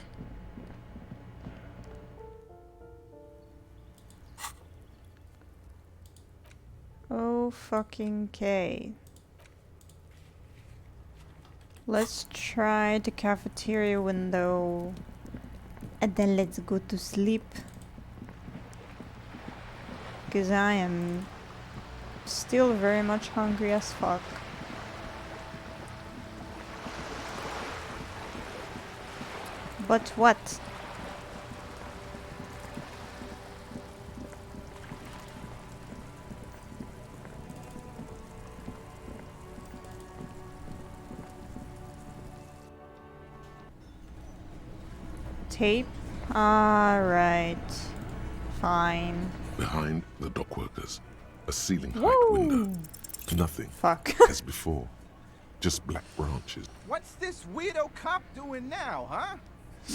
Oh fucking K. Let's try the cafeteria window. And then let's go to sleep. Because I am still very much hungry as fuck. But what? Tape? Alright. Fine. Behind the dock workers, a ceiling height window. Nothing. Fuck. As before. Just black branches. What's this weirdo cop doing now, huh?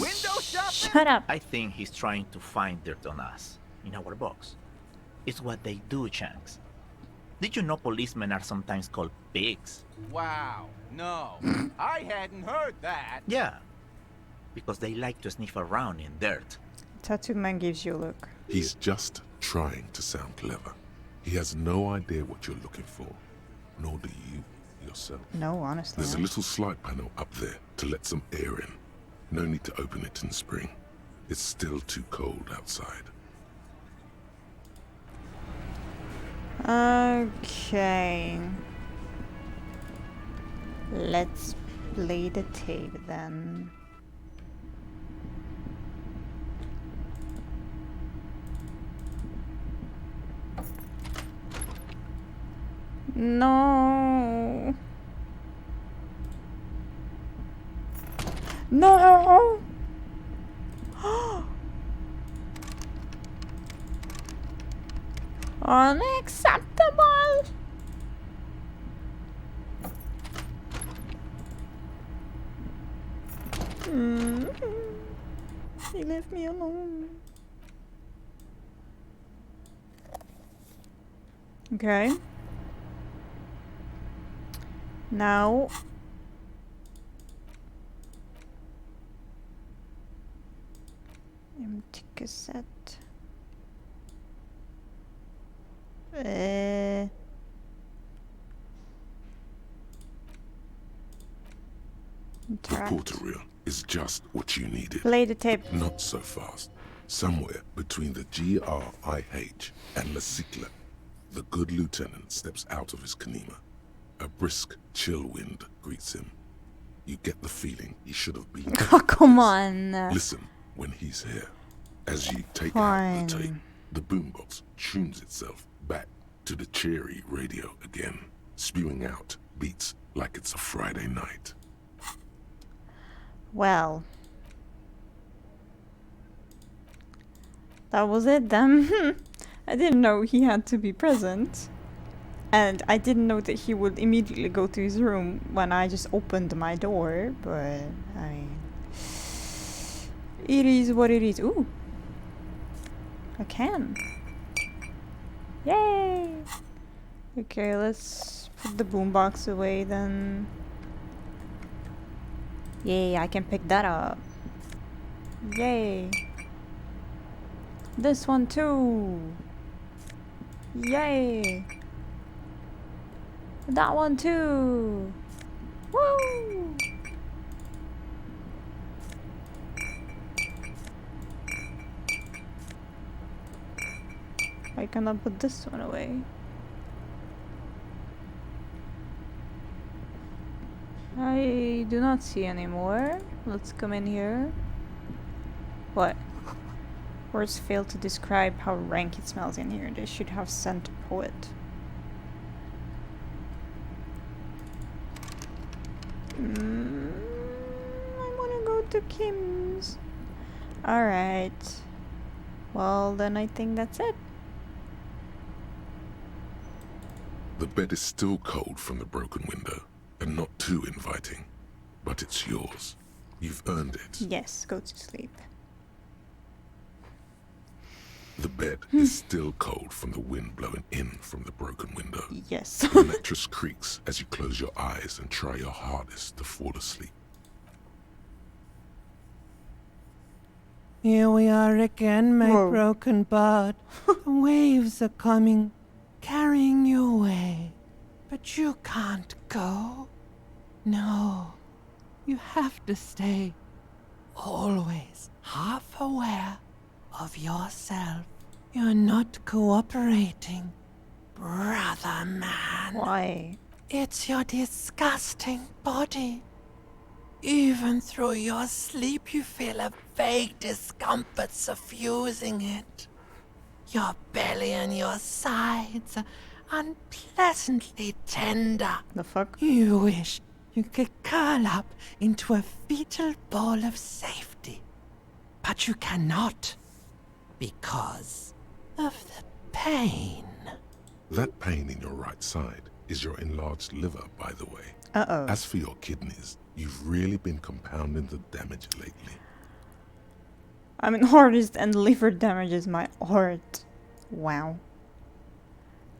Window shopping? Shut up. I think he's trying to find dirt on us, in our box. It's what they do, Shanks. Did you know policemen are sometimes called pigs? Wow, no. I hadn't heard that. Yeah, because they like to sniff around in dirt. Tattoo man gives you a look. He's just trying to sound clever. He has no idea what you're looking for, nor do you yourself. No, honestly. There's a little slide panel up there to let some air in. No need to open it in spring. It's still too cold outside. Okay. Let's play the tape then. No. No. Unacceptable. He left me alone. Okay. Now empty cassette. The portal reel is just what you needed. Play the tape. But not so fast. Somewhere between the GRIH and La Cycle, the good lieutenant steps out of his Kanima. A brisk, chill wind greets him. You get the feeling he should have been. Oh, come on. Listen when he's here. As you take Fine. out the tape, the boombox tunes itself back to the cheery radio again, spewing out beats like it's a Friday night. Well, That was it then. I didn't know he had to be present. And I didn't know that he would immediately go to his room when I just opened my door, but I mean, it is what it is. Ooh, I can. Yay! Okay, let's put the boombox away then. Yay, I can pick that up. Yay! This one too! Yay! That one too! Woo! Why can't I put this one away? I do not see any more. Let's come in here. What? Words fail to describe how rank it smells in here. They should have sent a poet. I wanna go to Kim's. Alright. Well, then I think that's it. The bed is still cold from the broken window, and not too inviting. But it's yours. You've earned it. Yes, go to sleep. The bed is still cold from the wind blowing in from the broken window. Yes. The mattress creaks as you close your eyes and try your hardest to fall asleep. Here we are again, my Whoa. broken bud. The waves are coming, carrying you away. But you can't go. No, you have to stay. Always half aware of yourself. You're not cooperating, brother man. Why? It's your disgusting body. Even through your sleep, you feel a vague discomfort suffusing it. Your belly and your sides are unpleasantly tender. The fuck? You wish you could curl up into a fetal ball of safety. But you cannot. Because of the pain. That pain in your right side is your enlarged liver, by the way. Uh-oh. As for your kidneys, you've really been compounding the damage lately. I mean, hardest and liver damages my heart. Wow.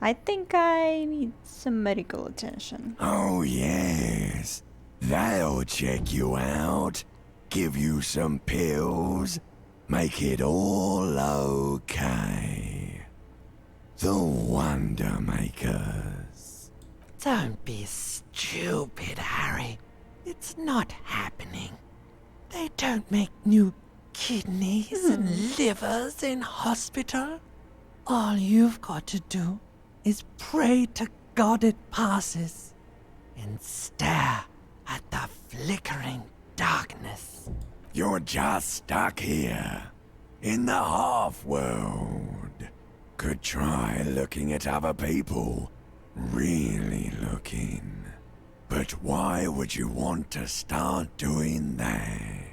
I think I need some medical attention. Oh, yes. They'll check you out, give you some pills, make it all okay. The Wonder Makers. Don't be stupid, Harry. It's not happening. They don't make new kidneys and livers in hospital. All you've got to do is pray to God it passes and stare at the flickering darkness. You're just stuck here, in the half-world. Could try looking at other people, really looking. But why would you want to start doing that?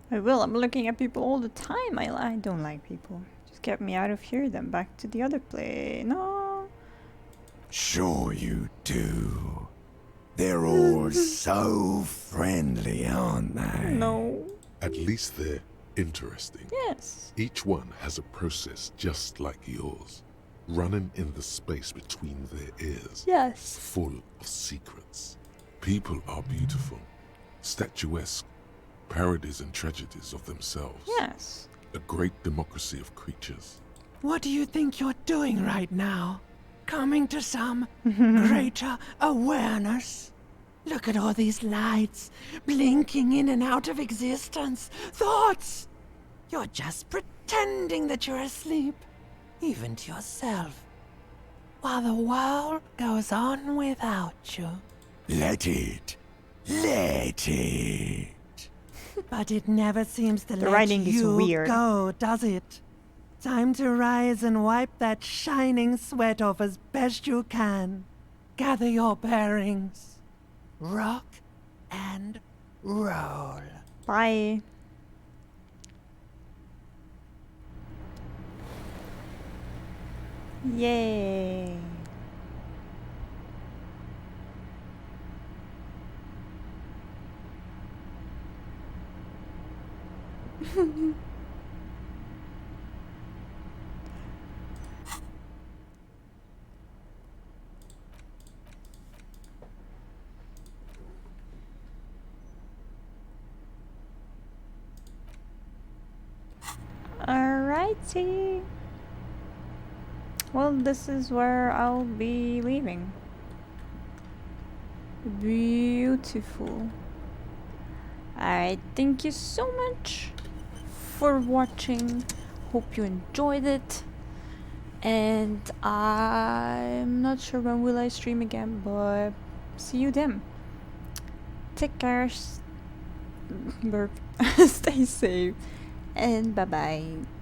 I will. I'm looking at people all the time. I don't like people. Just get me out of here, then back to the other place. No. Sure you do. They're all so friendly, aren't they? No. At least they're interesting. Yes. Each one has a process just like yours, running in the space between their ears. Yes. Full of secrets. People are beautiful, statuesque, parodies and tragedies of themselves. Yes. A great democracy of creatures. What do you think you're doing right now? Coming to some greater awareness? Look at all these lights blinking in and out of existence. Thoughts! You're just pretending that you're asleep, even to yourself, while the world goes on without you. Let it. Let it. But it never seems to The let writing is you weird. go, does it? Time to rise and wipe that shining sweat off as best you can. Gather your bearings. Rock and roll. Bye. Yay! Alrighty. Well, this is where I'll be leaving. Beautiful. Alright, thank you so much for watching. Hope you enjoyed it. And I'm not sure when will I stream again, but see you then. Take care. Burp. Stay safe. And bye bye.